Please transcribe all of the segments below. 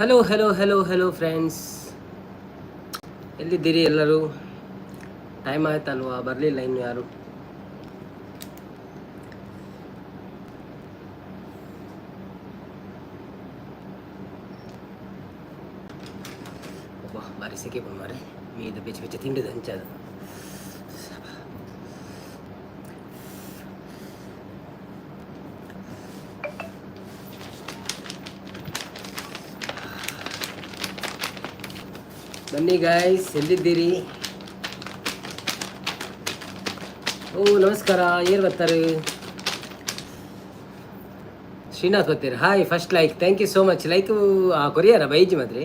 Hello hello hello hello friends, ಎಲ್ಲಿದ್ದೀರಿ ಎಲ್ಲರೂ? Time ಆಯ್ತಲ್ವಾ? ಬರಲಿಲ್ಲ ಇನ್ನು ಯಾರು? ಒಬ್ಬ ಬಾರಿ ಸೆಕೆ ಬಂದು ಮಾರೆ, ಮೀದ ಬೆಚ್ಚ ಬೆಚ್ಚ ತಿಂಡಿದ ಹಂಚದ. ಬನ್ನಿ ಗಾಯ್ಸ್, ಎಲ್ಲಿದ್ದೀರಿ? ಓ ನಮಸ್ಕಾರ, ಏನು ಬರ್ತಾರೆ? ಶ್ರೀನಾಥ್ ಬರ್ತೀರಿ? Hi, first like, thank you so much. Like ಕೊರಿಯರ ಬೈಜಿ ಮಾತ್ರಿ.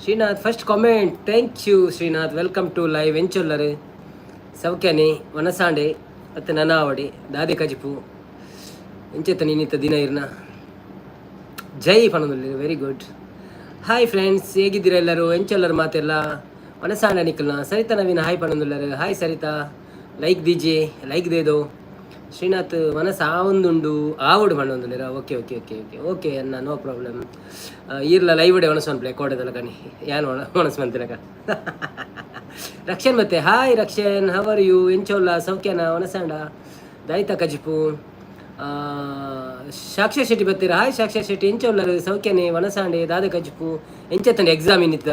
Srinath first comment, thank you Srinath. Welcome to live ಎಂಚೊಲ್ಲರು ಸೌಖ್ಯನೆ ವನಸಾಂಡೆ ಮತ್ತು ನನಾವಡೆ ದಾದೆ ಕಜಿಪು ಎಂಚೆತ್ತ ನೀನಿತ್ತ ದಿನ ಇರ್ನ ಜೈ ಪಣದಲ್ಲಿ. Very good. ಹಾಯ್ ಫ್ರೆಂಡ್ಸ್, ಹೇಗಿದ್ದೀರಾ ಎಲ್ಲರೂ? ಎಂಚೆಲ್ಲರು ಮಾತೆಲ್ಲ ವನಸಾಂಡ ನಿಖಲ್ನ ಸರಿತಾ ನವೀನ್ ಹಾಯ್ ಪಣಂದುಲ್ಲರು. ಹಾಯ್ ಸರಿತಾ, ಲೈಕ್ ದೀಜಿಯೇ, ಲೈಕ್ ದೇದೋ. ಶ್ರೀನಾಥ್ ಮನಸ್ಸು ಆವೊಂದುಂಡು ಆವಡು ಪಣಂದುಲ್ಲರ. Okay okay okay okay okay ಅನ್ನ, ನೋ ಪ್ರಾಬ್ಲಮ್. ಈರ್ಲ ಲೈವ್ಡೆ ಒಣಸು ಅನ್ಪ್ಲೆ ಕೋಡೆದಲ್ಲ ಕಣಿ ಯಾನು ಒಣಸು ಬಂತಿರಕ. ರಕ್ಷನ್ ಮತ್ತೆ ಹಾಯ್ ರಕ್ಷನ್, ಹವರ್ ಯು? ಎಂಚೋಲ್ಲ ಸೌಖ್ಯನ ವನಸಾಂಡ ದಾಯಿತ ಕಜಿಪು. ಸಾಕ್ಷಾ ಶೆಟ್ಟಿ ಬರ್ತೀರಾ? ಹಾಯ್ ಸಾಕ್ಷಾ ಶೆಟ್ಟಿ, ಎಂಚೋಲ್ಲರು ಸೌಖ್ಯನೇ ವನಸಾಂಡೆ ದಾದ ಕಜಿಪು. ಎಂಚತ್ತಂಡೆ ಎಕ್ಸಾಮ್ ಇನ್ನಿತ್ತ?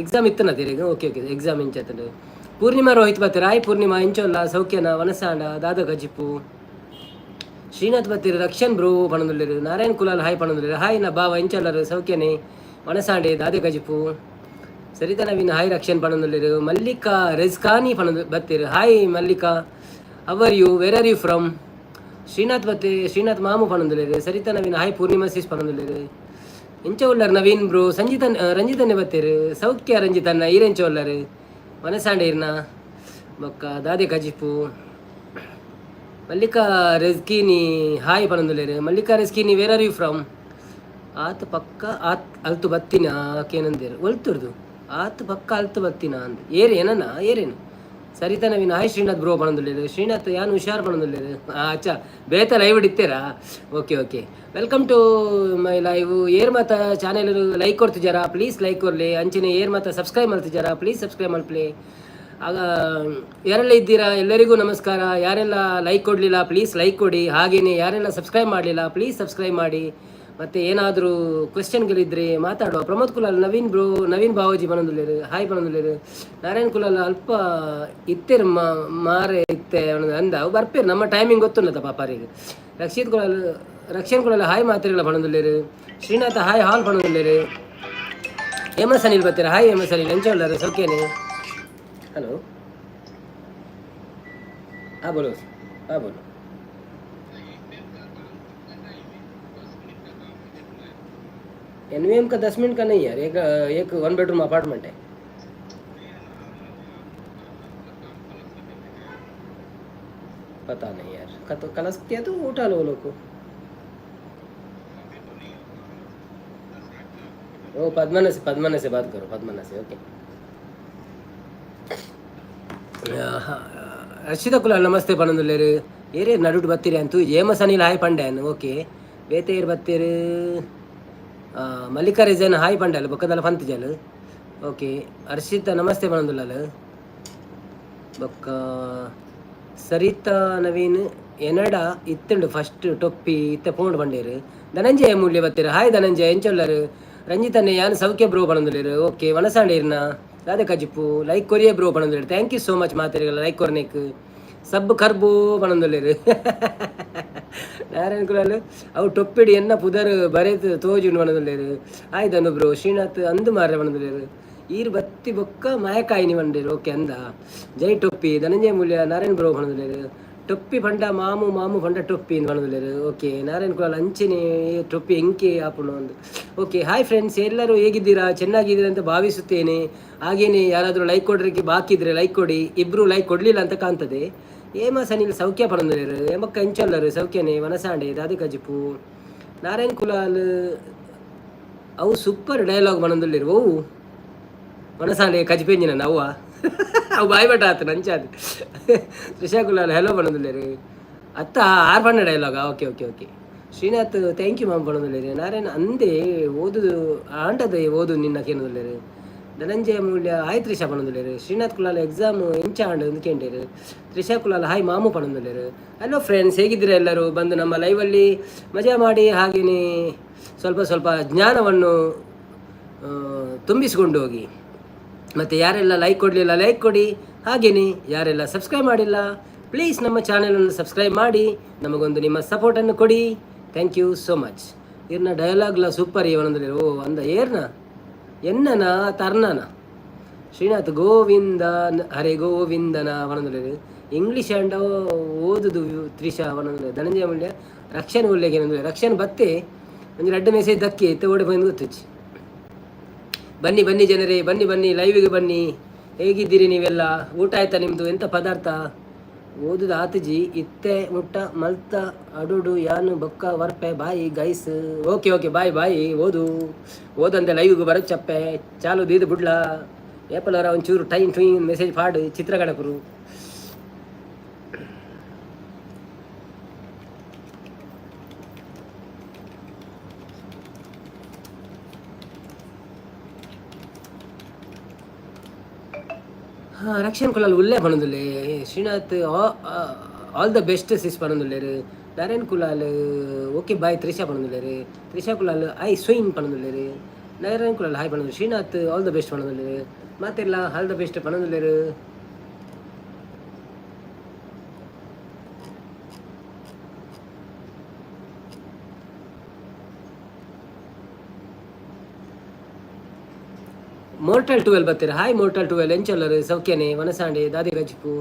ಎಕ್ಸಾಮ್ ಇತ್ತನ ತೀರಿಗ? ಓಕೆ ಓಕೆ, ಎಕ್ಸಾಮ್ ಎಂಚತ್ತಂಡೆ. ಪೂರ್ಣಿಮಾ ರೋಹಿತ್ ಬರ್ತೀರಾ? ಹಾಯ್ ಪೂರ್ಣಿಮಾ, ಎಂಚೋಲ್ಲ ಸೌಖ್ಯನ ವನಸಾಂಡ ದಾದ ಕಜಿಪು. ಶ್ರೀನಾಥ್ ಬರ್ತೀರಿ? ರಕ್ಷನ್ ಬ್ರೋ ಪಣದುಲ್ಲಿರು. ನಾರಾಯಣ್ ಕುಲಾಲ್ ಹಾಯ್ ಪಣದುಲ್ಲಿರು. ಹಾಯ್ ನಾ ಬಾವ, ಎಂಚೋಲ್ಲರು ಸೌಖ್ಯನೇ ವನಸಾಂಡೆ ದಾದೆ ಕಜಿಪು. ಸರಿತಾ ನವೀನ್ ಹಾಯ್ ರಕ್ಷನ್ ಪಣದುಲ್ಲಿರು. ಮಲ್ಲಿಕಾ ರೆಜ್ಕಾನಿ ಪಣದು ಬರ್ತೀರಿ? Hi Mallika, how are you? Where are you from? Srinath ಬತ್ತೆ, ಶ್ರೀನಾಥ್ ಮಾಮು ಪಣದುಲ್ಲಿರು. ಸರಿತಾ ನವೀನ್ ಹಾಯ್ ಪೂರ್ಣಿಮಾ ಸಿಸ್ ಪಣದುಲ್ಲಿರು. ಎಂಚ ಉಳ್ಳರ್ ನವೀನ್ ಬ್ರೋ. ಸಂಜಿತನ್ ರಂಜಿತನ್ನೇ ಬತ್ತೀರು? ಸೌಖ್ಯ ರಂಜಿತನ್ನ ಈರೆಂಚ ಉಳ್ಳರು ವನಸಾಂಡೆ ಇರ್ನ ಬೊಕ್ಕ ದಾದೆ ಕಜಿಪು. ಮಲ್ಲಿಕಾ ರೆಜ್ಕಿನಿ ಹಾಯ್ ಪಣದುಲ್ಲಿರು. ಮಲ್ಲಿಕಾ ರೆಜ್ಕಿನಿ, ವೇರ್ ಆರ್ ಯು ಫ್ರಮ್? ಆತ ಪಕ್ಕ ಆತ್ ಅಲ್ತು ಬತ್ತಿನ ಕೇನಂದಿರು ಒಲ್ತುರ್ದು. ಆತ ಪಕ್ಕ ಅಲ್ತು ಬತ್ತಿನ ಅಂದ್ ಏರೇನ ಏರೇನು? ಸರಿತಾ ನವೀನ್ ಹಾಯ್ ಶ್ರೀನಾಥ್ ಬ್ರೋ ಪಣದುಲ್ಲಿರು. ಶ್ರೀನಾಥ್ ಯಾನು ಹುಷಾರ್ ಪಣದುಲ್ಲಿರು. ಅಚ್ಚಾ ಬೇತ ಲೈವ್ ಇಡ್ತೀರಾ? Okay okay, welcome to my live. ಏರ್ ಮಾತ ಚಾನೆಲ್ ಲೈಕ್ ಕೊಡ್ತಿದ್ದಾರಾ? ಪ್ಲೀಸ್ ಲೈಕ್ ಕೊಡಲಿ. ಅಂಚಿನ ಏರ್ ಮಾತ ಸಬ್ಸ್ಕ್ರೈಬ್ ಮಾಡ್ತಿದ್ದಾರಾ? ಪ್ಲೀಸ್ ಸಬ್ಸ್ಕ್ರೈಬ್ ಮಾಡ್ಲಿ. ಆಗ ಯಾರೆಲ್ಲ ಇದ್ದೀರಾ ಎಲ್ಲರಿಗೂ ನಮಸ್ಕಾರ. ಯಾರೆಲ್ಲ ಲೈಕ್ ಕೊಡಲಿಲ್ಲ ಪ್ಲೀಸ್ ಲೈಕ್ ಕೊಡಿ. ಹಾಗೆಯೇ ಯಾರೆಲ್ಲ ಸಬ್ಸ್ಕ್ರೈಬ್ ಮಾಡಲಿಲ್ಲ ಪ್ಲೀಸ್ ಸಬ್ಸ್ಕ್ರೈಬ್ ಮಾಡಿ. ಮತ್ತು ಏನಾದರೂ ಕ್ವೆಶ್ಚನ್ಗಳಿದ್ದರೆ ಮಾತಾಡುವ. ಪ್ರಮೋದ್ ಕುಲಾಲ್ ನವೀನ್ ಬ್ರೋ, ನವೀನ್ ಬಾವಾಜಿ ಪಣದುಲ್ಲಿರು. ಹಾಯ್ ಪಣದುಲ್ಲಿರು. ನಾರಾಯಣ್ ಕುಲಾಲ್ ಅಲ್ಪ ಇತ್ತೇರು ಮಾರೆ ಇತ್ತೆ ಅಂದ ಅವು ಬರ್ಪೇರು. ನಮ್ಮ ಟೈಮಿಂಗ್ ಗೊತ್ತುನ್ನತ ಪಾಪಾರಿಗೆ. ರಕ್ಷಿತ್ ಕುಲಾಲ್ ರಕ್ಷಣ್ ಕುಲಾಲ್ ಹಾಯ್ ಮಾತಿರಲ್ಲ ಪಣದುಲ್ಲಿರು. ಶ್ರೀನಾಥ ಹಾಯ್ ಹಾಲ್ ಪಣದುಲ್ಲಿರು. ಎಮಸ್ ಅನಿಲ್ ಬರ್ತೀರಾ? ಹಾಯ್ ಎಮಸ್ ಅನಿಲ್, ಎಂಚೋಲ್ಲರು ಸೌಖ್ಯನೇ? हेलो, हाँ बोलो, हाँ बोलो. एनवीएम का 10 मिनट का नहीं यार, एक 1 बेडरूम अपार्टमेंट है. पता नहीं यार, कल सकती है तो उठा लो लोग को. ओ पद्मना से बात करो, पद्मना से. ओके. ಹರ್ಷಿತಾ ಕುಲಾಲ್ ನಮಸ್ತೆ ಪಣದುಲ್ಲೇರು. ಏರೇ ನಡುಟು ಬತ್ತೀರಿ ಅಂತೂ ಏಮಸ್ ಅನಿಲ್ ಹಾಯ್ ಪಂಡ್ಯಾನ್. ಓಕೆ, ಬೇತೇರು ಬತ್ತೀರು. ಮಲ್ಲಿಕಾ ರಿಜನ್ ಹಾಯ್ ಪಂಡ್ಯಾಲ್ ಬೊಕ್ಕದಲ್ಲ ಪಂತಿಜಲ್. ಓಕೆ, ಹರ್ಷಿತಾ ನಮಸ್ತೆ ಪಣದುಲ್ಲಲ್ ಬೊಕ್ಕ. ಸರಿತಾ ನವೀನ್ ಎನಡ ಇತ್ತುಂಡು ಫಸ್ಟ್ ಟೊಪ್ಪಿ ಇತ್ತ ಪೋಂಡು ಬಂಡೇರು. ಧನಂಜಯ ಮೂಲ್ಯ ಬತ್ತೀರು? ಹಾಯ್ ಧನಂಜಯ, ಎಂಚೊಲ್ಲರು? ರಂಜಿತನ್ನೇ ಯಾನು ಸೌಖ್ಯ ಬ್ರೋ ಪಣದುಲ್ಲೇರು. ಓಕೆ, ವನಸಾಂಡೆ ಇರ್ನ ದಾದೆ ಕಜಿಪು. ಲೈಕ್ ಕೊರಿಯೇ ಬ್ರೋ ಪಣದುಲ್ಲೇರು. ಥ್ಯಾಂಕ್ ಯು ಸೋ ಮಚ್ ಮಾತಾಡಿಗಲ್ಲ ಲೈಕ್ ಕೊರ್ನೇಕ್ ಸಬ್ ಕರ್ಬೋ ಪಣದುಲ್ಲೇರು. ನಾರಾಯಣ್ ಕುಲಾಲ್ ಅವು ಟೊಪ್ಪಿಡಿ ಎನ್ನ ಪುದರ್ ಬರೇತ್ ತೋಜುಂಡು ಪಣದುಲ್ಲೇರು. ಆಯ್ದನು ಬ್ರೋ. ಶ್ರೀನಾಥ್ ಅಂದು ಮಾರ್ರೆ ಪಣದುಲ್ಲೇರು. ಈರು ಬತ್ತಿ ಬೊಕ್ಕ ಮಾಯಕಾಯಿನಿ ಬಂಡೇರು. ಓಕೆ ಅಂದ ಜೈ ಟೊಪ್ಪಿ. ಧನಂಜಯ ಮೂಲ್ಯ ನಾರಾಯಣ್ ಬ್ರೋ ಪಣದುಲ್ಲೇರು. ಟೊಪ್ಪಿ ಪಂಡ ಮಾಮು ಪಂಡ ಟೊಪ್ಪಿ ಅಂತ ಪಣದುಲ್ಲೇರು. ಓಕೆ, ನಾರಾಯಣ್ ಕುಲಾಲ್ ಅಂಚಿನೇ ಟೊಪ್ಪಿ ಎಂಕೆ ಆಪುಣ ಒಂದು. ಓಕೆ, ಹಾಯ್ ಫ್ರೆಂಡ್ಸ್, ಎಲ್ಲರೂ ಹೇಗಿದ್ದೀರಾ? ಚೆನ್ನಾಗಿದ್ದೀರಾ ಅಂತ ಭಾವಿಸುತ್ತೇನೆ. ಹಾಗೇನೆ ಯಾರಾದರೂ ಲೈಕ್ ಕೊಡ್ಲಿಕ್ಕೆ ಬಾಕಿ ಇದ್ರೆ ಲೈಕ್ ಕೊಡಿ. ಇಬ್ಬರು ಲೈಕ್ ಕೊಡಲಿಲ್ಲ ಅಂತ ಕಾಣ್ತದೆ. ಏಮಸ್ ಅನಿಲ್ ಸೌಖ್ಯ ಪಣದುಲ್ಲೇರು. ಎಮಕ್ಕ ಎಂಚೊಲ್ಲರು ಸೌಖ್ಯನೇ ವನಸಾಂಡೆ ದಾದೆ ಕಜಿಪು. ನಾರಾಯಣ್ ಕುಲಾಲ್ ಅವು ಸೂಪರ್ ಡೈಲಾಗ್ ಪಣದುಲ್ಲೇರು. ಓವು ವನಸಾಂಡೆ ಕಜಿಪೆಂಜಿನ ಅವ್ವ ಅವು ಬಾಯ್ ಬಟ ಆತು ನಂಚಾದು. ತ್ರಿಷಾ ಕುಲಾಲ್ ಹೆಲೋ ಪಣದುಲ್ಲೇರು. ಅತ್ತ ಆರು ಪಂಡ ಡೈಲಾಗ. Okay okay okay. Srinath thank you ma'am ಪಣದಲ್ಲೇರಿ ನಾರಾಯಣ ಅಂದೇ ಓದುದು ಆಂಟದ ಓದು ನಿನ್ನ ಕೇನದಲ್ಲೇರಿ ಧನಂಜಯ ಮೂಲ್ಯ ಹಾಯ್ ತ್ರಿಷಾ ಪಣದಲ್ಲೇರಿ ಶ್ರೀನಾಥ್ ಕುಲಾಲ ಎಕ್ಸಾಮ್ ಎಂಚ ಆಂಡ ಅಂತ ಕೇಂಟೇರು ತ್ರಿಷಾ ಕುಲಾಲ ಹಾಯ್ ಮಾಮು ಪಣದಲ್ಲೇರು ಹಲೋ ಫ್ರೆಂಡ್ಸ್, ಹೇಗಿದ್ದೀರಾ ಎಲ್ಲರೂ? ಬಂದು ನಮ್ಮ ಲೈವಲ್ಲಿ ಮಜಾ ಮಾಡಿ ಹಾಗೆಯೇ ಸ್ವಲ್ಪ ಸ್ವಲ್ಪ ಜ್ಞಾನವನ್ನು ತುಂಬಿಸಿಕೊಂಡು ಹೋಗಿ. ಮತ್ತು ಯಾರೆಲ್ಲ ಲೈಕ್ ಕೊಡಲಿಲ್ಲ ಲೈಕ್ ಕೊಡಿ, ಹಾಗೆಯೇ ಯಾರೆಲ್ಲ ಸಬ್ಸ್ಕ್ರೈಬ್ ಮಾಡಿಲ್ಲ ಪ್ಲೀಸ್ ನಮ್ಮ ಚಾನಲನ್ನು ಸಬ್ಸ್ಕ್ರೈಬ್ ಮಾಡಿ ನಮಗೊಂದು ನಿಮ್ಮ ಸಪೋರ್ಟನ್ನು ಕೊಡಿ. Thank you so much. ಇರ್ನ ಡಯಲಾಗ್ಲ ಸೂಪರ್ ಇವನಂದ್ರೆ ಓ ಅಂದ ಏರ್ನ ಎನ್ನನ ತರ್ನನ ಶ್ರೀನಾಥ್ ಗೋವಿಂದ ಹರೇ ಗೋವಿಂದನ ಅವನಂದ್ರೆ ಇಂಗ್ಲೀಷ್ ಆ್ಯಂಡ್ ಓದುದು ತ್ರಿಷಾ ಅವನಂದ್ರೆ ಧನಂಜಯ ಮೂಲ್ಯ ರಕ್ಷಣೆ ಒಳ್ಳೆಗೆ ಏನಂದ್ರೆ ರಕ್ಷಣೆ ಬತ್ತೆ ಒಂದು 2 ಮೆಸೇಜ್ ದಕ್ಕಿ ಎತ್ತೆ ಓಡಿ ಬಂದು ಗೊತ್ತಿಚ್ಚಿ. ಬನ್ನಿ ಬನ್ನಿ ಜನರೇ, ಬನ್ನಿ ಬನ್ನಿ ಲೈವಿಗೆ ಬನ್ನಿ. ಹೇಗಿದ್ದೀರಿ ನೀವೆಲ್ಲ? ಊಟ ಆಯ್ತಾ ನಿಮ್ಮದು? ಎಂಥ ಪದಾರ್ಥ? ಓದುದು ಆತಜಿ ಇತ್ತೆ ಮುಟ್ಟ ಮಲ್ತ ಅಡುಡು ಯಾನು ಬೊಕ್ಕ ವರ್ಪೆ ಬಾಯಿ ಗೈಸ್. ಓಕೆ ಓಕೆ ಬಾಯ್ ಬಾಯ್. ಓದಂತೆ ಲೈವ್ಗೆ ಬರೋ ಚಪ್ಪೆ ಚಾಲು ದೀದು ಬಿಡ್ಲ ಏಪಲರ ಒಂಚೂರು ಟೈಮ್ ಟ್ವೀನ್ ಮೆಸೇಜ್ ಪಾಡು ಚಿತ್ರಗಣಕರು. ರಕ್ಷಣ್ ಕುಲಾಲ್ ಉಲ್ಲೇ ಪಣದುಲ್ಲೆ Srinath all the best sis ಪಣದುಲ್ಲೇರು ನಾರಾಯಣ್ ಕುಲಾಲ್ ಓಕೆ ಬಾಯ್ ತ್ರಿಷಾ ಪಣದುಲ್ಲೇರು ತ್ರಿಷಾ ಕುಲಾಲ್ ಐ ಸ್ವೈನ್ ಪಣದುಲ್ಲೇರು ನಾರಾಯಣ್ ಕುಲಾಲ್ ಹಾಯ್ ಪಣದು ಶ್ರೀನಾಥ್ ಆಲ್ ದ ಬೆಸ್ಟ್ ಪಣದುಲ್ಲೇರು ಮಾತೆಲ್ಲ ಆಲ್ ದ ಬೆಸ್ಟ್ ಪಣದುಲ್ಲೇರು. ಮೋರ್ಟಲ್ 12 ಬರ್ತೀರಾ? ಹಾಯ್ ಮೋರ್ಟಲ್ 12 ಎಂಚಲ್ಲರು ಸೌಖ್ಯನೇ ವನಸಾಂಡೆ ದಾದಿ ರಚಿಪು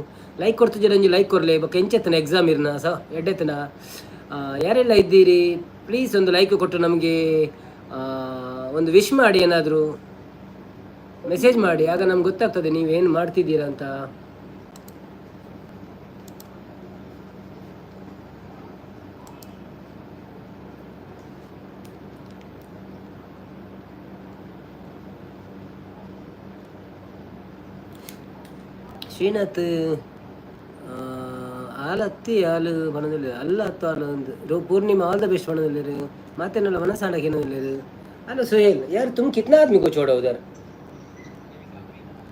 ಲೈಕ್ ಕೊಡ್ತಿದ್ದೀರ ರಂಜಿ ಲೈಕ್ ಕೊರಲೆ ಬಕ್ಕ ಎಂಚೆತ್ತನ ಎಕ್ಸಾಮ್ ಇರ್ನ ಎಡ್ಡೆತ್ತನ ಯಾರೆಲ್ಲ ಇದ್ದೀರಿ ಪ್ಲೀಸ್ ಒಂದು ಲೈಕ್ ಕೊಟ್ಟು ನಮಗೆ ಒಂದು ವಿಶ್ ಮಾಡಿ, ಏನಾದರೂ ಮೆಸೇಜ್ ಮಾಡಿ, ಆಗ ನಮ್ಗೆ ಗೊತ್ತಾಗ್ತದೆ ನೀವೇನು ಮಾಡ್ತಿದ್ದೀರಾ ಅಂತ. ಶ್ರೀನಾಥ್ ಆಲತ್ತಿ ಹಾಲು ಬಣದಲ್ಲಿ ಅಲ್ಲ ಹತ್ತು ಹಾಲು ಒಂದು ಪೂರ್ಣಿಮಾ ಆಲ್ ದ ಬೆಸ್ಟ್ ಬಣದಲ್ಲಿ ಮಾತೇನಲ್ಲ ಮನಸ್ಸಾಂಡಕ್ಕೆ ಏನೋದಿಲ್ಲ. हेलो सुहेल, यार तुम कितना आदमी को छोड़ा उधर?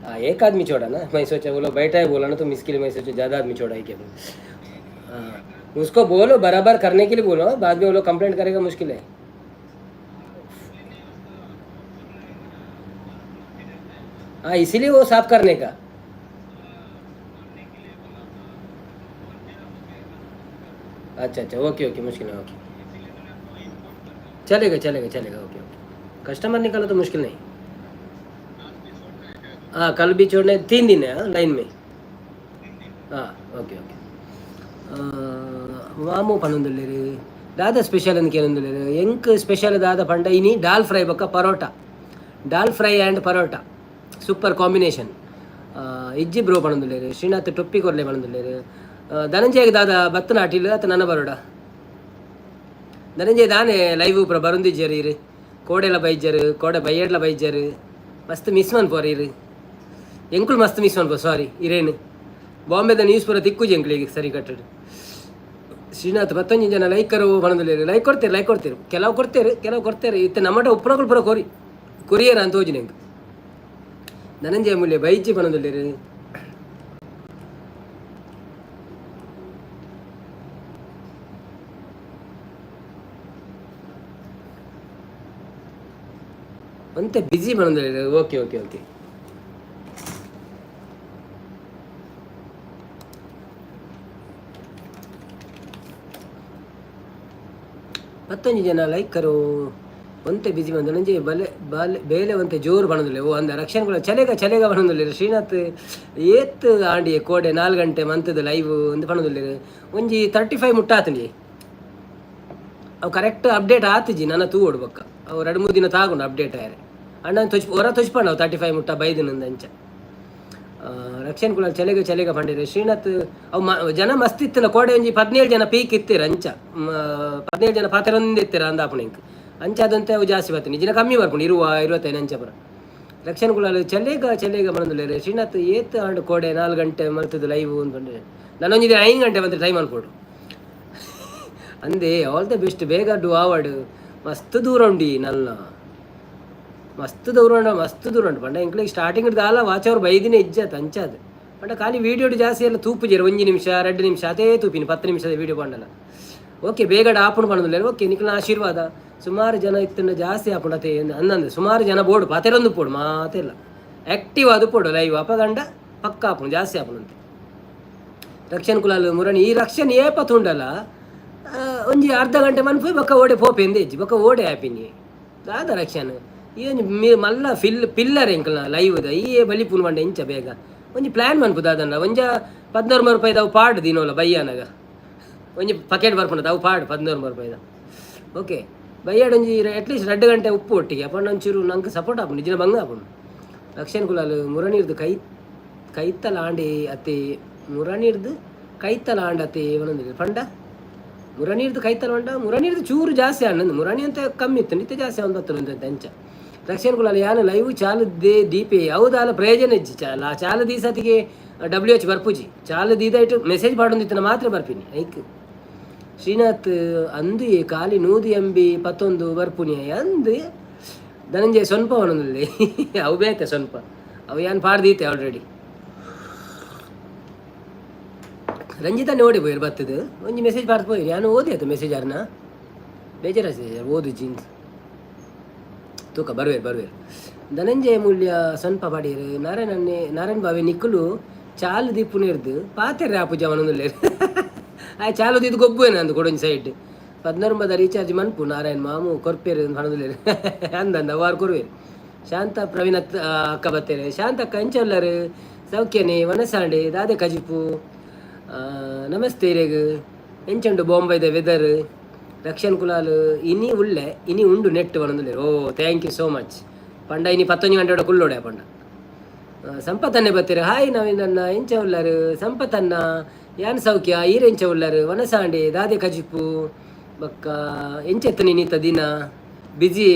हाँ एक आदमी छोड़ा ना, मैं सोचा वो लोग बैठा है बोला ना, तो इसके लिए मैं सोचा ज़्यादा आदमी छोड़ा है क्या. हाँ उसको बोलो बराबर करने के लिए बोलो, बाद में वो लोग कंप्लेंट करेगा मुश्किल है. हाँ इसीलिए वो साफ करने का. अच्छा अच्छा ओके ओके मुश्किल है ओके चलेगा चलेगा चलेगा ओके ओके. कस्टमर निकालो तो मुश्किल नहीं. हाँ कल भी छोड़ने 3 दिन है लाइन में. हाँ ಓಕೆ ಓಕೆ. ವಾಮು ಪನ್ನೊಂದುಲ್ಲೇರು ದಾದ ಸ್ಪೆಷಲ್ ಅಂತ ಕೇಳೊಂದುಲ್ಲೇರು ಎಂಕ್ ಸ್ಪೆಷಲ್ ದಾದ ಪಂಡ ಇನಿ ಡಾಲ್ ಫ್ರೈ ಬೊಕ್ಕ paratha, dal fry and paratha super combination. ಇಜ್ಜಿ ಬ್ರೋ ಪಣೊಂದುಲ್ಲೇರು ಶ್ರೀನಾಥ್ ಟೊಪ್ಪಿ ಕೊರ್ಲೆ ಪಣೊಂದುಲ್ಲೇರು ಧನಂಜಯಗೆ ದಾದ ಬತ್ತನ ಆಟಿಲ್ ಅತ್ತ ನನ್ನ ಬರೋಡ ಧನಂಜಯ ದಾನೆ ಲೈವ್ ಪುರ ಬರುಂದಿಜ್ಜರು ಇರು ಕೋಡೆಲ್ಲ ಬೈಜ್ಜರು ಕೋಡೆ ಬೈಯಡ್ಲ ಬೈಜ್ಜರು ಮಸ್ತ್ ಮಿಸ್ ಮನ್ಪೋರು ಇರು ಎಂಕುಳು ಮಸ್ತ್ ಮಿಸ್ ಮನ್ಪೋ ಸಾರಿ ಇರೇನು ಬಾಂಬೆದ ನ್ಯೂಸ್ ಪುರ ತಿಕ್ಕುಜಿ ಎಂಕ್ಳಿಗೆ ಸರಿ ಕಟ್ಟಡು. ಶ್ರೀನಾಥ್ 11 ಜನ ಲೈಕರು ಬಣದಲ್ಲಿ ಲೈಕ್ ಕೊಡ್ತೀರಿ ಕೆಲವು ಕೊಡ್ತೇರು ಇತ್ತು ನಮ್ಮಟ ಉಪ್ಪನಗಳು ಪುರ ಕೊರಿಯರ್ ಅಂತ ಹೋಜಿ ನಂಗೆ ಧನಂಜಯ ಮೂಲ್ಯ ಬೈಜಿ ಬಣದಲ್ಲಿ ಅಂತೆ ಬಿಜಿ ಬಣದಲ್ಲಿ ಓಕೆ ಓಕೆ ಓಕೆ. ಮತ್ತೊಂದು ಜನ ಲೈಕರು ಒಂತೆ ಬಿಜಿ ಬಂದು ನಂಜೆ ಬೇಲೆ ಒಂತೆ ಜೋರು ಬಣದಲ್ಲಿ ಓ ಅಂದ ರಕ್ಷಣೆಗಳು ಚಲೆಗ ಬಣದಲ್ಲಿ ಶ್ರೀನಾಥ್ ಏತ್ ಆಂಡಿ ಕೋಡೆ 4 ಗಂಟೆ ಮಂತದ ಲೈವ್ ಒಂದು ಬಣದಲ್ಲಿ ಒಂಜಿ 35 ಮುಟ್ಟಾತಂಜಿ ಅವು ಕರೆಕ್ಟ್ ಅಪ್ಡೇಟ್ ಆತಜಿ ನನ್ನ ತೂ ಓಡ್ಬೇಕ ಅವು 2-3 ದಿನ ತಾಗೊಂಡು ಅಪ್ಡೇಟ್ ಆಯ್ರೆ ಅಣ್ಣ ತೊಚ್ಪಂಡು ಅವು 35 ಮುಟ್ಟ ಬೈದಿನಂದ ಅಂಚ ರಕ್ಷಣೆ ಕೂಡ ಚಲೆಗ ಪಂಡಿರಿ ಶ್ರೀನಾಥ್ ಅವು ಜನ ಮಸ್ತ್ ಇತ್ತಿಲ್ಲ ಕೋಡೆ ಒಂಜಿ 17 ಜನ ಪೀಕ್ ಇತ್ತೀರ ಅಂಚ 17 ಜನ ಪಾತ್ರೊಂದು ಇತ್ತೀರ ಅಂದಾಪುಣ ಇಂಕ್ ಅಂಚ ಅದಂತೆ ಅವು ಜಾಸ್ತಿ ಬರ್ತೀನಿ ಜನ ಕಮ್ಮಿ ಬರ್ಕೊಂಡು 25 ಅಂಚ ಬರ ರಕ್ಷಣೆ ಕೂಡ ಚಲೆಗ ಬಂದಿಲ್ಲ ಶ್ರೀನಾಥ್ ಏತ್ ಆಂಡು ಕೋಡೆ 4 ಗಂಟೆ ಮಲ್ತದ್ದು ಲೈವ್ ಅಂದ್ಕೊಂಡ್ರೆ ನಾನೊಂದಿದೆ 5 ಗಂಟೆ ಬಂದರೆ ಟೈಮ್ ಅನ್ಕೊಡು ಅಂದೆ ಆಲ್ ದ ಬೆಸ್ಟ್, ಬೇಗ ಡು ಆವಡ್. ಮಸ್ತ್ ದೂರ ಉಂಡಿ ನಲ್ಲ, ಮಸ್ತ್ ದೂರ ಉಂಡು ಪಂಡ ಇಂಕ್ಲಿಗೆ ಸ್ಟಾರ್ಟಿಂಗ್ ದಾಲ ವಾಚ್ ಅವ್ರು ಬೈದಿನ ಇಜ್ಜತ್ ಅಂಚಾದ ಪಂಡ ಖಾಲಿ ವೀಡಿಯೋ ಜಾಸ್ತಿ ಎಲ್ಲ ತೂಪುಜೇರು 1 ನಿಮಿಷ 2 ನಿಮಿಷ ಅದೇ ತೂಪಿನಿ 10 ನಿಮಿಷದ ವೀಡಿಯೋ ಪಂಡಲ್ಲ. ಓಕೆ ಬೇಗ ಆಪುಂಡು ಪಂಡ ಓಕೆ ನಿಖಿಲ್ನ ಆಶೀರ್ವಾದ. ಸುಮಾರು ಜನ ಇತ್ತಂಡ ಜಾಸ್ತಿ ಆಪುಂಡತೆ ಅಂದಂದು ಸುಮಾರು ಜನ ಬೋಡು ಪಾತೆರೊಂದು ಪೋಡು ಮಾತೆಲ್ಲ ಆ್ಯಕ್ಟಿವ್ ಅದು ಪೋಡು ಲೈವ್ ಅಪಗಂಡ ಪಕ್ಕ ಆಪುಂಡು ಜಾಸ್ತಿ ಆಪುಂಡು ರಕ್ಷನ್ ಕುಲಾಲ್ ಮುರಣಿ ಈ ರಕ್ಷನ್ ಏಪತ್ತುಂಡಲ್ಲ ಒಂಜಿ ಅರ್ಧ ಗಂಟೆ ಮನ್ಪೋಯಿ ಬೊಕ್ಕ ಓಡೆ ಪೋಪೆ ಎಂದೇಜಿ ಬೊಕ್ಕ ಓಡೆ ಆಪಿನಿ ದಾದ ರಕ್ಷನ್ ಏನು ಮಲ್ಲ ಪಿಲ್ಲರ್ ಎಂಕಲ್ನ ಲೈವ್ದ ಈ ಬಲಿಪುನ್ ಮಂಡೆ ಇಂಚ ಬೇಗ ಒಂಜಿ ಪ್ಲ್ಯಾನ್ ಮನ್ಪುದ ಅದನ್ನ ಒಂಜ 14,000 ರೂಪಾಯಿದ ಅವು ಪಾಡು ದಿನೋಲ್ಲ ಬಯ್ಯಾನಾಗ ಒಂಜಿ ಪಕೆಟ್ ಬರ್ಪುಂಡದ ಅವು ಪಾಡು 14,000 ರೂಪಾಯಿದ. ಓಕೆ ಬಯ್ಯಾಡ ಒಂಜಿ ಅಟ್ಲೀಸ್ಟ್ 2 ಗಂಟೆ ಉಪ್ಪು ಒಟ್ಟಿಗೆ ಅಪ್ಪ ಒಂಚೂರು ನಂಗೆ ಸಪೋರ್ಟ್ ಆಪುಂಡು ನಿಜನ ಬಂಗ ಆಪುಂಡು. ರಕ್ಷನ್ ಕುಲಾಲ್ ಮುರಣಿರ್ದು ಕೈತಲ ಆಂಡಿ ಅತ್ತೆ ಮುರಣಿರ್ದು ಕೈತಲ ಆಂಡತ್ತೆ ಒಂದೊಂದು ಪಂಡ ಮುರಣಿರ್ದು ಕೈತಲ ಆಂಡ ಮುರಣಿರ್ದು ಚೂರು ಜಾಸ್ತಿ ಆಂಡಂದು ಮುರಣಿ ಅಂತ ಕಮ್ಮಿ ಇತ್ತು ನಿತ್ಯ ಜಾಸ್ತಿ ಒಂದು 10 ಅಂಚ. ರಕ್ಷನ್ ಕುಲಾಲ್ ಯಾನು ಲೈವ್ ಚಾಲದ್ದೇ ದೀಪೆ ಯಾವುದಾಲ ಪ್ರಯೋಜನ ಇಜ್ಜಿ ಚಾಲ ದೀಸತಿಗೆ WH ಬರ್ಪುಜಿ ಚಾಲ ದೀದಾಯ್ತು ಮೆಸೇಜ್ ಪಾಡೊಂದಿತ್ತನ ಮಾತ್ರ ಬರ್ಪಿನಿ ಐಕ್ ಶ್ರೀನಾಥ್ ಅಂದು ಖಾಲಿ 111 ಬರ್ಪುನಿ ಅಂದು ಧನಂಜಯ ಸ್ವಲ್ಪ ಅವನೊಂದಲ್ಲಿ ಅವು ಬೇತೆ ಸ್ವಲ್ಪ ಅವು ಏನು ಪಾಡ್ದೀತೆ ಆಲ್ರೆಡಿ. ರಂಜಿತಾ ನೋಡಿ ಬೋಯ್ರು ಬರ್ತದೆ ಒಂಜಿ ಮೆಸೇಜ್ ಪಾಡ್ದು ಹೋಯ್ರಿ ನಾನು ಓದಿ ಆಯ್ತು ಮೆಸೇಜ್ ಯಾರನ್ನ ಬೇಜಾರ ಓದು ಜೀನ್ಸ್ ತೂಕ ಬರುವೇರು ಧನಂಜಯ ಮೂಲ್ಯ ಸ್ವಲ್ಪ ಪಾಡೀರು ನಾರಾಯಣ ಬಾವೆ ನಿಕ್ಕಲು ಚಾಲು ದೀಪುನ ಇರ್ದು ಪಾತೆರ್ರೆ ಆಪುಜ ಅವನೊಂದುಲ್ಲೇರು ಆ ಚಾಲು ದಿದ್ದು ಗೊಬ್ಬುವೇನ ಅಂದು ಕೊಡೊಂಜಿ ಸೈಡ್ 14 ರೀಚಾರ್ಜ್ ಮನ್ಪು ನಾರಾಯಣ್ ಮಾಮು ಕೊರ್ಪೇರು ಹಣದುಲ್ಲೇರು ಅಂದಂದ ವಾರು ಕೊರುವೇರು. ಶಾಂತ ಪ್ರವೀಣ್ ಅಕ್ಕ ಬತ್ತೇರು ಶಾಂತ ಅಕ್ಕ ಎಂಚಲ್ಲರು ಸೌಖ್ಯನೇ ವನಸಾಂಡೆ ದಾದೆ ಕಜಿಪು ನಮಸ್ತೆ ರೇಗು ಎಂಚುಂಡು ಬಾಂಬೈದ ವೆದರ್. ರಕ್ಷನ್ ಕುಲಾಲ್ ಇನಿ ಉಂಡು ನೆಟ್ ಒಂದೊಂದು ಓ ಥ್ಯಾಂಕ್ ಯು ಸೋ ಮಚ್ ಪಂಡ ಇನಿ 11 ಗಂಟೆ ಕುಲ್ಲೋಡೆ ಪಂಡ. ಸಂಪತ್ತನ್ನೇ ಬರ್ತೀರಿ ಹಾಯ್ ನವೀನನ್ನ ಎಂಚ ಉಳ್ಳರು ಸಂಪತ್ತನ್ನ ಯಾನ್ ಸೌಖ್ಯ ಈರೆಂಚ ಉಳ್ಳರು ವನಸಾಂಡೆ ದಾದೆ ಕಜಿಪು ಬಕ್ಕ ಎಂಚೆತ್ತ ನೀನಿತ ದಿನ ಬಿಜಿ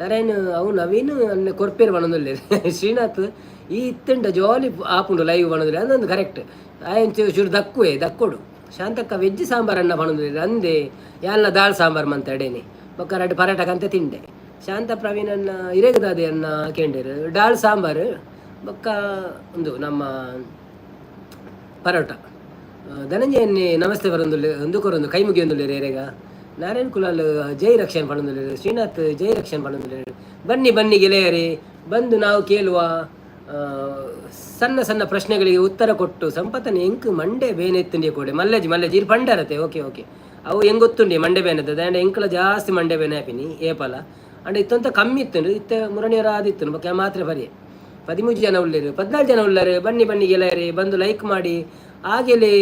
ನಾರಾಯಣ್ ಅವು ನವೀನ್ ಅನ್ನ ಕೊರ್ಪೇರು ಬಣದಲ್ಲೇ ಶ್ರೀನಾಥ್ ಈ ಇತ್ತಂಡ ಜಾಲಿ ಆಪುಂಡು ಲೈವ್ ಬಣದಲ್ಲಿ ಅಂದೊಂದು ಕರೆಕ್ಟ್ ಆಯಂಚು ಚೂರು ದಕ್ಕೊಡು. ಶಾಂತಕ್ಕ ವೆಜ್ ಸಾಂಬಾರನ್ನ ಬಣದಲ್ಲಿ ಅಂದೆ ಯಾಲ್ನ ದಾಲ್ ಸಾಂಬಾರು ಮಂತ ಅಡೇನೆ ಬೊಕ್ಕ 2 ಪರಾಟಕಂತ ತಿಂಡೆ. ಶಾಂತ ಪ್ರವೀಣನ್ನ ಇರೇಗದಾದೆ ಅನ್ನ ಕೇಂಡಿರು ಡಾಲ್ ಸಾಂಬಾರು ಬೊಕ್ಕ ಒಂದು ನಮ್ಮ ಪರೋಟ. ಧನಂಜಯನ್ನೇ ನಮಸ್ತೆ ಬರೊಂದುಲ್ಲೆ ಒಂದುಕೊರೊಂದು ಕೈ ಮುಗಿಯೊಂದುಲ್ಲೆ ರೇರೆಗ. ನಾರಾಯಣ್ ಕುಲಾಲ್ ಜೈ ರಕ್ಷನ್ ಪಣೊಂದುಲ್ಲೆ ಶ್ರೀನಾಥ್ ಜೈ ರಕ್ಷನ್ ಪಣೊಂದುಲ್ಲೆ. ಬನ್ನಿ ಗೆಳೆಯರೇ ಬಂದು ನಾವು ಕೇಳುವ ಸಣ್ಣ ಪ್ರಶ್ನೆಗಳಿಗೆ ಉತ್ತರ ಕೊಟ್ಟು ಸಂಪತ್ತನ್ನು ಎಂಕ್ ಮಂಡೆ ಬೇನೆತ್ತುಂಡಿಯ ಕೊಡೆ ಮಲ್ಲೇಜ್ ಇರು ಪಂಡರತೆ ಓಕೆ ಅವು ಹೆಂಗೆ ಗೊತ್ತುಂಡಿ ಮಂಡೆ ಬೇನೆತ್ತದ ಆ್ಯಂಡ್ ಎಂಕ್ಲ ಜಾಸ್ತಿ ಮಂಡೆ ಬೇನೆ ಆಪಿನಿ ಏಪಲ ಅಂಡ್ ಇತ್ತಂತ ಕಮ್ಮಿ ಇತ್ತು ಇತ್ತ ಮುರಣಿಯರ ಆದಿತ್ತು ಬೊಕ್ಕ ಮಾತ್ರ ಬರೀ 13 ಜನ ಉಳ್ಳೇರು 14 ಜನ ಉಳ್ಳರು. ಬನ್ನಿ ಗೆಳೆಯರೇ ಬಂದು ಲೈಕ್ ಮಾಡಿ ಹಾಗೆಲೇ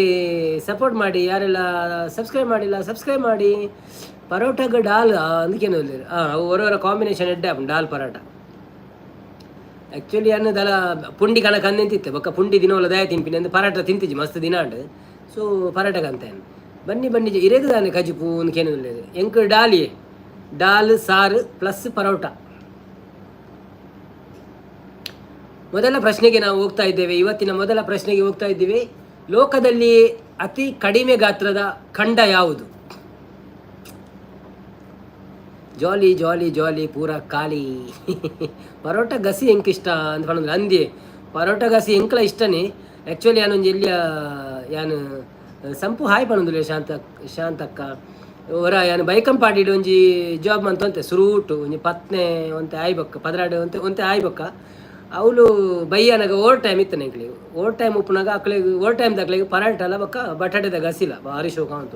ಸಪೋರ್ಟ್ ಮಾಡಿ ಯಾರೆಲ್ಲ ಸಬ್ಸ್ಕ್ರೈಬ್ ಮಾಡಿಲ್ಲ ಸಬ್ಸ್ಕ್ರೈಬ್ ಮಾಡಿ. ಪರೋಟಾಗ ಡಾಲ್ ಅಂದಕ್ಕೇನು ಉಳ್ಳೇರು ಅವು ಹೊರವರ ಕಾಂಬಿನೇಷನ್ ಎಡ್ಡೆ ಆಪು ಡಾಲ್ ಪರೋಟ ಆ್ಯಕ್ಚುಲಿ ಅನ್ನದಲ್ಲ ಪುಂಡಿ ಕಣಕ್ಕೆ ಅಂದೆಂತಿತ್ತೆ ಬೊಕ್ಕ ಪುಂಡಿ ದಿನವಲ್ಲ ದಯ ತಿಂಪಿನಿ ಅಂದ್ರೆ ಪರಾಟ ತಿಂತಿಜಿ ಮಸ್ತ್ ದಿನ ಅಂಡ್ ಸೊ ಪರಾಟಕ್ಕೆ ಅಂತ ಬನ್ನಿ ಇರೇದಾನೆ ಕಜಿಪು ಅಂದಕ್ಕೇನು ಉಳ್ಳೇರು ಎಂಕ್ ಡಾಲ್ ಸಾರು ಪ್ಲಸ್ ಪರೋಟ. ಮೊದಲ ಪ್ರಶ್ನೆಗೆ ನಾವು ಹೋಗ್ತಾ ಇದ್ದೇವೆ. ಇವತ್ತಿನ ಮೊದಲ ಪ್ರಶ್ನೆಗೆ ಹೋಗ್ತಾ ಇದ್ದೀವಿ. ಲೋಕದಲ್ಲಿ ಅತಿ ಕಡಿಮೆ ಗಾತ್ರದ ಖಂಡ ಯಾವುದು? ಜಾಲಿ ಪೂರ ಖಾಲಿ. ಪರೋಟ ಗಸಿ ಎಂಕ್ ಇಷ್ಟ ಅಂತ ಪಂದ್ರೆ ಅಂದಿ ಪರೋಟ ಗಸಿ ಎಂಕ್ಲ ಇಷ್ಟನೇ ಆ್ಯಕ್ಚುಲಿ ಯಾನೊಂದು ಎಲ್ಲಿಯ ಯಾನು ಸಂಪು ಹಾಯ್ ಪಣೊಂದುಲ್ಲೆ ಶಾಂತಕ್ಕ ಹೊರ ಯಾನು ಬೈಕಂ ಪಾಡಿಡು ಒಂಜಿ ಜಾಬ್ ಮಂತಂತೆ ಸುರೂಟು ಒಂಜಿ ಪತ್ನೆ ಒಂತೆ ಆಯ್ಬಕ್ಕ ಪದರಾಡು ಒಂತೆ ಆಯ್ಬಕ್ಕ ಅವಳು ಬಯ್ಯನಾಗ ಓವರ್ ಟೈಮ್ ಇತ್ತು ನೆಂಕ್ಲಿಗೆ ಓವರ್ ಟೈಮ್ ಉಪ್ಪನಾಗ ಅಕ್ಳಿಗೆ ಓವರ್ ಟೈಮ್ ದಕ್ಲಿಗೆ ಪರಾಟ ಅಲ್ಲ ಬಕ್ಕ ಬಟಾಟೆದ ಗಸಿಲ್ಲ ಭಾರಿ ಶೋಕ ಅಂತ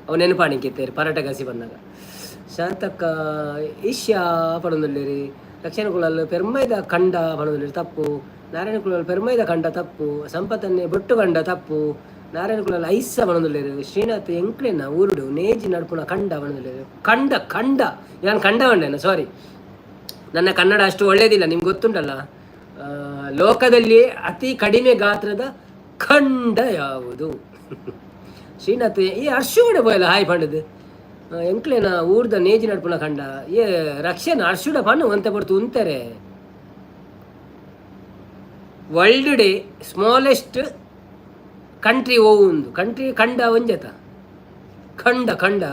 ಅವು ನೆನಪಾಣಿಕಿತ್ತೇರಿ ಪರಾಟ ಗಸಿ ಬಂದಾಗ. ಶಾಂತಕ್ಕ ಈಶ್ಯಾ ಪಡೊಂದುಲ್ಲೇರಿ. ರಕ್ಷಣ ಕುಳಲ್ ಪೆರ್ಮೈದ ಕಂಡ ಪಡೊಂದುಲ್ಲೇರಿ ತಪ್ಪು. ನಾರಾಯಣ ಕುಳಲ್ ಪೆರ್ಮೈದ ಕಂಡ ತಪ್ಪು. ಸಂಪತ್ತನ್ನೇ ಬೊಟ್ಟು ಕಂಡ ತಪ್ಪು. ನಾರಾಯಣ ಕುಳಲ್ ಐಸ ಪಡೊಂದುಲ್ಲೇರಿ. ಶ್ರೀನಾಥ್ ಎಂಕ್ಲೆನ ಊರುಡು ನೇಜಿ ನಡ್ಪುನ ಕಂಡ ಪಡೊಂದುಲ್ಲೇರಿ. ಕಂಡ ನಾನು ಕಂಡ ಬಂಡೇನ ಸಾರಿ ನನ್ನ ಕನ್ನಡ ಅಷ್ಟು ಒಳ್ಳೇದಿಲ್ಲ ನಿಮ್ಗೆ ಗೊತ್ತುಂಟಲ್ಲ. ಲೋಕದಲ್ಲಿ ಅತಿ ಕಡಿಮೆ ಗಾತ್ರದ ಖಂಡ ಯಾವುದು? ಶ್ರೀನಾಥ್ ಈ ಅರ್ಶುಡ ಬೋಯಲ್ಲ ಹಾಯ್ ಪಂಡದು ಎಂಕ್ಲೇನ ಊರ್ದ ನೇಜಿ ನಡ್ಪುನ ಕಂಡ ಏ ರಕ್ಷಣ ಅರ್ಶುಡ ಪಣ್ಣು ಅಂತ ಬರ್ತು ಉಂತಾರೆ. ವರ್ಲ್ಡ್ ಡೇ ಸ್ಮಾಲೆಸ್ಟ್ ಕಂಟ್ರಿ ಓ ಒಂದು ಕಂಟ್ರಿ ಕಂಡ ಒಂಜತ ಖಂಡ ಖಂಡ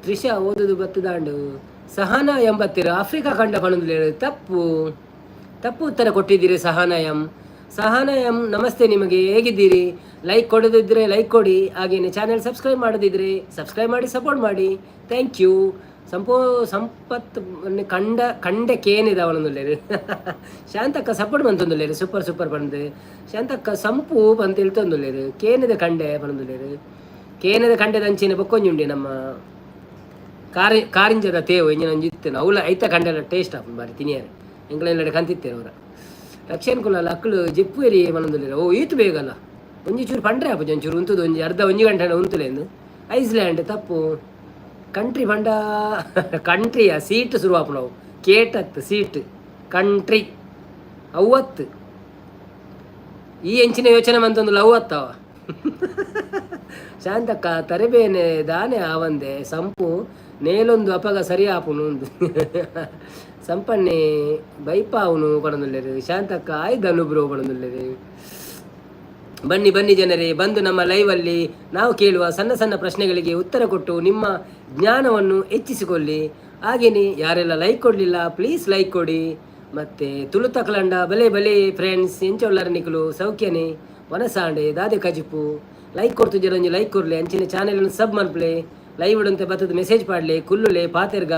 ತ್ರಿಷಾ ಓದುದು ಬತ್ತದಾಂಡು ಸಹನಾ ಎಂಬತ್ತಿರ ಆಫ್ರಿಕಾ ಖಂಡ ಪಣಂದು ತಪ್ಪು ತಪ್ಪು ಉತ್ತರ ಕೊಟ್ಟಿದ್ದೀರಿ ಸಹನಾ ಎಂ ನಮಸ್ತೆ, ನಿಮಗೆ ಹೇಗಿದ್ದೀರಿ? ಲೈಕ್ ಕೊಡೋದಿದ್ರೆ ಲೈಕ್ ಕೊಡಿ, ಹಾಗೆಯೇ ಚಾನೆಲ್ ಸಬ್ಸ್ಕ್ರೈಬ್ ಮಾಡೋದಿದ್ರೆ ಸಬ್ಸ್ಕ್ರೈಬ್ ಮಾಡಿ ಸಪೋರ್ಟ್ ಮಾಡಿ. Thank you. ಸಂಪತ್ ಕಂಡೆ ಕೇನಿದ ಅವನೊಂದುಲ್ಲೇರು ಶಾಂತಕ್ಕ ಸಪೋರ್ಟ್ ಬಂತೊಂದುಲ್ಲೇರು ಸೂಪರ್ ಪಣದು ಶಾಂತಕ್ಕ ಸಂಪು ಅಂತ ಹೇಳ್ತೊಂದುಲ್ಲೇರು ಕೇನಿದ ಕಂಡೆ ಪಣಂದುಲ್ಲೇರು ಕೇನಿದ ಕಂಡೆದ ಅಂಚಿನ ಬೊಕ್ಕೊಂಜುಂಡಿ ನಮ್ಮ ಕಾರಿಂಜದ ತೇವು ಇಂಜಿನ ಒಂಜಿತ್ತೇನು ಅವಳ ಐತ ಕಂಡೆಲ್ಲ ಟೇಸ್ಟ್ ಆಪನ್ ಬಾರಿ ತಿನಿಯಾರೆ ಎಂಗ್ಲೆಂಡ್ ಕಂತಿತ್ತೇರು ಅವರ ರಕ್ಷಣ್ ಕುಲ ಅಕ್ಕಳು ಜೆಪ್ಪು ಎರಿ ಮನೊಂದುಲ್ಲೇರು. ಓ ಈತು ಬೇಗಲ್ಲ ಒಂಜಿ ಚೂರು ಪಂಡ್ರೆ ಆಪು ಒಂಚೂರು ಉಂತುದು ಒಂಜಿ ಅರ್ಧ ಒಂಜಿ ಗಂಟೆ ಉಂತುಲೇನು. ಐಸ್ಲ್ಯಾಂಡ್ ತಪ್ಪು. ಕಂಟ್ರಿ ಪಂಡ ಕಂಟ್ರಿಯ ಸೀಟ್ ಶುರುವಾಪು ನಾವು ಕೇಟತ್ತು ಸೀಟ್ ಕಂಟ್ರಿ ಅವತ್ತು ಈ ಎಂಚಿನ ಯೋಚನೆ ಮಂತೊಂದು ಅವತ್ತವ ಶಾಂತಕ್ಕ ತರಬೇನೆ ದಾನೆ ಆವಂದೆ ಸಂಪು ನೇಲೊಂದು ಅಪಗ ಸರಿ ಆಪುನು ಒಂದು ಸಂಪನ್ನೆ ಬೈಪಾವುನು ಪಡನುಲ್ಲೇರು ಶಾಂತಕ್ಕ ಆಯ್ದನು ಬ್ರೋ ಪಡನುಲ್ಲೇರು. ಬನ್ನಿ ಜನರೇ, ಬಂದು ನಮ್ಮ ಲೈವಲ್ಲಿ ನಾವು ಕೇಳುವ ಸಣ್ಣ ಪ್ರಶ್ನೆಗಳಿಗೆ ಉತ್ತರ ಕೊಟ್ಟು ನಿಮ್ಮ ಜ್ಞಾನವನ್ನು ಹೆಚ್ಚಿಸಿಕೊಳ್ಳಿ. ಹಾಗೆಯೇ ಯಾರೆಲ್ಲ ಲೈಕ್ ಕೊಡಲಿಲ್ಲ ಪ್ಲೀಸ್ ಲೈಕ್ ಕೊಡಿ. ಮತ್ತು ತುಳುತಕಲಂಡ ಬಲೆ ಫ್ರೆಂಡ್ಸ್ ಎಂಚೊಳ್ಳರ ನಿಕಲು ಸೌಖ್ಯನೇ ವನಸಾಂಡೆ ದಾದೆ ಕಜಿಪು ಲೈಕ್ ಕೊಡ್ತು ಜರಂಜಿ ಲೈಕ್ ಕೊಡಲಿ ಅಂಚಿನ ಚಾನೆಲನ್ನು ಸಬ್ ಮನ್ಪ್ಲೆ ಲೈವ್ ಇಡಂತೆ ಬತ್ತದ ಮೆಸೇಜ್ ಪಾಡಲಿ ಕುಲ್ಲುಲೆ ಪಾತೆರ್ಗ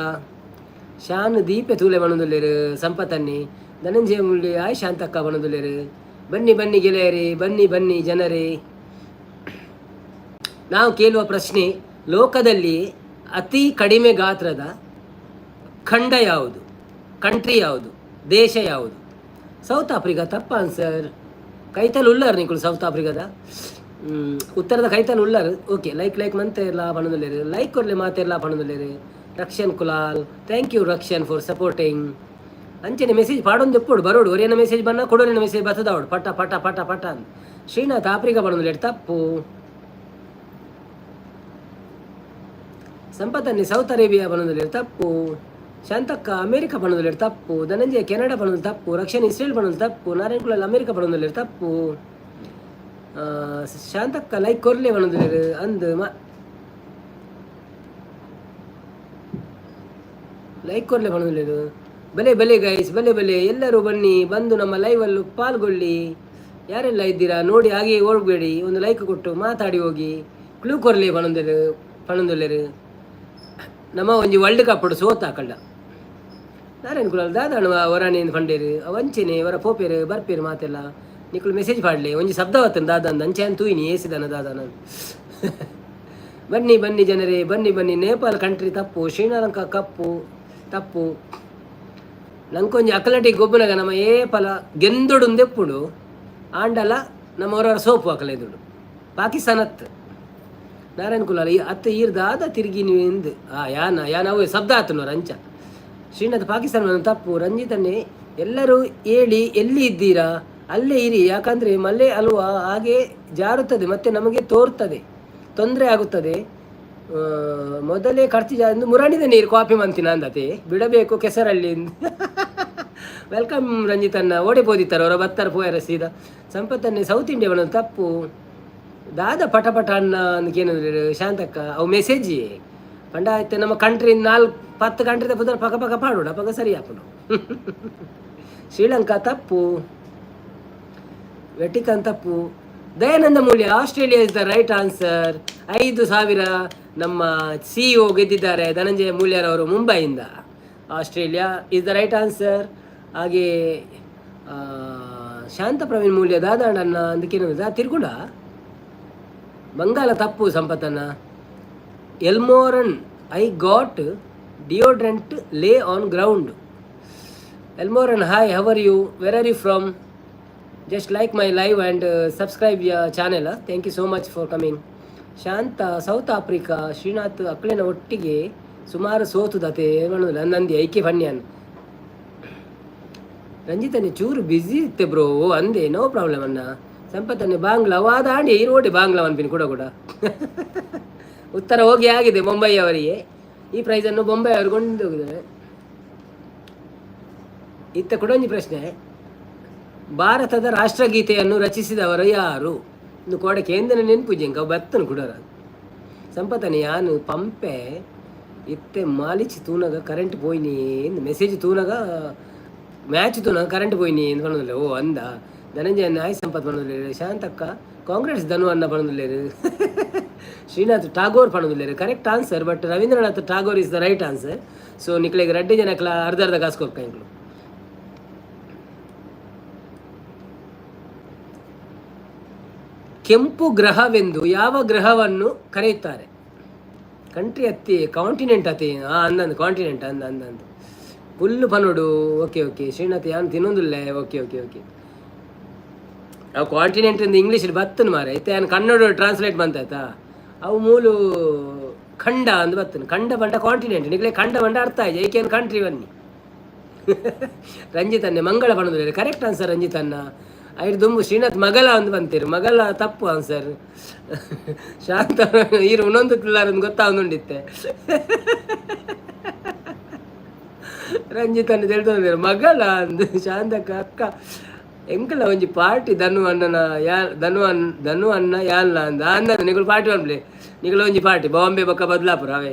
ಶಾನ್ ದೀಪೆ ತೂಲೆ ಬಣದುಲ್ಲೇರು ಸಂಪತ್ತನ್ನಿ ಧನಂಜಯ ಮುಳ್ಳಿ ಆಯ್ ಶಾಂತಕ್ಕ ಬಣದುಲ್ಲೇರು. ಬನ್ನಿ ಗೆಳೆಯರೇ, ಬನ್ನಿ ಜನರೇ. ನಾವು ಕೇಳುವ ಪ್ರಶ್ನೆ, ಲೋಕದಲ್ಲಿ ಅತಿ ಕಡಿಮೆ ಗಾತ್ರದ ಖಂಡ ಯಾವುದು, ಕಂಟ್ರಿ ಯಾವುದು, ದೇಶ ಯಾವುದು? South Africa. ತಪ್ಪ ಆನ್ಸರ್. ಕೈತಲ್ ಉಳ್ಳಾರ್ ನಿಕುಲು ಸೌತ್ ಆಫ್ರಿಕಾದ ಉತ್ತರದ ಕೈತಲ್ ಉಳ್ಳಾರ್. ಓಕೆ ಲೈಕ್ ಮಂತೆ ಎಲ್ಲ ಪಣದಲ್ಲಿರಿ ಲೈಕ್ ಕೊಡ್ಲಿ ಮಾತೆಲ್ಲ ಪಣದಲ್ಲಿರಿ. Rakshan Kulal, thank you Rakshan for supporting. ಅಂಚೆನೆ ಮೆಸೇಜ್ ಪಾಡೊಂದು ಎಪ್ಪೋಡು ಬರೋಡು ಒರೇನ ಮೆಸೇಜ್ ಬನ್ನ ಕೊಡೋರಿನ ಮೆಸೇಜ್ ಬತ್ತದಾವಡು ಪಟ ಅಂತ. ಶ್ರೀನಾಥ್ ಆಫ್ರಿಕಾ ಪಣದಲ್ಲಿರಿ ತಪ್ಪು. ಸಂಪತ್ತನ್ನಿ ಸೌತ್ ಅರೇಬಿಯಾ ಬಣದಲ್ಲಿರಿ ತಪ್ಪು. ಶಾಂತಕ್ಕ ಅಮೇರಿಕಾ ಬಣದಲ್ಲಿರಿ ತಪ್ಪು. ಧನಂಜಯ ಕೆನಡಾ ಬಣದಲ್ಲಿ ತಪ್ಪು. ರಕ್ಷನ್ ಇಸ್ರೇಲ್ ಬಣದಲ್ಲಿ ತಪ್ಪು. ನಾರಾಯಣ್ ಕುಲಾಲ್ ಅಮೇರಿಕಾ ಬಣದಲ್ಲಿರಿ ತಪ್ಪು. ಶಾಂತಕ್ಕ ಲೈಕ್ ಕೊರ್ಲೆ ಬಣದಲ್ಲಿರಿ ಅಂದು ಲೈಕ್ ಕೊರ್ಲೆ ಬಣದಲ್ಲಿರು. ಬಲೆ ಗೈಸ್ ಬಲೆ ಎಲ್ಲರೂ ಬನ್ನಿ, ಬಂದು ನಮ್ಮ ಲೈವಲ್ಲೂ ಪಾಲ್ಗೊಳ್ಳಿ. ಯಾರೆಲ್ಲ ಇದ್ದೀರಾ ನೋಡಿ, ಹಾಗೆ ಹೋಗ್ಬೇಡಿ, ಒಂದು ಲೈಕ್ ಕೊಟ್ಟು ಮಾತಾಡಿ ಹೋಗಿ. ಕ್ಲೂ ಕೊರ್ಲಿ ಪಣಂದೊಲ್ಲೆರು ನಮ್ಮ ಒಂಜಿ ವರ್ಲ್ಡ್ ಕಪ್ ಸೋತಾಕಳ್ಳ ನಾರಾಯಣ್ ಕುಲಾಲ್ ದಾದಾಣ ಹೊರಾಣೇನು ಫಂಡೇರು ಅವಂಚೆನೆ ಹೊರ ಪೋಪೇರು ಬರ್ಪೇರು ಮಾತೆಲ್ಲ ನಿಕುಲು ಮೆಸೇಜ್ ಪಾಡ್ಲಿ ಒಂಜಿ ಶಬ್ದ ಹೊತ್ತನು ದಾದಾಂದು ಅಂಚೆ ಅಂತ ತೂಯಿನಿ ಏಸಿದಾನ ದಾದಾನ. ಬನ್ನಿ ಜನರೇ, ಬನ್ನಿ. ನೇಪಾಲ್ ಕಂಟ್ರಿ ತಪ್ಪು. ಶ್ರೀಲಂಕಾ ಕಪ್ಪು ತಪ್ಪು. ನಂಕೊಂಜಿ ಅಕಲಟಿಗೆ ಗೊಬ್ಬನಾಗ ನಮ್ಮ ಏಪಲ ಗೆಂದೊಡುಂದೆಪ್ಪುಡು ಆಂಡಲ ನಮ್ಮ ಹೊರ ಸೋಪು ಅಕಲೆದುಡು ಪಾಕಿಸ್ತಾನತ್ ನಾರಾಯಣ್ ಕುಲಾಲ್ ಅತ್ತ ಈರ್ದಾದ ತಿರುಗಿ ನೀವು ಯಾನ ಅವು ಶಬ್ದ ಆತನವ್ರು ಅಂಚ. ಶ್ರೀನಾಥ್ ಪಾಕಿಸ್ತಾನ ತಪ್ಪು. ರಂಜಿತನ್ನೇ ಎಲ್ಲರೂ ಹೇಳಿ ಎಲ್ಲಿ ಇದ್ದೀರಾ ಅಲ್ಲೇ ಇರಿ, ಯಾಕಂದರೆ ಮಳೆ ಅಲ್ವಾ ಹಾಗೆ ಜಾರುತ್ತದೆ ಮತ್ತು ನಮಗೆ ತೋರ್ತದೆ, ತೊಂದರೆ ಆಗುತ್ತದೆ. ಮೊದಲೇ ಖರ್ಚು ಎಂದು ಮುರಾಣಿದ ನೀರು ಕಾಫಿ ಮಂತಿನ ಅಂದತೆ ಬಿಡಬೇಕು ಕೆಸರಲ್ಲಿ. ವೆಲ್ಕಮ್ ರಂಜಿತನ್ನ ಓಡಿಬೋದಿತ್ತಾರೆ ಅವರ ಬತ್ತರ ಪೋಯರ ಸೀದಾ. ಸಂಪತ್ತನ್ನೇ ಸೌತ್ ಇಂಡಿಯಾ ಬಣ್ಣದ ತಪ್ಪು. ದಾದ ಪಟ ಅಣ್ಣ ಅಂದಕ್ಕೇನಂದ್ರೆ ಶಾಂತಕ್ಕ ಅವು ಮೆಸೇಜಿ ಪಂಡ ಆಯ್ತು ನಮ್ಮ ಕಂಟ್ರಿ 10 ಕಂಟ್ರಿದ ಪುದರ್ ಪಕ್ಕ ಪಾಡೋಣ ಪಕ್ಕ ಸರಿ ಹಾಕೋಣ. ಶ್ರೀಲಂಕಾ ತಪ್ಪು. ವೆಟಿಕನ್ ತಪ್ಪು. Dayananda Mulya Australia is the right answer. 5,000 ನಮ್ಮ CEO ಗೆದ್ದಿದ್ದಾರೆ ಧನಂಜಯ ಮೂಲ್ಯರವರು ಮುಂಬೈಯಿಂದ. Australia is the right answer. ಹಾಗೆ ಶಾಂತ ಪ್ರವೀಣ್ ಮೂಲ್ಯ ದಾದಾಂಡನ್ನ ಅಂದಕ್ಕೇನ ತಿರ್ಗುಡ ಬಂಗಾಲ ತಪ್ಪು. ಸಂಪತ್ತನ್ನ ಎಲ್ಮೋರನ್ I got deodorant lay on ground. ಎಲ್ಮೋರನ್ hi, how are you, where are you from? Just like my live and subscribe ya channel. Thank you so much for coming. Shanta South Africa. Srinath ಅಕ್ಳಿನ ಒಟ್ಟಿಗೆ ಸುಮಾರು ಸೋತುದತೆ ಮಾಡೋದಿಲ್ಲ ನಂದಿ ಐಕೆ ಫನ್ಯಾನ್. ರಂಜಿತನೇ ಚೂರು ಬ್ಯುಸಿ ಇತ್ತೆ bro ಅಂದೆ, no problem ಅನ್ನ. ಸಂಪತ್ತನ್ನೇ ಬಾಂಗ್ಲಾ ವಾದ ಆಂಡಿ ಇರೋಡಿ ಬಾಂಗ್ಲಾ ಅನ್ಪಿನಿ ಕೂಡ ಉತ್ತರ ಹೋಗಿ ಆಗಿದೆ ಮುಂಬೈ ಅವರಿಗೆ. ಈ ಪ್ರೈಸನ್ನು ಬೊಂಬೈ ಅವರು ಕೊಂಡು ಹೋಗಿದ್ದಾರೆ. ಇತ್ತ ಕೊಡೊಂಜಿ ಪ್ರಶ್ನೆ, ಭಾರತದ ರಾಷ್ಟ್ರಗೀತೆಯನ್ನು ರಚಿಸಿದವರು ಯಾರು? ಇನ್ನು ಕೋಡಕ್ಕೆ ಎಂದನ ನೆನ್ಪುಜಿ ಇಂಕ ಬತ್ತನು ಕುಡರ ಸಂಪತ್ತನೆ ಯಾನು ಪಂಪೆ ಇತ್ತೆ ಮಾಲಿಚಿ ತೂನಗ ಕರೆಂಟ್ ಪೋಯ್ನಿ ಎಂದು ಮೆಸೇಜ್ ತೂನಗ ಮ್ಯಾಚ್ ತೂನಗ ಕರೆಂಟ್ ಪೋಯ್ನಿ ಎಂದು ಪಣದಿಲ್ಲ ಓ ಅಂದ ಧನಂಜಯ ನಾಯ್ ಸಂಪತ್ ಪಣದಿಲ್ಲ ಶಾಂತಕ್ಕ ಕಾಂಗ್ರೆಸ್ ಧನು ಅನ್ನ ಪಣದಿಲ್ಲೇರು ಶ್ರೀನಾಥ್ ಟಾಗೋರ್ ಪಣದಿಲ್ಲೇರು correct answer but Rabindranath Tagore is the right answer so ನಿಕ್ಲೆಗೆ ರೆಡ್ಡಿ ಜನಕ್ಲ ಅರ್ಧ ಅರ್ಧ ಕಾಸ್ಕೋಕ ಇಂಕ್ಲು ಕೆಂಪು ಗ್ರಹವೆಂದು ಯಾವ ಗ್ರಹವನ್ನು ಕರೆಯುತ್ತಾರೆ ಕಂಟ್ರಿ ಅತ್ತಿ ಕಾಂಟಿನೆಂಟ್ ಅತಿ ಅಂದಂದು ಕಾಂಟಿನೆಂಟ್ ಅಂದಂದು ಫುಲ್ಲು ಪನೋಡು ಓಕೆ ಓಕೆ ಶ್ರೀನಾಥ್ ಯಾನು ತಿನ್ನೊಂದಿಲ್ಲ ಓಕೆ ಓಕೆ ಓಕೆ ಅವು ಕಾಂಟಿನೆಂಟ್ ಇಂದ ಇಂಗ್ಲೀಷಲ್ಲಿ ಬತ್ತನು ಮಾರ ಐತೆ ಏನು ಕನ್ನಡ ಟ್ರಾನ್ಸ್ಲೇಟ್ ಬಂತಾಯ್ತಾ ಅವು ಮೂಲು ಖಂಡ ಅಂದ್ ಬತ್ತನು ಖಂಡ ಬಂಡ ಕಾಂಟಿನೆಂಟ್ ನಿಗ್ಲೆ ಖಂಡ ಬಂಡ ಅರ್ಥ ಆಯ್ತು ಏಕೇನು ಕಂಟ್ರಿ ಬನ್ನಿ ರಂಜಿತನ್ನೇ ಮಂಗಳ ಬಣ್ಣದಲ್ಲಿ ಕರೆಕ್ಟ್ ಆನ್ಸರ್ ರಂಜಿತನ್ನ ಐದು ದುಂಬು ಶ್ರೀನಾಥ್ ಮಗಲ ಅಂದ್ ಬಂತೀರಿ ಮಗಲ ತಪ್ಪು ಆನ್ಸರ್ ಶಾಂತ ಈರು ಇನ್ನೊಂದು ತಿಲ್ಲಾರಂದು ಗೊತ್ತಾವಂದುಂಡಿತ್ತೆ ರಂಜಿತನ್ನ ತಿಳಿದೋದಿರು ಮಗಳ ಅಂದು ಶಾಂತಕ್ಕ ಅಕ್ಕ ಎಂಕಲ ಒಂಜಿ ಪಾರ್ಟಿ ಧನು ಅಣ್ಣನ ಯಾ ಧನು ಅಣ್ಣ ಯಾಲ್ನ ಅಂದ ಅಂದ ನಿಗಳು ಪಾರ್ಟಿ ಅನ್ಬ್ಲಿ ನಿಗಳು ಒಂಜಿ ಪಾರ್ಟಿ ಬಾಂಬೆ ಬೊಕ್ಕ ಬದಲಾಪುರ ಅವೇ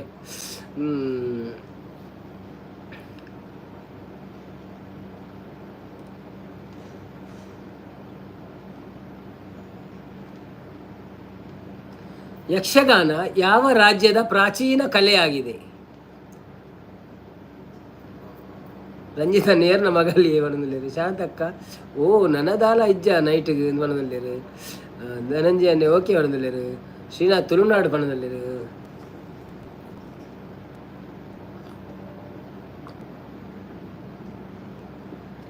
ಯಕ್ಷಗಾನ ಯಾವ ರಾಜ್ಯದ ಪ್ರಾಚೀನ ಕಲೆಯಾಗಿದೆ ರಂಜಿತ ನೇರ್ನ ಮಗಲ್ಲಿ ಬಣ್ಣದಲ್ಲಿರು ಶಾಂತಕ್ಕ ಓ ನನದಾಲ ಇಜ್ಜ ನೈಟ್ಗೆ ಬಣ್ಣದಲ್ಲಿರು ಧನಂಜಯನ್ನೇ ಓಕೆ ಬಣ್ಣದಲ್ಲಿರು ಶ್ರೀನಾಥ್ ತುಳುನಾಡು ಬಣ್ಣದಲ್ಲಿರು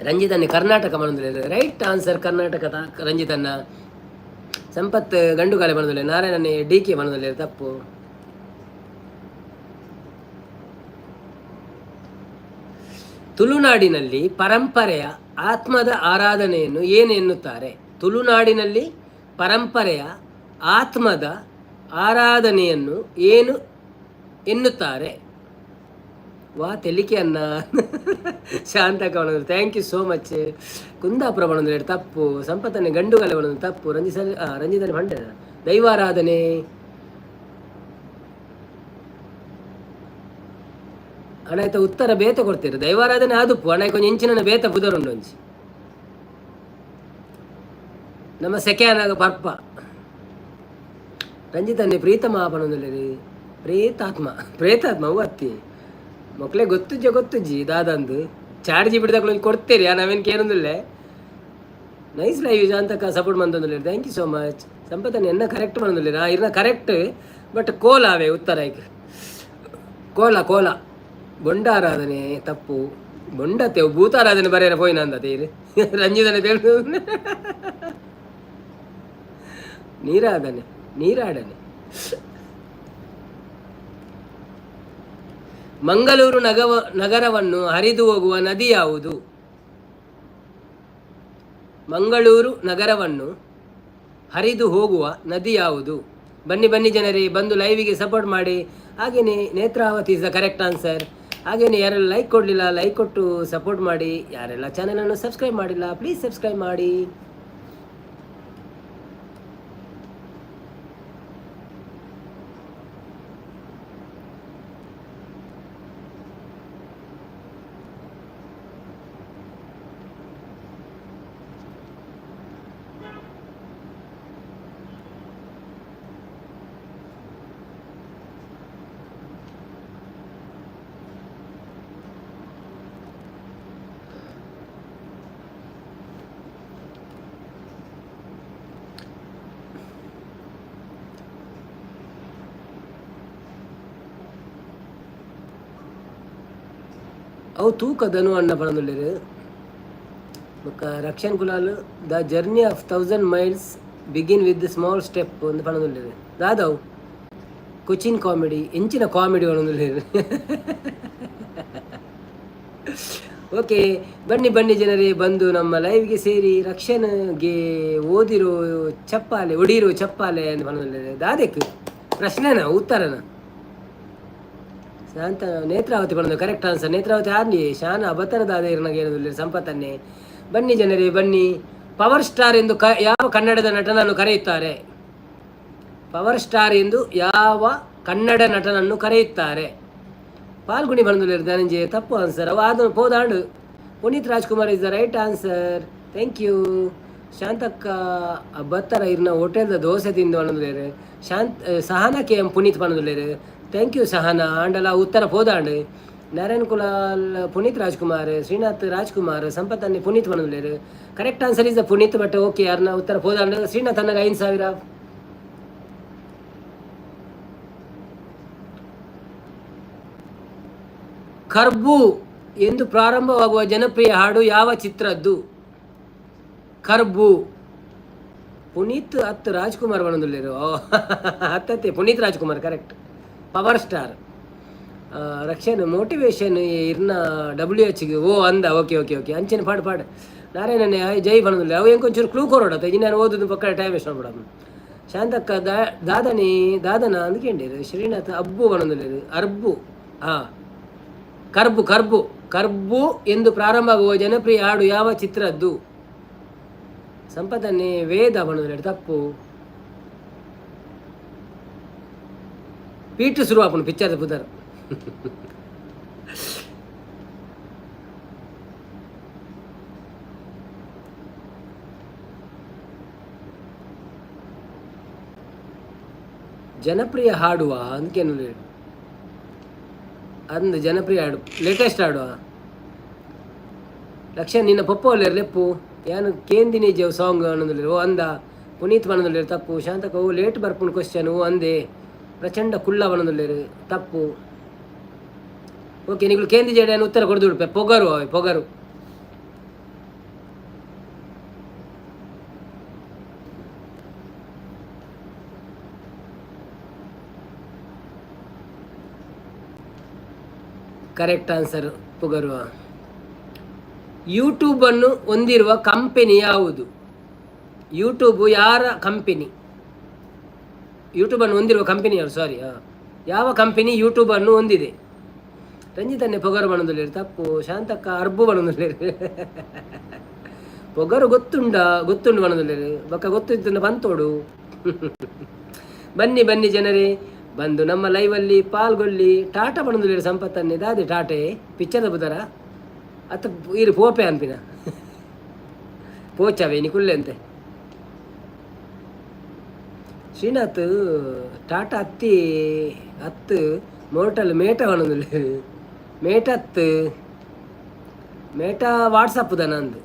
ರಂಜಿತನ್ನೇ ಕರ್ನಾಟಕ ಬಣ್ಣದಲ್ಲಿರು ರೈಟ್ ಆನ್ಸರ್ ಕರ್ನಾಟಕದ ರಂಜಿತನ್ನ ಸಂಪತ್ ಗಂಡುಗಾಲೆ ಬಣ್ಣದಲ್ಲಿ ನಾರಾಯಣನೇ ಡಿ ಕೆ ಬಣ್ಣದಲ್ಲಿ ತಪ್ಪು ತುಳುನಾಡಿನಲ್ಲಿ ಪರಂಪರೆಯ ಆತ್ಮದ ಆರಾಧನೆಯನ್ನು ಏನು ಎನ್ನುತ್ತಾರೆ ತುಳುನಾಡಿನಲ್ಲಿ ಪರಂಪರೆಯ ಆತ್ಮದ ಆರಾಧನೆಯನ್ನು ಏನು ಎನ್ನುತ್ತಾರೆ ವಾ ತೆಲಿಕೆ ಅನ್ನ ಶಾಂತಕ ಬಣ್ಣದಲ್ಲಿ thank you so much Kundapura ಬಣ್ಣದಲ್ಲಿ ತಪ್ಪು ಸಂಪತ್ತನ್ನೇ ಗಂಡುಗಾಲೆ ಬಣ್ಣದಲ್ಲಿ ತಪ್ಪು ರಂಜಿತನೇ ಭಂಡೆ ದೈವಾರಾಧನೆ ಅಣಾಯ್ತ ಉತ್ತರ ಬೇತ ಕೊಡ್ತೀರಿ ದೈವಾರಾಧನೆ ಆದುಪ್ಪು ಅಣಾಯ್ ಕೊಂಚ ಇಂಚಿನ ಬೇತ ಬುಧರುಂಡು ಒಂಜಿ ನಮ್ಮ ಸೆಕೆಯನಾಗ ಪರ್ಪ ರಂಜಿತನ್ನೇ ಪ್ರೀತಮ ಬಣ್ಣದಲ್ಲಿ ಪ್ರೇತಾತ್ಮ ಅವು ಅತ್ತಿ ಮಕ್ಕಳೇ ಗೊತ್ತುಜ್ಜಿ ದಾದಂದು ಚಾರ್ಜಿ ಬಿಡ್ದಾಗ್ಲೂ ಕೊಡ್ತೀರಿ ನಾವೇನು ಕೇಳೋದಿಲ್ಲ ನೈಸ್ ಲೈವ್ ಶಾಂತಕ್ಕ ಸಪೋರ್ಟ್ ಬಂದೊಂದಿಲ್ಲ ಥ್ಯಾಂಕ್ ಯು ಸೋ ಮಚ್ ಸಂಪತ್ತನ್ನು ಎನ್ನ ಕರೆಕ್ಟ್ ಬಂದೊಂದಿಲ್ಲ ಇರ್ನ ಕರೆಕ್ಟ್ ಬಟ್ ಕೋಲ ಅವೇ ಉತ್ತರ ಈಗ ಕೋಲ ಬೊಂಡಾರಾಧನೆ ತಪ್ಪು ಬೊಂಡತ್ತೇವು ಭೂತಾರಾಧನೆ ಬರೆಯನ ಪೋಯಿನ ಅಂದೀರಿ ರಂಜಿತನೆ ತಿಳಿದು ನೀರಾಡನೆ ಮಂಗಳೂರು ನಗರವನ್ನು ಹರಿದು ಹೋಗುವ ನದಿ ಯಾವುದು ಮಂಗಳೂರು ನಗರವನ್ನು ಹರಿದು ಹೋಗುವ ನದಿ ಯಾವುದು ಬನ್ನಿ ಜನರೇ ಬಂದು ಲೈವಿಗೆ ಸಪೋರ್ಟ್ ಮಾಡಿ ಹಾಗೆಯೇ Netravati is the correct answer ಹಾಗೆಯೇ ಯಾರೆಲ್ಲ ಲೈಕ್ ಕೊಡಲಿಲ್ಲ ಲೈಕ್ ಕೊಟ್ಟು ಸಪೋರ್ಟ್ ಮಾಡಿ ಯಾರೆಲ್ಲ ಚಾನಲನ್ನು ಸಬ್ಸ್ಕ್ರೈಬ್ ಮಾಡಿಲ್ಲ ಪ್ಲೀಸ್ ಸಬ್ಸ್ಕ್ರೈಬ್ ಮಾಡಿ ಅವು ತೂಕದನು ಅಣ್ಣ ಪಣದುಲ್ಲೇರು ಬೊಕ್ಕ Rakshan Kulal the journey of 1000 miles begin with small step ಒಂದು ಪಣದುಲ್ಲೇರು ದಾದವು ಕೊಚಿನ್ ಕಾಮಿಡಿ ಎಂಚಿನ ಕಾಮಿಡಿ ಪಣದುಲ್ಲೇರು ಓಕೆ ಬನ್ನಿ ಜನರೇ ಬಂದು ನಮ್ಮ ಲೈವ್ಗೆ ಸೇರಿ ರಕ್ಷನ್ಗೆ ಓದಿರೋ ಚಪ್ಪಾಲೆ ಒಡಿರೋ ಚಪ್ಪಾಲೆ ಅಂತ ಪಣದುಲ್ಲೇರು ದಾದಕ್ಕೆ ಪ್ರಶ್ನೆನಾ ಉತ್ತರನ ಶಾಂತ ನೇತ್ರಾವತಿ ಬಂದು ಕರೆಕ್ಟ್ ಆನ್ಸರ್ ನೇತ್ರಾವತಿ ಆರ್ಲಿ ಶಾನ ಅಬತರದಾದ ಏನದಲ್ಲಿ ಸಂಪತ್ತನ್ನೇ ಬನ್ನಿ ಜನರೇ ಬನ್ನಿ ಪವರ್ ಸ್ಟಾರ್ ಎಂದು ಯಾವ ಕನ್ನಡದ ನಟನನ್ನು ಕರೆಯುತ್ತಾರೆ ಪವರ್ ಸ್ಟಾರ್ ಎಂದು ಯಾವ ಕನ್ನಡ ನಟನನ್ನು ಕರೆಯುತ್ತಾರೆ? ಪಾಲ್ಗುಣಿ ಬಂದುಲ್ಲೇರು ಧನಂಜಯ. ತಪ್ಪು ಆನ್ಸರ್. ಅವ ಅದು ಪೋದಾಂಡು. Puneeth Rajkumar is the right answer. Thank you. ಶಾಂತಕ್ಕ ಬತ್ತರ ಇರ್ನ ಹೋಟೆಲ್ದ ದೋಸೆ ತಿಂದು ಅನ್ನೋದಿಲ್ಲೇರು. ಸಹನಾ ಕೆ ಎಂ ಪುನೀತ್ ಬಂದುಲ್ಲೇರು. Thank you Sahana. ಆಂಡಲ ಉತ್ತರ ಪೋದಾಂಡು. ನಾರಾಯಣ್ ಕುಲಾಲ್ ಪುನೀತ್ ರಾಜ್ಕುಮಾರ್, ಶ್ರೀನಾಥ್ ರಾಜ್ಕುಮಾರ್, ಸಂಪತ್ ಅನ್ನಿ ಪುನೀತ್ ಬಂದುಲ್ಲೇರು. Correct answer is the Puneeth. But okay ಯಾರನ್ನ ಉತ್ತರ ಪೋದಾಂಡು. ಶ್ರೀನಾಥ್ ಅನ್ನಗ 5,000. ಕರ್ಬು ಎಂದು ಪ್ರಾರಂಭವಾಗುವ ಜನಪ್ರಿಯ ಹಾಡು ಯಾವ ಚಿತ್ರದ್ದು? ಕರ್ಬು. ಪುನೀತ್ ಹತ್ತು ರಾಜ್ಕುಮಾರ್ ಬಂದಿಲ್ಲೇರು. ಹತ್ತತ್ತೆ Puneeth Rajkumar correct. Power star. Rakshan motivation ಇರ್ನ WHಗೆ ಓ ಅಂದ. ಓಕೆ ಓಕೆ ಓಕೆ ಅಂಚೆನ ಪಾಡು ನಾರಾಯಣನೇ ಜೈ ಬಂದಿಲ್ಲ. ಅವು ಹೆಂಗೊಂಚೂರು ಕ್ಲೂ ಕೊರೋಡತ್ತ ಇದು ನಾನು ಓದೋದು ಪಕ್ಕ ಟೈಮ್ ವೇಸ್ಟ್ ಮಾಡ್ಬಿಡ. ಶಾಂತಕ್ಕ ದಾದನ ಅಂದ್ಕೊಂಡಿರು. ಶ್ರೀನಾಥ್ ಅಬ್ಬು ಬಂದಿಲ್ಲೇರು. ಅರ್ಬು. ಹಾಂ ಕರ್ಬು ಎಂದು ಪ್ರಾರಂಭವಾಗುವ ಜನಪ್ರಿಯ ಹಾಡು ಯಾವ ಚಿತ್ರದ್ದು? ಸಂಪದನ್ನೇ ವೇದ ಬಣ್ಣದ ತಪ್ಪು. ಪೀಟು ಶುರುವಾಪನು ಪಿಕ್ಚರ್ದ ಪುದರ್. ಜನಪ್ರಿಯ ಹಾಡುವ ಅಂದ್ಕೇನು ಅಂದು ಜನಪ್ರಿಯ ಹಾಡು ಲೇಟೆಸ್ಟ್ ಹಾಡುವ ಲಕ್ಷ ನಿನ್ನ ಪಪ್ಪ ಅಲ್ಲೇರು ಲೆಪ್ಪು ಯಾನು ಕೇಂದಿನಿ ಜವ್ ಸಾಂಗ್ ಅನ್ನೋದಿಲ್ಲ. ಓ ಅಂದ ಪುನೀತ್ ಬಣ್ಣದಲ್ಲಿರು. ತಪ್ಪು. ಶಾಂತಕ ಓ ಲೇಟ್ ಬರ್ಪುಣ್ ಕ್ವಶನ್. ಓ ಅಂದೆ ಪ್ರಚಂಡ ಕುಳ್ಳ ಬಣ್ಣದಲ್ಲಿರು. ತಪ್ಪು. ಓಕೆ ನೀವು ಕೇಂದಿ ಜೇಡಿಯನ್ನು ಉತ್ತರ ಕೊಡ್ದು ಬಿಡ್ಪೆ. Pogaru. Correct answer Pogaru. YouTube ಅನ್ನು ಹೊಂದಿರುವ ಕಂಪನಿ ಯಾವುದು? ಯೂಟ್ಯೂಬ್ ಯಾರ ಕಂಪನಿ? ಯೂಟ್ಯೂಬನ್ನು ಹೊಂದಿರುವ ಕಂಪನಿ ಯಾರು? ಸಾರಿ, ಯಾವ ಕಂಪನಿ ಯೂಟ್ಯೂಬ್ ಅನ್ನು ಹೊಂದಿದೆ? ರಂಜಿತನ್ನೇ ಪೊಗರು ಬಣ್ಣದಲ್ಲಿ. ತಪ್ಪು. ಶಾಂತಕ್ಕ ಅರ್ಬು ಬಣ್ಣದಲ್ಲಿ. ಪೊಗರು ಗೊತ್ತುಂಡು ಬಣ್ಣದಲ್ಲಿ. ಬಕ್ಕ ಗೊತ್ತಿದ್ದ ಬಂತೋಡು. ಬನ್ನಿ ಜನರೇ, ಬಂದು ನಮ್ಮ ಲೈವಲ್ಲಿ ಪಾಲ್ಗೊಳ್ಳಿ. ಟಾಟಾ ಬಣ್ಣದಲ್ಲಿ ಸಂಪತ್ತನ್ನೇ ದಾದೆ ಟಾಟೆ ಪಿಚ್ಚದ ಬುದರ ಅತ್ತ ಇರು ಪೋಪೆ ಅನ್ಪಿನ ಪೋಚವೇ ನಿ ಕುಲ್ಲೆ ಅಂತೆ. ಶ್ರೀನಾಥ್ ಟಾಟಾ ಹತ್ತು ಮೋಟಲ್ ಮೇಟ ಬಣ್ಣದಲ್ಲಿ. ಮೇಟ ವಾಟ್ಸಪ್ ನಂದು.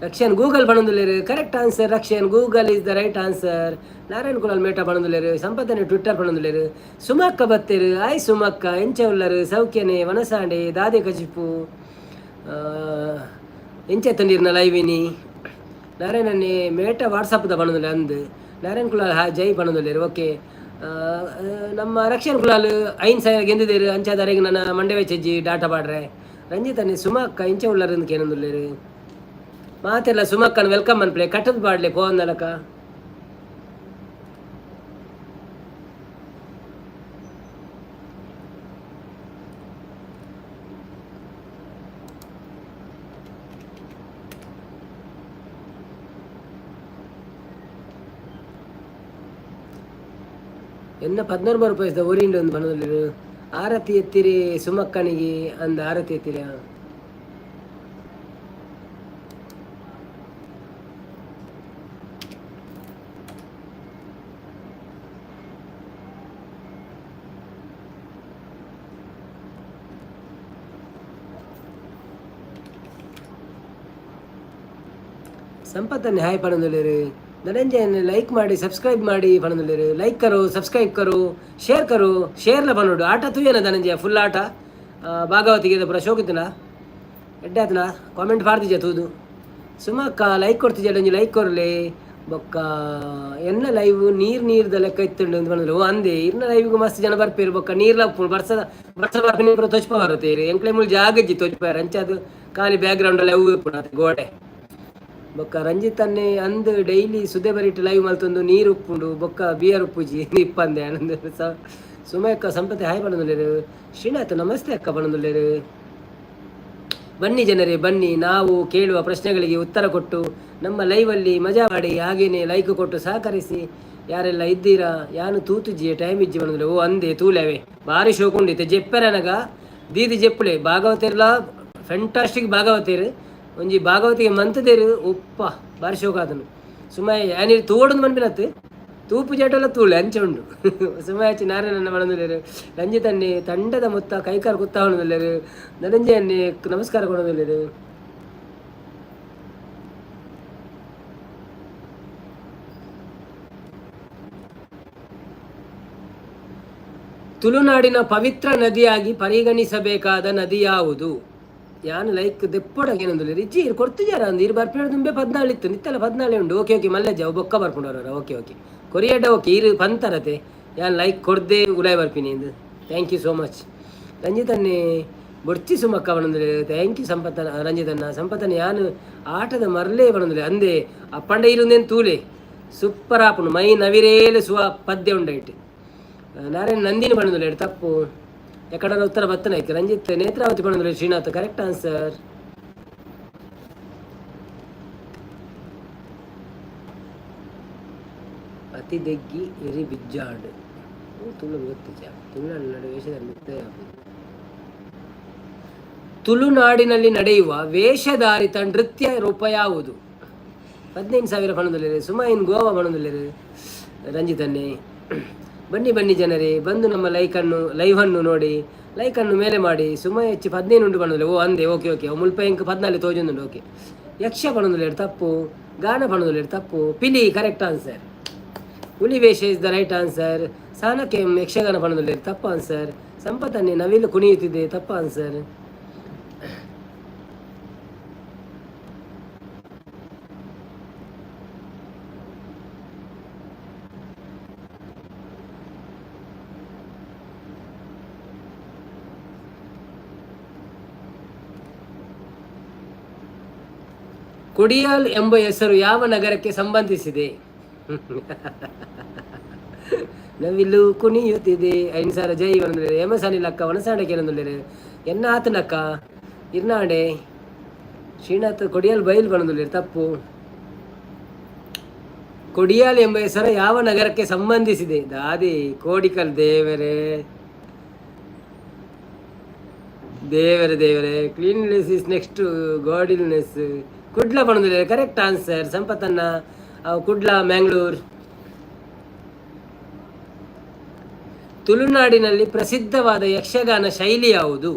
ರಕ್ಷನ್ ಗೂಗಲ್ ಬಣ್ಣದಲ್ಲೇರು. Correct answer Rakshan. Google is the right answer. Narayan Kulal Meta ಬಣ್ಣದಲ್ಲೇರು. ಸಂಪತ್ತನೆ ಟ್ವಿಟ್ಟರ್ ಬಣ್ಣದಲ್ಲೇರು. ಸುಮಕ್ಕ ಬತ್ತೇರು. ಆಯ್ ಸುಮಕ್ಕ ಎಂಚ ಉಳ್ಳರು ಸೌಖ್ಯನೆ ವನಸಾಂಡೆ ದಾದೆ ಕಚಿಪು ಎಂಚ ತಂದಿರ್ನ ಲೈವಿನಿ. ನಾರಾಯಣನ್ನೇ ಮೇಟ ವಾಟ್ಸಪ್ದ ಬಣ್ಣದಲ್ಲಿ ಅಂದು. ನಾರಾಯಣ್ ಕುಲಾಲ್ ಜೈ ಬಣ್ಣದಲ್ಲೇರು. ಓಕೆ ನಮ್ಮ ರಕ್ಷನ್ ಕುಲಾಲ್ 5,000 ಗೆಂದಿದ್ದೇರು. ಅಂಚಾದರೆಗೆ ನನ್ನ ಮಂಡೆ ವೆಚ್ಚಜ್ಜಿ ಡಾಟಾ ಬಾಡ್ರೆ. ರಂಜಿತನ್ನೇ ಸುಮಕ್ಕ ಇಂಚ ಉಳ್ಳರಿಂದ ಕೇನೊಂದುಲ್ಲೇರು. ಮಾತೆಲ್ಲ ಸುಮಕ್ಕನ ವೆಲ್ಕಮ್ ಅನ್ಪ್ಲೆ ಕಟ್ಟದ ಬಾಡ್ಲೆ ಪೋಂದಲಕ. ಎನ್ನ 14 ರೂಪಾಯಿ ಒರಿಂಡು ಒಂದು ಬಣ್ಣದಲ್ಲಿ. ಆರತಿ ಎತ್ತಿರಿ ಸುಮಕ್ಕನಿಗೆ ಅಂದ. ಆರತಿ ಎತ್ತಿರಿ. ಸಂಪತ್ತನ್ನೇ ಹಾಯ್ ಪಣದಲ್ಲಿರಿ. ಧನಂಜಯನ ಲೈಕ್ ಮಾಡಿ ಸಬ್ಸ್ಕ್ರೈಬ್ ಮಾಡಿ ಪಣದಲ್ಲಿರಿ. ಲೈಕ್ ಕರೋ ಸಬ್ಸ್ಕ್ರೈಬ್ ಕರೋ ಶೇರ್ಲ ಪನ್ನೋಡು. ಆಟ ತೂಯನ ಧನಂಜಯ ಫುಲ್ ಆಟ ಭಾಗವತಿಗೆ ಪುರ ಶೋಕಿತನ ಎಡ್ಡಾತನ ಕಾಮೆಂಟ್ ಪಾಡ್ತಿದ್ಯ ತೂದು. ಸುಮಕ್ಕ ಲೈಕ್ ಕೊಡ್ತಿದ್ಯ ಡಂಜಿ ಲೈಕ್ ಕೊರ್ಲೆ. ಬೊಕ್ಕ ಎನ್ನ ಲೈವ್ ನೀರ್ದ ಲೆಕ್ಕ ಇತ್ತುಂಡು ಅಂತ ಬಂದ್ರೆ. ಓ ಅಂದೆ ಇರ್ನ ಲೈವ್ಗೂ ಮಸ್ತ್ ಜನ ಬರ್ಪೇರು. ಬೊಕ್ಕ ನೀರ್ಲ ಬರ್ಸ ಬರ್ಪಿನ ಪುರ ತೊಚ್ಪ ಬರುತ್ತೇರಿ. ಎಂಕ್ಲೆ ಮುಳು ಜಾಗಜ್ಜಿ ತೊಚ್ಪಾರ ಅಂಚದು ಖಾಲಿ ಬ್ಯಾಕ್ ಗ್ರೌಂಡ್ ಎಲ್ಲ ಅವು ಪುರ ಗೋಡೆ. ಬೊಕ್ಕ ರಂಜಿತನ್ನೇ ಅಂದು ಡೈಲಿ ಸುದೆ ಬರಿಟ್ಟು ಲೈವ್ ಮಲ್ತೊಂದು ನೀರು ಉಪ್ಪುಂಡು. ಬೊಕ್ಕ ಬಿಯರ್ ಉಪ್ಪುಜಿ ಇಪ್ಪಂದೆ ಆನಂದ ಸುಮಕ್ಕ ಸಂಪತ್ತೆ ಹಾಯ್ ಬಣ್ಣದಲ್ಲೇರು. ಶ್ರೀನಾಥ್ ನಮಸ್ತೆ ಅಕ್ಕ ಬಣ್ಣದಲ್ಲೇರು. ಬನ್ನಿ ಜನರೇ ಬನ್ನಿ, ನಾವು ಕೇಳುವ ಪ್ರಶ್ನೆಗಳಿಗೆ ಉತ್ತರ ಕೊಟ್ಟು ನಮ್ಮ ಲೈವಲ್ಲಿ ಮಜಾ ಮಾಡಿ ಹಾಗೇನೆ ಲೈಕ್ ಕೊಟ್ಟು ಸಹಕರಿಸಿ. ಯಾರೆಲ್ಲ ಇದ್ದೀರಾ ಯಾನು ತೂತುಜಿಯೇ ಟೈಮ್ ಇಜ್ಜಿ ಬಂದ್ರೆ ಓ ಅಂದೆ ತೂಲೆವೆ ಭಾರಿ ಶೋಕೊಂಡಿತ್ತೆ ಜೆಪ್ಪೆರನಗ ದೀದಿ ಜೆಪ್ಪುಲೆ ಭಾಗವತೆರ್ಲ ಫ್ಯಾಂಟಾಸ್ಟಿಕ್ ಭಾಗವತೇರು ಒಂಜಿ ಭಾಗವತಿಗೆ ಮಂತದೇರು ಉಪ್ಪ ಭಾರಿ ಶೋಕ ಆತನು ಸುಮಾಯ ಯಾನಿ ತೂವಡೊಂದು ಮನ್ಪಿನತ್ತು ತೂಪು ಜೇಟೆಲ್ಲ ತೂಳೆ ಅಂಚೆ ಉಂಡು ಸುಮಾಯಚ್ಚಿ ನಾರಾಯಣನ ಮಣದಲ್ಲೇರು ರಂಜಿತನ್ನಿ ತಂಡದ ಮೊತ್ತ ಕೈಕಾಲು ಕುತ್ತ ಹೊಣದಲ್ಲೇರು ಧನಂಜಯನ್ನಿ ನಮಸ್ಕಾರ ಕೊಡೋದಲ್ಲೇರು ತುಳುನಾಡಿನ ಪವಿತ್ರ ನದಿಯಾಗಿ ಪರಿಗಣಿಸಬೇಕಾದ ನದಿ ಯಾವುದು ಯಾನು ಲೈಕ್ ದೆಪ್ಪೊಡಗೇನೊಂದು ರಿಜ್ಜಿ ಕೊಡ್ತಿದ್ದಾರ ಅಂದು ಇರು ಬರ್ಪೇಳು ತುಂಬೆ 14 ಇತ್ತು ನಿತ್ತಲ್ಲ 14 ಉಂಡು ಓಕೆ ಮಲ್ಲೆಜ್ಜ ಬೊಕ್ಕ ಬರ್ಕೊಂಡವ್ರ ಓಕೆ ಕೊರಿಯಡ್ಡ ಓಕೆ ಇರು ಪಂತರತೆ ಯಾನು ಲೈಕ್ ಕೊಡ್ದೆ ಉಲಾಯ್ ಬರ್ಪಿನಿ ಎಂದು ಥ್ಯಾಂಕ್ ಯು ಸೋ ಮಚ್ ರಂಜಿತನ್ನೇ ಬೊಡ್ಚಿ ಸುಮಕ್ಕ ಬಣಂದ್ರೆ ಥ್ಯಾಂಕ್ ಯು ಸಂಪತ್ತನ ಯಾನು ಆಟದ ಮರಲೇ ಬಣಂದ್ರೆ ಅಂದೆ ಅಪ್ಪಂಡ ಇರುಂದೇನು ತೂಲೆ ಸೂಪರ್ ಆಪುಂಡು ಮೈ ನವಿರೇಲು ಸುವ ಪದ್ಯ ಉಂಡೈಟ್ ನಾರಾಯಣ ನಂದಿನಿ ಬಣ್ಣದಲ್ಲಿ ತಪ್ಪು ಎಕಡ ಉತ್ತರ ಬತ್ತನ ಆಯ್ತು ರಂಜಿತ್ ನೇತ್ರಾವತಿ ಬಣ್ಣದಲ್ಲಿ ಶ್ರೀನಾಥ್ ಕರೆಕ್ಟ್ ಆನ್ಸರ್ ಅತಿ ದೆಗ್ಗಿ ಎರಿ ಬಿಜ್ಜಾಡ್ ತುಳು ಗೊತ್ತಿಜ ತುಳುನಾಡಿನ ವೇಷದಲ್ಲಿ ತುಳುನಾಡಿನಲ್ಲಿ ನಡೆಯುವ ವೇಷಧಾರಿತ ನೃತ್ಯ ರೂಪ ಯಾವುದು 15,000 ಬಣ್ಣದಲ್ಲಿ ಸುಮಾಯಿನ್ ಗೋವಾ ಬಣ್ಣದಲ್ಲಿ ರಂಜಿತನ್ನೇ ಬನ್ನಿ ಜನರೇ ಬಂದು ನಮ್ಮ ಲೈವನ್ನು ನೋಡಿ ಲೈಕನ್ನು ಮೇಲೆ ಮಾಡಿ ಸುಮ ಹೆಚ್ಚು 15 ಉಂಟು ಬಣ್ಣದಲ್ಲಿ ಓ ಅಂದೆ ಓಕೆ ಮುಲ್ಪ ಇಂಕ 14 ತೋಜೊಂದುಂಡು ಓಕೆ ಯಕ್ಷ ಬಣ್ಣದಲ್ಲಿ ತಪ್ಪು ಗಾನ ಬಣ್ಣದಲ್ಲಿ ತಪ್ಪು ಪಿಲಿ ಕರೆಕ್ಟ್ ಆನ್ಸರ್ ಹುಲಿ ವೇಷ ಇಸ್ ದ ರೈಟ್ ಆನ್ಸರ್ ಸಾನಕ್ಕೆ ಯಕ್ಷಗಾನ ಬಣ್ಣದಲ್ಲಿ ತಪ್ಪು ಆನ್ಸರ್ ಸಂಪತ್ತನ್ನೇ ನವಿಲು ಕುಣಿಯುತ್ತಿದೆ ತಪ್ಪು ಆನ್ಸರ್ ಕೊಡಿಯಾಲ್ ಎಂಬ ಹೆಸರು ಯಾವ ನಗರಕ್ಕೆ ಸಂಬಂಧಿಸಿದೆ ನವಿಲು ಕುಣಿಯುತ್ತಿದೆ ಐನ್ಸಾರ ಜೈ ಬಂದ್ರೆ ಹೇಮಸಾನಿಲಕ್ಕ ವನಸಾಂಡಕ್ಕೆ ಬಂದ್ರೆ ಎನ್ನ ಆತನಕ್ಕ ಇರ್ನಾಡೆ ಶ್ರೀನಾಥ್ ಕೊಡಿಯಾಲ್ ಬೈಲ್ ಬಂದ್ರೆ ತಪ್ಪು ಕೊಡಿಯಾಲ್ ಎಂಬ ಹೆಸರು ಯಾವ ನಗರಕ್ಕೆ ಸಂಬಂಧಿಸಿದೆ ದಾದಿ ಕೋಡಿಕಲ್ ದೇವರೇ ಕ್ಲೀನ್ನೆಸ್ ಇಸ್ ನೆಕ್ಸ್ಟ್ ಗಾಡಿಲ್ನೆಸ್ ಕುಡ್ಲ ಬಣ್ಣದಲ್ಲಿ ಕರೆಕ್ಟ್ ಆನ್ಸರ್ ಸಂಪತ್ತನ್ನ ಕುಡ್ಲ ಮ್ಯಾಂಗ್ಳೂರ್ ತುಳುನಾಡಿನಲ್ಲಿ ಪ್ರಸಿದ್ಧವಾದ ಯಕ್ಷಗಾನ ಶೈಲಿ ಯಾವುದು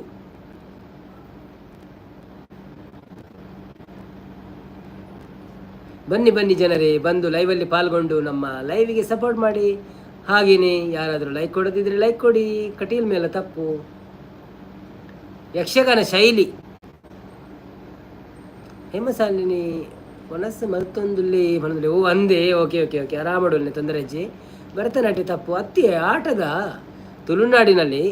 ಬನ್ನಿ ಜನರೇ ಬಂದು ಲೈವಲ್ಲಿ ಪಾಲ್ಗೊಂಡು ನಮ್ಮ ಲೈವಿಗೆ ಸಪೋರ್ಟ್ ಮಾಡಿ ಹಾಗೇನೆ ಯಾರಾದರೂ ಲೈಕ್ ಕೊಡದಿದ್ರೆ ಲೈಕ್ ಕೊಡಿ ಕಟೀಲ್ ಮೇಲೆ ತಪ್ಪು ಯಕ್ಷಗಾನ ಶೈಲಿ ಹೇಮಸಾಲಿನಿ ಮನಸ್ಸು ಮತ್ತೊಂದುಲ್ಲಿ ಮನದಲ್ಲಿ ಓ ಅಂದೆ ಓಕೆ ಆರಾಮಡೋಲ್ನೆ ತೊಂದರೆ ಅಜ್ಜಿ ಭರತನಾಟ್ಯ ತಪ್ಪು ಅತ್ತಿ ಆಟದ ತುಳುನಾಡಿನಲ್ಲಿ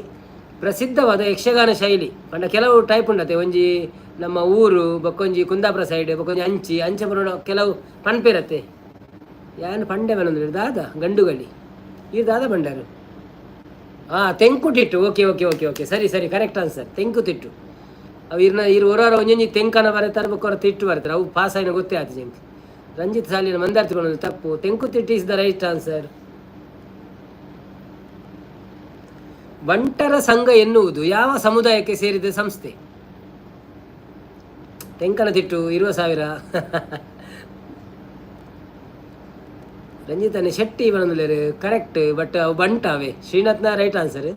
ಪ್ರಸಿದ್ಧವಾದ ಯಕ್ಷಗಾನ ಶೈಲಿ ಪಂಡ ಕೆಲವು ಟೈಪ್ ಉಂಡತೆ ಒಂಜಿ ನಮ್ಮ ಊರು ಬಕ್ಕೊಂಜಿ ಕುಂದಾಪುರ ಸೈಡ್ ಬಕ್ಕೊಂಜಿ ಅಂಚೆ ಬರೋಣ ಕೆಲವು ಪನ್ಪೇರತ್ತೆ ಯಾನು ಪಂಡೆ ಬನಂದ್ರೆ ದಾದ ಗಂಡುಗಲಿ ಇವ್ರು ದಾದ ಬಂಡಾರು ತೆಂಕುತಿಟ್ಟು ಓಕೆ ಸರಿ ಕರೆಕ್ಟ್ ಆನ್ಸರ್ ತೆಂಕುತಿಟ್ಟು ಅವು ಇರು ಹೊರ ಒಂಜೊಂಜಿ ತೆಂಕನ ಬರೀತಾರೆ ಬಕ್ಕೋರ ತಿಟ್ಟು ಬರ್ತಾರೆ ಅವು ಪಾಸ್ ಆಯ್ನ ಗೊತ್ತೇ ಆಯ್ತು ಜಂಕ್ ರಂಜಿತ್ ಸಾಲಿನ ಮಂದಾರ್ತಿ ಬರೋದು ತಪ್ಪು ತೆಂಕುತಿಟ್ಟು ಇಸ್ ದ ರೈಟ್ ಆನ್ಸರ್ ಬಂಟರ ಸಂಘ ಎನ್ನುವುದು ಯಾವ ಸಮುದಾಯಕ್ಕೆ ಸೇರಿದ ಸಂಸ್ಥೆ ತೆಂಕನ ತಿಟ್ಟು 20,000 ರಂಜಿತನ ಶೆಟ್ಟಿ ಬಂದ್ರೆ ಕರೆಕ್ಟ್ ಬಟ್ ಅವು ಬಂಟಾವೆ ಶ್ರೀನಾಥ್ನ ರೈಟ್ ಆನ್ಸರ್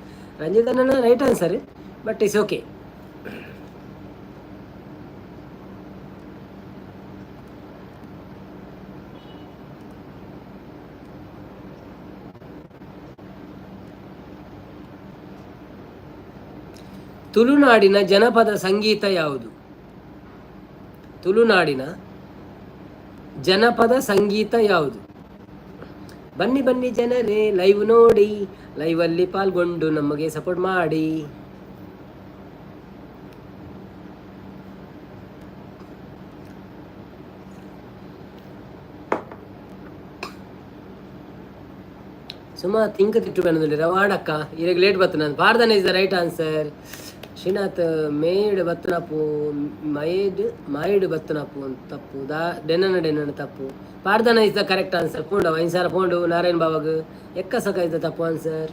ರಂಜಿತನ right answer but is okay ತುಳುನಾಡಿನ ಜನಪದ ಸಂಗೀತ ಯಾವುದು ತುಳುನಾಡಿನ ಜನಪದ ಸಂಗೀತ ಯಾವುದು ಬನ್ನಿ ಜನರೇ ಲೈವ್ ನೋಡಿ ಲೈವಲ್ಲಿ ಪಾಲ್ಗೊಂಡು ನಮಗೆ ಸಪೋರ್ಟ್ ಮಾಡಿ ಸುಮಾ ತಿಂಕ ತಿಟ್ಟು ಬಂದಿಲ್ಲ ರವಾಡಕ್ಕ ಈಗ ಲೇಟ್ ಬರ್ತದೆ ನಾನು ಪಾರ್ದನ is the right answer Srinath made ಬತ್ತನಪ್ಪು ಮೈಡ್ ಬತ್ತನಪ್ಪು ಅಂತ ತಪ್ಪು ಡೆನ್ನ ತಪ್ಪು. ಪಾಡ್ದನ ಇಸ್ ದ ಕರೆಕ್ಟ್ ಆನ್ಸರ್. ಪೋಂಡು ಐನ್ಸಾರ ಪೋಂಡು ನಾರಾಯಣ್ ಬಾಬಾಗ್ ಎಕ್ಕ ಸಕ ಇಸ್ ದ ತಪ್ಪು ಆನ್ಸರ್.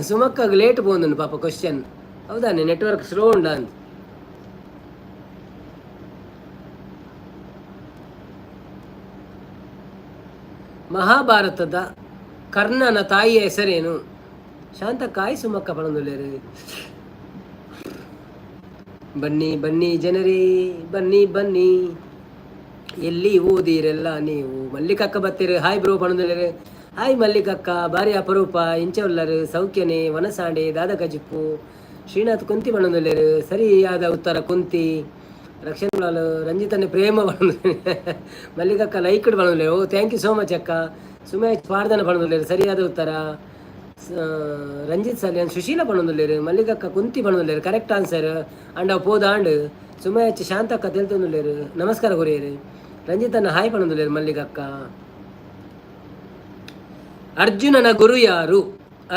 ಸುಮಕ್ಕಾಗ ಲೇಟ್ పోందుండు ಪಾಪ ಕ್ವಶನ್. ಹೌದಾ ನೆಟ್ವರ್ಕ್ ಸ್ಲೋ ಉಂಡ ಅಂತ. ಮಹಾಭಾರತದ ಕರ್ಣನ ತಾಯಿಯ ಹೆಸರೇನು? ಶಾಂತಕ್ಕಾಯಿ ಸುಮಕ್ಕ ಪಣಂದುಲ್ಲೇರು. ಬನ್ನಿ ಬನ್ನಿ ಜನರೇ ಬನ್ನಿ ಬನ್ನಿ, ಎಲ್ಲಿ ಓದಿರೆಲ್ಲ ನೀವು. ಮಲ್ಲಿಕಕ್ಕ ಬತ್ತೀರಿ. ಹಾಯ್ ಬ್ರೋ ಪಣಂದುಲ್ಲೇರು. ಹಾಯ್ ಮಲ್ಲಿಕಕ್ಕ, ಭಾರಿ ಅಪರೂಪ ಇಂಚವಲ್ಲರು ಸೌಖ್ಯನೇ ವನಸಾಂಡೆ ದಾದಕಜಿಪ್ಪು. ಶ್ರೀನಾಥ್ ಕುಂತಿ ಪಣಂದುಲ್ಲೇರು. ಸರಿಯಾದ ಉತ್ತರ ಕುಂತಿ. ರಕ್ಷಣೆ ರಂಜಿತನೇ ಪ್ರೇಮ ಪಣಂದು. ಮಲ್ಲಿಕಕ್ಕ ಲೈಕ್ಡ್ ಪಣಂದುಲ್ಲೇರು. ಓ ಥ್ಯಾಂಕ್ ಯು ಸೋ ಮಚ್ ಅಕ್ಕ. ಸುಮೇಶ್ ಪಾರ್ದನ ಪಣಂದುಲ್ಲೇರು. ಸರಿಯಾದ ಉತ್ತರ. ರಂಜಿತ್ ಸಲ್ಯಾನ್ ಸುಶೀಲ ಪಣಂದುಲ್ಲೇರು. ಮಲ್ಲಿಕಕ್ಕ ಕುಂತಿ ಪಣಂದುಲ್ಲೇರು. Correct answer. ಅಂಡ್ ಅವ್ ಪೋದಾಂಡ್ ಸುಮೇಶ್ ಶಾಂತಕ್ಕ ತೆಲ್ತೊಂದುಲ್ಲೇರು. ನಮಸ್ಕಾರ ಗುರಿಯರು. ರಂಜಿತನ ಹಾಯ್ ಪಣಂದುಲ್ಲೇರು ಮಲ್ಲಿಕಕ್ಕ. ಅರ್ಜುನನ ಗುರು ಯಾರು?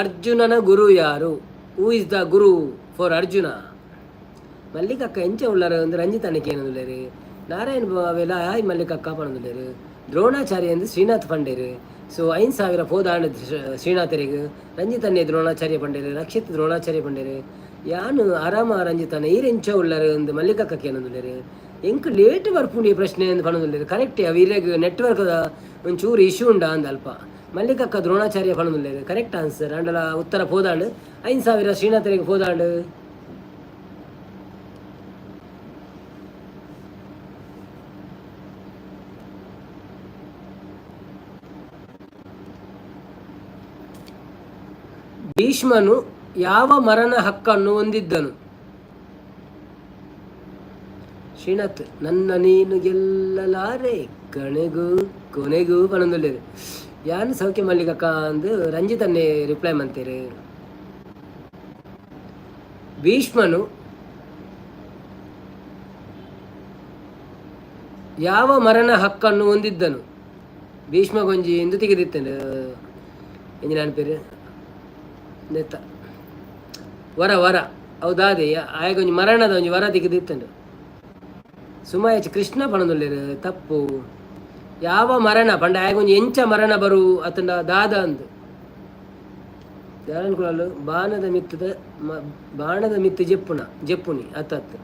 ಅರ್ಜುನನ ಗುರು ಯಾರು? Who is the guru for Arjuna? ಮಲ್ಲಿಕಕ್ಕ ಎಂಚ ಉಳ್ಳಾರು ಅಂದ್ರೆ ರಂಜಿತನಕ್ಕೆ ಏನಂದುಲ್ಲೇರು. ನಾರಾಯಣ್ ಬಾವೆಲ್ಲ ಹಾಯ್ ಮಲ್ಲಿಕಕ್ಕ ಪಣಂದುಲ್ಲೇರು. ದ್ರೋಣಾಚಾರ್ಯ ಎಂದು ಶ್ರೀನಾಥ್ ಪಂಡೇರು. ಸೊ 5,000 ಪೋದಾಂಡ್ ಶ್ರೀನಾಥರಿಗೆ. ರಂಜಿತನ್ನೇ ದ್ರೋಣಾಚಾರ್ಯ ಪಂಡೇರು. ರಕ್ಷಿತ್ ದ್ರೋಣಾಚಾರ್ಯ ಪಂಡೇರು. ಯಾನು ಆರಾಮ ರಂಜಿತನ ಈರೆಂಚ ಉಳ್ಳಾರು ಎಂದು ಮಲ್ಲಿಕಕ್ಕಕ್ಕೆ ಏನಂದುಲ್ಲೇರು. ಎಂಕ್ ಲೇಟ್ ಬರ್ಪುಂಡಿ ಪ್ರಶ್ನೆ ಎಂದು ಪಣಂದುಲ್ಲೇರು. ಕರೆಕ್ಟ್ ವೀರ್ಯಾಗ ನೆಟ್ವರ್ಕ್ ಒಂಚೂರು ಇಶ್ಯೂ ಉಂಡ ಅಂದ ಅಲ್ಪ. ಮಲ್ಲಿಕಕ್ಕ ದ್ರೋಣಾಚಾರ್ಯ ಪಣಂದುಲ್ಲೇರು. Correct answer. ಅಂಡಲ ಉತ್ತರ ಪೋದಾಂಡ್ 5,000 ಶ್ರೀನಾಥರಿಗೆ ಪೋದಾಂಡ್. ಭೀಷ್ಮನು ಯಾವ ಮರಣ ಹಕ್ಕನ್ನು ಹೊಂದಿದ್ದನು? ಶ್ರೀನಾಥ್ ನನ್ನ ನೀನು ಗೆಲ್ಲಲಾರೆ ಕೊನೆಗೂ ಪಣಂದುಲ್ಲೇರು. ಯಾನು ಸೌಖ್ಯ ಮಲ್ಲಿಕಕ್ಕ ಅಂದು ರಂಜಿತನ್ನೇ ರಿಪ್ಲೈ ಮಾಡ್ತೀರಿ. ಭೀಷ್ಮನು ಯಾವ ಮರಣ ಹಕ್ಕನ್ನು ಹೊಂದಿದ್ದನು? ಭೀಷ್ಮ ಗೊಂಜಿ ಎಂದು ತೆಗೆದಿತ್ತೇನೆ ಎಂಜಿ ನಾನು ಪೇರು ನೆತ್ತ ವರ ಹೌದಾದೆ ಆಯಗೊಂಜಿ ಮರಣದ ಒಂಜಿ ವರ ತೆಗೆದಿತ್ತಂಡು. ಸುಮಾಯಚ್ ಕೃಷ್ಣ ಪಣದುಲ್ಲೇರು. ತಪ್ಪು. ಯಾವ ಮರಣ ಪಂಡ ಆಯಗೊಂಜಿ ಎಂಚ ಮರಣ ಬರು ಅತಂಡ ದಾದ ಅಂದು ಯಾರನ್ಕೊಳಲು ಬಾಣದ ಮಿತ್ತು ಜೆಪ್ಪುನಿ ಅತ್ತತ್ತು.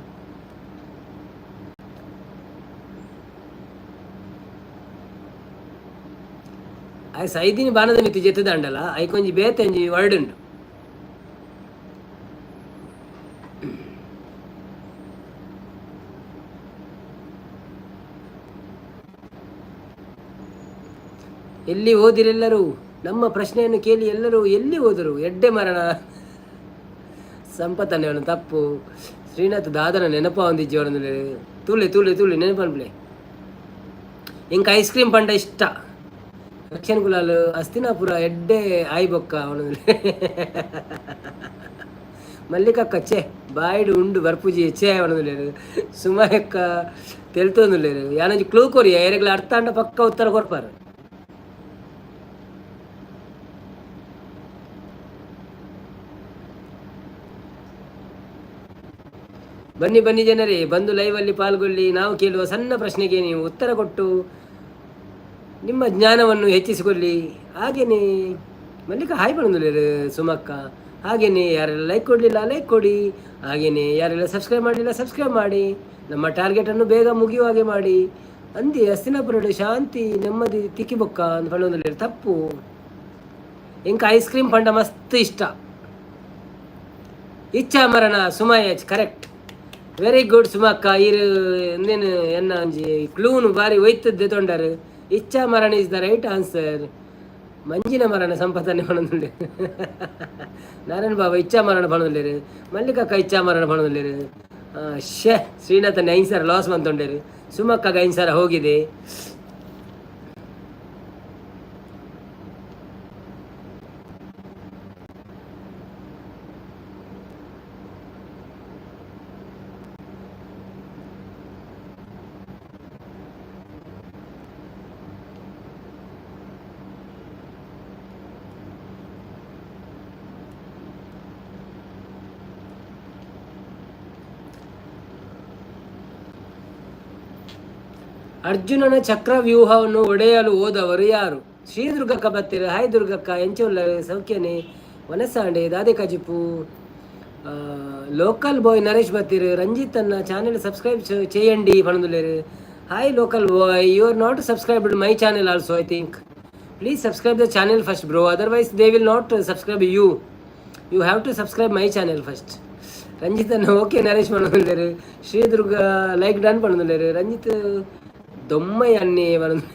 ಆಯ್ ಸೈದಿನಿ ಬಾಣದ ಮಿತ್ತು ಜೆತ್ತದ ಅಂಡಲ್ಲ ಐಕೊಂಜಿ ಬೇತಂಜಿ ವರ್ಡ್ ಉಂಡು. ಎಲ್ಲಿ ಓದಿರೆಲ್ಲರೂ? ನಮ್ಮ ಪ್ರಶ್ನೆಯನ್ನು ಕೇಳಿ ಎಲ್ಲರೂ ಎಲ್ಲಿ ಹೋದರು? ಎಡ್ಡೆ ಮರಣ ಸಂಪತ್ತನ್ನೇವನು. ತಪ್ಪು. ಶ್ರೀನಾಥ್ ದಾದನ ನೆನಪ ಹೊಂದಿಜ್ಜಿ ತುಳಿ ನೆನಪನ್ಬಿಳೆ. ಇಂಕ ಐಸ್ ಕ್ರೀಮ್ ಪಂಡ ಇಷ್ಟ. ರಕ್ಷಣ್ ಗುಲಾಲ್ ಹಸ್ತಿನಾಪುರ ಎಡ್ಡೆ ಆಯ್ ಬೊಕ್ಕ ಅವನು. ಮಲ್ಲಿಕಕ್ಕ ಛೇ ಬಾಯ್ಡು ಉಂಡು ಬರ್ಪುಜಿ ಛೇ ಅವನದುಲ್ಲೇರು. ಸುಮಾಯಕ್ಕ ತೆಲ್ತೊಂದುಲ್ಲೇರು. ಯಾನೊಂಜಿ ಕ್ಲೂ ಕೊರಿಯ ಏರೆಗ್ಲ ಅರ್ಥ ಅಂಡ ಪಕ್ಕ ಉತ್ತರ ಕೊರ್ಪಾರು. ಬನ್ನಿ ಜನರೇ, ಬಂದು ಲೈವಲ್ಲಿ ಪಾಲ್ಗೊಳ್ಳಿ. ನಾವು ಕೇಳುವ ಸಣ್ಣ ಪ್ರಶ್ನೆಗೆ ನೀವು ಉತ್ತರ ಕೊಟ್ಟು ನಿಮ್ಮ ಜ್ಞಾನವನ್ನು ಹೆಚ್ಚಿಸಿಕೊಳ್ಳಿ. ಹಾಗೆಯೇ ಮಲ್ಲಿಕ ಹಾಯ್ ಪಣಂದುಲ್ಲೇರು ಸುಮಕ್ಕ. ಹಾಗೆಯೇ ಯಾರೆಲ್ಲ ಲೈಕ್ ಕೊಡಲಿಲ್ಲ ಲೈಕ್ ಕೊಡಿ. ಹಾಗೆಯೇ ಯಾರೆಲ್ಲ ಸಬ್ಸ್ಕ್ರೈಬ್ ಮಾಡಲಿಲ್ಲ ಸಬ್ಸ್ಕ್ರೈಬ್ ಮಾಡಿ. ನಮ್ಮ ಟಾರ್ಗೆಟನ್ನು ಬೇಗ ಮುಗಿಯುವ ಹಾಗೆ ಮಾಡಿ. ಅಂದಿ ಹಸ್ತಿನಾಪುರ ಶಾಂತಿ ನೆಮ್ಮದಿ ತಿಕ್ಕಿಬೊಕ್ಕ ಅಂತ ಪಣಂದುಲ್ಲೇರು. ತಪ್ಪು. ಇಂಕ ಐಸ್ ಕ್ರೀಮ್ ಪಂಡ ಮಸ್ತ್ ಇಷ್ಟ. ಇಚ್ಛಾ ಮರಣ ಸುಮಾಯಚ್ ಕರೆಕ್ಟ್. ವೆರಿ ಗುಡ್ ಸುಮಕ್ಕ. ಇರು ಎಂದೇನು ಎನ್ನ ಒಂಜಿ ಕ್ಲೂನು ಬಾರಿ ಒಯ್ತದ್ದೆ ತೊಂಡರು. ಇಚ್ಛಾ ಮರಣ ಇಸ್ ದ ರೈಟ್ ಆನ್ಸರ್. ಮಂಜಿನ ಮರಣ ಸಂಪತ್ತನ್ನೇ ಪಣದುಲ್ಲೇರು. ನಾರಾಯಣ್ ಬಾಬಾ ಇಚ್ಛಾ ಮರಣ ಪಣದುಲ್ಲೇರು. ಮಲ್ಲಿಕಕ್ಕ ಇಚ್ಛಾ ಮರಣ ಪಣದುಲ್ಲೇರು. ಶ್ರೀನಾಥನ್ 5,000 ಲಾಸ್ ಬಂತೊಂಡೇರು. ಸುಮಕ್ಕಗ 5,000 ಹೋಗಿದೆ. ಅರ್ಜುನನ ಚಕ್ರವ್ಯೂಹವನ್ನು ಒಡೆಯಲು ಹೋದವರು ಯಾರು? ಶ್ರೀ ದುರ್ಗಕ್ಕ ಬತ್ತೀರ. ಹಾಯ್ ದುರ್ಗಕ್ಕ, ಎಂಚುಲ್ಲ ಸೌಖ್ಯನೇ, ವನಸಾಂಡೆ ದಾದೆ ಕಜಿಪು, ಲೋಕಲ್ ಬಾಯ್ ನರೇಶ್ ಬತ್ತೀರು. ರಂಜಿತ್ ಅನ್ನ ಚಾನೆಲ್ ಸಬ್ಸ್ಕ್ರೈಬ್ చేయండి పనులేరు. Hi local boy, you are not subscribed my channel also. I think please subscribe the channel first bro, otherwise they will not subscribe you. You have to subscribe my channel first. Ranjith ಅನ್ನ okay Naresh ಪಣದುಲ್ಲೇರು. Sridurga like done ಪಣದುಲ್ಲೇರು. ರಂಜಿತ್ ದೊಮ್ಮೈ ಅನ್ನೇ ಪಣದು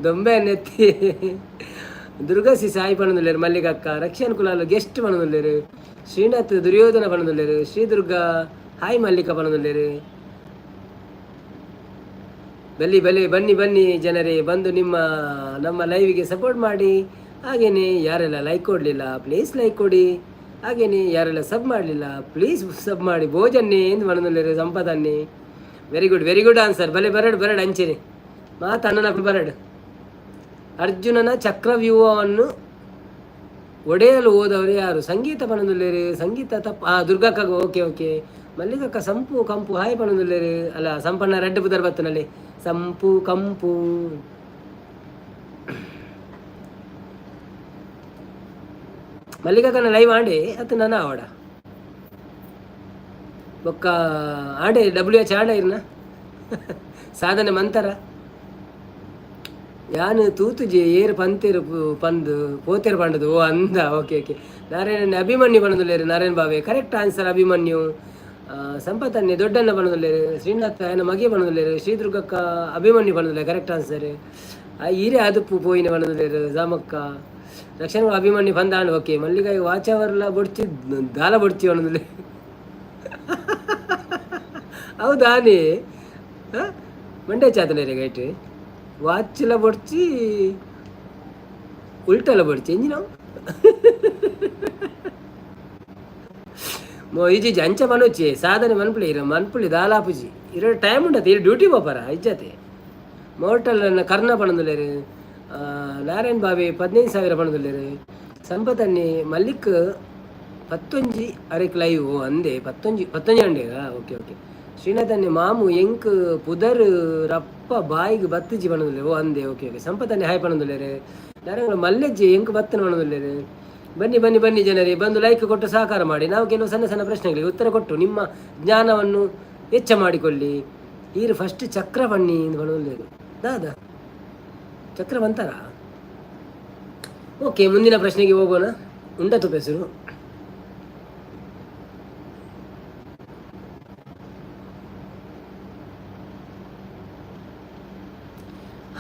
ದೊಂಬೆ ಅನ್ನೆತ್ತಿ. ದುರ್ಗಾಸಿ ಸಾಯಿ ಪಣದುಲ್ಲೇರು. ಮಲ್ಲಿಕಕ್ಕ ರಕ್ಷಣ್ ಕುಲಾಲು ಗೆಸ್ಟ್ ಪಣದುಲ್ಲೇರು. ಶ್ರೀನಾಥ್ ದುರ್ಯೋಧನ ಪಣದುಲ್ಲೇರು. ಶ್ರೀದುರ್ಗ ಹಾಯ್ ಮಲ್ಲಿಕ ಪಣದುಲ್ಲೇರು. ಬನ್ನಿ ಬನ್ನಿ ಜನರೇ, ಬಂದು ನಮ್ಮ ಲೈವಿಗೆ ಸಪೋರ್ಟ್ ಮಾಡಿ. ಹಾಗೇನೆ ಯಾರೆಲ್ಲ ಲೈಕ್ ಕೊಡಲಿಲ್ಲ ಪ್ಲೀಸ್ ಲೈಕ್ ಕೊಡಿ. ಹಾಗೇನೆ ಯಾರೆಲ್ಲ ಸಬ್ ಮಾಡಲಿಲ್ಲ ಪ್ಲೀಸ್ ಸಬ್ ಮಾಡಿ. ಭೋಜನ್ನೇ ಎಂದು ಪಣದುಲ್ಲೇರು. ಸಂಪದನ್ನೇ ವೆರಿ ಗುಡ್ ಆನ್ಸರ್. ಬರಡು ಅಂಚೆನೆ ಮಾತು ಅನ್ನನಪ್ಪ ಬರಡು. ಅರ್ಜುನನ ಚಕ್ರವ್ಯೂಹವನ್ನು ಒಡೆಯಲು ಹೋದವರು ಯಾರು? ಸಂಗೀತ ಪಣದುಲ್ಲೇರು. ಸಂಗೀತ ತಪ್ಪ. ದುರ್ಗಕ್ಕ ಓಕೆ. ಮಲ್ಲಿಕಕ್ಕ ಸಂಪು ಕಂಪು ಹಾಯ್ ಪಣದುಲ್ಲೇರು. ಅಲ್ಲ ಸಂಪನ್ನ ರೆಡ್ ಬುದರ್ ಬತ್ತನಲ್ಲಿ ಸಂಪು ಕಂಪು. ಮಲ್ಲಿಕಕ್ಕನ ಲೈವ್ ಆಡೆ ಅತ್ತು ನನ್ನ ಆವಡ ಬೊಕ್ಕ ಆಡೆ WH ಆಡ ಇರ್ನ ಸಾಧನೆ ಮಂತರ ಯಾನು ತೂತುಜಿ ಏರು ಪಂತೇರು ಪಂದು ಪೋತೇರು ಪಂಡದು. ಓ ಅಂದ ಓಕೆ. ನಾರಾಯಣ ಅಭಿಮನ್ಯು ಪಣದುಲ್ಲೇರು. ನಾರಾಯಣ್ ಬಾವೆ ಕರೆಕ್ಟ್ ಆನ್ಸರ್. ಅಭಿಮನ್ಯು. ಸಂಪತ್ತನ್ನೇ ದೊಡ್ಡನ್ನ ಪಣದುಲ್ಲೇರು. ಶ್ರೀನಾಥ ఆయన ಮಗೆ ಪಣದುಲ್ಲೇರು. ಶ್ರೀದುರ್ಗಕ್ಕ ಅಭಿಮನ್ಯು ಪಣದುಲ್ಲೇರು ಕರೆಕ್ಟ್ ಆನ್ಸರ್. ಹಿರೇ ಅದುಪ್ಪು ಪೋಯಿನ ಪಣದುಲ್ಲೇರು. ಜಾಮಕ್ಕ ರಕ್ಷಣ ಅಭಿಮನ್ಯು ಪಂದಾಂಡ್ ಓಕೆ. ಮಲ್ಲಿಕಾಯಿ ವಾಚಾವರ್ಲ ಬೊಡ್ಚಿ ದಾಲ ಬೊಡ್ಚಿ ಪಣದುಲ್ಲೇರು. ಹೌದಾನೇ ಮಂಡ್ಯ ಚಾತನೇರೆ ಗೈಟ್ ವಾಚ್ಲ ಬೊಡ್ಚಿ ಉಲ್ಟಲ ಬೊಡ್ಚಿ ಎಂಜಿ ನಾವು ಈಜಿ ಅಂಚ ಮನೋಚಿ ಸಾಧನೆ ಮನ್ಪುಳಿ ದಾಲಾಪುಜಿ ಇರೋ ಟೈಮ್ ಉಂಟತಿ ಇರು ಡ್ಯೂಟಿ ಬೋಪರ ಇಜ್ಜತೆ. ಮೋಟಲ್ ಕರ್ಣ ಪಣದುಲ್ಲೇರು. ನಾರಾಯಣ್ ಬಾಬಿ 15,000 ಪಣದುಲ್ಲೇರು. ಸಂಪತ್ತನ್ನಿ ಮಲ್ಲಿಕ್ 11 ಅರೆಕ್ ಲೈವ್ ಅಂದೆ 11 ಅಂಡೆಗ ಓಕೆ. ಶ್ರೀನಾಥನ್ನಿ ಮಾಮು ಎಂಕ್ ಪುದರ್ ರಪ್ಪ ಬಾಯಿಗೆ ಬತ್ತಿಜಿ ಪಣದುಲ್ಲೇರು. ಓ ಅಂದೆ ಓಕೆ. ಸಂಪತ್ತನ್ನಿ ಹಾಯ್ ಪಣದುಲ್ಲೇರು. ನಾರಾಯಣ ಮಲ್ಲೆಜ್ಜಿ ಎಂಕ್ ಬತ್ತನ ಪಣದುಲ್ಲೇರು. ಬನ್ನಿ ಜನರೇ, ಬಂದು ಲೈಕ್ ಕೊಟ್ಟು ಸಹಕಾರ ಮಾಡಿ. ನಾವು ಕೆಲವು ಸಣ್ಣ ಪ್ರಶ್ನೆಗಳಿಗೆ ಉತ್ತರ ಕೊಟ್ಟು ನಿಮ್ಮ ಜ್ಞಾನವನ್ನು ಹೆಚ್ಚ ಮಾಡಿಕೊಳ್ಳಿ. ಈರು ಫಸ್ಟ್ ಚಕ್ರ ಬನ್ನಿ ಎಂದು ಪಣದುಲ್ಲೇರು. ದಾದ ಚಕ್ರ ಬಂತಾರ. ಓಕೆ, ಮುಂದಿನ ಪ್ರಶ್ನೆಗೆ ಹೋಗೋಣ. ಉಂಡತು ಹೆಸರು.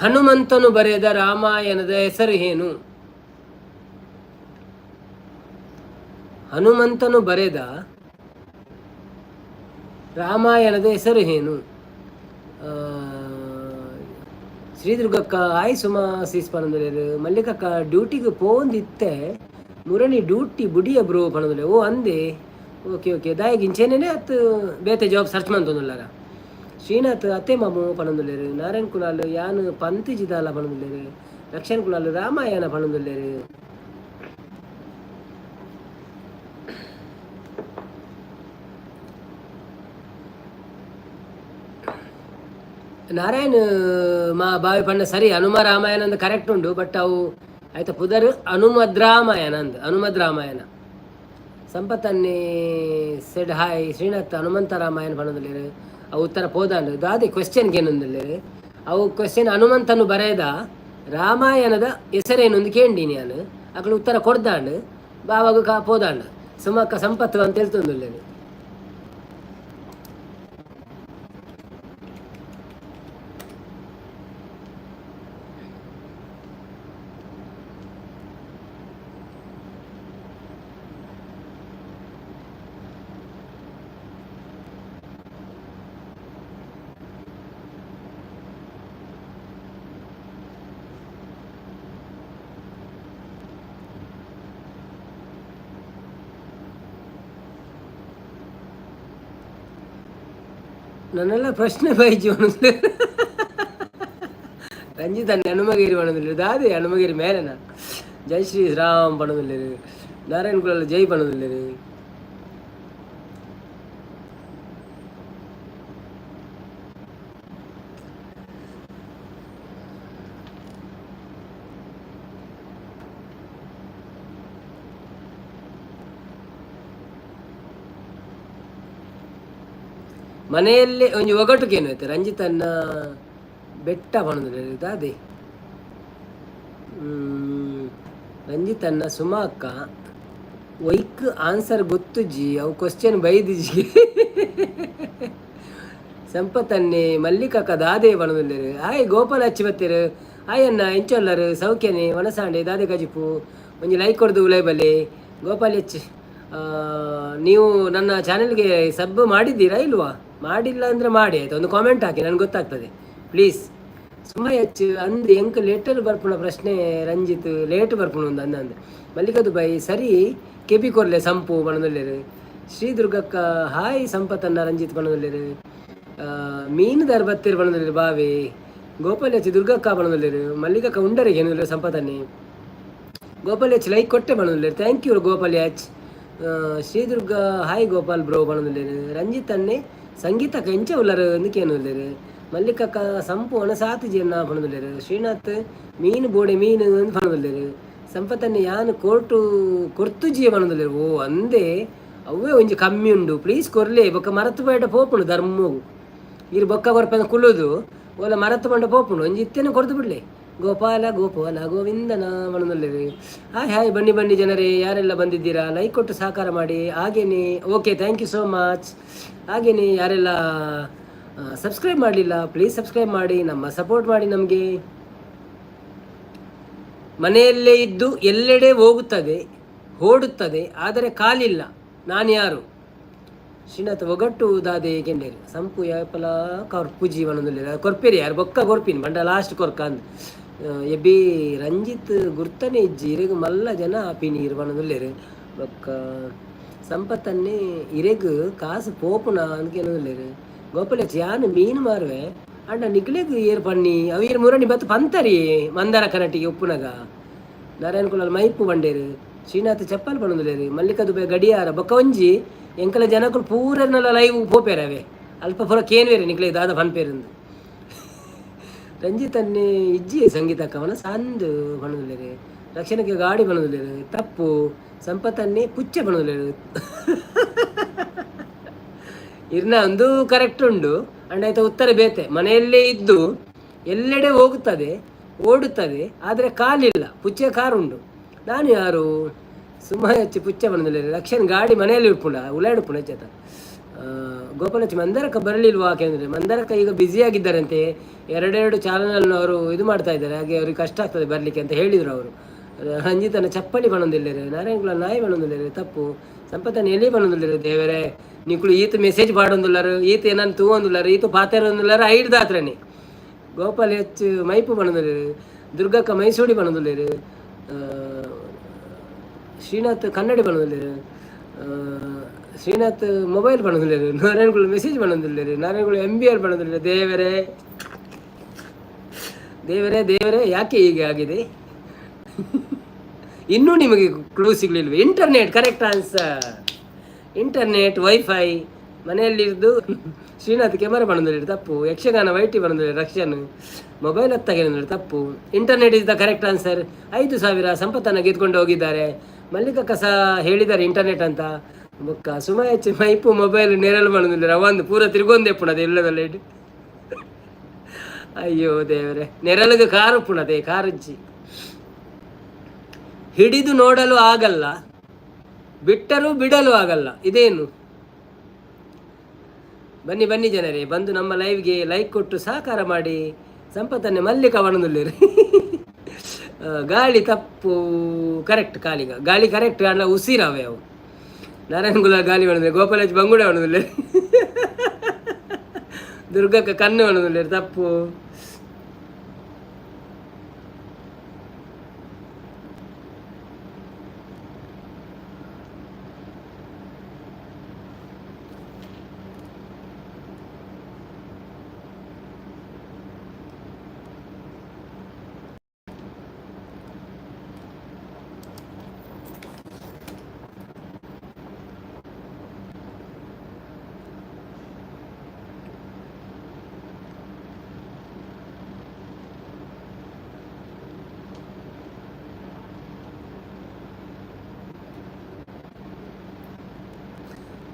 ಹನುಮಂತನು ಬರೆದ ರಾಮಾಯಣದ ಹೆಸರು ಏನು? ಹನುಮಂತನು ಬರೆದ ರಾಮಾಯಣದ ಹೆಸರು ಏನು? ಶ್ರೀದುರ್ಗಕ್ಕ ಆಯ್ ಸುಮಾ ಸೀಸ್ ಪಣದುಲ್ಲೇರು. ಮಲ್ಲಿಕಕ್ಕ ಡ್ಯೂಟಿಗೆ ಪೋಂದಿತ್ತೆ ಮುರಣಿ ಡ್ಯೂಟಿ ಬುಡಿಯ ಬ್ರೋ ಪಣದುಲ್ಲೆ. ಓ ಅಂದೆ ಓಕೆ. ದಾಯಿಗೆ ಇಂಚೇನೇ ಅತ್ತು ಬೇತೆ ಜಾಬ್ ಸರ್ಚ್ ಮಂತೊಂದುಲ್ಲಾರ. ಶ್ರೀನಾಥ್ ಅತ್ತೆ ಮಾಮು ಪಣದುಲ್ಲೇರು. ನಾರಾಯಣ್ ಕುಲಾಲ್ ಯಾನು ಪಂತಿಜಿದಾಲ ಪಣದುಲ್ಲೇರು. ರಕ್ಷಣ್ ಕುಲಾಲ್ ರಾಮಾಯಣ ಪಣದುಲ್ಲೇರು. ನಾರಾಯಣ್ ಬಾವಿ ಪಂಡ ಸರಿ. ಹನುಮ ರಾಮಾಯಣ ಅಂದ ಕರೆಕ್ಟ್ ಉಂಡು. ಬಟ್ ಅವು ಆಯ್ತಾ ಪುದರ್ ಹನುಮದ್ ರಾಮಾಯಣ. ಸಂಪತ್ತನ್ನೇ ಸೆಡ್ ಹಾಯ್. ಶ್ರೀನಾಥ್ ಹನುಮಂತ ರಾಮಾಯಣ ಪಣದುಲ್ಲೇರು. ಅವು ಉತ್ತರ ಪೋದಾಂಡು ದಾದಿ ಕ್ವೆಶ್ಚನ್ಗೆ ಏನೊಂದಿಲ್ಲೇರು. ಅವು ಕ್ವೆಶ್ಚನ್ ಹನುಮಂತನು ಬರೆದ ರಾಮಾಯಣದ ಹೆಸರೇನು ಒಂದು ಕೇಳಿ ನಾನು ಅಕ್ಕಳು ಉತ್ತರ ಕೊಡ್ದಾಂಡು ಬಾವಾಗ ಪೋದಾಂಡು ಸುಮಕ್ಕ ಸಂಪತ್ತು ಅಂತ ಹೇಳ್ತೊಂದುಲ್ಲೇರು. ನನ್ನೆಲ್ಲ ಪ್ರಶ್ನೆ ಬೈಜಿ ಅನ್ನೋದು ರಂಜಿತ್ ಅನ್ನ ಹನುಮಗಿರಿ ಪಣದುಲ್ಲೇರು. ದಾದಿ ಹನುಮಗಿರಿ ಮೇಲೆನ ಜೈ ಶ್ರೀ ರಾಮ್ ಪಣದುಲ್ಲೇರು. ನಾರಾಯಣ್ ಕುಲಾಲ್ ಜೈ ಪಣದುಲ್ಲೇರು. ಮನೆಯಲ್ಲೇ ಒಂಜಿ ಒಗಟುಕೇನು ಆಯ್ತು ರಂಜಿತನ್ನ ಬೆಟ್ಟ ಪಣದು ಅದೇ ರಂಜಿತನ್ನ ಸುಮಾ ಅಕ್ಕ ಒಯ್ಕ್ ಆನ್ಸರ್ ಗೊತ್ತುಜ್ಜಿ ಅವು ಕ್ವಶನ್ ಬೈದಿಜಿ ಸಂಪತ್ತನ್ನೇ ಮಲ್ಲಿಕಕ್ಕ ದಾದೆ ಬಣದಲ್ಲೇರು ಆಯ್ ಗೋಪಾಲ ಹಚ್ಚಿ ಬತ್ತೀರು ಆಯನ್ನ ಎಂಚೊಲ್ಲರು ಸೌಖ್ಯನೇ ವನಸಾಂಡೆ ದಾದೆ ಗಜಿಪು ಒಂಜಿ ಲೈಕ್ ಕೊಡ್ದು ಉಲೈಬಲೆ ಗೋಪಾಲ್ ಹೆಚ್ಚು ನೀವು ನನ್ನ ಚಾನೆಲ್ಗೆ ಸಬ್ ಮಾಡಿದ್ದೀರಾ ಇಲ್ವಾ? ಮಾಡಿಲ್ಲ ಅಂದರೆ ಮಾಡಿ ಆಯಿತು, ಒಂದು ಕಾಮೆಂಟ್ ಹಾಕಿ ನನಗೆ ಗೊತ್ತಾಗ್ತದೆ ಪ್ಲೀಸ್. ಸುಮ್ಮನೆ ಹೆಚ್ಚು ಅಂದ್ರೆ ಎಂಕ ಲೇಟರ್ ಬರ್ಪುಣ ಪ್ರಶ್ನೆ ರಂಜಿತ್ ಲೇಟ್ ಬರ್ಪುಣ ಒಂದು ಅಂದಂದೆ ಮಲ್ಲಿಕದು ಬೈ ಸರಿ ಕೆಪಿ ಕೊರ್ಲೆ ಸಂಪು ಬಣದಲ್ಲಿರು ಶ್ರೀದುರ್ಗಕ್ಕ ಹಾಯ್ ಸಂಪತ್ತನ್ನ ರಂಜಿತ್ ಬಣದಲ್ಲಿರು ಮೀನು ದರ್ ಬತ್ತಿರು ಬಣದಲ್ಲಿರು ಬಾವಿ ಗೋಪಾಲ್ ಹೆಚ್ಚು ದುರ್ಗಕ್ಕ ಬಣದಲ್ಲಿರು ಮಲ್ಲಿಕಕ್ಕ ಉಂಡರಿಗೆ ಏನಿಲ್ಲ ಸಂಪತ್ತನ್ನೇ ಗೋಪಾಲ್ ಎಚ್ ಲೈಕ್ ಕೊಟ್ಟೆ ಬಣದಲ್ಲಿರು thank you Gopal H Sridurga hi Gopal bro ಬಣದಲ್ಲಿರು ರಂಜಿತ್ ಅನ್ನೆ ಸಂಗೀತ ಕೆಂಚ ಉಲ್ಲರು ಅಂದಕ್ಕೇನು ಇಲ್ಲರು ಮಲ್ಲಿಕಕ್ಕ ಸಂಪು ಒಣ ಸಾತಿಜಿಯನ್ನ ಪಣದಲ್ಲಿರು ಶ್ರೀನಾಥ್ ಮೀನು ಬೋಡೆ ಮೀನು ಅಂತ ಪಣದಲ್ಲಿರು ಸಂಪತ್ತನ್ನೇ ಯಾನು ಕೋರ್ಟು ಕೊರ್ತುಜಿಯ ಪಣದಲ್ಲಿರು ಓ ಅಂದೇ ಅವೇ ಒಂಜಿ ಕಮ್ಮಿ ಉಂಡು ಪ್ಲೀಸ್ ಕೊರ್ಲೆ ಬೊಕ್ಕ ಮರತು ಬೇಡ ಪೋಪುಂಡು ಧರ್ಮವು ಇರು ಬೊಕ್ಕ ಕೊರಪನ ಕುಲ್ಲುದು ಓಲ ಮರತು ಬಂಡ ಪೋಪುಂಡು ಒಂಜಿ ಇತ್ತೇನೆ ಕೊರ್ದು ಬಿಡ್ಲೆ ಗೋಪಾಲ ಗೋಪಾಲ ಗೋವಿಂದನ ಮನದಲ್ಲಿರಿ ಹಾಯ್ ಹಾಯ್ ಬನ್ನಿ ಬನ್ನಿ ಜನರೇ ಯಾರೆಲ್ಲ ಬಂದಿದ್ದೀರಾ ಲೈಕ್ ಕೊಟ್ಟು ಸಹಕಾರ ಮಾಡಿ ಹಾಗೇನೆ okay thank you so much ಹಾಗೇನೆ ಯಾರೆಲ್ಲ ಸಬ್ಸ್ಕ್ರೈಬ್ ಮಾಡಲಿಲ್ಲ ಪ್ಲೀಸ್ ಸಬ್ಸ್ಕ್ರೈಬ್ ಮಾಡಿ ನಮ್ಮ ಸಪೋರ್ಟ್ ಮಾಡಿ ನಮಗೆ ಮನೆಯಲ್ಲೇ ಇದ್ದು ಎಲ್ಲೆಡೆ ಹೋಗುತ್ತದೆ ಓಡುತ್ತದೆ ಆದರೆ ಕಾಲಿಲ್ಲ ನಾನು ಯಾರು ಶ್ರೀನಾಥ್ ಒಗಟ್ಟು ದಾದೆ ಕೆಂಡೇರಿ ಸಂಪು ಯಾಪಲ ಕೊರ್ಪು ಜೀವನದಲ್ಲಿ ಕೊರ್ಪೇರಿ ಯಾರು ಬೊಕ್ಕ ಕೊರ್ಪಿನಿ ಬಂಡ ಲಾಸ್ಟ್ ಕೊರ್ಕ ಅಂದ್ ಎಬ್ಬಿ ರಂಜಿತ್ ಗುರ್ತನೆ ಇಜ್ಜಿ ಇರೆಗು ಮಲ್ಲ ಜನ ಆಪಿನಿ ಇರುವಣದಲ್ಲೇರು ಬೊಕ್ಕ ಸಂಪತ್ತನ್ನೇ ಇರೆಗು ಕಾಸು ಪೋಪುನ ಅನ್ಕೇನದಲ್ಲೇರು ಗೋಪಾಲಚ್ ಯಾನು ಮೀನು ಮಾರುವೆ ಅಂಡ ನಿಗ್ಲೆಗ್ ಏರ್ ಪಣ್ಣಿ ಅವು ಏರು ಮುರಣಿ ಬತ್ತು ಪಂತರಿ ಮಂದಾರ ಕನಟಿಗೆ ಉಪ್ಪುನಗ ನಾರಾಯಣ ಕುಲಲ್ ಮೈಪು ಬಂಡೇರು ಶ್ರೀನಾಥ್ ಚಪ್ಪಲ್ ಬಣ್ಣದಲ್ಲೇರು ಮಲ್ಲಿಕದು ಗಡಿಯಾರ ಬೊಕ್ಕ ಒಂಜಿ ಎಂಕಲ ಜನಕ್ಕಳು ಪೂರನ್ನೆಲ್ಲ ಲೈವ್ ಪೋಪೇರವೆ ಅಲ್ಪ ಪೂರ ಕೇನ್ವೇರೆ ನಿಕ್ಲೆ ದಾದ ಪನ್ಪೇರಂದು ರಂಜಿತನ್ನೇ ಇಜ್ಜಿ ಸಂಗೀತಕ್ಕವನ ಸಂದು ಬಣ್ಣದಲ್ಲೇರು ರಕ್ಷಣಕ್ಕೆ ಗಾಡಿ ಬಣ್ಣದಲ್ಲೇರು ತಪ್ಪು ಸಂಪತ್ತನ್ನೇ ಪುಚ್ಚ ಬಣ್ಣದಲ್ಲೇರು ಇರ್ನ ಒಂದು ಕರೆಕ್ಟ್ ಉಂಡು ಅಂಡಾಯ್ತ ಉತ್ತರ ಬೇತೆ ಮನೆಯಲ್ಲೇ ಇದ್ದು ಎಲ್ಲೆಡೆ ಹೋಗುತ್ತದೆ ಓಡುತ್ತದೆ ಆದರೆ ಕಾಲಿಲ್ಲ ಪುಚ್ಚೆ ಕಾರುಂಡು ನಾನು ಯಾರು ಸುಮ್ಮ ಹೆಚ್ಚು ಪುಚ್ಚ ಬಣ್ಣದಲ್ಲಿ ರಕ್ಷಣೆ ಗಾಡಿ ಮನೆಯಲ್ಲಿ ಉಡ್ಪುಂಡ ಉಲಾಡುಪುಣ ಹೆಚ್ಚತ ಗೋಪಾಲಚ್ಚಿ ಮಂದಾರಕ್ಕ ಬರಲಿಲ್ವಾ ಯಾಕೆಂದರೆ ಮಂದಾರಕ್ಕ ಈಗ ಬ್ಯುಸಿಯಾಗಿದ್ದಾರಂತೆ ಎರಡೆರಡು ಚಾನಲ್ನ ಅವರು ಇದು ಮಾಡ್ತಾ ಇದ್ದಾರೆ ಹಾಗೆ ಅವ್ರಿಗೆ ಕಷ್ಟ ಆಗ್ತದೆ ಬರಲಿಕ್ಕೆ ಅಂತ ಹೇಳಿದರು ಅವರು ರಂಜಿತನ ಚಪ್ಪಲಿ ಬಣ್ಣದಿಲ್ಲರೆ ನಾರಾಯಣಗುಳ ನಾಯಿ ಬಣ್ಣದಿಲ್ಲರೆ ತಪ್ಪು ಸಂಪತ್ತನ ಎಲಿ ಬಣ್ಣದಿಲ್ಲರೆ ದೇವರೇ ನಿಕ್ಳು ಈತ ಮೆಸೇಜ್ ಪಾಡೊಂದುಲ್ಲಾರು ಈತ ಏನನ್ನು ತೂವೊಂದುಲ್ಲಾರು ಈತ ಪಾತೆರೊಂದುಲ್ಲಾರು ಐಡ್ದ ಹತ್ರನೇ ಗೋಪಾಲ್ ಹೆಚ್ಚು ಮೈಪು ಬಣ್ಣದಿಲ್ಲರು ದುರ್ಗಕ್ಕ ಮೈಸೂಡಿ ಬಣ್ಣದಿಲ್ಲರು ಶ್ರೀನಾಥ್ ಕನ್ನಡಿ ಬಣ್ಣದಿಲ್ಲರು ಶ್ರೀನಾಥ್ ಮೊಬೈಲ್ ಬಣ್ಣದಿಲ್ಲರು ನಾರಾಯಣಗುಳು ಮೆಸೇಜ್ ಬಣ್ಣದಿಲ್ಲರು ನಾರಾಯಣಗುಳು MBR ಬಣ್ಣದಿಲ್ಲ ದೇವರೇ ದೇವರೇ ದೇವರೇ ಯಾಕೆ ಹೀಗೆ ಆಗಿದೆ ಇನ್ನೂ ನಿಮಗೆ ಕ್ಲೂ ಸಿಗಲಿಲ್ವ internet correct answer internet wifi ಮನೆಯಲ್ಲಿದ್ದು ಶ್ರೀನಾಥ್ ಕೆಮರಾ ಬಣ್ಣದಲ್ಲಿ ತಪ್ಪು ಯಕ್ಷಗಾನ ವೈಟಿ ಬಣ್ಣದಲ್ಲಿ ರಕ್ಷನ್ ಮೊಬೈಲ್ ಹತ್ತಾಗೇನಂದ್ರೆ ತಪ್ಪು internet is the correct answer 5,000 ಸಂಪತ್ತನ್ನು ಗೆದ್ಕೊಂಡು ಹೋಗಿದ್ದಾರೆ ಮಲ್ಲಿಕಕ್ಕ ಸಹ ಹೇಳಿದ್ದಾರೆ ಇಂಟರ್ನೆಟ್ ಅಂತ ಬೊಕ್ಕ ಸುಮ ಹೆಚ್ಚು ಮೈಪು ಮೊಬೈಲ್ ನೆರಳು ಬಣ್ಣದಿಲ್ಲ ಒಂದು ಪೂರ ತಿರ್ಗೊಂದೆ ಪುಣದೆ ಇಲ್ಲದಲ್ಲ ಇಟ್ಟು ಅಯ್ಯೋ ದೇವರೇ ನೆರಳಿಗೆ ಕಾರು ಪುಣದೆ ಕಾರಜ್ಜಿ ಹಿಡಿದು ನೋಡಲು ಆಗಲ್ಲ ಬಿಟ್ಟರೂ ಬಿಡಲು ಆಗಲ್ಲ ಇದೇನು ಬನ್ನಿ ಬನ್ನಿ ಜನರೇ ಬಂದು ನಮ್ಮ ಲೈವ್ಗೆ ಲೈಕ್ ಕೊಟ್ಟು ಸಹಕಾರ ಮಾಡಿ ಸಂಪತ್ತನ್ನೇ ಮಲ್ಲಿಕ ಬಣ್ಣದಲ್ಲಿರಿ ಗಾಳಿ ತಪ್ಪು ಕರೆಕ್ಟ್ ಕಾಲಿಗ ಗಾಳಿ ಕರೆಕ್ಟ್ ಅಲ್ಲ ಉಸಿರಾವೆ ಅವು ನಾರಾಯಣಗುಲ ಗಾಳಿ ಬಣ್ಣದಲ್ಲಿ ಗೋಪಾಲಜ್ ಬಂಗುಡೆ ಬಣ್ಣದಲ್ಲಿ ದುರ್ಗಕ್ಕ ಕಣ್ಣು ಬಣ್ಣದಲ್ಲಿ ತಪ್ಪು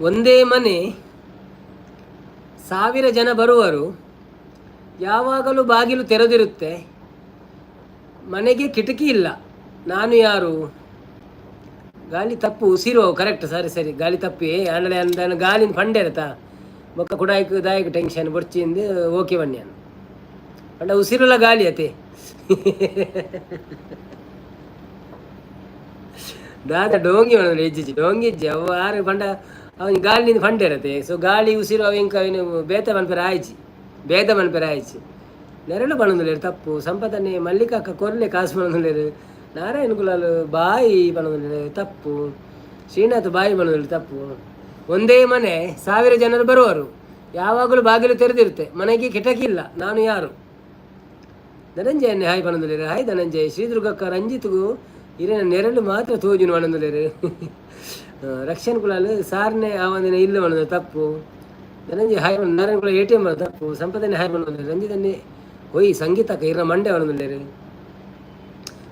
ಒಂದೇ ಮನೆ 1000 ಜನ ಬರುವರು, ಯಾವಾಗಲೂ ಬಾಗಿಲು ತೆರೆದಿರುತ್ತೆ, ಮನೆಗೆ ಕಿಟಕಿ ಇಲ್ಲ, ನಾನು ಯಾರು? ಗಾಳಿ ತಪ್ಪು ಉಸಿರು ಕರೆಕ್ಟ್. ಸರಿ ಸರಿ, ಗಾಳಿ ತಪ್ಪಿ ಆಂಡಳೆ ಅಂದ ಗಾಲಿನ ಪಂಡೆ ಇರತ್ತಾ ಬೊಕ್ಕ ಕುಡಾಯ್ಕು ದಾಯಕ ಟೆನ್ಷನ್ ಬೊಡ್ಚಿಂದು ಓಕೆ ಬನ್ನಿ ಅನ್ನ ಪಂಡ ಉಸಿರುಲ್ಲ ಗಾಳಿ ಅತೆ ದಾದ ಡೋಂಗಿ ಮಾಡೋದು ಹೆಜ್ಜಿ ಡೋಂಗಿ ಜವಾರು ಪಂಡ ಅವನಿಗೆ ಗಾಳಿನಿಂದ ಪಂಡೆ ಇರತ್ತೆ. ಸೊ ಗಾಳಿ ಉಸಿರು ಅವಂಕ ಅವನು ಬೇತ ಮನ್ಪೆರ ಆಯ್ಚಿ ಭೇದ ಮನ್ಪೆರ ಆಯ್ಚಿ ನೆರಳು ಬಣ್ಣದಲ್ಲೇರು ತಪ್ಪು. ಸಂಪದನೆ ಮಲ್ಲಿಕಾಕ ಕೊರ್ಲೆ ಕಾಸು ಬಣ್ಣದಲ್ಲೇರು, ನಾರಾಯಣ ಕುಲಾಲು ಬಾಯಿ ಬಣ್ಣದಲ್ಲಿ ತಪ್ಪು, ಶ್ರೀನಾಥ್ ಬಾಯಿ ಬಣ್ಣದಲ್ಲಿ ತಪ್ಪು. ಒಂದೇ ಮನೆ 1000 ಜನರು ಬರುವರು, ಯಾವಾಗಲೂ ಬಾಗಿಲು ತೆರೆದಿರುತ್ತೆ, ಮನೆಗೆ ಕಿಟಕಿ ಇಲ್ಲ, ನಾನು ಯಾರು? ಧನಂಜಯನ್ನೇ ಹಾಯ್ ಬಣ್ಣದಲ್ಲಿ ಹಾಯ್ ಧನಂಜಯ್. ಶ್ರೀದುರ್ಗಕ್ಕ ರಂಜಿತ್ಗೂ ಇರೇನ ನೆರಳು ಮಾತ್ರ ತೋಜುನು ಬಣ್ಣದಲ್ಲಿ ರಕ್ಷಣ್ ಕುಲಾಲು ಸಾರ್ನೆ ಆವಂದಿನ ಇಲ್ಲ ಬಣ್ಣದ ತಪ್ಪು. ಧನಂಜಯ್ ಹಾಯ್ ಬಣ್ಣ ನಾರಾಯಣ ಕುಲ ATM ಬಣ್ಣ ತಪ್ಪು. ಸಂಪದನೆ ಹಾಯ್ ಬಣ್ಣದಲ್ಲಿ ರಂಜಿತನ್ನೇ ಒಯ್ ಸಂಗೀತಕ್ಕ ಇರ ಮಂಡೆ ಬಣ್ಣದಲ್ಲಿ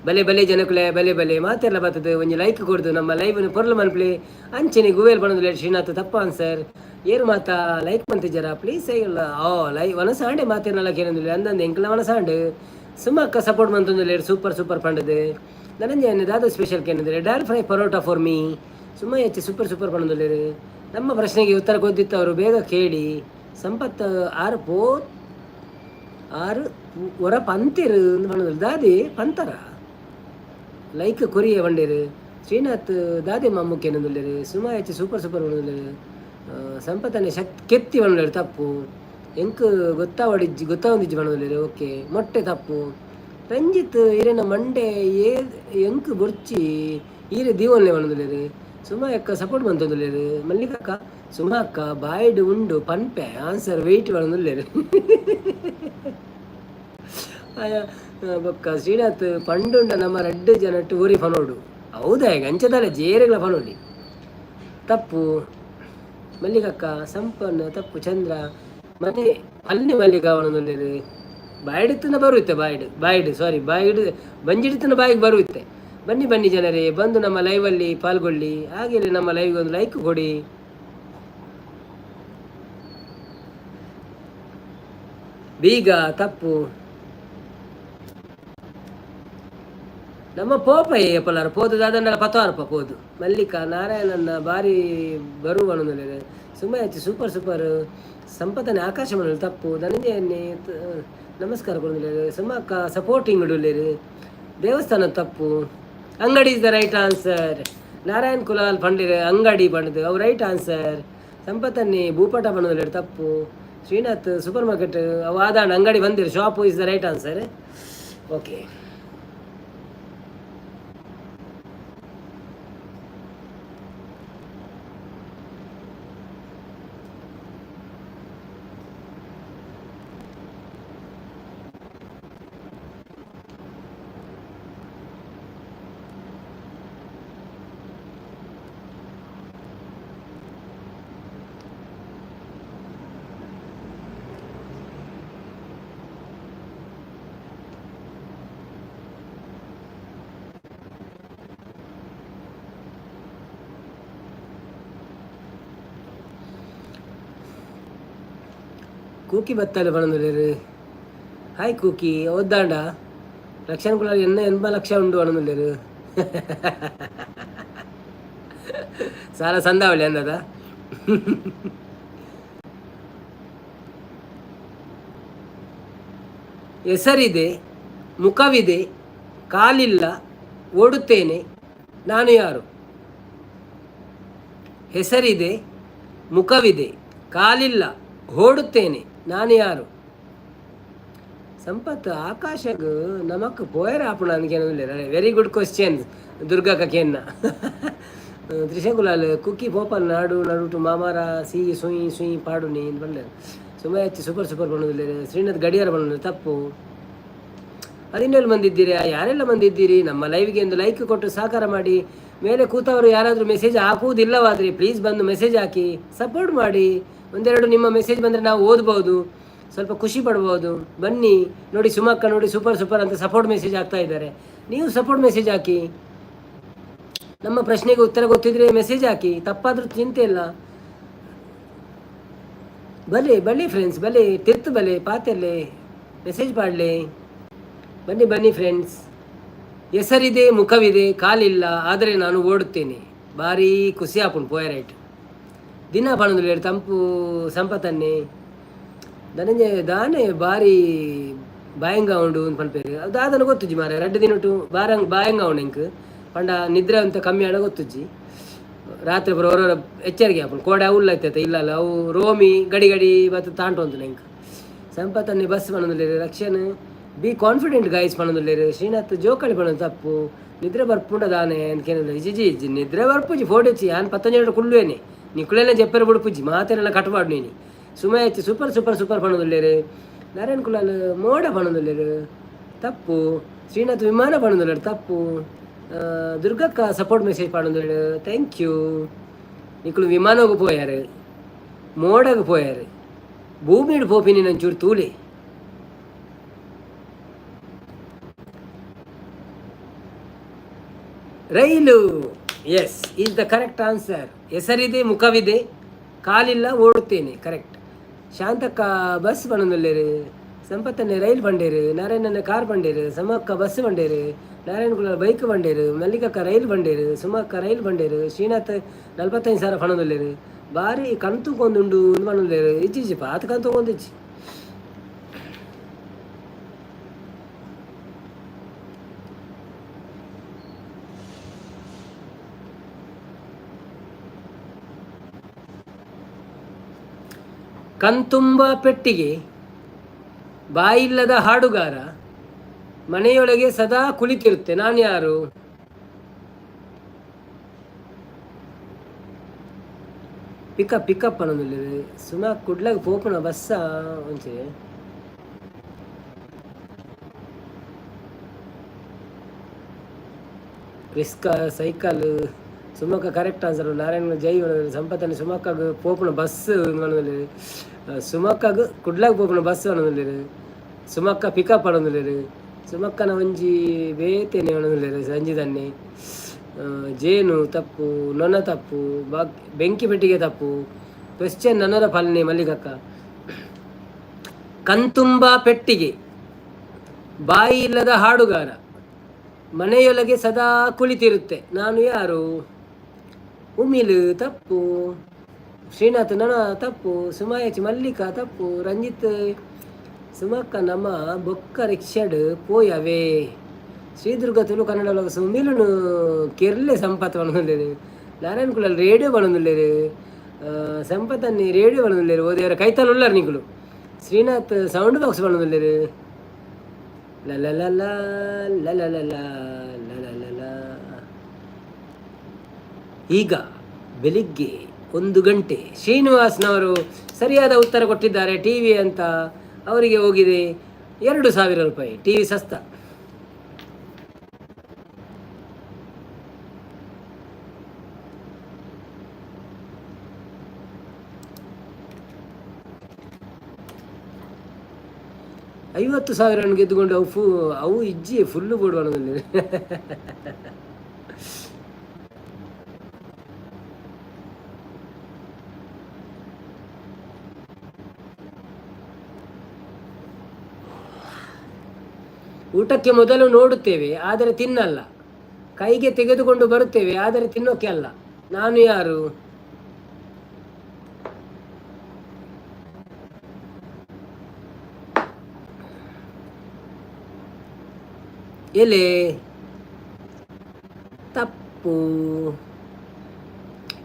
ಬಲೆ ಬಲೆ ಜನಕುಲೆ ಬಲೆ ಬಲೆ ಮಾತೆಲ್ಲ ಬರ್ತದೆ. ಒಂಜಿ ಲೈಕ್ ಕೊಡ್ದು ನಮ್ಮ ಲೈವ್ನ ಪೊರ್ಲು ಮನ್ಪ್ಲಿ ಅಂಚೆನಿ ಗುವೇಲ್ ಬಣ್ಣದಲ್ಲಿ ಶ್ರೀನಾಥ್ ತಪ್ಪ ಆನ್ಸರ್ ಏರು ಮಾತಾ ಲೈಕ್ ಮಂತಿಜರ ಪ್ಲೀಸ್ ಇಲ್ಲ ಲೈವ್ ಒನಸಾಂಡೆ ಮಾತೇನಲ್ಲ ಕೇನಂದಿಲ್ಲ ಅಂದಂದು ಎಂಕ್ಲ ಒನಸಾಂಡು ಸುಮ್ಮಕ್ಕ ಸಪೋರ್ಟ್ ಮಂತಂದಿಲ್ಲ ಸೂಪರ್ ಪಂಡದು. ಧನಂಜಯನ ದಾದ ಸ್ಪೆಷಲ್ ಕೇನಂದ್ರೆ dal fry paratha for me ಸುಮ್ಮ ಹೆಚ್ಚು ಸೂಪರ್ ಪಂಡದಲ್ಲಿ. ನಮ್ಮ ಪ್ರಶ್ನೆಗೆ ಉತ್ತರ ಗೊತ್ತಿತ್ತು ಅವರು ಬೇಗ ಕೇಳಿ. ಸಂಪತ್ ಆರು ಒರ ಪಂತಿರು ಬಣ್ಣದಲ್ಲಿ ದಾದಿ ಪಂತರ ಲೈಕ್ ಕೊರಿಯ ಬಂಡೇರು. ಶ್ರೀನಾಥ್ ದಾದಿ ಮಮ್ಮುಕ್ಕೆ ಏನಂದಿಲ್ಲರು ಸುಮ ಹೆಚ್ಚು ಸೂಪರ್ ಬಣ್ಣದಲ್ಲಿ. ಸಂಪತ್ತನೆ ಕೆತ್ತಿ ಬಣ್ಣದಲ್ಲಿ ತಪ್ಪು. ಎಂಕ್ ಗೊತ್ತಾವೊಂದಿಜ್ಜಿ ಬಣ್ಣದಲ್ಲಿ ಓಕೆ. ಮೊಟ್ಟೆ ತಪ್ಪು. ರಂಜಿತ್ ಇರೇನ ಮಂಡೆ ಎಂಕ್ ಬೊರ್ಚಿ ಈರೆ ದೀವನ್ನೇ ಬಣ್ಣದಲ್ಲಿ ಸುಮ ಅಕ್ಕ ಸಪೋರ್ಟ್ ಬಂತಂದಿಲ್ಲೇರು. ಮಲ್ಲಿಕಕ್ಕ ಸುಮ ಅಕ್ಕ ಬಾಯ್ಡು ಉಂಡು ಪನ್ಪೆ ಆನ್ಸರ್ ವೆಯ್ಟ್ ಬಣ್ಣದಲ್ಲಿ ಬೊಕ್ಕ ಶ್ರೀನಾಥ್ ಪಂಡುಂಡ ನಮ್ಮ 2 ಜನ ಟೂರಿ ಫನೋಡು ಹೌದಾ ಈಗ ಅಂಚದಲ್ಲ ಜೇರೆಗಳ ಫನೋಡಿ ತಪ್ಪು. ಮಲ್ಲಿಕಕ್ಕ ಸಂಪನ್ನ ತಪ್ಪು. ಚಂದ್ರ ಮನೆ ಅಲ್ಲಿ ಮಲ್ಲಿಕ ಅವನದಲ್ಲಿ ಬಾಯಿಡಿತನ ಬರುತ್ತೆ ಬಾಯಿಡು ಬಂಜಿಡಿತನ ಬಾಯಿಗೆ ಬರುತ್ತೆ. ಬನ್ನಿ ಜನರೇ ಬಂದು ನಮ್ಮ ಲೈವಲ್ಲಿ ಪಾಲ್ಗೊಳ್ಳಿ. ಹಾಗೆ ನಮ್ಮ ಲೈವ್ಗೆ ಒಂದು ಲೈಕ್ ಕೊಡಿ. ಬೀಗ ತಪ್ಪು. ನಮ್ಮ ಪೋಪಯ್ಯ ಪೊಲಾರ ಪೋದದಾದನ್ನೆಲ್ಲ 10 ರೂಪಾಯಿ ಪೋದು. ಮಲ್ಲಿಕಾ ನಾರಾಯಣನ್ನ ಬಾರಿ ಬರುವನೊಂದಿದೆ ಸುಮ್ಮ ಹೆಚ್ಚು ಸೂಪರ್. ಸಂಪತ್ತನೆ ಆಕಾಶ ಮಾಡಲು ತಪ್ಪು. ಧನಂಜಯನ್ನೇ ನಮಸ್ಕಾರ ಕೊಡಲಿಲ್ಲ. ಸುಮ್ಮಕ್ಕ ಸಪೋರ್ಟಿಂಗ್ ಇಡಲೇರು. ದೇವಸ್ಥಾನ ತಪ್ಪು. ಅಂಗಡಿ is the right answer. Narayan Kulal ಪಂಡಿರ ಅಂಗಡಿ ಪಂಡದು ಅವು ರೈಟ್ ಆನ್ಸರ್. ಸಂಪತ್ತನ್ನೇ ಭೂಪಟ ಬಣ್ಣದಲ್ಲಿ ತಪ್ಪು. ಶ್ರೀನಾಥ್ ಸೂಪರ್ ಮಾರ್ಕೆಟ್ ಅವು ಆದಾಣ ಅಂಗಡಿ ಬಂದಿರು shop is the right answer. Okay. Cookie ಬತ್ತಲ್ಲ ಬಣ್ಣದಲ್ಲಿ ಹಾಯ್ ಕೂಕಿ ಓದ್ದಾಂಡ ಲಕ್ಷಣ ಕೂಡ 80 ಲಕ್ಷ ಉಂಡು ಬಣ್ಣದಲ್ಲಿ ಸಾಲ ಸಂದಾವಳಿ ಅಂದದ. ಹೆಸರಿದೆ, ಮುಖವಿದೆ, ಕಾಲಿಲ್ಲ, ಓಡುತ್ತೇನೆ, ನಾನು ಯಾರು? ಹೆಸರಿದೆ, ಮುಖವಿದೆ, ಕಾಲಿಲ್ಲ, ಓಡುತ್ತೇನೆ, ನಾನು ಯಾರು? ಸಂಪತ್ ಆಕಾಶಗ ನಮಕ್ ಪೋಯರ್ ಆಪಣ ಅನ್ಕೇನಿಲ್ಲ. ವೆರಿ ಗುಡ್ ಕ್ವಶನ್ ದುರ್ಗಾ ತ್ರಿಶಂಕುಲಾಲ್ ಕುಕ್ಕಿ ಪೋಪಲ್ ನಾಡು ನಡುಟು ಮಾಮಾರ ಸಿ ಸುಯಿ ಪಾಡು ನೀ ಬಂದ ಸುಮ್ಮ ಹೆಚ್ಚು ಸೂಪರ್ ಬಣ್ಣದಿಲ್ಲ. ಶ್ರೀನಾಥ್ ಗಡಿಯಾರ ಬಣ್ಣ ತಪ್ಪು. 17 ಮಂದಿ ಇದ್ದೀರಿ. ಯಾರೆಲ್ಲ ಮಂದಿ ಇದ್ದೀರಿ? ನಮ್ಮ ಲೈವ್ಗೆ ಒಂದು ಲೈಕ್ ಕೊಟ್ಟು ಸಹಕಾರ ಮಾಡಿ. ಮೇಲೆ ಕೂತವರು ಯಾರಾದರೂ ಮೆಸೇಜ್ ಹಾಕುವುದಿಲ್ಲವಾದರೆ ಪ್ಲೀಸ್ ಬಂದು ಮೆಸೇಜ್ ಹಾಕಿ ಸಪೋರ್ಟ್ ಮಾಡಿ. ಒಂದೆರಡು ನಿಮ್ಮ ಮೆಸೇಜ್ ಬಂದರೆ ನಾವು ಓದ್ಬೋದು, ಸ್ವಲ್ಪ ಖುಷಿ ಪಡ್ಬೋದು. ಬನ್ನಿ ನೋಡಿ, ಸುಮಕ್ಕ ನೋಡಿ ಸೂಪರ್ ಅಂತ ಸಪೋರ್ಟ್ ಮೆಸೇಜ್ ಹಾಕ್ತಾ ಇದ್ದಾರೆ. ನೀವು ಸಪೋರ್ಟ್ ಮೆಸೇಜ್ ಹಾಕಿ. ನಮ್ಮ ಪ್ರಶ್ನೆಗೆ ಉತ್ತರ ಗೊತ್ತಿದ್ರೆ ಮೆಸೇಜ್ ಹಾಕಿ, ತಪ್ಪಾದ್ರೂ ಚಿಂತೆ ಇಲ್ಲ. ಬಲೆ ಬನ್ನಿ ಫ್ರೆಂಡ್ಸ್, ಬಲೆ ತಿರ್ತು ಬಲೆ ಪಾತೆರ್ಲೆ ಮೆಸೇಜ್ ಮಾಡಲಿ. ಬನ್ನಿ ಬನ್ನಿ ಫ್ರೆಂಡ್ಸ್. ಹೆಸರಿದೆ, ಮುಖವಿದೆ, ಕಾಲಿಲ್ಲ, ಆದರೆ ನಾನು ಓಡುತ್ತೇನೆ. ಭಾರಿ ಖುಷಿ ಆಪುಂಡು ಪೋಯರೈಟ್. ದಿನ ಪಣದು ತಂಪು ಸಂಪತ್ತನ್ನೇ ಧನಂಜಯ ದಾನೆ ಭಾರಿ ಬಾಯಂಗ ಉಂಡು ಅಂತ ಪನ್ಪೇರು. ಅದು ಅದನ್ನು ಗೊತ್ತುಜ್ಜಿ ಮಾರ 2 ದಿನ ಬಾಯಂಗ ಉಂಡು ಎಂಕ್ ಪಂಡ ನಿದ್ರೆ ಅಂತ ಕಮ್ಮಿ ಆಡ ಗೊತ್ತುಜ್ಜಿ. ರಾತ್ರಿ ಬರೋ ಹೊರ ಎಚ್ಚರಿಕೆ ಆಪುಂಡು ಕೋಡೆ ಅವ್ಲ ಐತೈತೆ ಇಲ್ಲ ಅವು ರೋಮಿ ಗಡಿ ಗಡಿ ಬತ್ತು ತಾಂಟು ಎಂಕ್ ಸಂಪತ್ತನ್ನೇ ಬಸ್ ಪಣದುಲ್ಲೇರು. ರಕ್ಷನ್ ಬಿ ಕಾನ್ಫಿಡೆಂಟ್ ಗೈಸ್ ಪಣದುಲ್ಲೇರು. ಶ್ರೀನಾಥ್ ಜೋಕಾಳಿ ಪಣದು ತಪ್ಪು ನಿದ್ರೆ ಬರ್ಪುಂಡ ದಾನೆ ಅನ್ಕೇನಿಲ್ಲ. ಇಜ್ಜಿ ನಿದ್ರೆ ಬರ್ಪುಜಿ ಫೋಟೋ ಹೆಚ್ಚಿ ನಾನು 15 ಕುಳ್ಳುವೇನೆ ನಿಕ್ಕುಳೇನೆ ಜಪ್ಪೆರ ಬಿಡುಪುಜ್ಜಿ ಮಾತೆಲ್ಲ ಕಟ್ಬಾರ್ದು ನೀನು. ಸುಮಯ ಹೆಚ್ಚಿ ಸೂಪರ್ ಸೂಪರ್ ಸೂಪರ್ ಪಣದುಲ್ಲೇರು. ನಾರಾಯಣ್ ಕುಲಾಲ್ ಮೋಡ ಪಣದುಲ್ಲೇರು ತಪ್ಪು. ಶ್ರೀನಾಥ್ ವಿಮಾನ ಪಣದುಲ್ಲೇರು ತಪ್ಪು. ದುರ್ಗಕ್ಕ ಸಪೋರ್ಟ್ ಮೆಸೇಜ್ ಪಣದುಲ್ಲೇರು ಥ್ಯಾಂಕ್ ಯು. ನಿಕ್ಕಳು ವಿಮಾನಗೂ ಪೋಯಾರು, ಮೋಡಗೂ ಪೋಯಾರು, ಭೂಮಿಡು ಪೋಪಿನಿ ನಂಚೂರು ತೂಲೆ. Rail yes is the correct answer. ಹೆಸರಿದೆ, ಮುಖವಿದೆ, ಕಾಲಿಲ್ಲ, ಓಡುತ್ತೇನೆ ಕರೆಕ್ಟ್. ಶಾಂತಕ್ಕ ಬಸ್ ಪಣದುಲ್ಲೇರು. ಸಂಪತ್ತನ್ನೇ ರೈಲ್ ಬಂಡೇರು. ನಾರಾಯಣನ ಕಾರ್ ಬಂಡೇರು. ಸಮಕ್ಕ ಬಸ್ ಬಂಡೇರು. ನಾರಾಯಣ ಕುಲಾಲ್ ಬೈಕ್ ಬಂಡೇರು. ಮಲ್ಲಿಕಕ್ಕ ರೈಲ್ ಬಂಡೇರು. ಸುಮಕ್ಕ ರೈಲ್ ಬಂಡೇರು. ಶ್ರೀನಾಥ್ 45,000 ಪಣದುಲ್ಲೇರು. ಭಾರಿ ಕಂತು ಕೊಂದುಂಡು ಪಣದುಲ್ಲೇರು. ಇಜ್ಜಿಜ್ಜಿ ಪಾತ ಕಂತು ಕೊಂದಿಜ್ಜಿ. ಕಣ್ತುಂಬ ಪೆಟ್ಟಿಗೆ, ಬಾಯಿಲ್ಲದ ಹಾಡುಗಾರ, ಮನೆಯೊಳಗೆ ಸದಾ ಕುಳಿತಿರುತ್ತೆ, ನಾನು ಯಾರು? ಪಿಕಪ್ ಅನ್ನೋದಿಲ್ಲ. ಸುಮಾ ಕುಡ್ಲಾಗ ಪೋಪುನ ಬಸ್ಸ ಒಂಚೆ ರಿಸ್ಕ ಸೈಕಲ್. ಸುಮಕ್ಕ ಕರೆಕ್ಟ್ ಆನ್ಸರ್. ನಾರಾಯಣ ಜೈ ಸಂಪತ್ತಲ್ಲಿ ಸುಮಕ್ಕಾಗ ಪೋಪುನ ಬಸ್ ಅನ್ನೋದಿಲ್ಲ. ಸುಮಕ್ಕಾಗ ಕುಡ್ಲಾಗ ಪೋಪುನ ಬಸ್ ಅನ್ನೋದಿಲ್ಲ. ಸುಮಕ್ಕ ಪಿಕಪ್ ಅನ್ನೋದಿಲ್ಲ. ಸುಮಕ್ಕನ ಒಂಜಿ ಬೇತೇನೆ ಅನ್ನೋದಿಲ್ಲ. ಸಂಜೆ ತನ್ನೆ ಜೇನು ತಪ್ಪು, ನೊನ ತಪ್ಪು, ಬೆಂಕಿ ಪೆಟ್ಟಿಗೆ ತಪ್ಪು. ಕ್ವೆಶ್ಚನ್ ನನ್ನರ ಪಾಲನೆ ಮಲ್ಲಿಕಕ್ಕ. ಕಣ್ತುಂಬ ಪೆಟ್ಟಿಗೆ, ಬಾಯಿ ಇಲ್ಲದ ಹಾಡುಗಾರ, ಮನೆಯೊಳಗೆ ಸದಾ ಕುಳಿತಿರುತ್ತೆ, ನಾನು ಯಾರು? ಉಮಿಲು ತಪ್ಪು. ಶ್ರೀನಾಥ್ ನನ ತಪ್ಪು. ಸುಮಾಯಚ್ ಮಲ್ಲಿಕಾ ತಪ್ಪು. ರಂಜಿತ್ ಸುಮಕ್ಕ ನಮ್ಮ ಬೊಕ್ಕ ರಿಕ್ಷಡ್ ಪೋಯವೇ. ಶ್ರೀದುರ್ಗ ತುಳು ಕನ್ನಡ ವ್ಲಾಗ್ಸ್ ಉಮಿಲುನು ಕೆರ್ಲೆ ಸಂಪತ್ ಬಣದುಲ್ಲೇರು. ನಾರಾಯಣ ಕುಲಾಲ್ ರೇಡಿಯೋ ಬಣದುಲ್ಲೇರು. ಸಂಪತ್ತನ್ನಿ ರೇಡಿಯೋ ಬಣದುಲ್ಲೇರು. ಓದಿಯವರ ಕೈತಲ್ ಉಳ್ಳಾರ ನಿಗಳು. ಶ್ರೀನಾಥ್ ಸೌಂಡ್ ಬಾಕ್ಸ್ ಬಣದುಲ್ಲೇರು. ಲಲಲಲ ಲಲಲಲ ಲಲಲಲ. ಈಗ ಬೆಳಿಗ್ಗೆ 1 ಗಂಟೆ. ಶ್ರೀನಿವಾಸ್ನವರು ಸರಿಯಾದ ಉತ್ತರ ಕೊಟ್ಟಿದ್ದಾರೆ. ಟಿ ವಿ ಅಂತ ಅವರಿಗೆ ಹೋಗಿದೆ 2,000 ರೂಪಾಯಿ. T V ಸಸ್ತ. $50,000 ಗೆದ್ದುಕೊಂಡು ಅವು ಇಜ್ಜಿ ಫುಲ್ಲು ಬೋರ್ಡ್. ಊಟಕ್ಕೆ ಮೊದಲು ನೋಡುತ್ತೇವೆ ಆದರೆ ತಿನ್ನಲ್ಲ. ಕೈಗೆ ತೆಗೆದುಕೊಂಡು ಬರುತ್ತೇವೆ ಆದರೆ ತಿನ್ನೋಕೆ ಅಲ್ಲ, ನಾನು ಯಾರು? ಎಲೆ ತಪ್ಪು.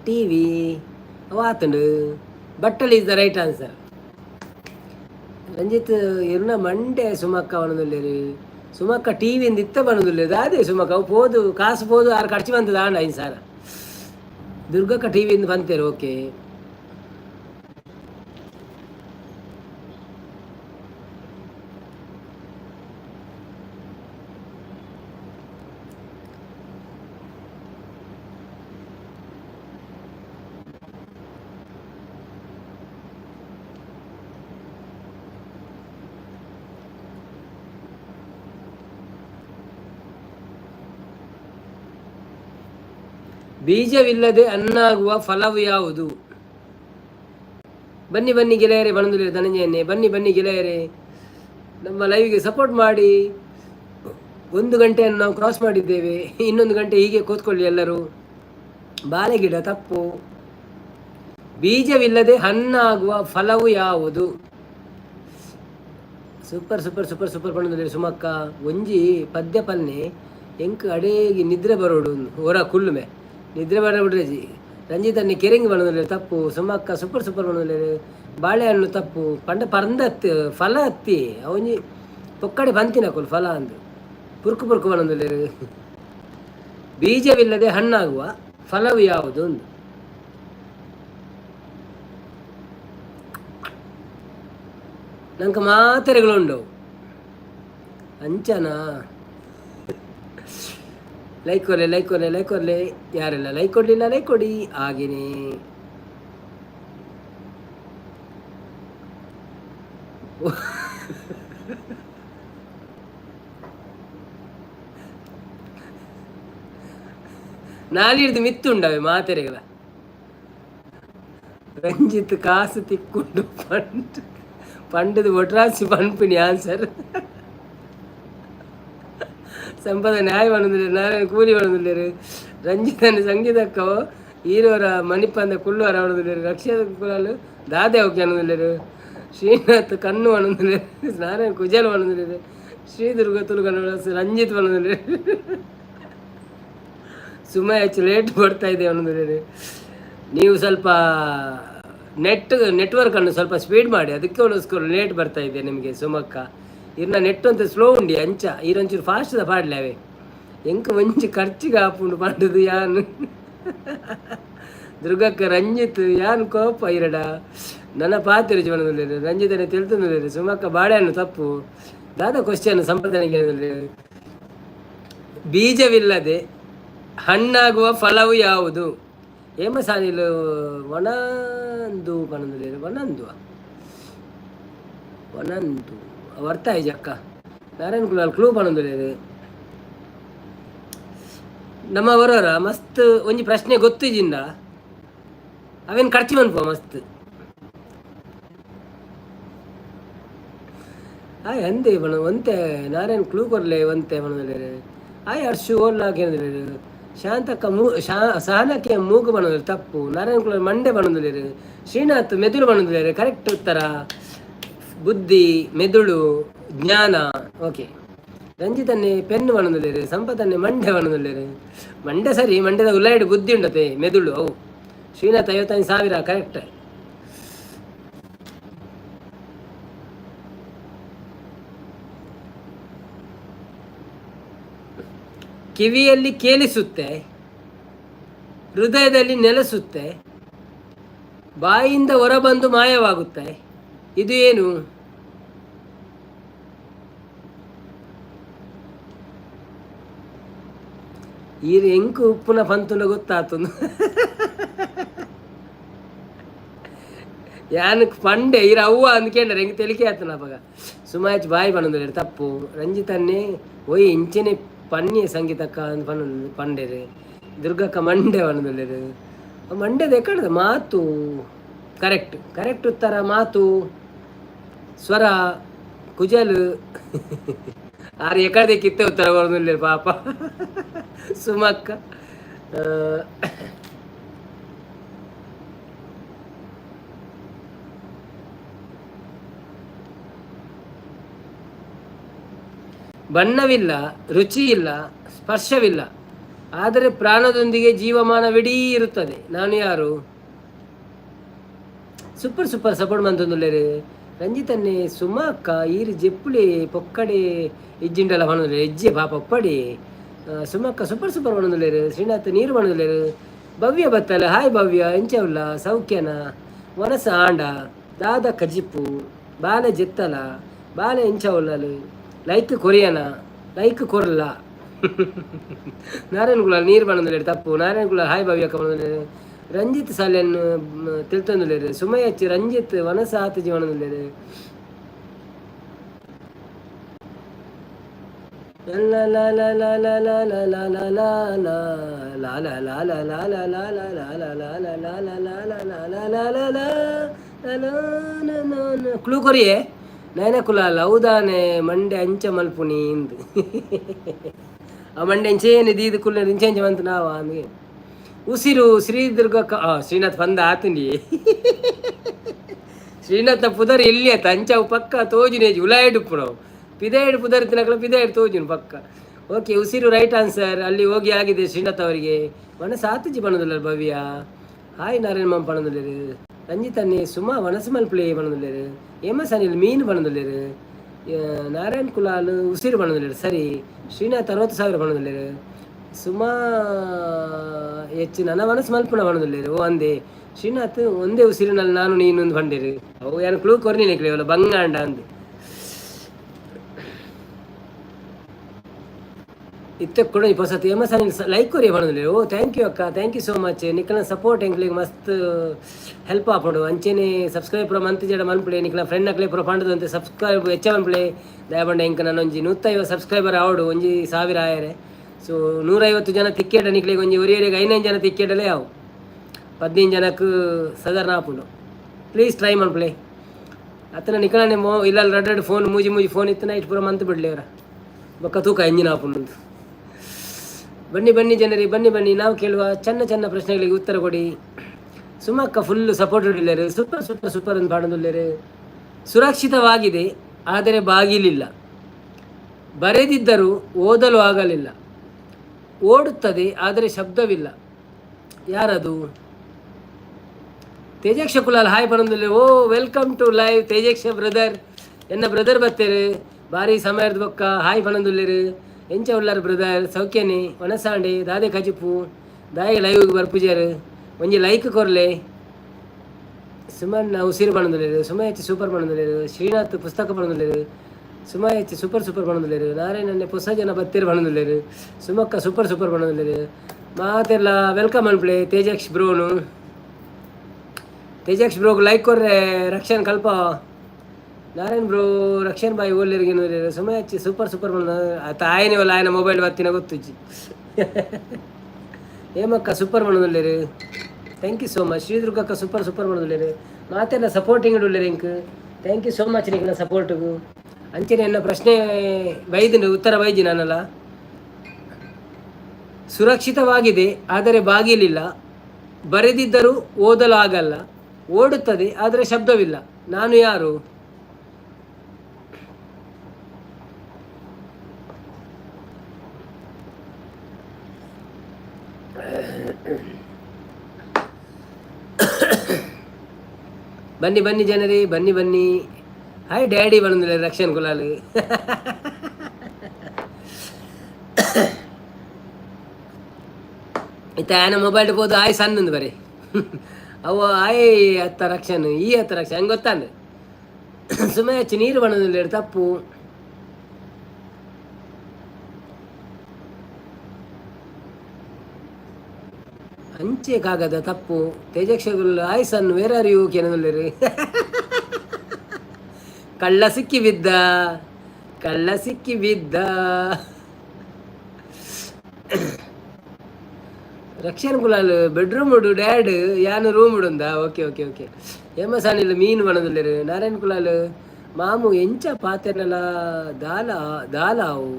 ಟಿವಿ ವಾತಂಡು. ಬಟ್ಟಲ್ is the right answer. Ranjith ಇರ್ನ ಮಂಡೆ ಸುಮಕ್ಕ ಬಣದುಲ್ಲೇರು. ಸುಮಕ್ಕ ಟಿವಿಯಿಂದ ಇತ್ತ ಬಣದುಲ್ಲೇದು. ಅದೇ ಸುಮಕ್ಕ ಅವು ಪೋದು ಕಾಸು ಪೋದು 6 ಖರ್ಚು ಬಂತದ 5,000. ದುರ್ಗಕ್ಕ ಟಿವಿಯಿಂದ ಬಂತೇರು. ಓಕೆ. ಬೀಜವಿಲ್ಲದೆ ಅನ್ನಾಗುವ ಫಲವು ಯಾವುದು? ಬನ್ನಿ ಬನ್ನಿ ಗೆಳೆಯರೇ, ಬಣಂದುಲೇರು ಧನಂಜಯನ್ನೇ ಬನ್ನಿ ಬನ್ನಿ ಗೆಳೆಯರೇ, ನಮ್ಮ ಲೈವ್ಗೆ ಸಪೋರ್ಟ್ ಮಾಡಿ. 1 ಗಂಟೆಯನ್ನು ನಾವು ಕ್ರಾಸ್ ಮಾಡಿದ್ದೇವೆ, ಇನ್ನೊಂದು ಗಂಟೆ ಹೀಗೆ ಕೂತ್ಕೊಳ್ಳಿ ಎಲ್ಲರೂ. ಬಾಳೆಗಿಡ ತಪ್ಪು. ಬೀಜವಿಲ್ಲದೆ ಹಣ್ಣಾಗುವ ಫಲವು ಯಾವುದು? ಸೂಪರ್ ಸೂಪರ್ ಸೂಪರ್ ಸೂಪರ್ ಬಣ್ಣದಲ್ಲಿ ಸುಮಕ್ಕ ಒಂಜಿ ಪದ್ಯ ಪಲ್ನೆ ಎಂಕ್ ಅಡೇಗಿ ನಿದ್ರೆ ಬರೋಡು ಹೊರ ಕುಳ್ಳುಮೆ ನಿದ್ರೆ ಬರೋಬಿಡ್ರಿ. ರಂಜಿತನ್ನಿ ಕೆರೆಂಗಿ ಬಣ್ಣದಲ್ಲಿ ತಪ್ಪು. ಸುಮಕ್ಕ ಸೂಪರ್ ಸೂಪರ್ ಬಣ್ಣದಲ್ಲಿ ಬಾಳೆಹಣ್ಣು ತಪ್ಪು. ಪರಂದತ್ತಿ ಫಲ ಹತ್ತಿ ಅವನಿ ಪೊಕ್ಕಡೆ ಬಂತಿನ ಕೊಲ್ ಫಲ ಅಂದು ಪುರ್ಕು ಪುರ್ಕು ಬಣ್ಣದಲ್ಲಿ ಬೀಜವಿಲ್ಲದೆ ಹಣ್ಣಾಗುವ ಫಲವು ಯಾವುದು ಒಂದು. ನಂಗೆ ಮಾತ್ರೆಗಳುಂಡು ಅಂಚನಾ. ಲೈಕ್ ಕೊರ್ಲೆ ಲೈಕ್ ಕೊರ್ಲೆ ಲೈಕ್ ಕೊರ್ಲೆ. ಯಾರೆಲ್ಲ ಲೈಕ್ ಕೊಡಲಿಲ್ಲ ಲೈಕ್ ಕೊಡಿ. ಹಾಗೇನೆ ನಾಲಿಡ್ದು ಮಿತ್ತುಂಡವೆ ಮಾತೆರೆಗಳ. ರಂಜಿತ್ ಕಾಸು ತಿಕ್ಕೊಂಡು ಪಂಡದು ಒಟ್ರಾಸಿ ಪನ್ಪಿನಿ ಆನ್ಸರ್. ಸಂಪದ ನ್ಯಾಯ ಬಣ್ಣದಿಲ್ಲ, ನಾರಾಯಣ ಕೂಲಿ ಬಣ್ಣದಿಲ್ಲರು. ರಂಜಿತನ ಸಂಗೀತಕ್ಕವು ಈರೋರ ಮಣಿಪಂದ ಕುಳ್ಳುವರ ಬಣ್ಣದಿಲ್ಲರು. ರಕ್ಷದ ಕುಲಾಲು ದಾದೆ ಹೋಗಿ ಅನ್ನೋದಿಲ್ಲರು. ಶ್ರೀನಾಥ್ ಕಣ್ಣು ಬಣ್ಣದಿಲ್ಲರು. ನಾರಾಯಣ ಕುಜಲ್ ಬಣ್ಣದಿಲ್ಲರು. ಶ್ರೀದುರ್ಗ ತುಳುಕನ್ನು ರಂಜಿತ್ ಬಣ್ಣದಿಲ್ಲರು. ಸುಮ್ಮ ಹೆಚ್ಚು ಲೇಟ್ ಬರ್ತಾ ಇದೆ ಅನ್ನೋದಿಲ್ಲರು. ನೀವು ಸ್ವಲ್ಪ ನೆಟ್ವರ್ಕನ್ನು ಸ್ವಲ್ಪ ಸ್ಪೀಡ್ ಮಾಡಿ, ಅದಕ್ಕೋಸ್ಕರ ಲೇಟ್ ಬರ್ತಾ ಇದೆ ನಿಮಗೆ ಸುಮಕ್ಕ. ಇನ್ನ ನೆಟ್ ಅಂತ ಸ್ಲೋ ಉಂಡಿ ಅಂಚ ಈರೊಂಚೂರು ಫಾಸ್ಟ್ದ ಪಾಡ್ಲೇವೆ ಎಂಕ ಒಂಚು ಖರ್ಚಿಗೆ ಹಾಪುಂಡು ಪಾಡದು ಯಾನು. ದುರ್ಗಕ್ಕ ರಂಜಿತ್ ಯಾನು ಕೋಪ ಇರಡ ನನ್ನ ಪಾತಿರು ಜೀವನದಲ್ಲಿ. ರಂಜಿತನೇ ತಿಳ್ತಂದ್ರೆ ಸುಮಕ್ಕ ಬಾಳೆಹಣ್ಣು ತಪ್ಪು. ದಾದ ಕ್ವಶ್ಚನ್ ಸಂಪ್ರದಾಯ. ಬೀಜವಿಲ್ಲದೆ ಹಣ್ಣಾಗುವ ಫಲವು ಯಾವುದು? ಹೇಮಸಾನಿಲು ಒಣಂದು ಪಣಂದು ಒಣಂದು ಒಣಂದು ಅರ್ಥ ಆಯ್ತು ಅಕ್ಕ. ನಾರಾಯಣ ಕುಲಾಲ್ ಕ್ಲೂ ಪಣಂದು ನಮ್ಮ ಬರೋರ ಮಸ್ತ್ ಒಂಜಿ ಪ್ರಶ್ನೆ ಗೊತ್ತಿಜಿಂದ ಅವೇನು ಖರ್ಚು ಮನ್ಪ ಮಸ್ತ್. ಆಯ್ ಅಂದೆ ಬಣ ಒಂತೆ ನಾರಾಯಣ ಕ್ಲೂ ಕೊರ್ಲೆ ಒಂತೆ ಬಣದಲ್ಲಿ. ಆಯ್ ಅರ್ಶು ಓಲ್ಲಾಕೇಂದ್ರೆ ಶಾಂತಕ್ಕ ಸಹನಕ್ಕೆ ಮೂಗು ಬಣ್ಣದಲ್ಲಿ ತಪ್ಪು. ನಾರಾಯಣ ಕುಲ ಮಂಡೆ ಬಣ್ಣದಲ್ಲಿ. ಶ್ರೀನಾಥ್ ಮೆದುಳು ಬಣ್ಣದಲ್ಲಿ ಕರೆಕ್ಟ್ ಉತ್ತರ. ಬುದ್ಧಿ, ಮೆದುಳು, ಜ್ಞಾನ. ಓಕೆ. ರಂಜಿತನ್ನೇ ಪೆನ್ನು ಬಣ್ಣದಲ್ಲಿ. ಸಂಪತ್ತನ್ನೇ ಮಂಡೆ ಬಣ್ಣದಲ್ಲಿ. ಮಂಡೆ ಸರಿ, ಮಂಡ್ಯದ ಉಳ್ಳಾಡಿ ಬುದ್ಧಿ ಉಂಡತೆ, ಮೆದುಳು ಅವು. ಶ್ರೀನಾಥ್ 55,000 ಕರೆಕ್ಟ್. ಕಿವಿಯಲ್ಲಿ ಕೇಳಿಸುತ್ತೆ, ಹೃದಯದಲ್ಲಿ ನೆಲೆಸುತ್ತೆ, ಬಾಯಿಂದ ಹೊರಬಂದು ಮಾಯವಾಗುತ್ತೆ. ಇದು ಏನು? ಈ ಎಂಕು ಉಪ್ಪುನ ಪಂತುನ ಗೊತ್ತಾತು. ಯಾನಕ್ಕೆ ಪಂಡೆ ಇರ ಅವ್ವ ಅಂದ್ಕೊಂಡ್ರೆ ಹೆಂಗೆ ತೆಲಿಕೆ ಆತನ ಅವಾಗ. ಸುಮಾಚ್ ಬಾಯಿ ಬಣ್ಣದಲ್ಲಿ ತಪ್ಪು. ರಂಜಿತನ್ನೇ ಒಯ್ ಇಂಚನೆ ಪನ್ನಿ ಸಂಗೀತಕ್ಕ ಪಂಡೆರು. ದುರ್ಗಕ್ಕ ಮಂಡೆ ಬಣ್ಣದಲ್ಲಿ. ಮಂಡ್ಯದ ಎಕ್ಕಡದ ಮಾತು ಕರೆಕ್ಟ್. ಕರೆಕ್ಟ್ ಉತ್ತರ ಮಾತು, ಸ್ವರ, ಕುಜಲ್. ಆರು ಎಕಡೆ ಕಿತ್ತೆ ಉತ್ತರ ಬರೋದಿಲ್ಲ ಪಾಪ ಸುಮಕ್ಕ. ಬಣ್ಣವಿಲ್ಲ, ರುಚಿ ಇಲ್ಲ, ಸ್ಪರ್ಶವಿಲ್ಲ, ಆದರೆ ಪ್ರಾಣದೊಂದಿಗೆ ಜೀವಮಾನವಿಡೀ ಇರುತ್ತದೆ. ನಾನು ಯಾರು? ಸೂಪರ್ ಸೂಪರ್ ಸಪೋರ್ಟ್ ಮಂತೊಂದುಲ್ಲೇರಿ. ರಂಜಿತನ್ನೇ ಸುಮಕ್ಕ ಈರಿ ಜೆಪ್ಪುಳಿ ಪೊಕ್ಕಡೆ ಇಜ್ಜಿಂಡಲ್ಲ ಬಣ್ಣದಲ್ಲಿ ಹೆಜ್ಜೆ ಪಾಪ ಒಪ್ಪಡಿ. ಸುಮಕ್ಕ ಸೂಪರ್ ಸೂಪರ್ ಬಣ್ಣದಲ್ಲೇರು. ಶ್ರೀನಾಥ್ ನೀರು ಬಣ್ಣದಲ್ಲೇರು. ಭವ್ಯ ಬತ್ತಲ್ಲ. Hi Bhavya, ಎಂಚವಲ್ಲ ಸೌಖ್ಯನ? ವನಸ ಆಂಡ ದಾದ ಕಜಿಪ್ಪು ಬಾಲೆ ಜೆತ್ತಲ ಬಾಲೆ ಎಂಚವಲ್ಲಲು ಲೈಕ್ ಕೊರಿಯನ ಲೈಕ್ ಕೊರಲ್ಲ. ನಾರಾಯಣ ಕುಲಾಲ್ ನೀರು ಬಣ್ಣದಲ್ಲಿ ತಪ್ಪು. ನಾರಾಯಣ ಕುಲಾಲ್ ಹಾಯ್ ಭವ್ಯಕ್ಕ ಬಣ್ಣದಲ್ಲಿ. ರಂಜಿತ್ ಸಾಲೆಯನ್ನು ತಿಳ್ತಂದುಲ್ಲೇರು. ಸುಮಯ ಹಚ್ಚಿ ರಂಜಿತ್ ವನಸ ಆತ ಜೀವನದಲ್ಲೇರು. ಕ್ಲೂ ಕೊರಿಯೇ ನಯನ ಕುಲಾಲ್ ಹೌದಾನೆ ಮಂಡೆ ಅಂಚ ಮಲ್ಪುನಿ ಇಂದು ಆ ಮಂಡೆ ಇಂಚೇನು ದೀದು ಕುಲ್ಲ ಇಂಚೆಂಚ ಬಂತು ನಾವು ಅಂದ್ಗೆ ಉಸಿರು ಶ್ರೀದುರ್ಗ ಶ್ರೀನಾಥ್ ಬಂದ ಆತಂಡಿ ಶ್ರೀನಾಥ ಪುದರ್ ಎಲ್ಲಿ ಆತ ಅಂಚಾವು ಪಕ್ಕ ತೋಜುನೇಜಿ ಉಲಾಯಿಡುಪ್ಪು ನಾವು ಪಿದಾಯಿಡು ಪುದರ್ ತಿನ್ನಕಲ ಪಿದಾಯಿಡು ತೋಜುನು ಪಕ್ಕ. ಓಕೆ, ಉಸಿರು ರೈಟ್ ಆನ್ಸರ್. ಅಲ್ಲಿ ಹೋಗಿ ಆಗಿದೆ ಶ್ರೀನಾಥ್ ಅವರಿಗೆ. ಮನಸ್ಸು ಆತಜಿ ಪಣದಿಲ್ಲ ಭವ್ಯ. ಹಾಯ್ ನಾರಾಯಣ ಮಾಮ ಪಣದಿಲ್ಲರು. ರಂಜಿತನ್ನಿ ಸುಮಾ ಮನಸ್ಸು ಮಲ್ಪುಳಿ ಪಣದಿಲ್ಲರು. ಎಮಸ್ ಅನಿಲ್ ಮೀನು ಪಣದಿಲ್ಲರು. ನಾರಾಯಣ್ ಕುಲಾಲ್ ಉಸಿರು ಪಣದಿಲ್ಲರು. ಸರಿ. ಶ್ರೀನಾಥ್ 60,000 ಪಣದಿಲ್ಲರು. ಸುಮಾ ಹೆಚ್ಚು ನನ್ನ ಮನಸ್ಸು ಮಲ್ಪುಣ ಪಣದಿಲ್ಲರು. ಒಂದೇ ಶ್ರೀನಾಥ್ ಒಂದೇ ಉಸಿರಿನಲ್ಲಿ ನಾನು ನೀನೊಂದು ಬಂದಿರು. ಅವು ಏನು ಕ್ಲೂ ಕೊರ್ನಿ ನಿಕ್ಲೇವಲ್ಲ ಬಂಗಾಂಡ ಅಂದು ಇತ್ತ ಕೂಡ ಈ ಹೊಸತಿ ಎಮಸ್ ಅನಿಲ್ ಲೈಕ್ ಕೊರಿ ಪಣದಿಲ್ಲ. ಓ ಥ್ಯಾಂಕ್ ಯು ಅಕ್ಕ, ಥ್ಯಾಂಕ್ ಯು ಸೋ ಮಚ್. ನಿಕ್ಲ ಸಪೋರ್ಟ್ ಎಂಕ್ಲಿಗೆ ಮಸ್ತ್ ಹೆಲ್ಪ್ ಆಪಡು. ಅಂಚೆನೆ ಸಬ್ಸ್ಕ್ರೈಬ್ ಪುರ ಮಂತ್ ಜಡ ಮನ್ಪುಳೆ ನಿಕ್ಲ ಫ್ರೆಂಡ್ ಅಕ್ಲೆ ಪುರ ಪಂಡದು ಅಂತ ಸಬ್ಸ್ಕ್ರೈಬ್ ಹೆಚ್ಚ ಮನ್ಪುಳೆ ದಯಬಂಡ ಎಂಕ ನಾನು ಒಂಜಿ 150 ಸಬ್ಸ್ಕ್ರೈಬರ್ ಆವಡು ಒಂಜಿ 1000 ಆಯರೆ. ಸೊ 150 ಜನ ತಿಕ್ಕೇಟ ನಿಕ್ಲಿಗೆ ಒಂಜಿ ಒರಿಯರಿಗೆ 5 ಜನ ತಿಕ್ಕೇಟಲೇ ಅವು 15 ಜನಕ್ಕೆ ಸಾಧಾರಣ ಆಪುಂಡು. ಪ್ಲೀಸ್ ಟ್ರೈ ಮನ್ಪುಳೆ ಅತ್ತನ ನಿಕ್ಲನೆ ಇಲ್ಲ ರಡ್ಡು ಫೋನ್ ಮೂಜಿ ಫೋನ್ ಇತ್ತನ ಇಟ್ಟು ಪುರ ಮಂತ್ ಬಿಡ್ಲಿ ಅವರ ಬೊಕ್ಕ ತೂಕ ಎಂಜಿನ ಆಪುಂಡು. ಬನ್ನಿ ಜನರಿ ಬನ್ನಿ ನಾವು ಕೇಳುವ ಚೆನ್ನ ಪ್ರಶ್ನೆಗಳಿಗೆ ಉತ್ತರ ಕೊಡಿ. ಸುಮಕ್ಕ ಫುಲ್ ಸಪೋರ್ಟ್ ಇಲ್ಲರು. ಸೂಪರ್ ಅಂತ ಪಾಡೋದಿಲ್ಲರು. ಸುರಕ್ಷಿತವಾಗಿದೆ ಆದರೆ ಬಾಗಿಲಿಲ್ಲ, ಬರೆದಿದ್ದರೂ ಓದಲು ಆಗಲಿಲ್ಲ, ಓಡುತ್ತದೆ ಆದರೆ ಶಬ್ದವಿಲ್ಲ. ಯಾರದು? ತೇಜಕ್ಷ ಕುಲಾಲ್ ಹಾಯ್ ಪಣಂದಿಲ್ಲ. ಓ welcome to live Tejaksha brother. ಎನ್ನ ಬ್ರದರ್ ಬತ್ತೇರು ಭಾರಿ ಸಮಯದ ಬೊಕ್ಕ ಹಾಯ್ ಪಣಂದಿಲ್ಲರು. ಎಂಚ ಉಳ್ಳಾರ ಬ್ರದರ್ ಸೌಖ್ಯನೇ ಒಣಸಾಂಡೆ ದಾದೆ ಕಜಿಪು ದಾಯಿ ಲೈವ್ಗೆ ಬರ್ಪುಜಾರು ಒಂಜಿ ಲೈಕ್ ಕೊರ್ಲೆ. ಸುಮನ್ ಉಸಿರು ಪಣದಿಲ್ಲರು. ಸುಮ ಹೆಚ್ಚು ಸೂಪರ್ ಪಣದಿಲ್ಲರು. ಶ್ರೀನಾಥ್ ಪುಸ್ತಕ ಪಣದಿಲ್ಲರು. ಸುಮ ಹೆಚ್ಚು ಸೂಪರ್ ಪಣದಿಲ್ಲರು. ನಾರಾಯಣನ್ನೇ ಹೊಸ ಜನ ಬತ್ತಿರು ಪಣದಿಲ್ಲರು. ಸುಮಕ್ಕ ಸೂಪರ್ ಪಣದಿಲ್ಲರು. ಮಾತೆಲ್ಲ ವೆಲ್ಕಮ್ ಅನ್ಪ್ಲೆ ತೇಜಕ್ಷ್ ಬ್ರೋನು. ತೇಜಕ್ಷ್ ಬ್ರೋಗ್ ಲೈಕ್ ಕೊರ್ರೆ ರಕ್ಷಣ್ ಕಲ್ಪ. ನಾರಾಯಣ್ ಬ್ರೋ ರಕ್ಷಣ್ ಬಾಯಿ ಓಲ್ಯರಿಗೆ ಸುಮ್ಮನೆ ಹಚ್ಚಿ ಸೂಪರ್ ಬಂದ ತಾಯನಿವಲ್ಲ ಆಯನ ಮೊಬೈಲ್ ಬತ್ತಿನ ಗೊತ್ತುಜ್ಜಿ ಏಮಕ್ಕ ಸೂಪರ್ ಮಾಡೋದಿಲ್ಲರಿ. Thank you so much. ಶ್ರೀದುರ್ಗಕ್ಕ ಸೂಪರ್ ಮಾಡೋದಿಲ್ಲರಿ. ಮಾತೆಲ್ಲ ಸಪೋರ್ಟಿಂಗ್ ಇಡಲಿರಿ ಇಂಕ್. ಥ್ಯಾಂಕ್ ಯು ಸೋ ಮಚ್ ನಿನ್ನ ಸಪೋರ್ಟಿಗೂ. ಅಂಚೆನೆ ಎನ್ನ ಪ್ರಶ್ನೆ ಬೈದಿನ ಉತ್ತರ ಬೈದಿ ನಾನಲ್ಲ. ಸುರಕ್ಷಿತವಾಗಿದೆ ಆದರೆ ಬಾಗಿಲಿಲ್ಲ, ಬರೆದಿದ್ದರೂ ಓದಲು ಆಗಲ್ಲ, ಓಡುತ್ತದೆ ಆದರೆ ಶಬ್ದವಿಲ್ಲ. ನಾನು ಯಾರು? ಬನ್ನಿ ಜನರೇ ಬನ್ನಿ. ಹಾಯ್ ಡ್ಯಾಡಿ ಬಂದಿಲ್ಲ ರಕ್ಷಣ್ ಕುಲಾಲ್. ಇತ್ತ ಆನ ಮೊಬೈಲ್ ಹೋದು ಆಯ್ ಸಣ್ಣಂದು ಬರೀ ಅವು ಆಯ್ ಹತ್ತ ರಕ್ಷಣ್ ಈ ಹತ್ತ ರಕ್ಷಣ್ ಹಂಗೆ ಗೊತ್ತಾಂದ್ರೆ ಸುಮ್ಮನೆ ಹೆಚ್ಚು ನೀರು ಬಣ್ಣದಿಲ್ಲ ತಪ್ಪು. ಅಂಚೆ ಕಾಗದ ತಪ್ಪು. ತೇಜಕ್ಷಗುಲ್ ಆಯ್ಸನ್ನು ವೇರ್ ಆರ್ ಯು ಕೇನದಿಲ್ಲರಿ. ಕಳ್ಳ ಸಿಕ್ಕಿ ಬಿದ್ದ. ರಕ್ಷಣ್ ಕುಲಾಲ್ ಬೆಡ್ರೂಮ್ ಉಡು ಡ್ಯಾಡ್ ಯಾನು ರೂಮ್ ಉಡುಂದ. ಓಕೆ ಎಮಸ್ ಅನಿಲ್ ಮೀನು ಬಣದಿಲ್ಲರು. ನಾರಾಯಣ್ ಕುಲಾಲ್ ಮಾಮು ಎಂಚ ಪಾತೆರ್ನಲ ದಾಲಾವು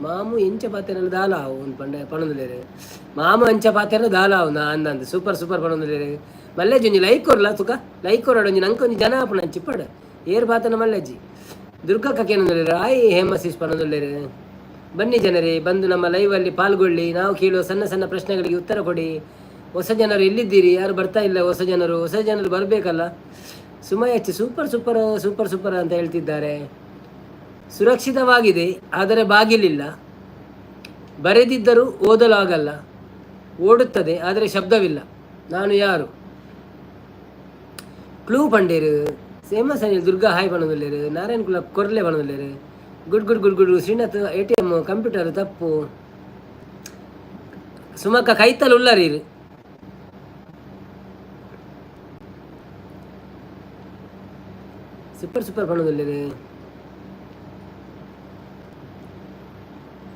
ಮಾಮು ಎಂಚ ಪಾತೆರ್ನಲ ದಾಲಾವು ಒಂದು ಪಣದಿಲ್ಲರು. ಮಾಮು ಅಂಚ ಪಾತೆರ್ನ ದಾಲಾವು ಅಂದಂದು ಸೂಪರ್ ಪಣದಿಲ್ಲರು. ಮಲ್ಲೆಜಿ ಒಂಜಿ ಲೈಕ್ ಕೊರ್ಲ ತುಕ ಲೈಕ್ ಕೊರಡು ಒಂಜಿ ನಂಗೆ ಒಂಜಿ ಜನ ಆಪಣ ಚಿಪ್ಪಡ ಏರ್ ಪಾತನ ಮಲ್ಲೆಜ್ಜಿ. ದುರ್ಗಕ್ಕ ಕೇನದಿಲ್ಲರು. ಆಯ್ ಹೇಮಸಿಸ್ ಪಣದಿಲ್ಲರು. ಬನ್ನಿ ಜನರೇ ಬಂದು ನಮ್ಮ ಲೈವಲ್ಲಿ ಪಾಲ್ಗೊಳ್ಳಿ. ನಾವು ಕೇಳುವ ಸಣ್ಣ ಪ್ರಶ್ನೆಗಳಿಗೆ ಉತ್ತರ ಕೊಡಿ. ಹೊಸ ಜನರು ಎಲ್ಲಿದ್ದೀರಿ? ಯಾರು ಬರ್ತಾ ಇಲ್ಲ ಹೊಸ ಜನರು ಬರಬೇಕಲ್ಲ. ಸುಮಯ ಹೆಚ್ಚು ಸೂಪರ್ ಅಂತ ಹೇಳ್ತಿದ್ದಾರೆ. ಸುರಕ್ಷಿತವಾಗಿದೆ ಆದರೆ ಬಾಗಿಲಿಲ್ಲ, ಬರೆದಿದ್ದರೂ ಓದಲು ಆಗಲ್ಲ, ಓಡುತ್ತದೆ ಆದರೆ ಶಬ್ದವಿಲ್ಲ. ನಾನು ಯಾರು? ಕ್ಲೂ ಪಂಡೇರು. ಫೇಮಸ್ ಅನಿಲ್ ದುರ್ಗಾ ಹಾಯ್ ಬಣದಿಲ್ಲರು. ನಾರಾಯಣ್ ಕುಲ ಕೊರ್ಲೆ ಬಣದಿಲ್ಲರು. ಗುಡ್. ಶ್ರೀನಾಥ್ ATM ಕಂಪ್ಯೂಟರ್ ತಪ್ಪು. ಸುಮಕ್ಕ ಕೈತಲ್ ಉಳ್ಳಾರಿ ಸೂಪರ್ ಬಣದಿಲ್ಲರು.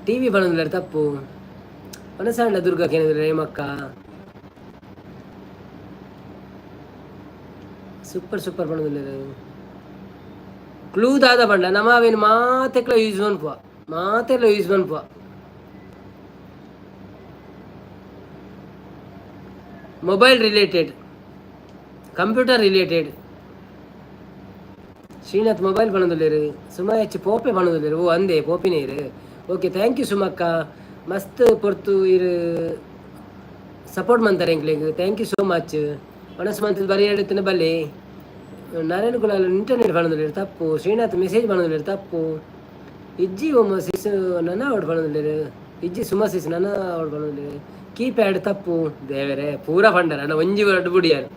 TV ಬಣದಿಲ್ಲರು ತಪ್ಪು. ಮನಸಾಂಡ ದುರ್ಗಾ ಕೇನಿದ್ರೆ ಹೇಮಕ್ಕ ಸೂಪರ್ ಸೂಪರ್ ಪಣದಲ್ಲಿ ಕ್ಲೂ ದಾದ ಪಂಡ ನಮಾವೇನು ಮಾತೆಕ್ಲ ಯೂಸ್ ಮನ್ಪುವ ಮಾತೆಲ್ಲ ಯೂಸ್ ಮನ್ಪುವ mobile related computer related Srinath mobile ಪಣದಲ್ಲೇರು ಸುಮಾ ಹೆಚ್ಚು ಪೋಪೆ ಪಣದಲ್ಲೇರು ಓ ಅಂದೆ ಪೋಪಿನೇ ಇರು ಓಕೆ ಥ್ಯಾಂಕ್ ಯು ಸುಮಕ್ಕ ಮಸ್ತ್ ಪೊರ್ತು ಇರು ಸಪೋರ್ಟ್ ಮಾಡ್ತಾರೆ ಎಂಕ್ಲಿಗೆ ಥ್ಯಾಂಕ್ ಯು ಸೋ ಮಚ್ ಮನಸ್ಸು ಮಂತ್ ಬರೀ ಹೇಳ್ತೀನಿ ಬಲ್ಲಿ ನಾರಾಯಣ ಕುಲಾಲ್ ಇಂಟರ್ನೆಟ್ ಪಣದಲ್ಲೇರು ತಪ್ಪು ಶ್ರೀನಾಥ್ ಮೆಸೇಜ್ ಪಣದಲ್ಲೇರು ತಪ್ಪು ಇಜ್ಜಿ ಒಮ್ಮ ಸಿಸ್ ನನ್ನ ಔಟ್ ಪಣದಲ್ಲೇರು ಇಜ್ಜಿ ಸುಮಾ ಸಿಸ್ ನನ್ನ ಔಟ್ ಪಣದಲ್ಲೇರು ಕೀಪ್ಯಾಡ್ ತಪ್ಪು ದೇವರೇ ಪೂರ ಪಂಡರ ಅಣ್ಣ ಒಂಜಿ ಅಡ್ಬುಡಿಯಾರು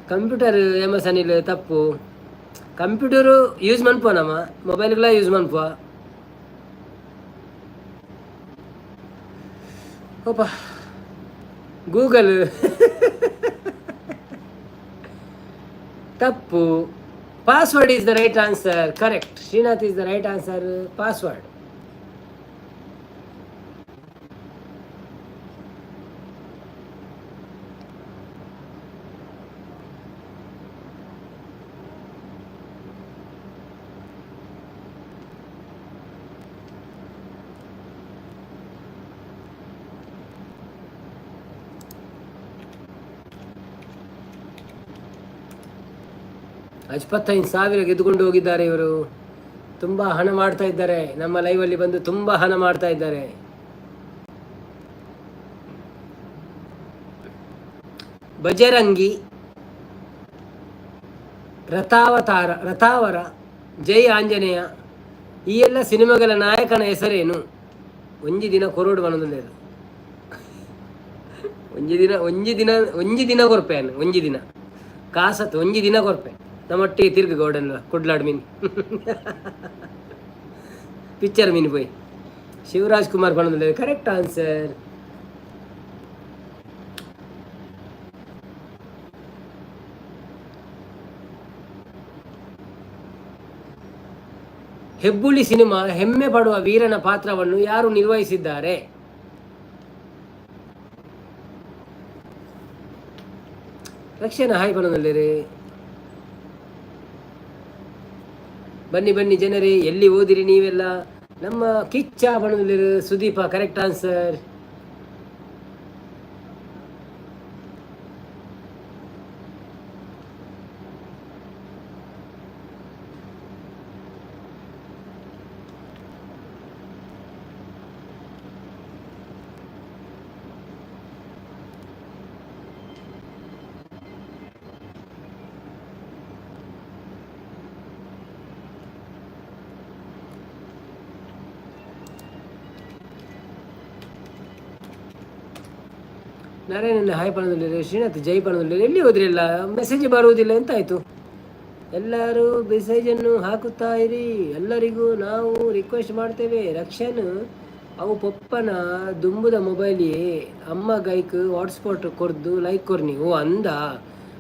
ಕಂಪ್ಯೂಟರ್ MS ಅನಿಲ್ ತಪ್ಪು ಕಂಪ್ಯೂಟರು ಯೂಸ್ ಮನ್ಪುವ ನಮ್ಮ ಮೊಬೈಲ್ಗಳ ಯೂಸ್ ಮನ್ಪುವ ಓಪ ಗೂಗಲ್ ತಪ್ಪು password is the right answer correct Srinath is the right answer password $25,000 ಗೆದ್ದುಕೊಂಡು ಹೋಗಿದ್ದಾರೆ ಇವರು ತುಂಬ ಹಣ ಮಾಡ್ತಾ ಇದ್ದಾರೆ ನಮ್ಮ ಲೈವಲ್ಲಿ ಬಂದು ತುಂಬ ಹಣ ಮಾಡ್ತಾ ಇದ್ದಾರೆ ಬಜರಂಗಿ ರಥಾವರ ಜೈ ಆಂಜನೇಯ ಈ ಎಲ್ಲ ಸಿನಿಮಾಗಳ ನಾಯಕನ ಹೆಸರೇನು ಒಂಜಿ ದಿನ ಕೊರೋಡು ಮನದಲ್ಲಿ ಒಂಜಿ ದಿನ ಕೊರ್ಪೆಯನ್ನು ಒಂಜಿ ದಿನ ಕಾಸತ್ ಒಂಜಿ ದಿನ ಕೊರ್ಪೆ ನಮ್ಮೊಟ್ಟಿಗೆ ತಿರ್ಗಿ ಗೌಡನ್ಲ ಕುಡ್ಲಾಡ್ ಮೀನು ಪಿಕ್ಚರ್ ಮೀನು ಪೋಯ್ ಶಿವರಾಜ್ ಕುಮಾರ್ ಪಣದಲ್ಲಿ ಕರೆಕ್ಟ್ ಆನ್ಸರ್ ಹೆಬ್ಬುಲಿ ಸಿನಿಮಾ ಹೆಮ್ಮೆ ಪಡುವ ವೀರನ ಪಾತ್ರವನ್ನು ಯಾರು ನಿರ್ವಹಿಸಿದ್ದಾರೆ ರಕ್ಷಣಾ ಹಾಯ್ ಪಣದಲ್ಲಿ ಬನ್ನಿ ಜನರೇ ಎಲ್ಲಿ ಓದಿರಿ ನೀವೆಲ್ಲ ನಮ್ಮ ಕಿಚ್ಚ ಬಣದಲ್ಲಿ Sudeepa correct answer Narayana hi ಪಣದಲ್ಲಿ ಶ್ರೀನಾಥ್ ಜೈ ಪಣದಲ್ಲಿ ಎಲ್ಲಿ ಹೋದ್ರಿ ಎಲ್ಲ ಮೆಸೇಜ್ ಬರುವುದಿಲ್ಲ ಎಂತಾಯಿತು ಎಲ್ಲರೂ ಮೆಸೇಜನ್ನು ಹಾಕುತ್ತಾ ಇರಿ ಎಲ್ಲರಿಗೂ ನಾವು ರಿಕ್ವೆಸ್ಟ್ ಮಾಡ್ತೇವೆ ರಕ್ಷನ್ ಅವು ಪಪ್ಪನ ದುಂಬುದ ಮೊಬೈಲಿಯೇ ಅಮ್ಮ ಗೈಕ್ ಹಾಟ್ಸ್ಪಾಟ್ ಕೊರ್ದು ಲೈಕ್ ಕೊರ್ನಿ ಓ ಅಂದ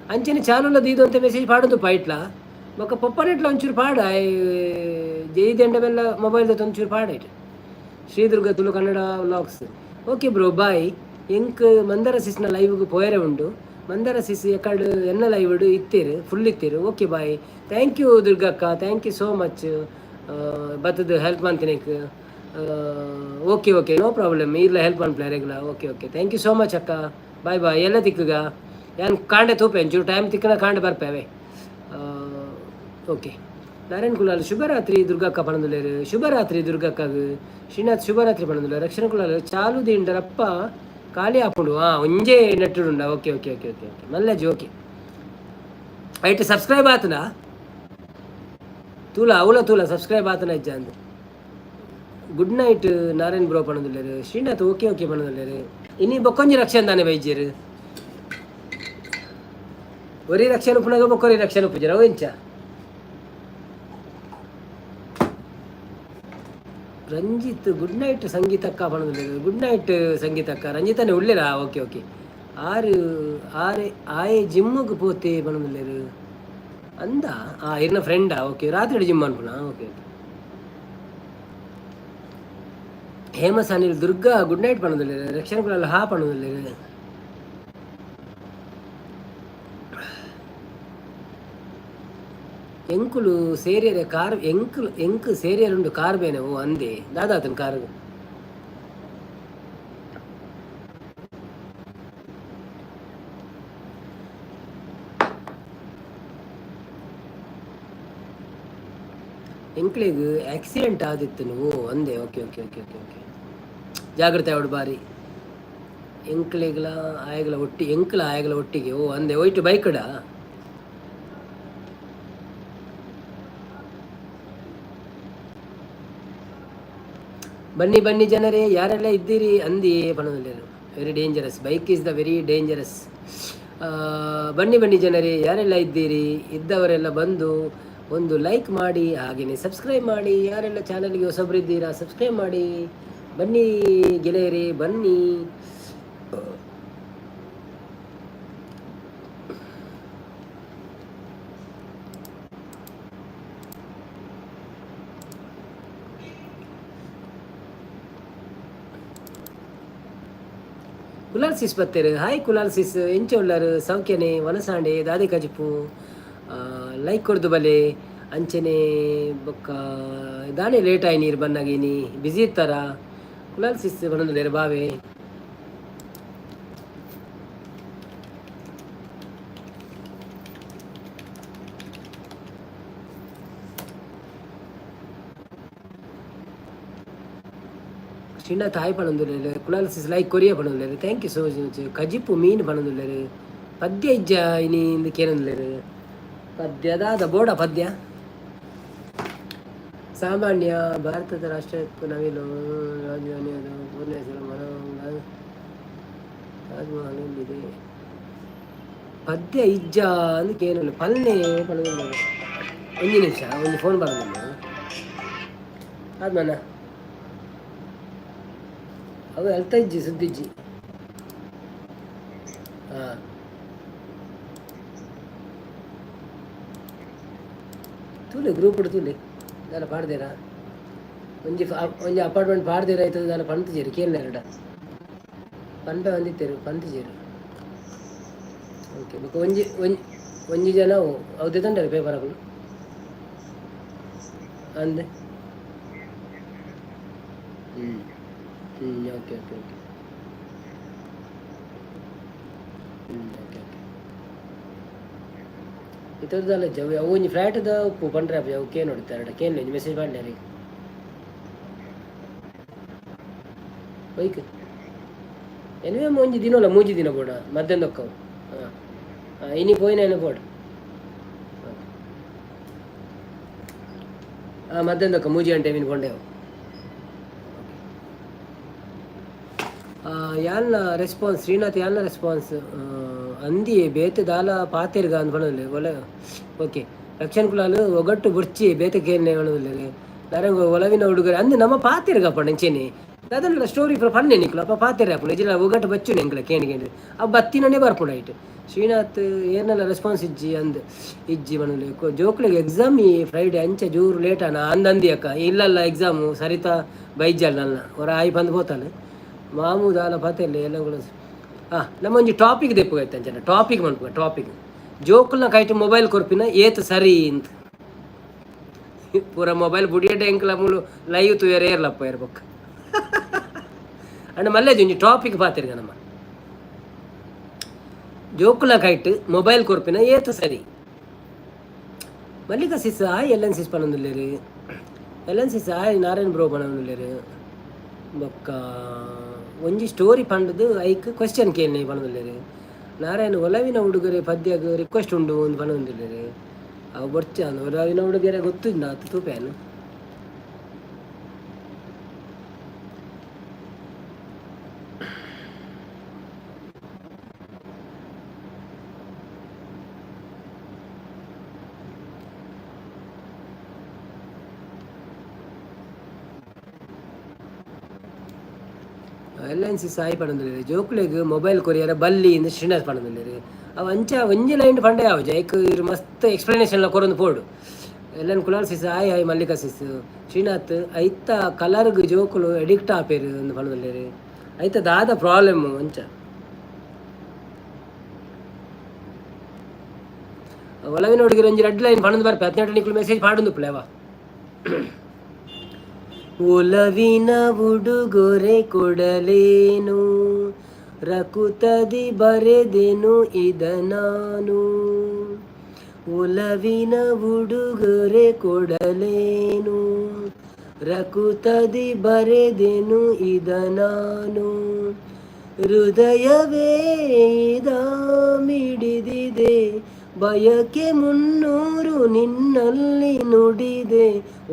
ಅಂಚನೆ ಚಾಲುಲ್ಲ ದೀದು ಅಂತ ಮೆಸೇಜ್ ಪಾಡೋದು ಪಾಯ್ಟ್ಲ ಬೊಕ್ಕ ಪಪ್ಪನೆಟ್ಲ ಒಂಚೂರು ಪಾಡ ಜೈದಂಡವೆಲ್ಲ ಮೊಬೈಲ್ದ ಒಂಚೂರು ಪಾಡಾಯ್ತು Sridurga Tulu Kannada vlogs okay bro bye ಎಂಕ್ ಮಂದರ ಸಿಸ್ನ ಲೈವ್ಗೆ ಪೋಯರೆ ಉಂಡು ಮಂದರ ಸಿಸ್ ಎಕಡು ಎನ್ನ ಲೈವ್ ಇತ್ತೀರು ಫುಲ್ ಇತ್ತೀರು ಓಕೆ ಬಾಯ್ ಥ್ಯಾಂಕ್ ಯು ದುರ್ಗಕ್ಕ ಥ್ಯಾಂಕ್ ಯು ಸೋ ಮಚ್ ಬತ್ತದ ಹೆಲ್ಪ್ ಮಾಡ್ತೀನಿ ಓಕೆ ನೋ ಪ್ರಾಬ್ಲಮ್ ಇಲ್ಲ ಹೆಲ್ಪ್ ಮಾಡ್ಪ್ಲೆ ರೆಗ್ಲ okay thank you so much ಅಕ್ಕ ಬಾಯ್ ಎಲ್ಲ ತಿಕ್ಕಗ ಏನು ಕಾಂಡೆ ತೂಪೆ ಒಂಚೂರು ಟೈಮ್ ತಿಕ್ಕನ ಕಾಂಡೆ ಬರ್ಪೇವೆ ಓಕೆ ನಾರಾಯಣ್ ಕುಲಾಲ್ ಶುಭರಾತ್ರಿ ದುರ್ಗಕ್ಕ ಪಣದುಲೇರು ಶುಭರಾತ್ರಿ ದುರ್ಗಕ್ಕಗ ಶ್ರೀನಾಥ್ ಶುಭರಾತ್ರಿ ಪಣದುಲ್ಲ ರಕ್ಷಣ ಕುಲಾಲ್ ಚಾಲು ದಿಂಡರಪ್ಪ ಖಾಲಿ ಹಾಕೊಂಡು ಒಂಜೇ ನೆಟ್ಟುಂಡ ಓಕೆ ಮಲ್ಲಜಿ ಓಕೆ ಐಟ್ ಸಬ್ಸ್ಕ್ರೈಬ್ ಆತನ ತೂಲ ಸಬ್ಸ್ಕ್ರೈಬ್ ಆತನ ಇಜ್ಜ ಅಂದು ಗುಡ್ ನೈಟ್ ನಾರಾಯಣ್ ಬ್ರೋ ಪಣದುಲ್ಲೇರು ಶ್ರೀನಾಥ್ ಓಕೆ ಪಣದುಲ್ಲೇರು ಇನ್ನಿ ಬೊಕ್ಕೊಂಜಿ ರಕ್ಷಣೆ ತಾನೆ ಬೈಜೇರು ಒರಿ ರಕ್ಷಣೆ ಪುನಗ ಬೊಕ್ಕೊರಿ ರಕ್ಷಣೆ ಉಪ್ಪುಜರ ಎಂಚ ರಂಜಿತ್ ಗುಡ್ ನೈಟ್ ಸಂಗೀತಕ್ಕ ಪಣದಲ್ಲಿ ಗುಡ್ ನೈಟ್ ಸಂಗೀತಕ್ಕ ರಂಜಿತನೇ ಉಳ್ಳೇರಾ ಓಕೆ ಆಯೆ ಜಿಮ್ಮಿಗೆ ಪೋತೆ ಪಣದಲ್ಲಿ ಅಂದ ಇರ್ನ ಫ್ರೆಂಡಾ ಓಕೆ ರಾತ್ರಿ ಜಿಮ್ ಅನ್ಪುಣ ಓಕೆ ಹೇಮಸ್ ಅನಿಲ್ ದುರ್ಗಾ ಗುಡ್ ನೈಟ್ ಪಣದಲ್ಲಿ ರಕ್ಷಣೆಗಳೆಲ್ಲ ಪಣದಲ್ಲಿ ಎಂಕುಲು ಸೇರಿಯರೆ ಕಾರ್ ಎಂಕ್ ಸೇರಿಯರುಂಡು ಕಾರ್ ಬೇನೆ ಓ ಅಂದೆ ದಾದಾತನ ಕಾರ್ ಎಂಕ್ಲೆಗ್ ಆಕ್ಸಿಡೆಂಟ್ ಆದಿತ್ತು ಓ ಅಂದೆ okay okay okay okay okay ಜಾಗ್ರತೆ ಅವಡು ಬಾರಿ ಎಂಕ್ಲೆಗ್ಲ ಆಯಗಲ ಒಟ್ಟಿಗೆ ಓ ಅಂದೆ ಒಯ್ಟು ಬೈಕಡ ಬನ್ನಿ ಬನ್ನಿ ಜನರೇ ಯಾರೆಲ್ಲ ಇದ್ದೀರಿ ಅಂದಿ ಪಣದಲ್ಲಿ very dangerous bike is the very dangerous. ಬನ್ನಿ ಬನ್ನಿ ಜನರೇ ಯಾರೆಲ್ಲ ಇದ್ದೀರಿ ಇದ್ದವರೆಲ್ಲ ಬಂದು ಒಂದು ಲೈಕ್ ಮಾಡಿ ಹಾಗೆಯೇ ಸಬ್ಸ್ಕ್ರೈಬ್ ಮಾಡಿ. ಯಾರೆಲ್ಲ ಚಾನಲ್ಗೆ ಹೊಸಬ್ರು ಇದ್ದೀರಾ ಸಬ್ಸ್ಕ್ರೈಬ್ ಮಾಡಿ. ಬನ್ನಿ ಗೆಳೆಯರೇ ಬನ್ನಿ. ಕುಲಾಲ್ಸಿಸ್ ಬತ್ತೇರು ಹಾಯ್ ಕುಲಾಲ್ಸಿಸ್ ಎಂಚ ಉಳ್ಳಾರು ಸೌಖ್ಯನೇ ವನಸಾಂಡೆ ದಾದಿ ಕಜಿಪು ಲೈಕ್ ಕೊಡ್ದು ಬಲೆ ಅಂಚನೆ ಬೊಕ್ಕ ದಾನೆ ಲೇಟ್ ಆಯ್ ನೀರು ಬನ್ನಾಗೀನಿ ಬಿಸಿ ಇತ್ತಾರ ಕುಲಾಲ್ಸಿಸ್ ಬಂದಲೇರು ಬಾವೆ ಶ್ರೀನಾಥ್ ಹಾಯ್ ಪಣಂದುಲ್ಲೇರು ಕುಲಾಲ್ಸಿಸ್ ಲೈಕ್ ಕೊರಿಯ ಪಣಂದುಲ್ಲೇರು ಥ್ಯಾಂಕ್ ಯು ಸೋ ಮಚ್. ಕಜಿಪು ಮೀನು ಪಣಂದುಲ್ಲೇರು ಪದ್ಯ ಇಜ್ಜ ಇನಿ ಇಂದು ಕೇನಂದುಲ್ಲೇರು ಪದ್ಯದಾದ ಬೋಡ ಪದ್ಯ ಸಾಮಾನ್ಯ ಭಾರತದ ರಾಷ್ಟ್ರಕ್ಕೂ ನವಿಲು ರಾಜಧಾನಿ ಅದು ಭುವನೇಶ್ವರ ರಾಜಮಹಲ್ ಇಲ್ಲಿದೆ ಪದ್ಯ ಇಜ್ಜ ಅಂದಕ್ಕೆ ಏನಿಲ್ಲ ಪಲ್ಲೆ ಪಣಂದುಲ್ಲೇರು ಒಂದು ನಿಮಿಷ ಒಂದು ಫೋನ್ ಬರೋದಿಲ್ಲ ಆದ್ಮನ ಅವು ಅಲ್ತ ಇಜ್ಜಿ ಸುದ್ದಿಜ್ಜಿ ಹಾಂ ತೂಲೆ ಗ್ರೂಪ್ ತೂಲೆ ದಾಲ ಪಾಡ್ದೇರ ಒಂಜಿ ಅಪಾರ್ಟ್ಮೆಂಟ್ ಪಾಡ್ದೇರ ಆಯ್ತದ ದಾಲ ಪಂತಜೇರು ಕೇಳನೆರಡ ಪಂಡ ಒಂದಿತ್ತೇರು ಪಂತಜೇರು ಓಕೆ ಬೊಕ್ಕ ಒಂಜಿ ಜನ ಅವ್ದೆ ತಂಡರು ಪೇಪರ್ ಹಾಕಲು ಅಂದೆ okay okay okay okay okay ಇತರದಲ್ಲ ಜವ್ ಅವು ಒಂಜಿ ಫ್ಲಾಟ್ದ ಉಪ್ಪು ಪಂಡ್ರೆ ಅವು ಕೇನ್ ಹೊಡಿತಾರೆ ಕೇನ್ ಮೆಸೇಜ್ ಮಾಡ್ಯಾರ ಬೈಕ್ ಎನಿವೆ ಒಂಜಿ ದಿನಲ್ಲ ಮೂಜಿ ದಿನ ಬೋಡ ಮಧ್ಯಾಹ್ನ ಒಕ್ಕವು ಹಾಂ ಇನಿ ಪೋಯಿನ ಬೋಡ ಹಾಂ ಮಧ್ಯಾಹ್ನ ಒಕ್ಕ ಮೂಜಿ ಗಂಟೆ ಮೀನು ಕೊಂಡೆವು ಯಾಲ್ನ ರೆಸ್ಪಾನ್ಸ್ ಶ್ರೀನಾಥ್ ಯಾಲ್ನ ರೆಸ್ಪಾನ್ಸ್ ಅಂದಿ ಬೇತೆ ದಾಲ ಪಾತೆರ್ಗ ಅಂದ್ಕೊಳ್ಳಿ ಒಲೆ ಓಕೆ ರಕ್ಷಣ್ ಕುಲಾಲು ಒಗಟ್ಟು ಬುರ್ಚಿ ಬೇತೆ ಕೇನೆ ಹೇಳೋದಿಲ್ಲ ನರಂಗ ಒಲವಿನ ಹುಡುಗರು ಅಂದು ನಮ್ಮ ಪಾತೆರ್ಗ ಪಂಚೆನೆ ಅದನ್ನೆಲ್ಲ ಸ್ಟೋರಿ ಪನ್ನೆ ನಿಕ್ಲು ಅಪ್ಪ ಪಾತೆರ ಹಾಪು ಇಜಿಲ್ಲ ಒಗಟ್ಟು ಬಚ್ಚು ನೆಂಕ್ಲ ಕೇಣಿಗೆ ಆ ಬತ್ತಿನೇ ಬರ್ಪುಣ ಆಯ್ತು ಶ್ರೀನಾಥ್ ಏನೆಲ್ಲ ರೆಸ್ಪಾನ್ಸ್ ಇಜ್ಜಿ ಅಂದ್ ಇಜ್ಜಿ ಮನಲ್ಲಿ ಜೋಕ್ಳಿಗೆ ಎಕ್ಸಾಮ್ ಈ ಫ್ರೈಡೆ ಅಂಚೆ ಜೂರು ಲೇಟಾನ ಅಂದಿ ಅಕ್ಕ ಇಲ್ಲಲ್ಲ ಎಕ್ಸಾಮು ಸರಿತಾ ಬೈಜಲ್ ನನ್ನ ಹೊರ ಆಯ್ ಬಂದು ಹೋತಾನೆ ಮಾಮೂದು ಆಲ ಪಾತೆಲ್ಲ ಎಲ್ಲಗಳು ಹಾಂ ನಮ್ಮ ಒಂಜಿ ಟಾಪಿಕ್ ದೆಪ್ಪುಗೈತೆ ಅಂಚನೆ ಟಾಪಿಕ್ ಮನ್ಪುಗ ಟಾಪಿಕ್ ಜೋಕುಲ್ನ ಕೈಟ್ ಮೊಬೈಲ್ ಕೊರ್ಪಿನ ಏತ್ ಸರಿ ಅಂತ ಪೂರ ಮೊಬೈಲ್ ಬುಡಿಯಡ್ಡೆ ಎಂಕ್ಲ ಮೂಲು ಲೈವ್ ತುಯರ್ ಏರ್ಲಪ್ಪ ಇರ್ಬೇಕ ಅಂಡ್ ಮಲ್ಲೇಜ್ ಒಂಜಿ ಟಾಪಿಕ್ ಪಾತಿರ್ಗ ನಮ್ಮ ಜೋಕುಲ ಕೈಟ್ ಮೊಬೈಲ್ ಕೊರ್ಪಿನ ಏತ್ ಸರಿ ಮಲ್ಲಿಕ ಸಿಸ್ ಆಯ್ ಎಲ್ ಎನ್ ಸಿಸ್ ಪನೊಂದುಲ್ಲೇರು ಎಲ್ ಎನ್ ಸಿಸ್ ಆಯ್ ನಾರಾಯಣ್ ಬ್ರೋ ಪನೊಂದುಲ್ಲೇರು ಬೊಕ್ಕ ಒಂಜಿ ಸ್ಟೋರಿ ಪಂಡದು ಐಕ್ ಕ್ವೆಶ್ಚನ್ ಕೇಳಿ ಪಣದಿಲ್ಲೇರು ನಾರಾಯಣ ಒಲವಿನ ಹುಡುಗರೆ ಪದ್ಯಗ ರಿಕ್ವೆಸ್ಟ್ ಉಂಡು ಒಂದು ಪಣದಿಲ್ಲೇರು ಅವು ಬರ್ಚಾನು ಒಲವಿನ ಹುಡುಗರೆ ಗೊತ್ತು ನಾ ತೂಪ್ಯಾನು ಎಲ್ ಎನ್ ಸಿ ಸಾಯಿ ಪಣದಿಲ್ಲ ಜೋಕ್ಲೆಗ್ ಮೊಬೈಲ್ ಕೊರಿಯರ ಬಲ್ಲಿ ಇಂದ ಶ್ರೀನಾಥ್ ಪಣದಿಲ್ಲ ಅವು ಅಂಚ ಒಂಜಿ ಲೈನ್ ಪಂಡ ಯಾವ ಜೈಕ್ ಇರು ಮಸ್ತ್ ಎಕ್ಸ್ಪ್ಲನೇಷನ್ ಕೊರೊಂದು ಪೋಡು ಎಲ್ಲನ್ ಕುಲಾಲ್ ಸಿಸ್ ಆಯ್ ಆಯ್ ಮಲ್ಲಿಕಾ ಸಿಸ್ ಶ್ರೀನಾಥ್ ಐತ ಕಲರ್ಗ್ ಜೋಕುಲು ಎಡಿಕ್ಟ್ ಆಪೇರು ಒಂದು ಪಣದಿಲ್ಲ ಐತ ದಾದ ಪ್ರಾಬ್ಲಮ್ ಅಂಚ ಒಲವಿನ ಹುಡುಗಿರು ಒಂಜಿ ರೆಡ್ ಲೈನ್ ಪಣದು ಬರ್ಪೆ 18 ನಿಕ್ಲು ಮೆಸೇಜ್ ಪಾಡೊಂದು ಪ್ಲೇವ. ಒಲವಿನ ಉಡುಗೊರೆ ಕೊಡಲೇನು, ರಕುತದಿ ಬರೆದೆನು ಇದ ನಾನು. ಒಲವಿನ ಉಡುಗೊರೆ ಕೊಡಲೇನು, ರಕುತದಿ ಬರೆದೆನು ಇದ ನಾನು. ಹೃದಯವೇ ಇದ ಮಿಡಿದಿದೆ, ಬಯಕೆ 300 ನಿನ್ನಲ್ಲಿ ನುಡಿದೆ.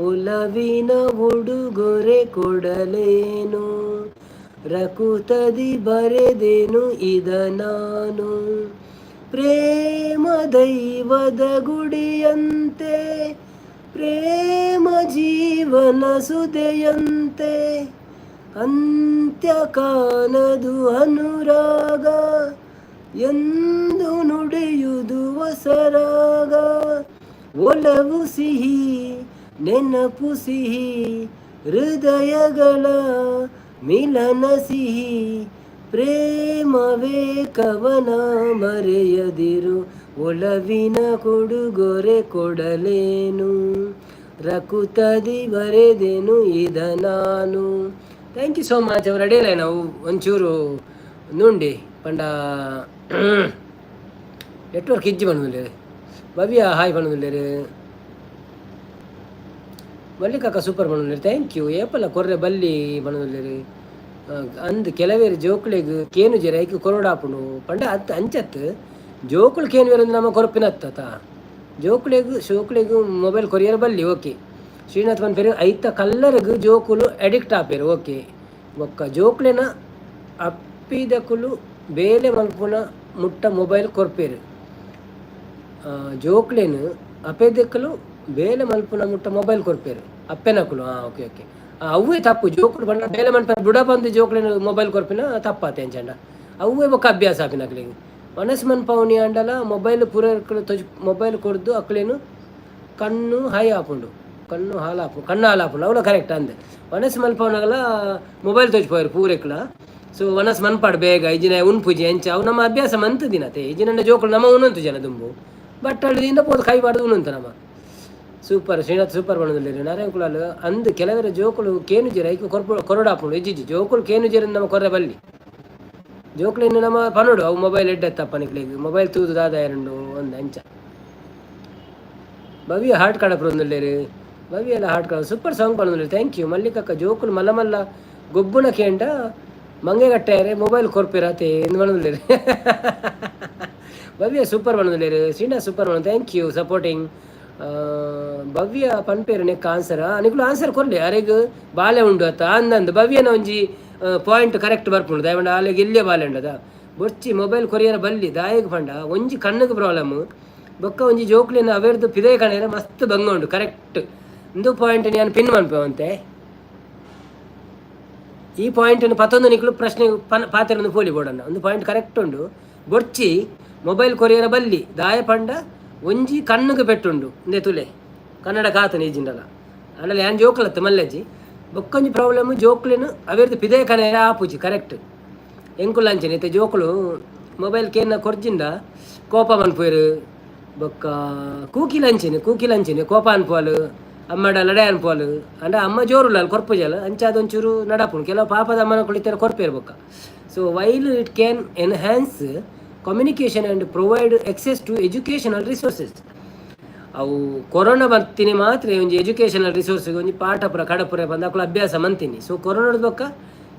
ಒಲವಿನ ಉಡುಗೊರೆ ಕೊಡಲೇನು, ರಕುತದಿ ಬರೆದೆನು ಇದ ನಾನು. ಪ್ರೇಮ ದೈವದ ಗುಡಿಯಂತೆ, ಪ್ರೇಮ ಜೀವನ ಸುದೆಯಂತೆ, ಅಂತ್ಯ ಕಾಣದು ಅನುರಾಗ, ಎಂದು ನುಡಿಯುವುದು ಹೊಸರಾಗ. ಒಲವು ಸಿಹಿ ನೆನಪು ಸಿಹಿ, ಹೃದಯಗಳ ಮಿಲನ ಸಿಹಿ. ಪ್ರೇಮವೇ ಕವನ ಮರೆಯದಿರು, ಒಲವಿನ ಕೊಡುಗೊರೆ ಕೊಡಲೇನು, ರಕುತದಿ ಬರೆದೆನು ಇದ ನಾನು. Thank you so much. ಅವ್ರು ಅಡಿಯಲ್ಲ ನಾವು ಒಂಚೂರು ನುಂಡಿ ಪಂಡ ನೆಟ್ವರ್ಕ್ ಇಜ್ಜಿ ಬಂದಿಲ್ಲ. ಭವ್ಯ ಹಾಯ್ ಬಂದಿಲ್ಲ, ಮಲ್ಲಿಕಾಕ ಸೂಪರ್ ಬಂದಿಲ್ಲ. Thank you. ಏಪಲ್ಲ ಕೊರ್ರೆ ಬಲ್ಲಿ ಬಂದಿಲ್ಲ. ಅಂದು ಕೆಲವೇರು ಜೋಕ್ಳಿಗೆ ಕೇನು ಜರ ಐಕೆ ಕೊರಡಾಪುಂಡು ಪಂಡ ಅತ್ತು ಅಂಚತ್ತು ಜೋಕುಳು ಕೇನು ಬೇರೆ ನಮ್ಮ ಕೊರಪಿನತ್ತ ಜೋಕ್ಳಿಗೂ ಮೊಬೈಲ್ ಕೊರಿಯರ್ ಬಲ್ಲಿ. ಓಕೆ ಶ್ರೀನಾಥ್ ಬಂದ ಪೇರು ಐತ ಕಲ್ಲರಿಗೂ ಜೋಕುಲು ಅಡಿಕ್ಟ್ ಆಪೇರು. ಓಕೆ ಒಕ್ಕ ಜೋಕ್ಳಿನ ಅಪ್ಪಿದಕುಲು ಬೇಲೆ ಮಲ್ಪುನ ಮುಟ್ಟ ಮೊಬೈಲ್ ಕೊರ್ಪೇರು. ಜೋಕ್ಲೇನು ಅಪೇದಕ್ಕಲು ಬೇಲೆ ಮಲ್ಪುನ ಮುಟ್ಟ ಮೊಬೈಲ್ ಕೊರ್ಪೇರು ಅಪ್ಪೆನಕುಲು. ಓಕೆ ಓಕೆ ಅವೇ ತಪ್ಪು. ಜೋಕುಲು ಬಂದ ಬೇಲೆ ಮನ್ಪ ಬುಡ ಬಂದು ಜೋಕ್ಲೇನು ಮೊಬೈಲ್ ಕೊರ್ಪಿನ ತಪ್ಪಾತೆ ಅಂಚಂಡ ಅವೇ ಬೊಕ್ಕ ಅಭ್ಯಾಸ ಆಪಿನ ಅಕ್ಲಿಗೆ ಮನಸ್ಸು ಮನ್ಪವನಿ ಅಂಡಲ ಮೊಬೈಲ್ ಪೂರ ಮೊಬೈಲ್ ಕೊಡ್ದು ಅಕ್ಲೇನು ಕಣ್ಣು ಹಾಯಿ ಹಾಪುಂಡು, ಕಣ್ಣು ಹಾಲಾಪುಂಡು ಅವಳ ಕರೆಕ್ಟ್ ಅಂದೆ. ಮನಸ್ಸು ಮಲ್ಪವನಾಗಲ ಮೊಬೈಲ್ ತೊಜ್ಪೋಯರು ಪೂರೆಕ್ಲ. ಸೊ ಮನಸ್ಸು ಮನ್ಪಾಡು ಬೇಗ ಇಜಿನ ಉನ್ಪುಜಿ ಎಂಚ ಅವು ನಮ್ಮ ಅಭ್ಯಾಸ ಮಂತ್ ದಿನತೆ ಇಜಿನ ಜೋಕುಲು ನಮ್ಮ ಉನ್ನಂತು ಜನ ದುಂಬು ಬಟ್ ಅಲ್ಲಿಂದ ಪೋದು ಕೈ ಮಾಡುದು ಉನ್ನಂತ ನಮ್ಮ ಸೂಪರ್. ಶ್ರೀನಾಥ್ ಸೂಪರ್ ಬಣ್ಣದಲ್ಲಿ ನಾರಾಯಣ ಕುಲಾಲು ಅಂದು ಕೆಲವರ ಜೋಕುಲು ಕೇನು ಜೀರ ಐಕು ಕೊರಡಾಪುಂಡು ಇಜ್ಜಿಜ್ಜಿ ಜೋಕುಲು ಕೇನು ಜೀರ ನಮ್ಮ ಕೊರ್ರೆ ಬಲ್ಲಿ ಜೋಕುಲಿನ್ನು ನಮ್ಮ ಪನೋಡು ಅವು ಮೊಬೈಲ್ ಎಡ್ಡೆತ್ತಪ್ಪ ನಿಕ್ಲಿಗೆ ಮೊಬೈಲ್ ತೂದು ದಾದ ಎರಡು ಒಂದು ಅಂಚ. ಭವ್ಯ ಹಾರ್ಟ್ ಕಾಡಪ್ರು ಒಂದಲ್ಲೇರಿ ಭವ್ಯ ಎಲ್ಲ ಹಾರ್ಟ್ ಕಾಡ ಸೂಪರ್ ಸಾಂಗ್ ಬಂದಿಲ್ಲ. Thank you. ಮಲ್ಲಿಕಕ್ಕ ಜೋಕುಲು ಮಲ್ಲ ಮಲ್ಲ ಗೊಬ್ಬುಣ ಕೇಂಡ ಮಂಗೆಗಟ್ಟೆಯರೆ ಮೊಬೈಲ್ ಕೊರ್ಪಿರತ್ತೆ ಎಂದು ಬಂದಿಲ್ಲ. ಭವ್ಯ ಸೂಪರ್ ಬಂದಿಲ್ಲ. ಶ್ರೀನಾಥ್ ಸೂಪರ್ ಬಂದ. Thank you supporting. ಭವ್ಯ ಪನ್ಪೇರು ನೆಕ್ ಆನ್ಸರ್ ನಿಕ್ಲು ಆನ್ಸರ್ ಕೊರ್ಲಿ ಅರೆಗ್ ಬಾಲೆ ಉಂಡು ಅತ್ತ ಅಂದಂದು ಭವ್ಯನ ಒಂಜಿ ಪಾಯಿಂಟ್ ಕರೆಕ್ಟ್ ಬರ್ಪುಂಡು ದಯವಂಡ ಆಲೆಗೆ ಇಲ್ಲೇ ಬಾಲೆ ಉಂಡದ ಬೊರ್ಚಿ ಮೊಬೈಲ್ ಕೊರಿಯರ ಬಲ್ಲಿ ದಾಯಿಗೆ ಪಂಡ ಒಂಜಿ ಕಣ್ಣಿಗೆ ಪ್ರಾಬ್ಲಮ್ ಬೊಕ್ಕ ಒಂಜಿ ಜೋಕ್ಲಿನ ಅವೆರ್ದು ಪಿದೇ ಕಣೆಲ್ಲ ಮಸ್ತ್ ಬಂಗ ಉಂಡು ಕರೆಕ್ಟ್ ಒಂದು ಪಾಯಿಂಟ್ ನಾನು ಪಿನ್ ಮನ್ಪೇವಂತೆ. ಈ ಪಾಯಿಂಟನ್ನು ಪತ್ತೊಂದು ನಿಕ್ಲು ಪ್ರಶ್ನೆ ಪಾತ್ರೆಯನ್ನು ಪೋಲಿ ಬೋಡನ್ನ ಒಂದು ಪಾಯಿಂಟ್ ಕರೆಕ್ಟ್ ಉಂಡು. ಬೊರ್ಚಿ ಮೊಬೈಲ್ ಕೊರಿಯರ ಬಲ್ಲಿ ದಾಯ ಪಂಡ ಒಂಜಿ ಕಣ್ಣಿಗೆ ಪೆಟ್ಟುಂಡು ಇಂದೆ ತುಲೆ ಕನ್ನಡ ಕಾತನ ಈಜಿಂಡಲ್ಲ ಅಲ್ಲಲ್ಲಿ ಏನು ಜೋಕ್ಲತ್ತ ಮಲ್ಲಜ್ಜಿ ಬೊಕ್ಕೊಂಜಿ ಪ್ರಾಬ್ಲಮ್ ಜೋಕ್ಲಿನ ಅವೆರ್ದು ಪಿದೇ ಕನೆ ಆಪುಜಿ ಕರೆಕ್ಟ್ ಎಂಕುಲ್ಲ ಅಂಚನೆ ಇತ್ತೆ ಜೋಕುಲು ಮೊಬೈಲ್ ಕೇನ ಕೊರ್ಜಿಂದ ಕೋಪ ಮನ್ಪುಯರು ಬೊಕ್ಕ ಕೂಕಿಲಂಚಿನಿ ಕೋಪ ಅನ್ಪೋಲು ಅಮ್ಮಡ ಲಡೆ ಅನ್ಪೋಲು ಅಂದ್ರೆ ಅಮ್ಮ ಜೋರುಲ್ಲ ಅಲ್ಲಿ ಕೊರ್ಪುಜಲ್ಲ ಅಂಚಾದೊಂಚೂರು ನಡಪುಣು ಕೆಲವು ಪಾಪದ ಅಮ್ಮನ ಕುಳಿತಾರೆ ಕೊರ್ಪೇರು ಬೊಕ್ಕ. So while it can enhance communication and provide access to educational resources. ಅವು ಕೊರೋನಾ ಬರ್ತೀನಿ ಮಾತ್ರ ಒಂಜಿ ಎಜುಕೇಷನಲ್ ರಿಸೋರ್ಸಿಗೆ ಒಂಜಿ ಪಾಠ ಪುರ ಕಡಪುರ ಬಂದಾಕಲು ಅಭ್ಯಾಸ ಮಂತೀನಿ. ಸೊ ಕೊರೋನಾದ ಬೊಕ್ಕ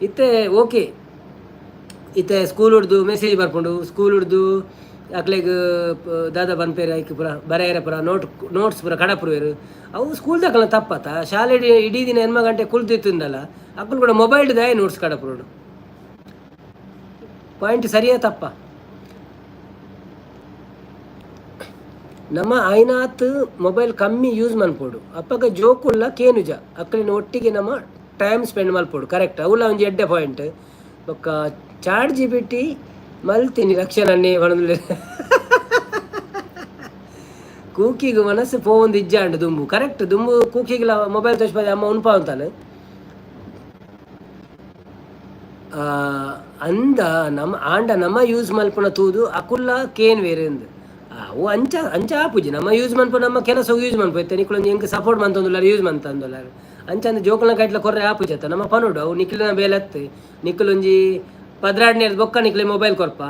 ಇತ್ತೆ ಓಕೆ ಇತ್ತೆ ಸ್ಕೂಲ್ ಹಿಡ್ದು ಮೆಸೇಜ್ ಬರ್ಪುಂಡು ಸ್ಕೂಲ್ ಹಿಡ್ದು ಅಕ್ಲೆಗ್ ದಾದ ಬನ್ಪೇರು ಐಕ್ ಪುರ ಬರೆಯರ ಪುರ ನೋಟ್ಸ್ ಪುರ ಕಡಪುರುವೇರು ಅವು ಸ್ಕೂಲ್ ತಕ್ಕಲ ತಪ್ಪತ್ತ ಶಾಲೆ ಇಡೀ ದಿನ 8 ಗಂಟೆ ಕುಳ್ತಿತ್ತುಂದಲ್ಲ ಅಕ್ಕಲು ಕೂಡ ಮೊಬೈಲ್ ದಾಯ ನೋಟ್ಸ್ ಕಡಪುರೋಡು ಪಾಯಿಂಟ್ ಸರಿಯಾ ತಪ್ಪ. ನಮ್ಮ ಐನಾತ್ ಮೊಬೈಲ್ ಕಮ್ಮಿ ಯೂಸ್ ಮನ್ಪೋಡು ಅಪ್ಪಗ ಜೋಕುಲ್ಲ ಕೇನುಜ ಅಕ್ಕಲಿನ ಒಟ್ಟಿಗೆ ನಮ್ಮ ಟೈಮ್ ಸ್ಪೆಂಡ್ ಮಲ್ಪೋಡು ಕರೆಕ್ಟ್ ಅವಲ್ಲ ಒಂಜಿ ಎಡ್ಡೆ ಪಾಯಿಂಟ್. ಬೊಕ್ಕ ಚಾಟ್ GPT ಮಲ್ತೀನಿ ರಕ್ಷಣನ್ನೇ ಬಣದ ಕೂಕಿಗೆ ಮನಸ್ಸು ಪೋವೊಂದು ಇಜ್ಜಾಂಡು ದುಂಬು ಕರೆಕ್ಟ್ ದುಂಬು ಕೂಕಿಗಿಲ್ಲ ಮೊಬೈಲ್ ತೋರಿಸ್ಬೋದು ಅಮ್ಮ ಉನ್ಪ ಅಂತಾನೆ ಅಂದ ನಮ್ಮ ಆಂಡ ನಮ್ಮ ಯೂಸ್ ಮಲ್ಪುನ ತೂದು ಅಕುಲ್ಲ ಕೇನ್ ಬೇರೆ ಅಂದು ಅವು ಅಂಚ ಅಂಚ ಆಪುಜಿ ನಮ್ಮ ಯೂಸ್ ಮನ್ಪು ನಮ್ಮ ಕೆಲಸ ಯೂಸ್ ಮನ್ಪು ನಿಕ್ಲೊಂದು ಹೆಂಗೆ ಸಪೋರ್ಟ್ ಮಂತಂದುಲ್ಲಾರ ಯೂಸ್ ಮಂತಂದುಲ್ಲಾರ ಅಂಚ ಅಂದ್ರೆ ಜೋಕಲ್ನ ಕಟ್ಲ ಕೊರ್ರೆ ಆಪುಜತ್ತ ನಮ್ಮ ಪನುಡು ಅವು ನಿಕ್ಲಿನ ಬೇಲೆತ್ತು ನಿಕ್ಲೊಂಜಿ ಪದ್ರಾಡ್ನೇರ್ ಬೊಕ್ಕ ನಿಕ್ಲೆ ಮೊಬೈಲ್ ಕೊರ್ಪ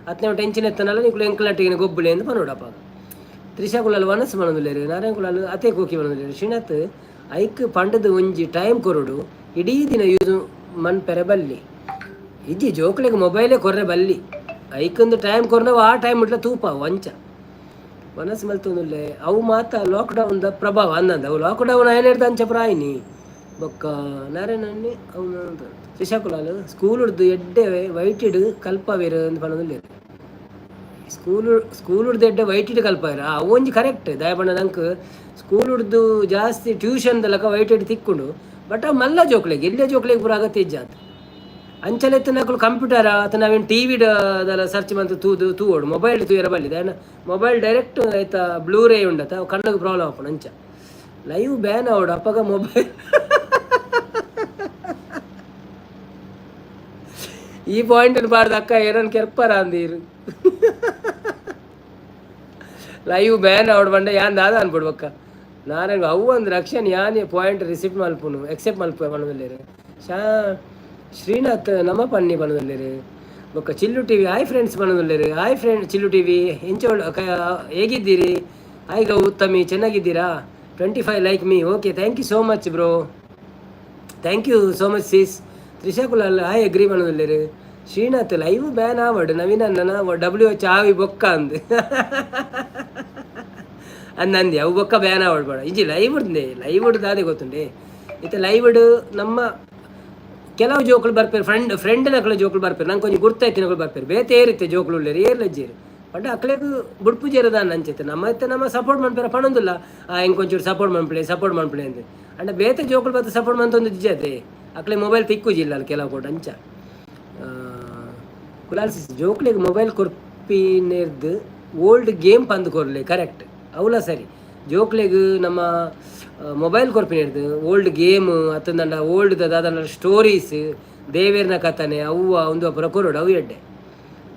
ಹತ್ತನೇ ಟೆನ್ಷನ್ ಎತ್ತನಲ್ಲ ನಿಕ್ಲು ಎಂಕ್ಲಟ್ಟಿಗೆ ಗೊಬ್ಬುಲೆ ಎಂದು ಪನುಡಪ್ಪ ತ್ರಿಷಾಕುಲಾಲ್ ವನಸ್ ಬಣದುಲ್ಲೇರು ನಾರಾಯಣ ಕುಲಾಲ್ ಅತೆ ಕೋಕಿ ಬಣದುಲ್ಲೇರು ಶ್ರೀನಾಥ್ ಐಕ್ ಪಂಡದು ಒಂಜಿ ಟೈಮ್ ಕೊರಡು ಇಡೀ ದಿನ ಯೂಸ್ ಮನ್ಪೆರೆ ಬಲ್ಲಿ ಇಜ್ಜಿ ಜೋಕ್ಲೆಗೆ ಮೊಬೈಲೇ ಕೊರ್ರೆ ಬಲ್ಲಿ ಐಕೊಂದು ಟೈಮ್ ಕೊರ್ನವು ಆ ಟೈಮ್ ಇಟ್ಲ ತೂಪ ವಂಚ ಮನಸ್ಸು ಮಲ್ತೊಂದುಲ್ಲೆ ಅವು ಮಾತ ಲಾಕ್ಡೌನ್ದ ಪ್ರಭಾವ ಅಂದಂದ ಅವು ಲಾಕ್ಡೌನ್ ಏನು ಹೇಳ್ದ ಅಂಚ ಪ್ರಾಯಿನಿ ಬೊಕ್ಕ ನಾರಾಯಣಣ್ಣಿ ಅವನು ತ್ರಿಷಾಕುಲಾಲ್ ಸ್ಕೂಲ್ ಹಿಡ್ದು ಎಡ್ಡೆ ವೈಟಿಡ್ ಕಲ್ಪವೀರ ಅಂತ ಪಣದಲ್ಲಿ ಸ್ಕೂಲ್ ಹಿಡ್ದು ಎಡ್ಡೆ ವೈಟಿಡ್ ಕಲ್ಪವೀರ ಅವು ಒಂಜಿ ಕರೆಕ್ಟ್ ದಯಪಣ್ಣ ನಂಗೆ ಸ್ಕೂಲ್ ಹಿಡ್ದು ಜಾಸ್ತಿ ಟ್ಯೂಷನ್ದಲ್ಲಕ ವೈಟಿಡ್ ತಿಕ್ಕೊಂಡು ಬಟ್ ಅವು ಮಲ್ಲ ಜೋಕ್ಲೆಗೆ ಎಲ್ಲೇ ಜೋಕ್ಲೆಗೆ ಪೂರ ಅಗತ್ಯ ಇಜ್ಜಾತ ಅಂಚಲೆತ್ತು ನಕಲು ಕಂಪ್ಯೂಟರ್ ಅಥವಾ ನಾವೇನು ಟಿ ವಿದಲ್ಲ ಸರ್ಚ್ ಮಂತು ತೂವೋಡು ಮೊಬೈಲ್ ತೂಯರ ಬಲ್ಲಿದೆ ಮೊಬೈಲ್ ಡೈರೆಕ್ಟ್ ಆಯ್ತಾ ಬ್ಲೂರೇ ಉಂಡತ ಕಣ್ಣಗೆ ಪ್ರಾಬ್ಲಮ್ ಆಪಣ ಅಂಚ ಲೈವ್ ಬ್ಯಾನ್ ಆವಡು ಅಪ್ಪಗ ಮೊಬೈಲ್ ಈ ಪಾಯಿಂಟ್ ಬಾರ್ದು ಅಕ್ಕ ಏನನ್ ಕೆರ್ಪರ ಅಂದೀರು ಲೈವ್ ಬ್ಯಾನ್ ಆವಡು ಬಂಡ ಯಾನ್ ದಾದ ಅನ್ಬಿಡ್ಬಕ್ಕ ನಾರಾಯಣ ಅವು ಒಂದು ರಕ್ಷಣೆ ಯಾನ್ ಪಾಯಿಂಟ್ ರಿಸಿಪ್ಟ್ ಮಲ್ಪುನು ಎಕ್ಸೆಪ್ಟ್ ಮಲ್ಪ ಬಣ್ಣದಲ್ಲಿ ಶ್ರೀನಾಥ್ ನಮ್ಮ ಪನ್ನಿ ಬಣ್ಣದಲ್ಲಿ ಬೊಕ್ಕ Chillu T V hi friends ಬಣ್ಣದಲ್ಲಿ hi friend Chillu T V ಹೆಂಚ ಹೇಗಿದ್ದೀರಿ ಹಾಯ್ ಗೌ ಉತ್ತಮಿ ಚೆನ್ನಾಗಿದ್ದೀರಾ 25 like me okay thank you so much bro thank you so much ಸೀಸ್ ತ್ರಿಷಾಕುಲಾಲ್ ಹಾಯ್ ಅಗ್ರಿ ಬಣ್ಣದಲ್ಲಿ ಶ್ರೀನಾಥ್ ಲೈವ್ ಬ್ಯಾನ್ ಆವಡು ನವೀನ WH ಆವಿ ಬೊಕ್ಕ ಅಂದು ಅಂದಂದಿ ಅವು ಬೊಕ್ಕ ಬ್ಯಾನ್ ಆವಡು ಬೇಡ ಇಜಿ ಲೈವ್ ಹಿಡ್ದು ಅದೇ ಗೊತ್ತುಂಡೆ ಇತ್ತೆ ಲೈವ್ ನಮ್ಮ ಕೆಲವು ಜೋಕುಲು ಬರ್ಪೇರು ಫ್ರೆಂಡ್ ನಕಲು ಜೋಕುಲು ಬರ್ಪೇರು ನಂಗೆ ಕೊಂಚ ಗುರ್ತಾಯ್ತು ನಕಲು ಬರ್ಪೇರು ಬೇತೆ ಏರಿತ್ತೆ ಜೋಕುಲು ಉಳ್ಳೇರು ಏರ್ಲಜ್ಜೀರು ಬಟ್ ಅಕ್ಲೆಗೂ ಬುಡ್ಪುಜೇರದ ಅಂಚೈತೆ ನಮ್ಮ ಸಪೋರ್ಟ್ ಮನ್ಪೇರ ಪಣೊಂದಿಲ್ಲ ಹೆಂಗೆ ಕೊಂಚೂರು ಸಪೋರ್ಟ್ ಮನ್ಪಳೆ ಅಂದೆ ಅಂಡ ಬೇತೆ ಜೋಕುಲು ಬರ್ತ ಸಪೋರ್ಟ್ ಮಂತೊಂದು ಇಜ್ಜತೆ ಅಕ್ಲೆ ಮೊಬೈಲ್ ತಿಕ್ಕುಜಿಲ್ಲ ಅಲ್ಲಿ ಕೆಲವು ಕೊಟ್ಟು ಅಂಚ ಕುಲಾಲ್ ಜೋಕ್ಲೆಗೆ ಮೊಬೈಲ್ ಕೊರ್ಪಿನೇರ್ದು ಓಲ್ಡ್ ಗೇಮ್ ಪಂದು ಕೊರ್ಲೆ ಕರೆಕ್ಟ್ ಅವಲ ಸರಿ ಜೋಕ್ಲೆಗ್ ನಮ್ಮ ಮೊಬೈಲ್ ಕೊರ್ಪಿನೇರ್ದು ಓಲ್ಡ್ ಗೇಮ್ ಅತ್ತಂದಂಡ ಓಲ್ಡ್ ದಾದಂಡ ಸ್ಟೋರೀಸ್ ದೇವೇರ್ನ ಕಥನೆ ಅವ್ವ ಒಂದು ಅಪರ ಕೊರೋಡು ಅವು ಎಡ್ಡೆ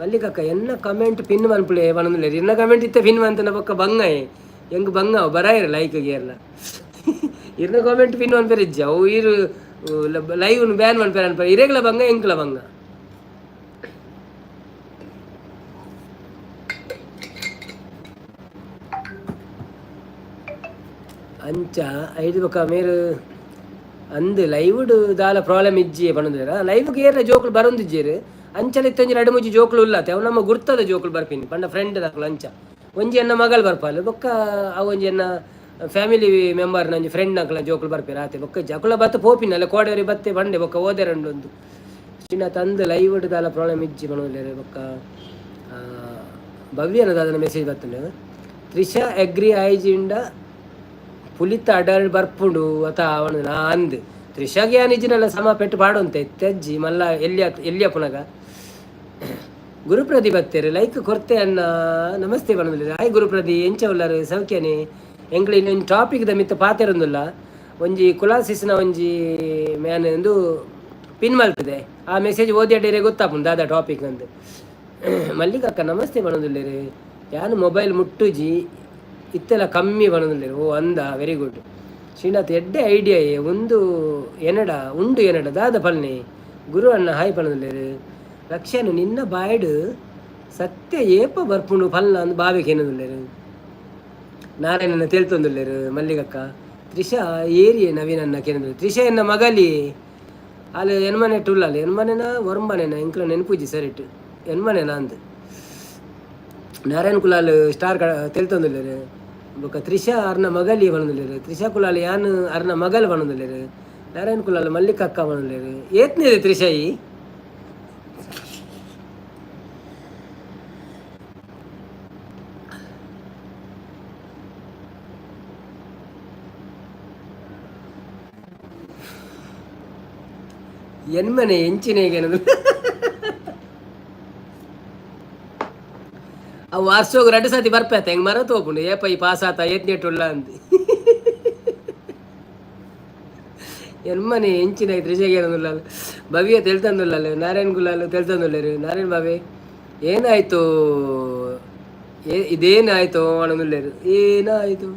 ಮಲ್ಲಿಕಕ್ಕ ಎನ್ನ ಕಮೆಂಟ್ ಪಿನ್ ಮನ್ಪುಳೆ ಬಣ್ಣದಿಲ್ಲ ಎನ್ನ ಕಮೆಂಟ್ ಇತ್ತೆ ಪಿನ್ ಮಂತನ ಪಕ್ಕ ಬಂಗಾಯ್ ಹೆಂಗೆ ಬಂಗ ಬರಾಯಿರ ಲೈಕ್ಗೆ ಎಲ್ಲ ಇರ್ನ ಕಮೆಂಟ್ ಪಿನ್ ಮನ್ಪೇರು ಇಜ್ಜ ಅವು ಇರು ಲೈವ್ ಬ್ಯಾನ್ ಮನ್ಪೇರ ಅನ್ಪೇರ ಇರೇಗ್ಲ ಬಂಗ ಎಂಕ್ಲ ಬಂಗ ಅಂಚ ಐದು ಬೊಕ್ಕ ಮೇರು ಅಂದು ಲೈವ್ಡ್ ದಾಲ ಪ್ರಾಬ್ಲಮ್ ಇಜ್ಜಿ ಪಣದಿರ ಲೈವ್ಗೆ ಏರ್ಲ ಜೋಕುಲು ಬರೊಂದಿಜ್ಜೇರು ಅಂಚಲ ಇತ್ತೊಂಜಿ ಎರಡು ಮುಜ್ಜಿ ಜೋಕುಲು ಉಲ್ಲತ್ತೆ ಅವು ನಮ್ಮ ಗುರ್ತದ ಜೋಕುಲು ಬರ್ಪಿನಿ ಪಂಡ ಫ್ರೆಂಡ್ ದಾಕಲು ಅಂಚ ಒಂಜಿ ಎನ್ನ ಮಗಳು ಬರ್ಪಾಲು ಬೊಕ್ಕ ಅವು ಒಂಜಿ ಎನ್ನ ಫ್ಯಾಮಿಲಿ ಮೆಂಬರ್ ನಂಜಿ ಫ್ರೆಂಡ್ ನಕಲ ಜೋಕುಲು ಬರ್ಪೇರು ಆತೆ ಬೊಕ್ಕ ಜಕುಲ ಬತ್ತ ಪೋಪಿನಲ್ಲ ಕೋಡೇರಿ ಬತ್ತೆ ಬಂಡೆ ಬೊಕ್ಕ ಓದೆರಂಡು ಒಂದು ಶ್ರೀನಾಥ್ ಅಂದು ಲೈವ್ಡ್ ದಾಲ ಪ್ರಾಬ್ಲಮ್ ಇಜ್ಜಿ ಪಣದಿರ ಬೊಕ್ಕ ಭವ್ಯನದ ಅದನ್ನ ಮೆಸೇಜ್ ಬರ್ತದೆ ತ್ರಿಷಾ ಅಗ್ರಿ ಐಜಿಂಡ ಪುಲಿತ ಅಡಲ್ ಬರ್ಪುಂಡು ಅತ ಅವನು ನಾ ಅಂದು ತ್ರಿಷಾಗೆ ನಿಜಿನೆಲ್ಲ ಸಮ ಪೆಟ್ಟು ಪಾಡೊಂತೆ ತೆಜ್ಜಿ ಮಲ್ಲ ಎಲ್ಲಿಯ ಪುನಗ ಗುರುಪ್ರದಿ ಬತ್ತೇರು ಲೈಕ್ ಕೊರ್ತೆ ಅನ್ನ ನಮಸ್ತೆ ಬಣ್ಣದಲ್ಲಿ ಹಾಯ್ ಗುರುಪ್ರದಿ ಎಂಚ ಉಳ್ಳಾರು ಸೌಖ್ಯನೇ ಎಂಕ್ಳು ಇನ್ನೊಂದು ಟಾಪಿಕ್ದ ಮಿತ್ತ ಪಾತೆರೊಂದುಲ್ಲ ಒಂಜಿ ಕುಲಾಸಿಸ್ನ ಒಂಜಿ ಮ್ಯಾನ್ ಎಂದು ಪಿನ್ ಮಲ್ತದೆ ಆ ಮೆಸೇಜ್ ಓದಿಯಾಡೇರೆ ಗೊತ್ತಾಪುಂಡು ದಾದ ಟಾಪಿಕ್ ಅಂದು ಮಲ್ಲಿಕಕ್ಕ ನಮಸ್ತೆ ಬಣ್ಣದಿಲ್ಲೇರಿ ಯಾನು ಮೊಬೈಲ್ ಮುಟ್ಟುಜಿ ಇತ್ತೆಲ್ಲ ಕಮ್ಮಿ ಬಣ್ಣದಿಲ್ಲೇರಿ ಓ ಅಂದ ವೆರಿ ಗುಡ್ ಶ್ರೀನಾಥ್ ಎಡ್ಡೆ ಐಡಿಯಾ ಒಂದು ಎನಡ ದಾದ ಪಲ್ನೆ ಗುರು ಅಣ್ಣ ಹಾಯ್ ಪಣ್ಣದಿಲ್ಲೇರು ಲಕ್ಷ್ಯನು ನಿನ್ನ ಬಾಯ್ಡು ಸತ್ಯ ಏಪ ಬರ್ಪುಂಡು ಪಲ್ನ ಅಂದು ಬಾವಿಗೆ ಏನದಿಲ್ಲೇರು ನಾರಾಯಣನ ತೇಳ್ತೊಂದಿಲ್ಲೇರು ಮಲ್ಲಿಗಕ್ಕ ತ್ರಿಷಾ ಏರಿಯೇ ನವೀನನ್ನ ಕೇಂದ್ರ ತ್ರಿಷಾ ಎನ್ನ ಮಗಲಿ ಅಲ್ಲಿ ಎನ್ಮನೆ ಟುಲ್ಲಲ್ಲಿ ಎನ್ಮನೆನ ಒರಂಬನೆನ ಇಂಕ್ಲ ನೆನಪುಜಿ ಸರಿಟ್ಟು ಎನ್ಮನೆನ ಅಂದು ನಾರಾಯಣ ಕುಲಾಲ್ ಸ್ಟಾರ್ ತೇಳ್ತೊಂದಿಲ್ಲೇರು ಬೊಕ್ಕ ತ್ರಿಷಾ ಅರ್ನ ಮಗಲಿ ಬಣ್ಣದಿಲ್ಲೇರು ತ್ರಿಷಾ ಕುಲಾಲ್ ಯಾನು ಅರ್ನ ಮಗಲ್ ಬಣ್ಣದಿಲ್ಲೇರು ನಾರಾಯಣ ಕುಲಾಲ್ ಮಲ್ಲಿಕಕ್ಕ ಬಣ್ಣದಿಲ್ಲೇರು ಏತ್ನಿದೆ ತ್ರಿಷಾಯಿ ಎನ್ಮನೆ ಎಂಚಿನೇಗೇನದು ಅವು ವಾರ್ಸೋಗ 2 ಸತಿ ಬರ್ಪೇತ ಹೆಂಗೆ ಮರ ತೋಪುಂಡು ಏಪ ಈ ಪಾಸ್ ಆತ ಏತ್ನೇಟುಲ್ಲ ಅಂದು ಎನ್ಮನೆ ಎಂಚಿನ ತ್ರಿಷೆಗೇನದಿಲ್ಲ ಭವ್ಯ ತೆಳ್ತಂದುಲ್ಲ ನಾರಾಯಣ್ ಗುಲಾಲ್ ತೆಳ್ತಂದುಲ್ಲರು ನಾರಾಯಣ್ ಬಾವೆ ಏನಾಯ್ತು ಇದೇನಾಯ್ತು ಮನದಲ್ಲೇರು ಏನಾಯಿತು.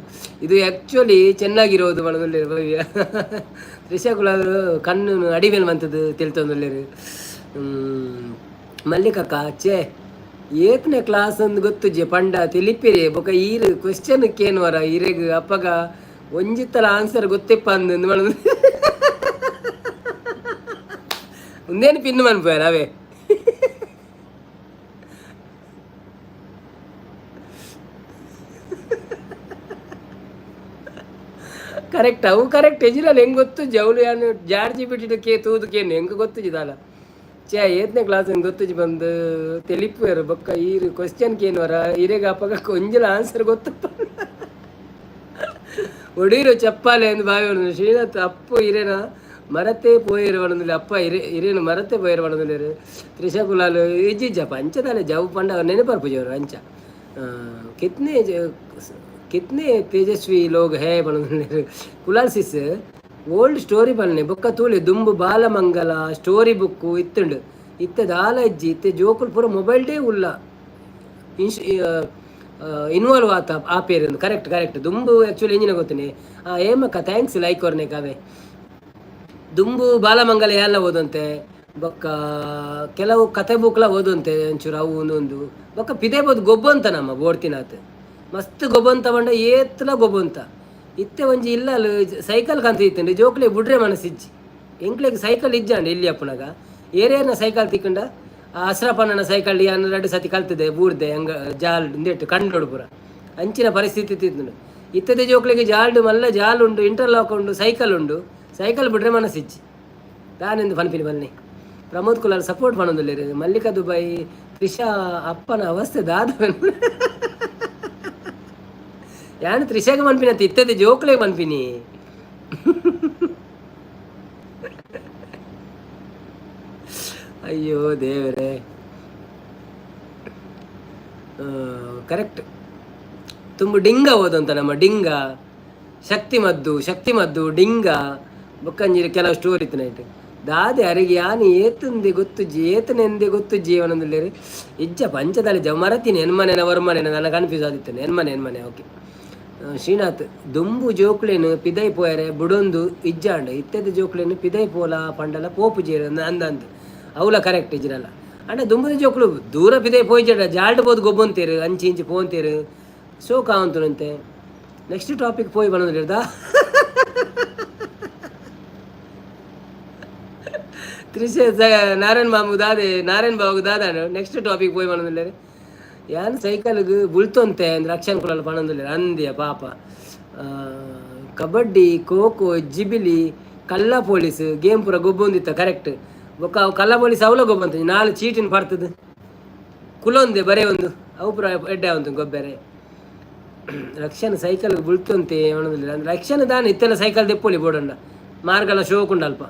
ಇದು ಆ್ಯಕ್ಚುಲಿ ಚೆನ್ನಾಗಿರೋದು ಮನದಲ್ಲೇರು ಭವ್ಯ. ತ್ರಿಶಕುಲಾದ್ರು ಕಣ್ಣು ಅಡಿ ಮೇಲೆ ಬಂತದ್ದು ತಿಳ್ತೊಂದಲ್ಲೇರು. ಮಲ್ಲಿಕಕ್ಕ ಚೇ ಏತನೇ ಕ್ಲಾಸ್ ಅಂದು ಗೊತ್ತುಜೆ ಪಂಡ ತಿಳಿಪಿರಿ ಬೊಕ ಈರು ಕ್ವೆಶ್ಚನ್ಕ್ಕೇನು ವರ ಇರೆಗ್ ಅಪ್ಪಗ ಒಂಜಿತ್ತಲ ಆನ್ಸರ್ ಗೊತ್ತಿಪ್ಪ ಅಂದು ಮನದು ಒಂದೇನು ಪಿನ್ನು ಮನ್ಪೋಯಾರ ಅವೇ ಕರೆಕ್ಟ್ ಅವು ಕರೆಕ್ಟ್ ಎಜಿರಲ್ಲಿ ಹೆಂಗೆ ಗೊತ್ತು ಜವಳು ಯಾನು ಜಾಡ್ಜಿ ಬಿಟ್ಟಿದ್ದಕ್ಕೆ ತೂದಕ್ಕೇನು ಹೆಂಗೆ ಗೊತ್ತುಜಿದಲ್ಲ ಚೇ ಏತನೇ ಕ್ಲಾಸ್ ಹೆಂಗೆ ಗೊತ್ತುಜಿ ಬಂದು ತೆಲಿಪುಯರು ಬೊಕ್ಕ ಈರು ಕ್ವಶನ್ಕೇನು ವರ ಇರೆಗ ಅಪ್ಪಗ ಕೊಂಜಲ ಆನ್ಸರ್ ಗೊತ್ತಪ್ಪ ಒಡೀರು ಚಪ್ಪಾಲೆ ಎಂದು ಭಾವಿ ಹೊಡೆದು ಶ್ರೀನಾಥ್ ಅಪ್ಪು ಇರೇನ ಮರತೆ ಪೋಯಿರು ಹೊಡೆದಿಲ್ಲ ಅಪ್ಪ ಇರೇನು ಮರತೆ ಪೋಯಿರು ಹೊಡೆದಿಲ್ಲ ತ್ರಿಶಕುಲಾಲು ಇಜ್ಜಿಜ್ಜಪ್ಪ ಅಂಚದಾಲೆ ಜವು ಪಂಡ ಅವ್ರು ನೆನಪರು ಪೂಜೆಯವರು ಅಂಚ ಕಿತ್ನೆ कितने तेजस्वी लोग है बनने कुलाल सिस ओल्ड स्टोरी बनने बुक्क तूले दुंबु बालमंगल स्टोरी बुक इत्तुंड इत्ते दाल अज्जि इत्ते जोकुल पूरा मोबाइल डे उल्ल इन्वाल्व आता आ पेर करेक्ट करेक्ट दुंबु एक्चुअली ಎಂಜಿನ ಗೊತ್ತನೆ ಏಮಕ್ಕ ಥ್ಯಾಂಕ್ಸ್ ಲೈಕ್ ವರ್ನೆ ಕಾವೆ ದುಂಬು ಬಾಲಮಂಗಲ ಎಲ್ಲ ಓದಂತೆ ಬೊಕ್ಕ ಕೆಲವು ಕತೆ ಬುಕ್ಲ ಓದಂತೆ ಒಂಚೂರು ಅವು ಒಂದೊಂದು ಬೊಕ್ಕ ಪಿದೆ ಬೋದು ಗೊಬ್ಬಂತ ನಮ್ಮ ಬೋಡ್ತಿನಾತ್ ಮಸ್ತ್ ಗೊಬ್ಬಂತ ಬಂಡ ಏತ್ಲ ಗೊಬ್ಬಂತ ಇತ್ತೆ ಒಂಜಿ ಇಲ್ಲ ಸೈಕಲ್ ಕಂತ ಇತ್ತಂడి ಜೋಕ್ಲೆ ಬುಡ್ರೆ ಮನಸ್ಸಿಜ್ಜಿ ಎಂಕ್ಲೆಗ್ ಸೈಕಲ್ ಇಜ್ಜಂడి ಇಲ್ಲಿ ಅಪ್ಪನಾಗ ಏರೇನ ಸೈಕಲ್ ತಿಕ್ಕಂಡ ಅಸ್ರಪಣ್ಣನ ಸೈಕಲ್ ಯಾನು 2 ಸತಿ ಕಲ್ತಿದೆ ಬೂರ್ದೆ ಹಂಗ ಜಾಲ್ ಇಂದೆಟ್ಟು ಕಂಡೋಡು ಪೂರ ಅಂಚಿನ ಪರಿಸ್ಥಿತಿ ಇತ್ತಿದ್ದು ಇತ್ತದ ಜೋಕ್ಲೆಗೆ ಜಾಲ್ಡು ಮಲ್ಲ ಜಾಲ್ ಉಂಡು ಇಂಟರ್ಲಾಕ್ ಉಂಡು ಸೈಕಲ್ ಬಿಡ್ರೆ ಮನಸ್ಸಿಜ್ಜಿ ತಾನೆಂದು ಪನ್ಪಿನಿ ಬನ್ನಿ ಪ್ರಮೋದ್ ಕುಲಾಲ್ ಸಪೋರ್ಟ್ ಮಾಡೋದಿಲ್ಲ ಮಲ್ಲಿಕಾ ದುಬೈ ತ್ರಿಷಾ ಅಪ್ಪನ ಅವಸ್ಥೆ ದಾದವನು ಯಾನು ತ್ರಿಷಾಗ ಮನ್ಪಿನಿ ಅಂತ ಇತ್ತದ ಜೋಕ್ಲೆಗೆ ಮನ್ಪಿನಿ ಅಯ್ಯೋ ದೇವರೇ ಕರೆಕ್ಟ್ ತುಂಬ ಡಿಂಗ ಓದಂತ ನಮ್ಮ ಡಿಂಗ ಶಕ್ತಿ ಮದ್ದು ಡಿಂಗ ಬೊಕ್ಕಂಜಿರಿ ಕೆಲವು ಸ್ಟೋರಿ ಇತ್ತು ನೈಟ್ ದಾದೆ ಅರಿಗೆ ಯಾನು ಏತಂದೆ ಗೊತ್ತುಜ್ಜಿ ಏತನೆಂದೆ ಗೊತ್ತು ಜೀವನದಲ್ಲಿ ಇಜ್ಜ ಪಂಚದಲ್ಲಿ ಮರತೀನಿ ಎನ್ಮನೆನ ವರ್ಮನೆನ ನನಗೆ ಕನ್ಫ್ಯೂಸ್ ಆದಿತ್ತೇನೆ ಎನ್ಮನೆ ಓಕೆ ಶ್ರೀನಾಥ್ ದುಂಬು ಜೋಕ್ಲೇನು ಪಿದೈ ಪೋಯರೆ ಬುಡೊಂದು ಇಜ್ಜಾಂಡ ಇತ್ತೆದ ಜೋಕ್ಲೇನು ಪಿದೈ ಪೋಲ ಪಂಡಲ ಪೋಪು ಜೀರ ಅಂದಂದು ಅವಲ ಕರೆಕ್ಟ್ ಇಜ್ರಲ್ಲ ಅಣ್ಣ ದುಂಬುದ ಜೋಕ್ಲು ದೂರ ಪಿದೈ ಪೋಯ್ಜಡ ಜಾಲ್ಡ್ಬೋದು ಗೊಬ್ಬಂತೀರು ಅಂಚಿ ಇಂಚಿ ಪೋಂತೀರು ಸೋ ಕಾವಂತನಂತೆ ನೆಕ್ಸ್ಟ್ ಟಾಪಿಕ್ ಪೋಯ್ ಬಂದಿರ್ದ ತ್ರಿಷ ನಾರಾಯಣ್ ಮಾಮು ದಾದೆ ನಾರಾಯಣ್ ಬಾಬು ದಾದ ನೆಕ್ಸ್ಟ್ ಟಾಪಿಕ್ ಪೋಯ್ ಬಂದಿಲ್ಲ ಯಾನು ಸೈಕಲ್ಗೆ ಬುಳ್ತೊಂತೆ ಅಂದ್ರೆ ಅಕ್ಷನ್ ಕೊಡಲು ಪಣಂದಿಲ್ಲ ಅಂದ್ಯ ಪಾಪ ಕಬಡ್ಡಿ ಖೋಖೋ ಜಿಬಿಲಿ ಕಲ್ಲ ಪೊಲೀಸ್ ಗೇಮ್ ಪೂರ ಗೊಬ್ಬೊಂದಿತ್ತ ಕರೆಕ್ಟ್ ಬೊಕ್ಕ ಅವು ಕಲ್ಲ ಪೊಲೀಸ್ ಅವಲ ಗೊಬ್ಬಂತ 4 ಚೀಟಿನ ಪಡ್ತದೆ ಕುಲೊಂದೆ ಬರೇ ಒಂದು ಅವು ಪೂರ ಎಡ್ಡೆ ಅವಂತ ಗೊಬ್ಬರೆ ರಕ್ಷಣ ಸೈಕಲ್ಗೆ ಬುಳ್ತೊಂತೆ ಅವನದಿಲ್ಲ ಅಂದ್ರೆ ರಕ್ಷಣ ದಾನ ಇತ್ತೆಲ್ಲ ಸೈಕಲ್ ದೆಪ್ಪೊಲಿ ಬೋಡಂಡ ಮಾರ್ಗಲ ಶೋಕುಂಡಲ್ಪ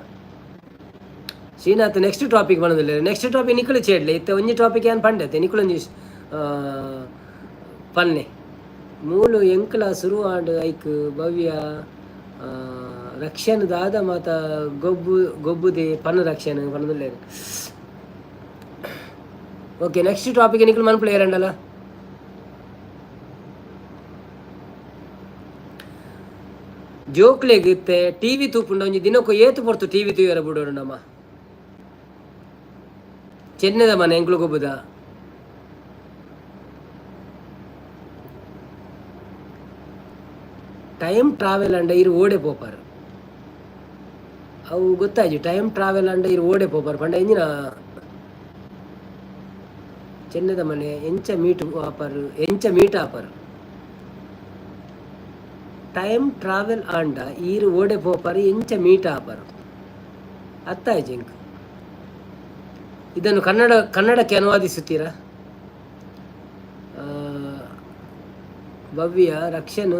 ಶ್ರೀನಾಥ್ ನೆಕ್ಸ್ಟ್ ಟಾಪಿಕ್ ಬಂದಿಲ್ಲ ನೆಕ್ಸ್ಟ್ ಟಾಪಿಕ್ ನಿಖಲು ಚೇಡ್ಲೆ ಇತ್ತೆ ಒಂಜಿ ಟಾಪಿಕ್ ಏನು ಪಂಡತೆ ನಿಖಲೊಂಜಿ ಪನ್ನೆ ಮೂಲು ಎಂಕ್ಲ ಶುರುವಾಂಡ್ ಐಕ್ ಭವ್ಯ ರಕ್ಷಣ ದಾದ ಮಾತ ಗೊಬ್ಬುದೆ ಪನ್ನ ರಕ್ಷಣ ಪನ್ನದಲ್ಲೇ ಓಕೆ ನೆಕ್ಸ್ಟ್ ಟಾಪಿಕ್ ನಿಖಲು ಮನ್ಪುಳ ಏರಂಡಲ್ಲ ಜೋಕ್ಲೆಗಿತ್ತೆ ಟಿವಿ ತೂಪುಂಡ ಒಂಜಿ ದಿನಕ್ಕೂ ಏತು ಪೊರ್ತು ಟಿವಿ ತೂಯರ ಬಿಡೋರು ನಮ್ಮ ಚೆನ್ನದ ಮನೆ ಎಂಕ್ಲು ಗೊಬ್ಬುದ ಟೈಮ್ ಟ್ರಾವೆಲ್ ಅಂಡ ಇರು ಓಡೆ ಪೋಪಾರು ಅವು ಗೊತ್ತಾಯ್ತು ಟೈಮ್ ಟ್ರಾವೆಲ್ ಅಂಡ ಇರು ಓಡೆ ಪೋಪಾರು ಪಂಡ ಎಂಜಿನ ಚೆನ್ನದ ಮನೆ ಎಂಚ ಮೀಟ್ ಆಪರು ಟೈಮ್ ಟ್ರಾವೆಲ್ ಆಂಡ ಈರು ಓಡೆ ಪೋಪಾರು ಎಂಚ ಮೀಟ್ ಆಪರು ಅತ್ತಾಯ್ತು ಇಂಕ್ ಇದನ್ನು ಕನ್ನಡಕ್ಕೆ ಅನುವಾದಿಸುತ್ತೀರಾ ಭವ್ಯ ರಕ್ಷಣು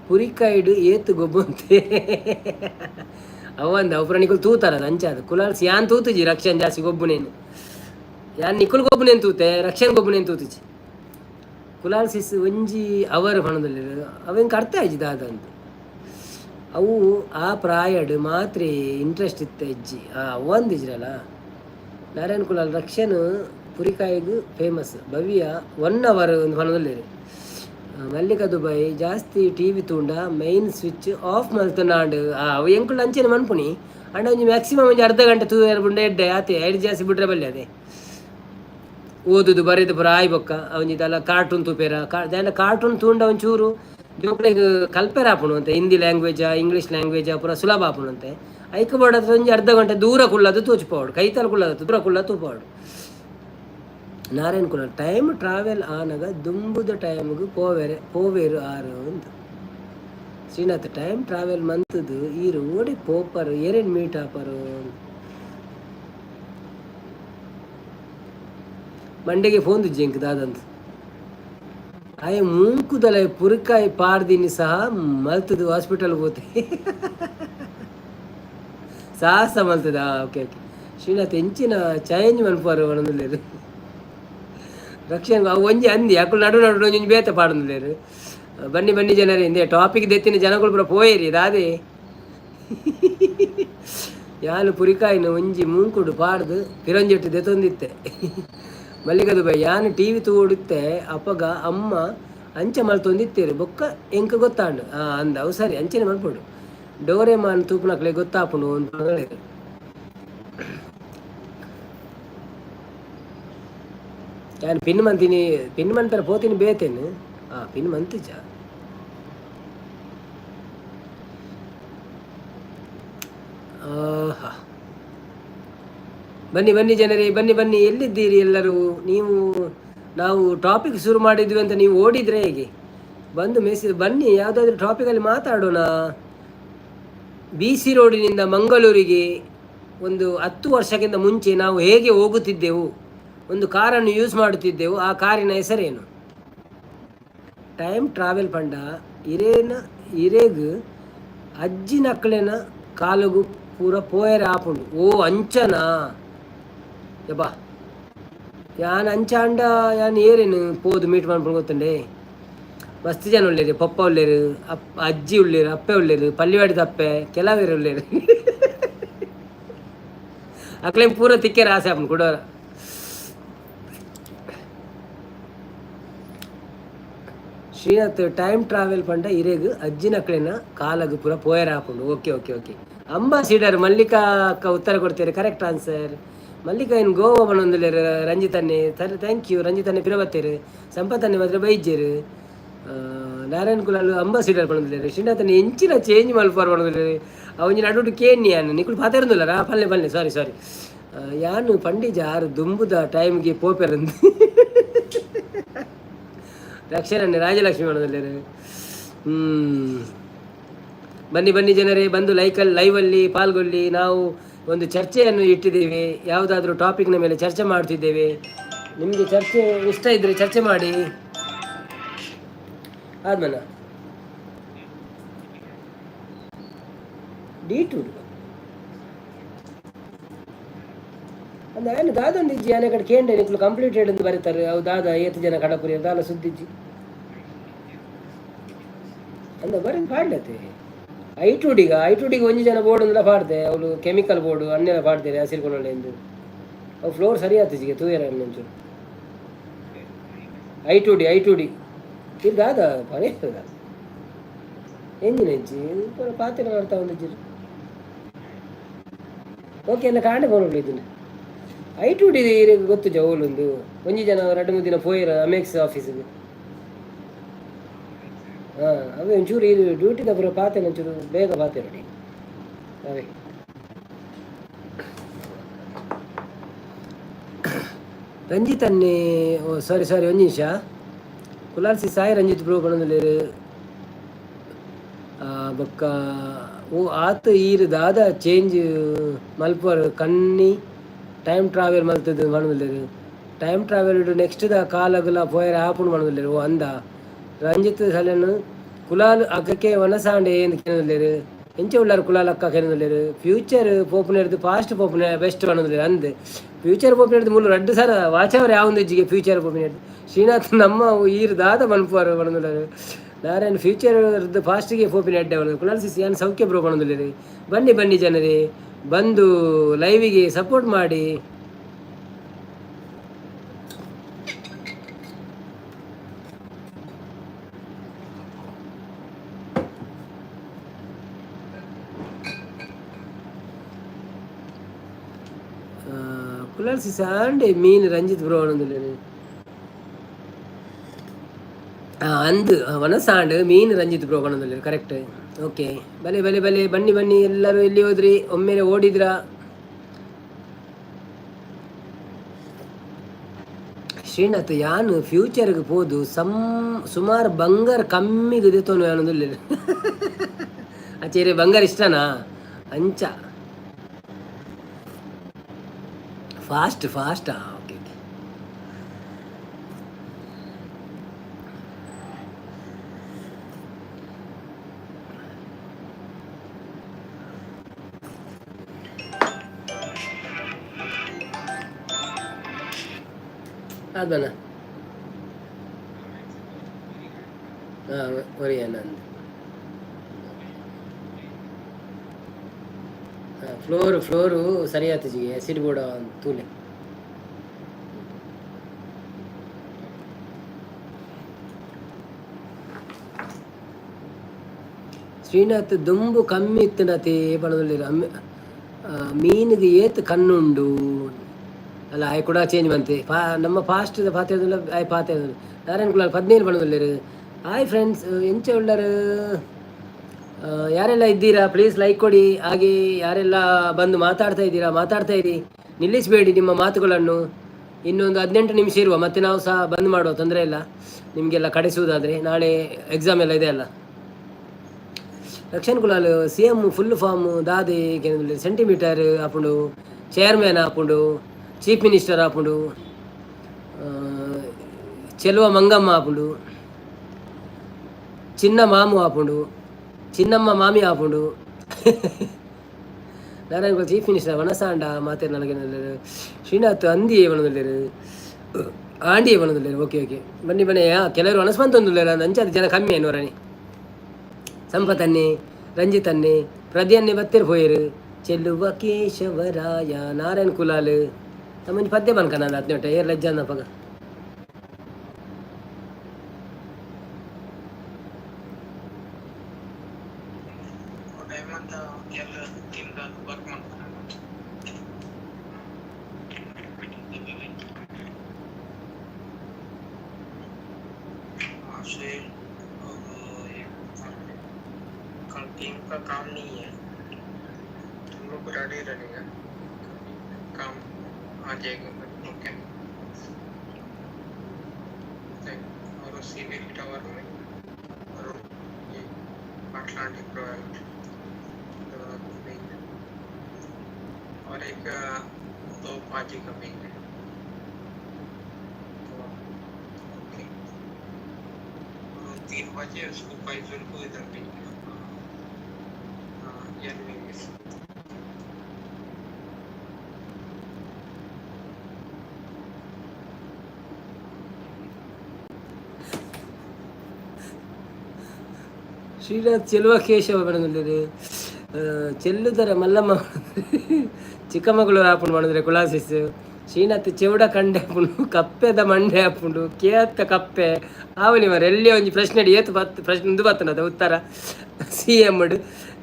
ಹುರಿಕಾಯ್ಡು ಏತು ಗೊಬ್ಬಂತೆ ಅವಂದ ಅವು ನಿಕುಲ್ ತೂತಾರ ಅಂಚಾದ ಕುಲಾಲ್ಸಿ ಯಾನ್ ತೂತುಜಿ ರಕ್ಷಣ್ ಜಾಸ್ತಿ ಗೊಬ್ಬನೇನು ಯಾನ್ ನಿಕುಲ್ ಗೊಬ್ಬನೇನು ತೂತೆ ರಕ್ಷಣ್ ಗೊಬ್ಬನೇನು ತೂತುಜಿ ಕುಲಾಲ್ಸಿಸ್ ಒಂಜಿ ಅವರು ಹಣದಲ್ಲಿ ಅವಂಗೆ ಅರ್ಥ ಆಯ್ತು ದಾದ ಅಂತ ಅವು ಆ ಪ್ರಾಯಡ್ ಮಾತ್ರ ಇಂಟ್ರೆಸ್ಟ್ ಇತ್ತ ಇಜ್ಜಿ ಅವಂದು ಇಜ್ರಲ್ಲ ನಾರಾಯಣ್ ಕುಲಾಲ್ ರಕ್ಷಣ್ ಪುರಿಕಾಯಿಗೂ ಫೇಮಸ್ ಭವ್ಯ 1 ಅವರ್ ಒಂದು ಹೊಲದಲ್ಲಿ ಮಲ್ಲಿಕ ದುಬೈ ಜಾಸ್ತಿ ಟಿ ವಿ ತೂಂಡ ಮೈನ್ ಸ್ವಿಚ್ ಆಫ್ ಮಲ್ತನಾಂಡು ಅವು ಎಂಕುಳು ಅಂಚೆನೆ ಮನ್ಪುನಿ ಅಂಡ ಒಂಜಿ ಮ್ಯಾಕ್ಸಿಮಮ್ ಒಂಜಿ ಅರ್ಧ ಗಂಟೆ ತೂಯರ್ ಬುಂಡ ಎಡ್ಡೆ ಆತೆ ಐದು ಜಾಸ್ತಿ ಬಿಡ್ರೆ ಬಲ್ಲೆ ಅದೇ ಓದುದು ಬರೆದು ಪುರ ಆಯ್ ಬೊಕ್ಕ ಒಂಜಿದಲ್ಲ ಕಾರ್ಟೂನ್ ತೂಪೇರ ದಾಂಡ ಕಾರ್ಟೂನ್ ತೂಂಡ ಒಂಚೂರು ಜೋಕ್ಳಿಗೆ ಕಲ್ಪೆರ ಆಪುಣು ಅಂತೆ ಹಿಂದಿ ಲ್ಯಾಂಗ್ವೇಜ ಇಂಗ್ಲೀಷ್ ಲ್ಯಾಂಗ್ವೇಜ ಪೂರ ಸುಲಭ ಆಪುಣು ಅಂತೆ ಐಕ ಬೋಡತ್ರ ಒಂಜಿ ಅರ್ಧ ಗಂಟೆ ದೂರ ಕುಳ್ಳದು ತೋಚಿಪೋಡು ಕೈತಲ್ ಕುಳ್ಳದು ದೂರ ಕುಲ್ಲ ತೂಪಾಡು ನಾರಾಯಣ್ ಕುಲ ಟೈಮ್ ಟ್ರಾವೆಲ್ ಆನಾಗ ದುಂಬುದ ಟೈಮ್ಗೆ ಪೋವೇರು ಆರು ಅಂತ ಶ್ರೀನಾಥ್ ಟೈಮ್ ಟ್ರಾವೆಲ್ ಮಂತದು ಈರು ಓಡಿ ಪೋಪರು ಏರೇನು ಮೀಟ್ ಆಪರು ಮಂಡೆಗೆ ಫೋನ್ ಜಿಂಕ್ ದಾದಂತ ಆಯ ಮುಂಕುದಲ ಪುರಿಕಾಯಿ ಪಾಡ್ದಿನಿ ಸಹ ಮಲ್ತದು ಹಾಸ್ಪಿಟಲ್ ಹೋತೆ ಸಾಹಸ ಮಲ್ತದ ಓಕೆ ಓಕೆ ಶ್ರೀನಾಥ್ ಎಂಚಿನ ಚೇಂಜ್ ಮನ್ಪಾರು ಒಣಂದುಲ್ಲೇರು ರಕ್ಷಣೆ ಅವು ಒಂಜಿ ಅಂದಿ ಅಕ್ಕಳು ನಡು ಒಂಜಿ ಬೇತ ಪಾಡಂದುಲ್ಲೇರು ಬನ್ನಿ ಬನ್ನಿ ಜನರೇ ಹಿಂದೆ ಟಾಪಿಕ್ ದೆತ್ತಿನ ಜನಗಳು ಪುರ ಪೋಯಿರಿ ಅದಾದೆ ಯಾನು ಪುರಿಕಾಯಿನ ಒಂಜಿ ಮುಂಕುಡು ಪಾಡ್ದು ಪಿರಂಜೆಟ್ಟು ದೆತ್ತೊಂದಿತ್ತೆ ಮಲ್ಲಿಕದು ಬೈ ಯಾನು ಟಿ ವಿ ತೂಡುತ್ತೆ ಅಪ್ಪಗ ಅಮ್ಮ ಅಂಚ ಮಲ್ತೊಂದಿತ್ತೇರು ಬೊಕ್ಕ ಎಂಕ ಗೊತ್ತಾಂಡು ಅಂದ ಅವು ಸರಿ ಅಂಚನೆ ಮಲ್ಪಡು ಡೋರೆಮಾನ್ ತೂಪುನಕ್ಲೆ ಗೊತ್ತಾಪುನು ಅಂತ ಹೇಳಿದ್ರು ನಾನು ಪಿನ್ ಮಂತೀನಿ ಪಿನ್ ಮಂತರ ಪೋತೀನಿ ಬೇತೇನು ಪಿನ್ ಮಂತಿಜ ಬನ್ನಿ ಬನ್ನಿ ಜನರೇ ಬನ್ನಿ ಬನ್ನಿ ಎಲ್ಲಿದ್ದೀರಿ ಎಲ್ಲರೂ ನೀವು ನಾವು ಟಾಪಿಕ್ ಶುರು ಮಾಡಿದ್ವಿ ಅಂತ ನೀವು ಓಡಿದ್ರೆ ಹೇಗೆ ಬಂದು ಮೆಸೇಜ್ ಬನ್ನಿ ಯಾವುದಾದ್ರೂ ಟಾಪಿಕಲ್ಲಿ ಮಾತಾಡೋಣ BC ರೋಡಿನಿಂದ ಮಂಗಳೂರಿಗೆ ಒಂದು 10 ವರ್ಷಕ್ಕಿಂತ ಮುಂಚೆ ನಾವು ಹೇಗೆ ಹೋಗುತ್ತಿದ್ದೆವು ಒಂದು ಕಾರನ್ನು ಯೂಸ್ ಮಾಡುತ್ತಿದ್ದೆವು ಆ ಕಾರಿನ ಹೆಸರೇನು ಟೈಮ್ ಟ್ರಾವೆಲ್ ಪಂಡ ಇರೇಗ್ ಅಜ್ಜಿನಕ್ಕಳೆನ ಕಾಲುಗು ಪೂರ ಪೋಯರ ಆಪುಂಡು ಓ ಅಂಚನಾ ಯಬ್ಬಾ ಯಾನ್ ಅಂಚ ಅಂಡ ಯಾನ್ ಏರೇನು ಪೋದು ಮೀಟ್ ಮಾಡ್ಕೊಂಡು ಗೊತ್ತಂಡೆ ಮಸ್ತ್ ಜನ ಉಳ್ಳೇರು ಪಪ್ಪ ಉಳ್ಳೇರು ಅಜ್ಜಿ ಉಳ್ಳೇರು ಅಪ್ಪೆ ಉಳ್ಳೇರು ಪಲ್ಲಿವಾಡಿದ ಅಪ್ಪೆ ಕೆಲವೇರು ಉಳ್ಳೇರು ಅಕ್ಲೇಂ ಪೂರ ತಿಕ್ಕೆರ ಆಸೆ ಆಪನ್ ಕೊಡೋರ ಶ್ರೀನಾಥ್ ಟೈಮ್ ಟ್ರಾವೆಲ್ ಪಂಡ ಇರೇಗ್ ಅಜ್ಜಿನಕ್ಕಳಿನ ಕಾಲಗು ಪೂರ ಪೋಯರ ಆಪುಂಡು okay okay okay ambassador Mallika ಅಕ್ಕ ಉತ್ತರ ಕೊಡ್ತೀರಿ ಕರೆಕ್ಟ್ ಆನ್ಸರ್ ಮಲ್ಲಿಕಾ ಏನು ಗೋವಾ ಬಂದೊಂದುಲ್ಲೇರು ರಂಜಿತನ್ನೆ ಸರಿ ಥ್ಯಾಂಕ್ ಯು ರಂಜಿತನ್ನೆ ಪಿರಬತ್ತೇರು ಸಂಪತ್ತನ್ನೆ ಮಾತ್ರ ಬೈಜೇರು ನಾರಾಯಣ್ ಕುಲಾಲು ಅಂಬಾಸಿಡರ್ ಬಂದೊಂದುಲ್ಲೇರು ಶ್ರೀನಾಥನ್ನೇ ಎಂಚಿನ ಚೇಂಜ್ ಮಲ್ಪಾರು ಬಂದೊಂದುಲ್ಲೇರು ಅವನಿನ ಅಡುಡು ಕೇನಿ ಯಾನು ನಿಕ್ಕಳು ಪಾತಿರಂದುಲ್ಲಾರ ಪಲ್ಲೆ ಸಾರಿ ಯಾನು ಪಂಡಿಜ ಆರು ದುಂಬುದ ಟೈಮ್ಗೆ ಪೋಪೆರಂದು ರಕ್ಷಣೆ ರಾಜಲಕ್ಷ್ಮಿ ಮಾಡೋದಲ್ಲೇರು ಬನ್ನಿ ಬನ್ನಿ ಜನರೇ ಬಂದು ಲೈವಲ್ಲಿ ಪಾಲ್ಗೊಳ್ಳಿ ನಾವು ಒಂದು ಚರ್ಚೆಯನ್ನು ಇಟ್ಟಿದ್ದೇವೆ ಯಾವುದಾದ್ರೂ ಟಾಪಿಕ್ನ ಮೇಲೆ ಚರ್ಚೆ ಮಾಡ್ತಿದ್ದೇವೆ ನಿಮಗೆ ಚರ್ಚೆ ಇಷ್ಟ ಇದ್ದರೆ ಚರ್ಚೆ ಮಾಡಿ ಆದ್ಮೇಲೆ D2 ಅಂದ್ರೆ ಏನು ದಾದೊಂದಿಜ್ಜಿ ಆನೆ ಕಡೆ ಕೇಂದ್ರ ನಿಕ್ಲು ಕಂಪ್ಲೀಟೆಡ್ ಅಂತ ಬರೀತಾರೆ ಅವು ದಾದ 8 ಜನ ಕಡಪುರಿ ದಾಲ ಸುದ್ದಿಜ್ಜಿ ಅಂದ ಬರೀ ಪಾಡ್ಲತ್ತೆ ಐಟುಡಿಗೆ ಒಂಜಿ ಜನ ಬೋರ್ಡ್ ಅಂದೆಲ್ಲ ಪಾಡ್ದೆ ಅವಳು ಕೆಮಿಕಲ್ ಬೋರ್ಡು ಅನ್ನೆಲ್ಲ ಪಾಡ್ತಾರೆ ಹಸಿರುಕೊಳ್ಳೆ ಎಂದು ಅವು ಫ್ಲೋರ್ ಸರಿ ಆತಿಜಿಗೆ ತೂಯರ ಮುಂಚು ಐಟುಡಿ ಇದು ದಾದ ಪರೇ ಎಂಜಿನ ಹೆಜ್ಜಿ ಪಾತ್ರ ಮಾಡ್ತಾ ಒಂದಿಜ್ಜಿ ಓಕೆ ಎಲ್ಲ ಕಾಂಡೆ ಬೋರ್ಡ್ಲಿದ್ದೀನಿ ಐಟುಡಿ ಗೊತ್ತು ಜವಲೊಂದು ಒಂಜಿ ಜನ 2-3 ದಿನ ಪೋಯಿರ ಅಮೆಕ್ಸ್ ಆಫೀಸಿಗೆ ಅವೇ ಒಂಚೂರು ಇದು ಡ್ಯೂಟಿದ ಪೂರ ಪಾತೇನೆ ಒಂಚೂರು ಬೇಗ ಪಾತೆ ನೋಡಿ ಅವೇ ರಂಜಿತನ್ನೇ ಸಾರಿ ಒಂದು ನಿಮಿಷ ಕುಲಾಲ್ಸಿ ಸಾಯಿ ರಂಜಿತ್ ಬ್ರೋ ಬಣ್ಣದಲ್ಲಿ ಬೊಕ್ಕ ಓ ಆತ ಈರು ದಾದ ಚೇಂಜ್ ಮಲ್ಪರ್ ಕಣ್ಣಿ ಟೈಮ್ ಟ್ರಾವೆಲ್ ಮಲ್ತದ್ದು ಮಣ್ಣದಲ್ಲಿ ಟೈಮ್ ಟ್ರಾವೆಲ್ ನೆಕ್ಸ್ಟ್ ದ ಕಾಲಗಲ ಪೋಯರ ಆಪುಂಡು ಮಣ್ಣದಲ್ಲಿ ಓ ಅಂದ ರಂಜಿತ್ ಸಲನು ಕುಲಾಲ್ ಅಕ್ಕಕ್ಕೆ ಒನಸಾಂಡೆ ಎಂದು ಕೇಳಿದ್ರು ಎಂಚ ಉಳ್ಳಾರು ಕುಲಾಲ್ ಅಕ್ಕ ಕೇಳಿದ್ರು ಫ್ಯೂಚರ್ ಪೋಪುನೇರ್ದು ಪಾಸ್ಟ್ ಪೋಪುನೆ ಬೆಸ್ಟ್ ಅನ್ನೋದಿಲ್ಲ ಅಂದೆ ಫ್ಯೂಚರ್ ಪೋಪುನೇರ್ದು ಮೂಲ 2 ಸಲ ವಾಚವರ ಯಾವೊಂದು ಇಜ್ಜಿಗೆ ಫ್ಯೂಚರ್ ಪೋಪುನೇರ್ದು ಶ್ರೀನಾಥ್ ನಮ್ಮ ಈರು ದಾದ ಮನ್ಪುವಾರು ಬಣ್ಣದಿಲ್ಲ ನಾರಾಯಣ್ ಫ್ಯೂಚರ್ದು ಫಾಸ್ಟಿಗೆ ಪೋಪಿನ ಅಡ್ಡೆ ಬಣ್ಣದು ಕುಲಾಲ್ ಸಿಸಿ ಏನು ಸೌಖ್ಯ ಬ್ರೋ ಬಣ್ಣದಿಲ್ಲ ಬನ್ನಿ ಬನ್ನಿ ಜನರೇ ಬಂದು ಲೈವಿಗೆ ಸಪೋರ್ಟ್ ಮಾಡಿ ಕುಲಾಲ್ ಸಿಸ ಅಂಡ್ ಮೀನು ರಂಜಿತ್ ಬ್ರೋ ಅನ್ನೋದಿಲ್ಲ ಅಂದು ವನಸಾಂಡ್ ಮೀನು ರಂಜಿತ್ ಬ್ರೋ ಅನ್ನೋದಿಲ್ಲ ಕರೆಕ್ಟ್. ಓಕೆ ಬಲೆ ಬಲೆ ಬಲೆ ಬನ್ನಿ ಬನ್ನಿ ಎಲ್ಲರೂ ಎಲ್ಲಿ ಹೋದ್ರಿ ಒಮ್ಮೆಲೆ ಓಡಿದ್ರ. ಶ್ರೀನಾಥ್ ಯಾನು ಫ್ಯೂಚರ್ಗೆ ಹೋದು ಸುಮಾರು ಬಂಗಾರ ಕಮ್ಮಿಗೆ ದಿತ್ತೋನು ಅನ್ನೋದಿಲ್ಲ ಆಚೆರೆ ಬಂಗಾರ ಇಷ್ಟನಾ ಅಂಚ ಫಾಸ್ಟ್ ಫಾಸ್ಟಾ ಓಕೆ ಓಕೆ ಅದನ್ನ ಹಾಂ ಒರಿಯನ ಅಂದು ಫ್ಲೋರು ಸರಿ ಆತಜಿಗೆ ಆ್ಯಸಿಡ್ ಬೋರ್ಡ ತೂಲೆ ಶ್ರೀನಾಥ್ ದುಂಬು ಕಮ್ಮಿ ಇತ್ತು ನತಿ ಪಣದಲ್ಲಿರ ಮೀನಿಗೆ ಏತ್ ಕಣ್ಣುಂಡು ಅಲ್ಲ ಆಯ್ ಕೂಡ ಚೇಂಜ್ ಬಂತೆ ನಮ್ಮ ಫಾಸ್ಟ್ ಪಾತ್ರೆಲ್ಲ ಆಯ್ ಪಾತ್ರೆ ನಾರಾಯಣ ಕುಲಾಲ್ 17 ಪಣದಲ್ಲಿರು. ಹಾಯ್ ಫ್ರೆಂಡ್ಸ್ ಎಂಚ ಉಳ್ಳರು ಯಾರೆಲ್ಲ ಇದ್ದೀರಾ ಪ್ಲೀಸ್ ಲೈಕ್ ಕೊಡಿ. ಹಾಗೆ ಯಾರೆಲ್ಲ ಬಂದು ಮಾತಾಡ್ತಾ ಇರಿ ನಿಲ್ಲಿಸಬೇಡಿ ನಿಮ್ಮ ಮಾತುಗಳನ್ನು. ಇನ್ನೊಂದು 18 ನಿಮಿಷ ಇರುವ ಮತ್ತೆ ನಾವು ಸಹ ಬಂದ್ ಮಾಡುವ, ತೊಂದರೆ ಇಲ್ಲ ನಿಮಗೆಲ್ಲ ಕಡಿಸುವುದಾದರೆ. ನಾಳೆ ಎಕ್ಸಾಮ್ ಎಲ್ಲ ಇದೆ ಅಲ್ಲ. Rakshan Kulal CM full form ದಾದೆ ಸೆಂಟಿಮೀಟರ್ ಆಪುಂಡು, ಚೇರ್ಮನ್ ಆಪುಂಡು, ಚೀಫ್ ಮಿನಿಸ್ಟರ್ ಆಪುಂಡು, ಚೆಲುವ ಮಂಗಮ್ಮ ಆಪುಂಡು, ಚಿನ್ನ ಮಾಮು ಆಪುಂಡು, ಚಿನ್ನಮ್ಮ ಮಾಮಿ ಆಪುಂಡು. ನಾರಾಯಣ ಚೀಫ್ ಮಿನಿಸ್ಟರ್ ವನಸಾಂಡ ಮಾತೆ ನನಗೆ ಶ್ರೀನಾಥ್ ಅಂದಿಯೇ ಬಣದಲ್ಲಿರು ಆಂಡಿಯೇ ಬಣದಲ್ಲಿರು. ಓಕೆ ಓಕೆ ಬನ್ನಿ ಬನ್ನಿ ಕೆಲವರು ಅನಸ್ಮಂತೊಂದಿಲ್ಲ ನಂಚದ ಜನ ಕಮ್ಮಿ ಅನ್ನೋರನಿ ಸಂಪತ್ತನ್ನೇ ರಂಜಿತನ್ನೇ ಪ್ರದಿಯನ್ನೇ ಬತ್ತಿರ ಹೋಯರು ಚೆಲ್ಲುವ ಕೇಶವರಾಯ ನಾರಾಯಣ್ ಕುಲಾಲ್ ತಮ್ಮಂಜಿ ಪದ್ಯ ಬನ್ಕ ನಾನು 18 ಏರ್ ಲಜ್ಜಾನ ಪಗ टीम का काम नहीं है, तुम लोग रेडी रहेगा, काम आ जाएगा. ओके और सिविल टावर में और ये अटलांटिक रॉयल और एक 2 पाजी का भी है. ओके 3 बजे उसको पाइजन को इधर भी ಶ್ರೀನಾಥ್ ಚೆಲುವ ಕೇಶವ ಬಣದಲ್ಲಿ ಚೆಲ್ಲುದರ ಮಲ್ಲಮ್ಮ ಚಿಕ್ಕಮಗಳೂರು ಆಪುಂಡು ಮಾಡಿದ್ರೆ ಕುಲಾಸಿಸ್. ಶ್ರೀನಾಥ್ ಚೆವುಡ ಕಂಡೆ ಆಪುಂಡು ಕಪ್ಪೆದ ಮಂಡೆ ಆಪುಂಡು ಕೇತ್ತ ಕಪ್ಪೆ ಆವಲಿ ಮರ ಎಲ್ಲಿ ಒಂಜಿ ಪ್ರಶ್ನೆ ಏತು ಪ್ರಶ್ನೆ ಇಂದು ಬತ್ತನದ ಉತ್ತರ CM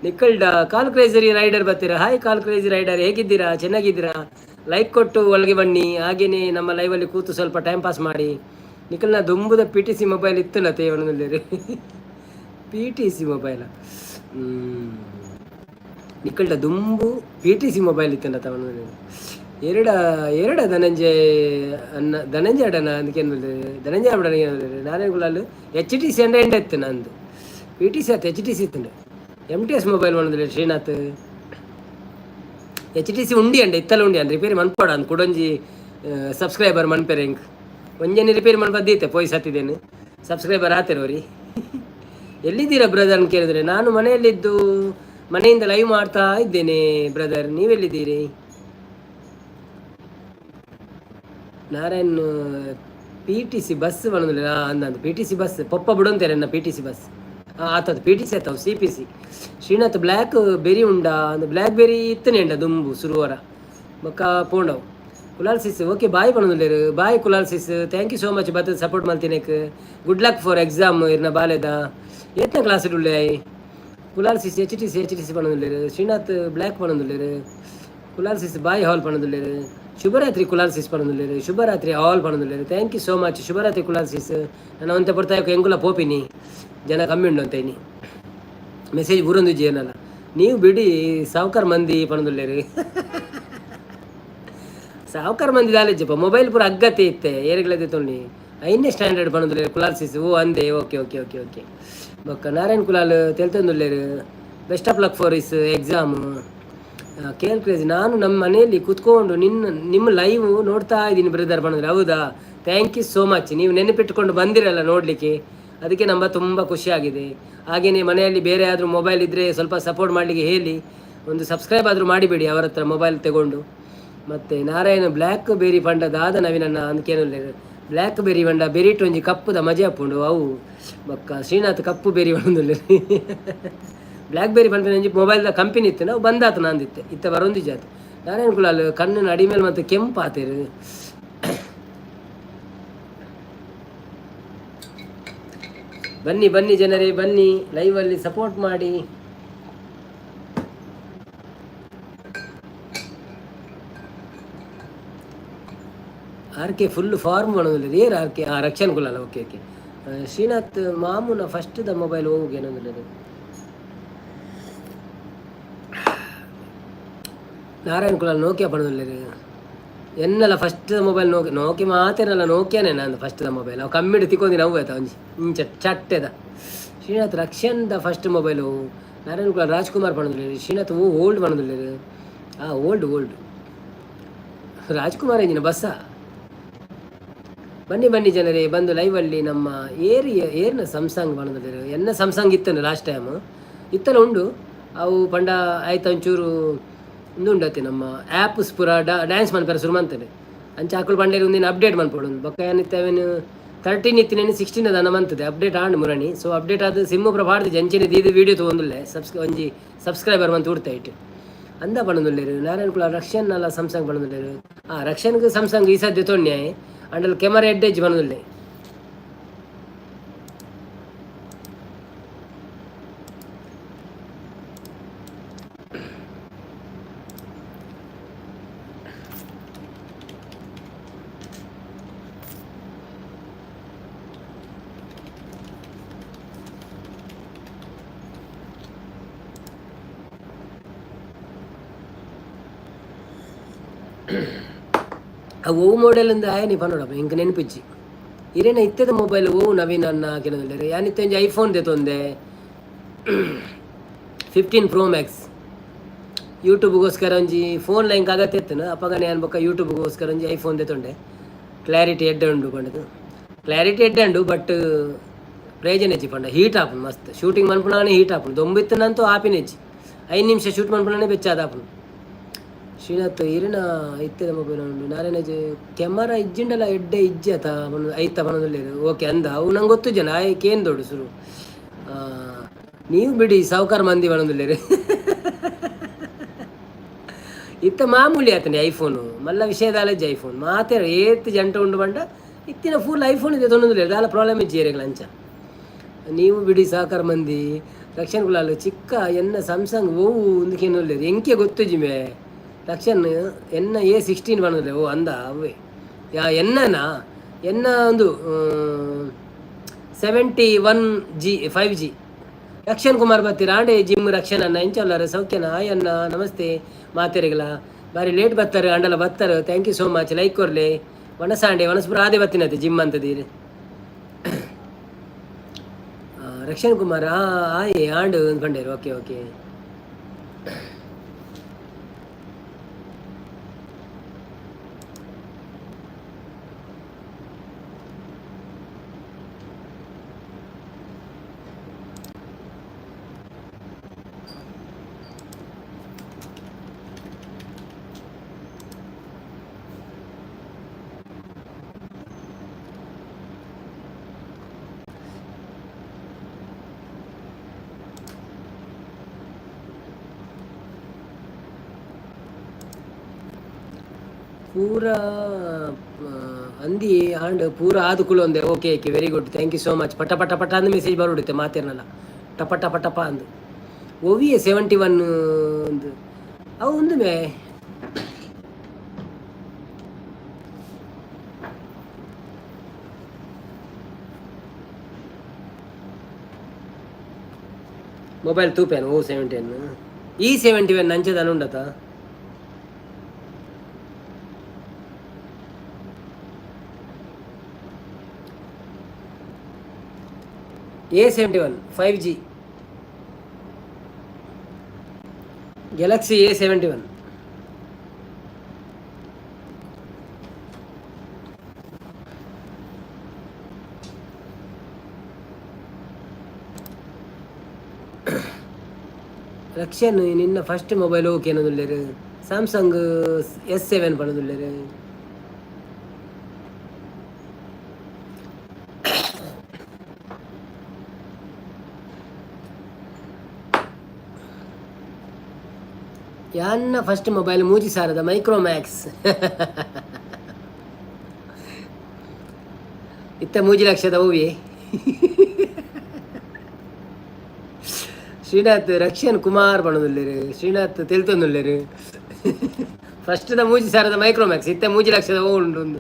ನಿಖಲ್ಡ ಕಾಲ್ ಕ್ರೇಜರಿ ರೈಡರ್ ಬರ್ತೀರಾ. ಹಾಯ್ ಕಾಲ್ ಕ್ರೇಜಿ ರೈಡರ್, ಹೇಗಿದ್ದೀರಾ? ಚೆನ್ನಾಗಿದ್ದೀರಾ? ಲೈಕ್ ಕೊಟ್ಟು ಒಳಗೆ ಬನ್ನಿ. ಹಾಗೆಯೇ ನಮ್ಮ ಲೈವಲ್ಲಿ ಕೂತು ಸ್ವಲ್ಪ ಟೈಮ್ ಪಾಸ್ ಮಾಡಿ. ನಿಖಲ್ನ ದುಂಬುದ PTC ಮೊಬೈಲ್ ಇತ್ತು ನತೆ ಇವನಲ್ಲಿ PTC ಮೊಬೈಲ ನಿಖಲ್ಡ ದುಂಬು PTC ಮೊಬೈಲ್ ಇತ್ತು ನತ ಅವನಲ್ಲಿ ಎರಡ ಧನಂಜಯ ಅಡನ ಅದಕ್ಕೆ ಧನಂಜಯ ಅಡನ ನಾರಾಯಣ ಗುಲಾಲ್ HTC ಅಂಡ ಎಂಡ ಇತ್ತು ನಂದು PTC ಆಯ್ತು HTC ಇತ್ತು MTS ಮೊಬೈಲ್ ಮಾಡೋದಿಲ್ಲ ಶ್ರೀನಾಥ್ HTC ಉಂಡಿ ಅಂಡೆ ಇತ್ತಲ್ಲ ಉಂಡಿ ಅಂದ್ರೆ ರಿಪೇರಿ ಮನ್ಪಾಡ ಅಂದ್ ಕುಡೊಂಜಿ ಸಬ್ಸ್ಕ್ರೈಬರ್ ಮನ್ಪೇರೆ ಹೆಂಗೆ ಒಂಜನೆ ರಿಪೇರಿ ಮನ್ಪದ್ದೀತೆ ಪೋಯ್ ಸತ್ತಿದ್ದೇನೆ ಸಬ್ಸ್ಕ್ರೈಬರ್ ಆತಿರೋರಿ. ಎಲ್ಲಿದ್ದೀರಾ ಬ್ರದರ್ ಅಂತ ಕೇಳಿದ್ರೆ ನಾನು ಮನೆಯಲ್ಲಿದ್ದು ಮನೆಯಿಂದ ಲೈವ್ ಮಾಡ್ತಾ ಇದ್ದೇನೆ ಬ್ರದರ್, ನೀವೆಲ್ಲಿದ್ದೀರಿ? ನಾರಾಯಣ್ PTC ಬಸ್ ಬರೋದಿಲ್ಲ ಅಂದಂದು PTC ಬಸ್ ಪಪ್ಪ ಬಿಡಂತಾರೆ ನನ್ನ PTC ಬಸ್ ಆತದು PTC ಆಯ್ತಾವ CPC. ಶ್ರೀನಾಥ್ ಬ್ಲ್ಯಾಕ್ ಬೆರಿ ಉಂಡ ಅಂದ್ರೆ ಬ್ಲ್ಯಾಕ್ ಬೆರಿ ಇತ್ತನೇ ಉಂಡ ದುಂಬು ಸುರುವರ ಬೊಕ್ಕ ಪೋಂಡವು ಕುಲಾಲ್ ಸಿಸ್. ಓಕೆ ಬಾಯ್ ಪಣದಿಲ್ಲೇರು bye Kulal sis, thank you so much ಬರ್ತದೆ ಸಪೋರ್ಟ್ ಮಾಡ್ತೀನೇಕ್. ಗುಡ್ ಲಕ್ ಫಾರ್ ಎಕ್ಸಾಮ್ ಇರ್ನ ಬಾಲೆದ ಏತನ ಕ್ಲಾಸ್ ಉಳ್ಳಾಯ್ ಕುಲಾಲ್ ಸಿಸ್ HTC ಪಣದಿಲ್ಲೇರು. ಶ್ರೀನಾಥ್ ಬ್ಲ್ಯಾಕ್ ಪಣದಿಲ್ಲೇರು ಕುಲಾಲ್ಸಿಸ್ ಬಾಯ್ ಹಾಲ್ ಪಣದುಲ್ಲೇರು. ಶುಭರಾತ್ರಿ ಕುಲಾಲ್ಸಿಸ್ ಪಣದುಲ್ಲೇರು. ಶುಭರಾತ್ರಿ ಹಾಲ್ ಪಣದುಲ್ಲೇರು. Thank you so much. ಶುಭರಾತ್ರಿ ಕುಲಾಲ್ಸಿಸ್. ನಾನು ಅಂತ ಬರ್ತಾ ಎಂಗುಲ ಪೋಪಿನಿ ಜನ ಕಮ್ಮಿ ಉಂಡು ಅಂತೇನಿ ಮೆಸೇಜ್ ಬೂರೊಂದು ಏನಲ್ಲ. ನೀವು ಬಿಡಿ ಸಾವುಕಾರ ಮಂದಿ ಪಣದುಲ್ಲೇರು. ಸಾವುಕಾರ ಮಂದಿ ದಾಲೇಜಪ್ಪ ಮೊಬೈಲ್ ಪೂರ ಅಗ್ಗತೆ ಇತ್ತೆ ಏರಿಗಳದೆ ತೊಂಡಿ 5ನೇ ಸ್ಟ್ಯಾಂಡರ್ಡ್ ಪಣದುಲ್ಲೇರು ಕುಲಾಲ್ಸಿಸ್. ಓ ಅಂದೆ ಓಕೆ ಓಕೆ ಓಕೆ ಓಕೆ ಬೊಕ್ಕ ನಾರಾಯಣ್ ಕುಲಾಲ್ ತೆಲ್ತಂದುಲ್ಲೇರು. Best of luck for is exam. ಕೇಳ್ ಕ್ರೇಜ್ ನಾನು ನಮ್ಮ ಮನೆಯಲ್ಲಿ ಕೂತ್ಕೊಂಡು ನಿಮ್ಮ ಲೈವ್ ನೋಡ್ತಾ ಇದ್ದೀನಿ ಬ್ರದರ್ ಪಣದ್ರೆ. ಹೌದಾ, ಥ್ಯಾಂಕ್ ಯು ಸೋ ಮಚ್. ನೀವು ನೆನಪಿಟ್ಟುಕೊಂಡು ಬಂದಿರಲ್ಲ ನೋಡಲಿಕ್ಕೆ, ಅದಕ್ಕೆ ನಮ್ಮ ತುಂಬ ಖುಷಿಯಾಗಿದೆ. ಹಾಗೆಯೇ ಮನೆಯಲ್ಲಿ ಬೇರೆ ಆದರೂ ಮೊಬೈಲ್ ಇದ್ದರೆ ಸ್ವಲ್ಪ ಸಪೋರ್ಟ್ ಮಾಡಲಿಕ್ಕೆ ಹೇಳಿ, ಒಂದು ಸಬ್ಸ್ಕ್ರೈಬ್ ಆದರೂ ಮಾಡಿಬಿಡಿ ಅವರ ಹತ್ರ ಮೊಬೈಲ್ ತಗೊಂಡು. ಮತ್ತು ನಾರಾಯಣ ಬ್ಲ್ಯಾಕ್ ಬೇರಿ ಪಂಡ ದಾದ ನವೀನನ್ನ ಅಂದ್ಕೇನಲ್ಲ ಬ್ಲ್ಯಾಕ್ ಬೇರಿ ಪಂಡ ಬೆರಿಟ್ ಒಂಜಿ ಕಪ್ಪುದ ಮಜೆ ಹಾಕೊಂಡು ಅವು ಬೊಕ್ಕ ಶ್ರೀನಾಥ್ ಕಪ್ಪು ಬೇರಿ ಬಂದಿಲ್ಲ. ಬ್ಲ್ಯಾಕ್ ಬೇರಿ ಪಂಡ ಒಂಜಿ ಮೊಬೈಲ್ದ ಕಂಪನಿ ಇತ್ತು, ನಾವು ಬಂದಾತು ನಂದಿತ್ತೆ ಇತ್ತ ಬರೊಂದು ಜಾತ ನಾರಾಯಣ ಕುಲಾಲ್ ಕಣ್ಣಿನ ಅಡಿ ಮೇಲೆ ಮತ್ತು ಕೆಂಪು ಆತೇರು. ಬನ್ನಿ ಬನ್ನಿ ಜನರೇ ಬನ್ನಿ, ಲೈವಲ್ಲಿ ಸಪೋರ್ಟ್ ಮಾಡಿ. ಆರ್ಕೆ ಫುಲ್ ಫಾರ್ಮ್ ಮಾಡೋದಿಲ್ಲ ಏರ್ ಆರ್ಕೆ ರಕ್ಷಣ್ ಕುಲಾಲ. ಓಕೆ ಓಕೆ ಶ್ರೀನಾಥ್ ಮಾಮೂನ ಫಸ್ಟ್ದ ಮೊಬೈಲ್ ಹೋಗಿ ಏನಂದ್ರೆ ನಾರಾಯಣ್ ಕುಲಾಲ್ ನೋಕಿಯಾ ಪಣದಿಲ್ಲ ಎನ್ನಲ್ಲ ಫಸ್ಟ್ ಮೊಬೈಲ್ ನೋಕಿ ಮಾತೇನಲ್ಲ ನೋಕಿಯಾನೇ ನಂದು ಫಸ್ಟ್ದ ಮೊಬೈಲ್ ಅವು ಕಮ್ಮಿಡು ತಿಕ್ಕೊಂಡಿ ನಾವು ಆಯ್ತಾ ಒಂಜಿ ಇಂಚ ಚಟ್ಟೆದ. ಶ್ರೀನಾಥ್ ರಕ್ಷನ್ದ ಫಸ್ಟ್ ಮೊಬೈಲು. ನಾರಾಯಣ್ ಕುಲಾಲ್ ರಾಜ್ಕುಮಾರ್ ಪಣದಿಲ್ಲ. ಶ್ರೀನಾಥ್ ಓಲ್ಡ್ ಪಣದಿಲ್ಲ. ಓಲ್ಡ್ ರಾಜ್ಕುಮಾರ್ ಇಂಜಿನ ಬಸ್ಸ. ಬನ್ನಿ ಬನ್ನಿ ಜನರೇ ಬಂದು ಲೈವಲ್ಲಿ ನಮ್ಮ ಏರ್ನ ಸಂಸಂಗ್ ಪಣದಿಲ್ಲ. ಎನ್ನ ಸಂಸಂಗ್ ಇತ್ತನು ಲಾಸ್ಟ್ ಟೈಮ್ ಇತ್ತಲ್ಲ ಉಂಡು ಅವು ಪಂಡ ಆಯ್ತು ಒಂಚೂರು ಉಂಡತ್ತೆ ನಮ್ಮ ಆ್ಯಪ್ಸ್ ಪೂರ ಡ್ಯಾನ್ಸ್ ಮನ್ಪೇರ ಶುರು ಮಾಡ್ತಾರೆ ಅಂಚೆ ಹಾಕಲು ಬಂಡೇರಿ ಒಂದಿನ ಅಪ್ಡೇಟ್ ಮಾಡ್ಕೊಡು ಬೊಕ್ಕ ಏನಿತ್ತವೇನು 13 ಇತ್ತಿನೇನು 16 ಅದ ಮಂತದೆ ಅಪ್ಡೇಟ್ ಆಂಡ್ ಮುರಣಿ. ಸೊ ಅಪ್ಡೇಟ್ ಆದ ಸಿಮ್ಮು ಪೂರ ಪಾಡ್ದು ಅಂಚಿನ ಇದು ವಿಡಿಯೋ ತೊಗೊಂದುಲ್ಲೆ ಒಂಜಿ ಸಬ್ಸ್ಕ್ರೈಬರ್ ಮಂತ್ ಉಡ್ತಾ ಇಟ್ಟು ಅಂದ ಪಣದುಲ್ಲೇರು. ನಾರಾಯಣ್ ಕುಲಾಲ್ ರಕ್ಷನ್ ಅಲ್ಲ ಸಂಸಂಗ್ ಪಣದುಲ್ಲೇರು. ರಕ್ಷನ್ಗೆ ಸಂಸಂಗ್ ಈ ಸದ್ಯ ತೊಣ್ಣೆ ಅಂಡಲ್ ಕೆಮರಾ ಎಡ್ಡೆಜ್ ಪಣದುಲ್ಲೆ. ಓವು ಮಾಡೆಲ್ ಅಂದ ಆಯ ನೀ ಪನ್ನೋಡಪ್ಪ ಇಂಕ ನೆನಪಿಚ್ಚಿ ಇರೇನ ಇತ್ತದ ಮೊಬೈಲ್ ಓವು ನವೀನ್ ಅನ್ನ ಹಾಕಿನದಿಲ್ಲ ಯಾನಿತ್ತ ಒಂಜಿ ಐಫೋನ್ ತೆತ್ತೊಂದೆ 15 Pro Max. ಯೂಟ್ಯೂಬ್ಗೋಸ್ಕರ ಒಂಜಿ ಫೋನ್ ಲೈಂಕ್ ಅಗತ್ಯ ಇತ್ತನು ಅಪ್ಪಗನೆ ಅನ್ಬೇಕ ಯೂಟ್ಯೂಬ್ಗೋಸ್ಕರ ಒಂಜಿ ಐಫೋನ್ ತೆತ್ತೊಂಡೆ. ಕ್ಲಾರಿಟಿ ಎಡ್ಡೆ ಉಂಡು ಪಂಡದು ಕ್ಲಾರಿಟಿ ಎಡ್ಡೆ ಉಂಡು ಬಟ್ ಪ್ರಯೋಜನ ಹೆಚ್ಚಿ ಪಂಡ ಹೀಟ್ ಆಪುನು ಮಸ್ತ್ ಶೂಟಿಂಗ್ ಮನ್ಪುಣಾನೆ ಹೀಟ್ ಆಪುನು ದೊಂಬಿತ್ತನಂತೂ ಆಪಿನ ಹೆಚ್ಚಿ 5 ನಿಮಿಷ ಶೂಟ್ ಮನ್ಪುಣಾನೆ ಬೆಚ್ಚಾದ ಆಪುನು. ಶ್ರೀನಾಥ್ ಇರಿನ ಇತ್ತದ ಮೊಬೈಲ್ ಉಂಡು ನಾರೇನ ಕೆಮರಾ ಇಜ್ಜಿಂಡಲ್ಲ ಎಡ್ಡೆ ಇಜ್ಜತ ಐತ ಪಣದಲ್ಲಿ ಓಕೆ ಅಂದ ಅವು ನಂಗೆ ಗೊತ್ತು ಜನ ಆಯ್ಕೇನು ದೊಡ್ಡ ಶುರು. ನೀವು ಬಿಡಿ ಸಾವುಕಾರ ಮಂದಿ ಪಣದಲ್ಲಿ ಇತ್ತ ಮಾಮೂಲಿ ಆತನೆ ಐಫೋನು ಮಲ್ಲ ವಿಷಯದಾಲಜ್ಜಿ ಐಫೋನ್ ಮಾತೇ ಏತ್ ಜಂಟ ಉಂಡು ಬಂಡ ಇತ್ತಿನ ಫುಲ್ ಐಫೋನ್ ಇದೆ ತೊಂದಿಲ್ಲ ದಾಲ ಪ್ರಾಬ್ಲಮ್ ಇಜ್ಜೇರೆಗಳ ಅಂಚ. ನೀವು ಬಿಡಿ ಸಾವುಕಾರ ಮಂದಿ ರಕ್ಷಣ್ ಕುಲಾಲ್ ಚಿಕ್ಕ ಎನ್ನ ಸಂಸಂಗ್ ಓವು ಒಂದಕ್ಕೇನು ಒಳ್ಳೇದು ಎಂಕೆ ಗೊತ್ತು ಜಿಮೆ ರಕ್ಷನ್ ಎನ್ನ A16 ಬಂದಿದೆ. ಓ ಅಂದ ಅವೇ ಎನ್ನ ಒಂದು 71G 5G. ರಕ್ಷಣ್ ಕುಮಾರ್ ಬರ್ತೀರ ಆಂಡೆ ಜಿಮ್ ರಕ್ಷನ್ ಅನ್ನ ಇಂಚಲ್ಲಾರ ಸೌಖ್ಯನ ಆಯನ್ನ ನಮಸ್ತೆ ಮಾತೆರೆಗಳ ಬಾರಿ ಲೇಟ್ ಬರ್ತಾರೆ ಅಂಡಲ ಬರ್ತಾರೆ. Thank you so much. Like ಕೊರ್ಲೆ ವನಸಾಂಡೆ ವನಸ್ಪುರ ಆದೇ ಬರ್ತೀನತ್ತೆ ಜಿಮ್ ಅಂತದೀರಿ. ರಕ್ಷಣ್ ಕುಮಾರ್ ಆಯೆ ಆಂಡು ಅಂದ್ಕೊಂಡೇರು. ಓಕೆ ಓಕೆ ಪೂರ ಅಂದಿ ಆಂಡ್ ಪೂರ ಆದ ಕುಲ ಒಂದೇ. Okay okay very good thank you so much. ಪಟ ಪಟ ಪಟ ಅಂದು ಮೆಸೇಜ್ ಬರೋಡುತ್ತೆ ಮಾತೇನಲ್ಲ ಟಪ ಟಪ ಟಪ ಅಂದು. OVA 71 ಒಂದು ಅವು ಒಂದು ಮೇ ಮೊಬೈಲ್ ತೂಪೇನು O17 E71 ನಂಚದನು ಉಂಡತ A71 5G Galaxy A71 Rakshan ನಿನ್ನ ಫಸ್ಟ್ ಮೊಬೈಲ್ ಓಕೆ ಅನ್ನೋದಿಲ್ಲೇರು ಸ್ಯಾಮ್ಸಂಗ್ S7 ಪಣದಿಲ್ಲೇರು ಯಾನ್ನ ಫಸ್ಟ್ ಮೊಬೈಲ್ ಮೂಜಿ ಸಾರದ ಮೈಕ್ರೋಮ್ಯಾಕ್ಸ್ ಇತ್ತ 3 ಲಕ್ಷದ ಹೂವಿ ಶ್ರೀನಾಥ್ ರಕ್ಷನ್ ಕುಮಾರ್ ಬಣದುಲ್ಲೇರು ಶ್ರೀನಾಥ್ ತಿಳ್ತೊಂದುಲ್ಲೇರು ಫಸ್ಟ್ದ 3 ಸಾವಿರದ ಮೈಕ್ರೋಮ್ಯಾಕ್ಸ್ ಇತ್ತ 3 ಲಕ್ಷದ ಹೂ ಉಂಟು ಒಂದು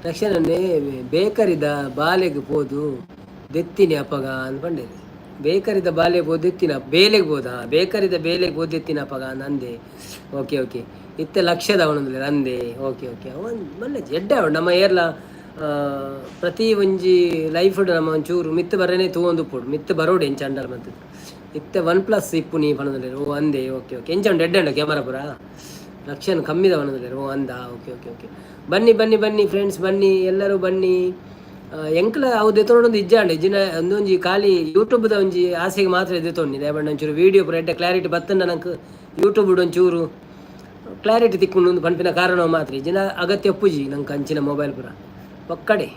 ರಕ್ಷಣನ್ನೇ ಬೇಕರಿದ ಬಾಲೆಗೆ ಹೋದು ದೆತ್ತಿನಿ ಅಪಗ ಅನ್ಕೊಂಡೇನೆ ಬೇಕರಿದ ಬಾಲೆ ಬೋದೆತ್ತಿನ ಬೇಲೆಗೆ ಬೋದ ಬೇಕರಿದ ಬೇಲೆಗೆ ಬೋದೆತ್ತಿನ ಅಪಗ ಅಂದೆ ಓಕೆ ಓಕೆ ಇತ್ತ ಲಕ್ಷದ ಅವನಂದ್ರೆ ಅಂದೆ ಓಕೆ ಓಕೆ ಅವನ್ ಮಲ್ಲೆ ಎಡ್ಡ ಅವನು ನಮ್ಮ ಏರ್ಲ ಪ್ರತಿ ಒಂಜಿ ಲೈಫ್ ನಮ್ಮ ಒಂಚೂರು ಮಿತ್ತು ಬರನೇ ತೂವೊಂದು ಉಪ್ಪುಡು ಮಿತ್ತು ಬರೋಡು ಎಂಚ ಅಂಡರ್ ಮತ್ತು ಇತ್ತೆ OnePlus ಇಪ್ಪು ನೀ ಪಣದಲ್ಲಿ ಓ ಅಂದೆ ಓಕೆ ಓಕೆ ಎಂಚ ಉಂಟು ಎಡ್ಡ ಕ್ಯಾಮರಾ ಪುರ ಲಕ್ಷನ ಕಮ್ಮಿದ ಪಣದಲ್ಲಿ ಓ ಅಂದ ಓಕೆ ಓಕೆ ಓಕೆ ಬನ್ನಿ ಬನ್ನಿ ಬನ್ನಿ ಫ್ರೆಂಡ್ಸ್ ಬನ್ನಿ ಎಲ್ಲರೂ ಬನ್ನಿ ಎಂಕ್ಲ ಅವು ದೆತ್ತೊಂಡೊಂದು ಇಜ್ಜಾಂಡೆ ಇಜ್ಜಿನ ಒಂದೊಂಜಿ ಖಾಲಿ ಯೂಟ್ಯೂಬ್ದ ಒಂಜಿ ಆಸೆಗೆ ಮಾತ್ರ ಎದ್ದೆತ್ತೊಂಡಿ ದಯಬಣ್ಣ ಒಂಚೂರು ವೀಡಿಯೋ ಪುರ ಎಡ್ಡೆ ಕ್ಲಾರಿಟಿ ಬತ್ತಂಡ ನಂಗೆ ಯೂಟ್ಯೂಬ್ ಒಂಚೂರು ಕ್ಲಾರಿಟಿ ತಿಕ್ಕೊಂಡು ಒಂದು ಪಂಪಿನ ಕಾರಣ ಮಾತ್ರ ಇಜ್ಜಿನ ಅಗತ್ಯ ಒಪ್ಪುಜಿ ನಂಗೆ ಅಂಚಿನ ಮೊಬೈಲ್ ಪುರ ಒಕ್ಕಡೆ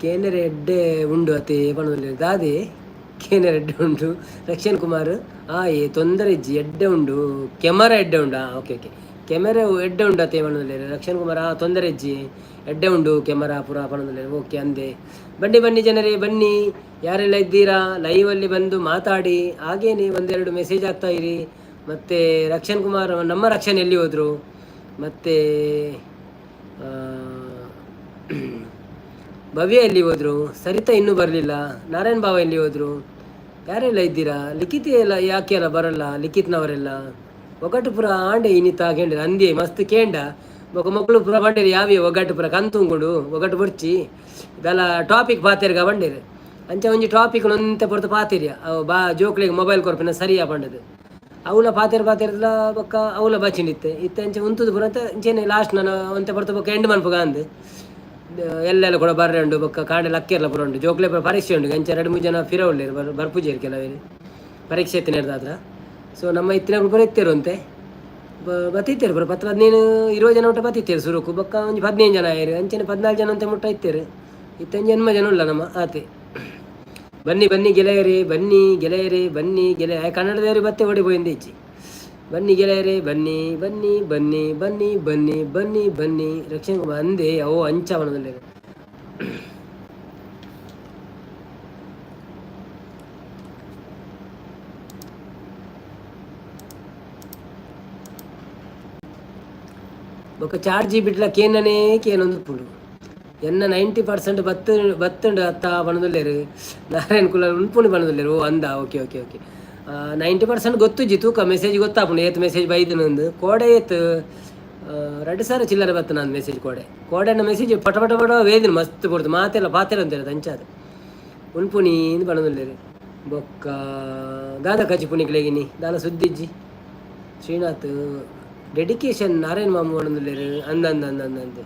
ಕೇನರೆ ಎಡ್ಡೆ ಉಂಡು ಅತ್ತೆ ಪಣದಲ್ಲಿ ದಾದೆ ಕೇನರೆ ಎಡ್ಡೆ ಉಂಡು ರಕ್ಷನ್ ಕುಮಾರ್ ತೊಂದರೆ ಇಜ್ಜಿ ಎಡ್ಡೆ ಉಂಡು ಕೆಮರಾ ಎಡ್ಡೆ ಉಂಡು ಓಕೆ ಓಕೆ ಕೆಮೆರಾ ಎಡ್ಡೆ ಉಂಡು ಅತ್ತೆ ಪಣದಲ್ಲಿ ರಕ್ಷನ್ ಕುಮಾರ್ ತೊಂದರೆ ಇಜ್ಜಿ ಎಡ್ಡೆ ಉಂಡು ಕೆಮರಾ ಪುರ ಪಣದಲ್ಲಿ ಓಕೆ ಅಂದೆ ಬನ್ನಿ ಬನ್ನಿ ಜನರೇ ಬನ್ನಿ ಯಾರೆಲ್ಲ ಇದ್ದೀರಾ ಲೈವಲ್ಲಿ ಬಂದು ಮಾತಾಡಿ ಹಾಗೇನೆ ಒಂದೆರಡು ಮೆಸೇಜ್ ಆಗ್ತಾ ಇರಿ ಮತ್ತು ರಕ್ಷನ್ ಕುಮಾರ್ ನಮ್ಮ ರಕ್ಷನ್ ಎಲ್ಲಿ ಹೋದರು ಮತ್ತು ಭವ್ಯ ಎಲ್ಲಿ ಹೋದರು ಸರಿತಾ ಇನ್ನೂ ಬರಲಿಲ್ಲ ನಾರಾಯಣ್ ಬಾವ ಎಲ್ಲಿ ಹೋದರು ಯಾರೆಲ್ಲ ಇದ್ದೀರಾ ಲಿಖಿತ್ ಎಲ್ಲ ಯಾಕೆ ಎಲ್ಲ ಬರಲ್ಲ ಲಿಖಿತ್ನವರೆಲ್ಲ ಒಗಟು ಪುರ ಆಂಡೆ ಇನ್ನಿತ ಕೇಂದ್ರ ಅಂದಿ ಮಸ್ತ್ ಕೇಂಡ ಮಕ್ಕಳು ಪುರ ಬಂಡೇರಿ ಯಾವ್ಯ ಒಗಟು ಪುರ ಕಂತುಂಗುಡು ಒಗಟು ಬರ್ಚಿ ಇದೆಲ್ಲ ಟಾಪಿಕ್ ಪಾತೇರ್ಗ ಬಂಡೇರಿ ಅಂಚ ಒಂಜಿ ಟಾಪಿಕ್ ನೊಂತೆ ಪೊರ್ತು ಪಾತಿರ್ಯ ಅವು ಬಾ ಜೋಕ್ಲಿಗೆ ಮೊಬೈಲ್ ಕೊರ್ಪಿನ ಸರಿಯಾ ಬಂಡದು ಅವಳ ಪಾತೆರ್ಲ ಬೊಕ್ಕ ಅವಳ ಬಚ್ಚಿಂಡಿತ್ತೆ ಇತ್ತೆ ಅಂಚೆ ಉಂತುದು ಪುರ ಅಂತ ಇಂಚೆನೆ ಲಾಸ್ಟ್ ನಾನು ಒಂತೆ ಬರ್ತ ಬೊಕ್ಕ ಎಂಡ್ ಮನ್ಪುಗ ಅಂದೆ ಎಲ್ಲೆಲ್ಲ ಕೂಡ ಬರ್ರೆ ಉಂಡು ಬೊಕ್ಕ ಕಾಂಡೆ ಲಕ್ಕೆರ್ಲ ಪುರ ಉಂಡು ಜೋಕ್ಲೆ ಪುರ ಪರೀಕ್ಷೆ ಉಂಡು ಅಂಚೆ 2-3 ಜನ ಫಿರ ಉಳ್ಳೇರು ಬರ್ಪುಜೇರು ಕೆಲವೇರು ಪರೀಕ್ಷೆ ಎತ್ತಿನ ಹಿಡ್ದಾದ್ರ ಸೊ ನಮ್ಮ ಇತ್ತಿನ ಪುರ ಎತ್ತೇರು ಅಂತೆ ಬತ್ತಿತ್ತೇರು ಪುರ 10-15-20 ಜನ ಊಟ ಬತ್ತಿತ್ತೇರು ಸುರುಕು ಬೊಕ್ಕ ಒಂದು 15 ಜನ ಆಯ್ರು ಅಂಚೆನೆ 14 ಜನ ಅಂತ ಮುಟ್ಟ ಇತ್ತೇರು ಇತ್ತಂಜೆ 8 ಜನ ಉಳ್ಳ ನಮ್ಮ ಆತೆ ಬನ್ನಿ ಬನ್ನಿ ಗೆಳೆಯರೇ ಬನ್ನಿ ಗೆಳೆಯರೇ ಬನ್ನಿ ಗೆಳೆಯ ಕನ್ನಡದವರು ಬತ್ತೆ ಓಡಿ ಹೋಯಿಂದ ಇಚ್ಚಿ ಬನ್ನಿ ಗೆಳೆಯರೇ ಬನ್ನಿ ಬನ್ನಿ ಬನ್ನಿ ಬನ್ನಿ ಬನ್ನಿ ಬನ್ನಿ ಬನ್ನಿ ರಕ್ಷಣೆ ಅಂದೆ ಓ ಅಂಚ ಮನದಲ್ಲಿ ఒక ಚಾರ್ಜ್ ಬಿಡ್ಲ ಕೇನನೇ ಕೇನೊಂದು ಪುಡು ಎನ್ನ 90% ಬತ್ತುಂಡು ಅತ್ತ ಬಣದಲ್ಲೇರು ನಾರಾಯಣ್ ಕುಲ ಉಣ್ಪುಣಿ ಬಣದಲ್ಲೇರು ಓ ಅಂದ ಓಕೆ ಓಕೆ ಓಕೆ 90% ಗೊತ್ತುಜಿ ತೂಕ ಮೆಸೇಜ್ ಗೊತ್ತಾಪುಂಡು ಏತ್ ಮೆಸೇಜ್ ಬೈದನಂದು ಕೋಡೆ ಏತ್ 2,000 ಚಿಲ್ಲರೆ ಬತ್ತ ನಾನು ಮೆಸೇಜ್ ಕೋಡೆನ ಮೆಸೇಜ್ ಪಟ ಪಟ ಪಟ ವೇದಿನ ಮಸ್ತ್ ಕೊಡ್ತು ಮಾತೆಲ್ಲ ಪಾತೆಲ್ಲ ಅಂತೇಳಿ ಅಂಚಾದ ಉಣ್ಪುಣಿ ಇಂದು ಬಣದಲ್ಲೇರು ಬೊಕ್ಕ ಗಾದ ಕಚಿ ಪುಣಿಕ್ಲೆಗಿನಿ ದಾಲ ಸುದ್ದಿಜ್ಜಿ ಶ್ರೀನಾಥ್ ಡೆಡಿಕೇಶನ್ ನಾರಾಯಣ್ ಮಾಮು ಬಣದಲ್ಲೇರು ಅಂದಂದೆ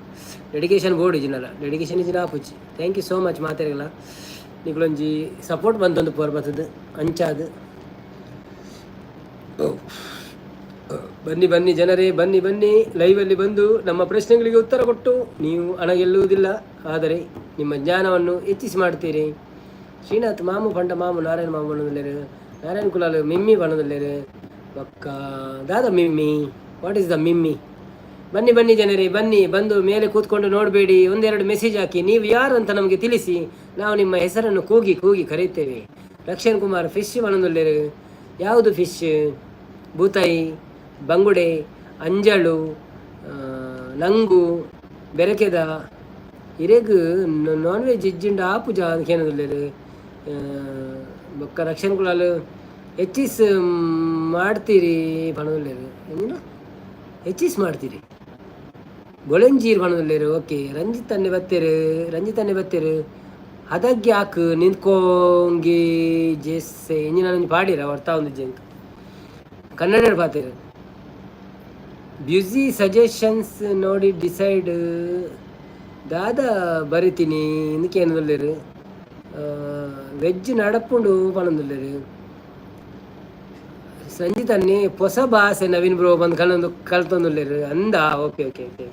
ಡೆಡಿಕೇಶನ್ ಬೋರ್ಡ್ ಇಜಿನಲ್ಲ ಡೆಡಿಕೇಶನ್ ಇಜಿನ ಆಪುಚ್ಚಿ ಥ್ಯಾಂಕ್ ಯು ಸೋ ಮಚ್ ಮಾತಾಡಲ್ಲ ನಿಗಳೊಂಜಿ ಸಪೋರ್ಟ್ ಬಂತೊಂದು ಪೋರ್ ಬರ್ತದೆ ಅಂಚಾದು ಬನ್ನಿ ಬನ್ನಿ ಜನರೇ ಬನ್ನಿ ಬನ್ನಿ ಲೈವಲ್ಲಿ ಬಂದು ನಮ್ಮ ಪ್ರಶ್ನೆಗಳಿಗೆ ಉತ್ತರ ಕೊಟ್ಟು ನೀವು ಹಣ ಗೆಲ್ಲುವುದಿಲ್ಲ ಆದರೆ ನಿಮ್ಮ ಜ್ಞಾನವನ್ನು ಹೆಚ್ಚಿಸಿ ಮಾಡ್ತೀರಿ ಶ್ರೀನಾಥ್ ಮಾಮು ಪಂಡ ಮಾಮು ನಾರಾಯಣ ಮಾಮು ಬಣ್ಣದಲ್ಲೇರು ನಾರಾಯಣ್ ಕುಲಾಲ್ ಮಿಮ್ಮಿ ಬಣ್ಣದಲ್ಲೇರು ಪಕ್ಕ ದಾದ ಮಿಮ್ಮಿ ವಾಟ್ ಈಸ್ ದ ಮಿಮ್ಮಿ ಬನ್ನಿ ಬನ್ನಿ ಜನರೇ, ಬನ್ನಿ, ಬಂದು ಮೇಲೆ ಕೂತ್ಕೊಂಡು ನೋಡಬೇಡಿ, ಒಂದೆರಡು ಮೆಸೇಜ್ ಹಾಕಿ, ನೀವು ಯಾರು ಅಂತ ನಮಗೆ ತಿಳಿಸಿ, ನಾವು ನಿಮ್ಮ ಹೆಸರನ್ನು ಕೂಗಿ ಕೂಗಿ ಕರೆಯುತ್ತೇವೆ. ರಕ್ಷಣ್ ಕುಮಾರ್ ಫಿಶ್ ಬಣ್ಣದಲ್ಲಿರು. ಯಾವುದು ಫಿಶ್? ಬೂತಾಯಿ, ಬಂಗುಡೆ, ಅಂಜಳು, ನಂಗು, ಬೆರಕೆದ, ಇರೆಗ್ ನಾನ್ ವೆಜ್ ಇಜ್ಜಿಂಡ ಆಪು ಜಾ ಕೇನದಲ್ಲಿರು. ಬೊಕ್ಕ ರಕ್ಷಣ್ ಕುಲಾಲ್ ಹೆಚ್ಚಿಸ್ ಮಾಡ್ತೀರಿ ಬಣ್ಣದಲ್ಲಿರು. ಏನು ಹೆಚ್ಚಿಸ್ ಮಾಡ್ತೀರಿ? ಬೊಳೆಂಜೀರ್ ಬಣ್ಣದಲ್ಲಿರು. ಓಕೆ. ರಂಜಿತನ್ನೇ ಬತ್ತೇರು. ಅದಕ್ಕೆ ಯಾಕೆ ನಿಂತ್ಕೊಂಗಿ ಜೆಸ್ಸೆ ಇಂಜಿನ ಪಾಡಿರ ಹೊರ್ತಾ ಒಂದು ಜಂಕ್ ಕನ್ನಡ ಪಾತೀರು. ಬ್ಯೂಸಿ ಸಜೆಷನ್ಸ್ ನೋಡಿ ಡಿಸೈಡ್ ದಾದ ಬರಿತೀನಿ ಇದಕ್ಕೆ ಏನದಲ್ಲಿರು. ವೆಜ್ ನಡಪುಂಡು ಪಣದಲ್ಲಿರು. ಸಂಜಿತನ್ನೇ ಹೊಸ ಭಾಷೆ ನವೀನ್ ಬ್ರೋ ಬಂದು ಕಲ್ತೊಂದುಲ್ಲೇರು ಅಂದ. Okay okay okay.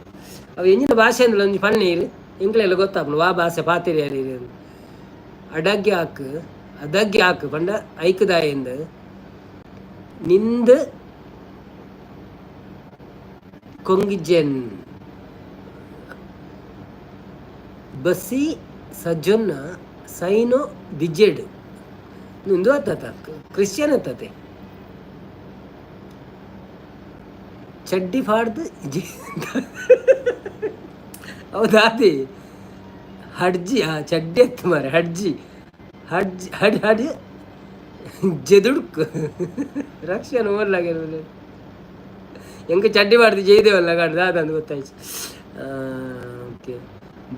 ಅವು ಎಂಜಿನ ಭಾಷೆ ಅಂದ್ರೆ ಒಂದು ಪಣ್ಣೀರು ಇಂಕ್ಲೆಲ್ಲ ಗೊತ್ತಾಪು ವಾ ಭಾಷೆ ಪಾತಿರಿ ಯಾರು ಅಡಗ್ಗೆ ಹಾಕು ಪಂಡ ಐಕದಾಯಿಂದ ನಿಂದು ಕೊಂಗಿಜೆನ್ ಬಸ್ಸಿ ಸಜ್ಜೊನ್ನ ಸೈನೋ ದಿಜ್ಜೆಡ್ ನಿಂದು ಅತ್ತ ಕ್ರಿಶ್ಚಿಯನ್ ಅತ್ತತೆ ಚಡ್ಡಿ ಫಾಡ್ದು ಹೌದಾದಿ ಹಡ್ಜಿ ಚಡ್ಡಿ ಎತ್ತು ಮಾರೆ ಹಡ್ಜಿ ಜದುಡ್ಕು ರಕ್ಷಣ ಓರ್ಲಾಗಿರೋದು ಹೆಂಗೆ ಚಡ್ಡಿ ಮಾಡ್ದು ಜೈದೇವಲ್ಲ ಕಾಡ್ದು ಅದಂದು ಗೊತ್ತಾಯ್ತು. ಓಕೆ.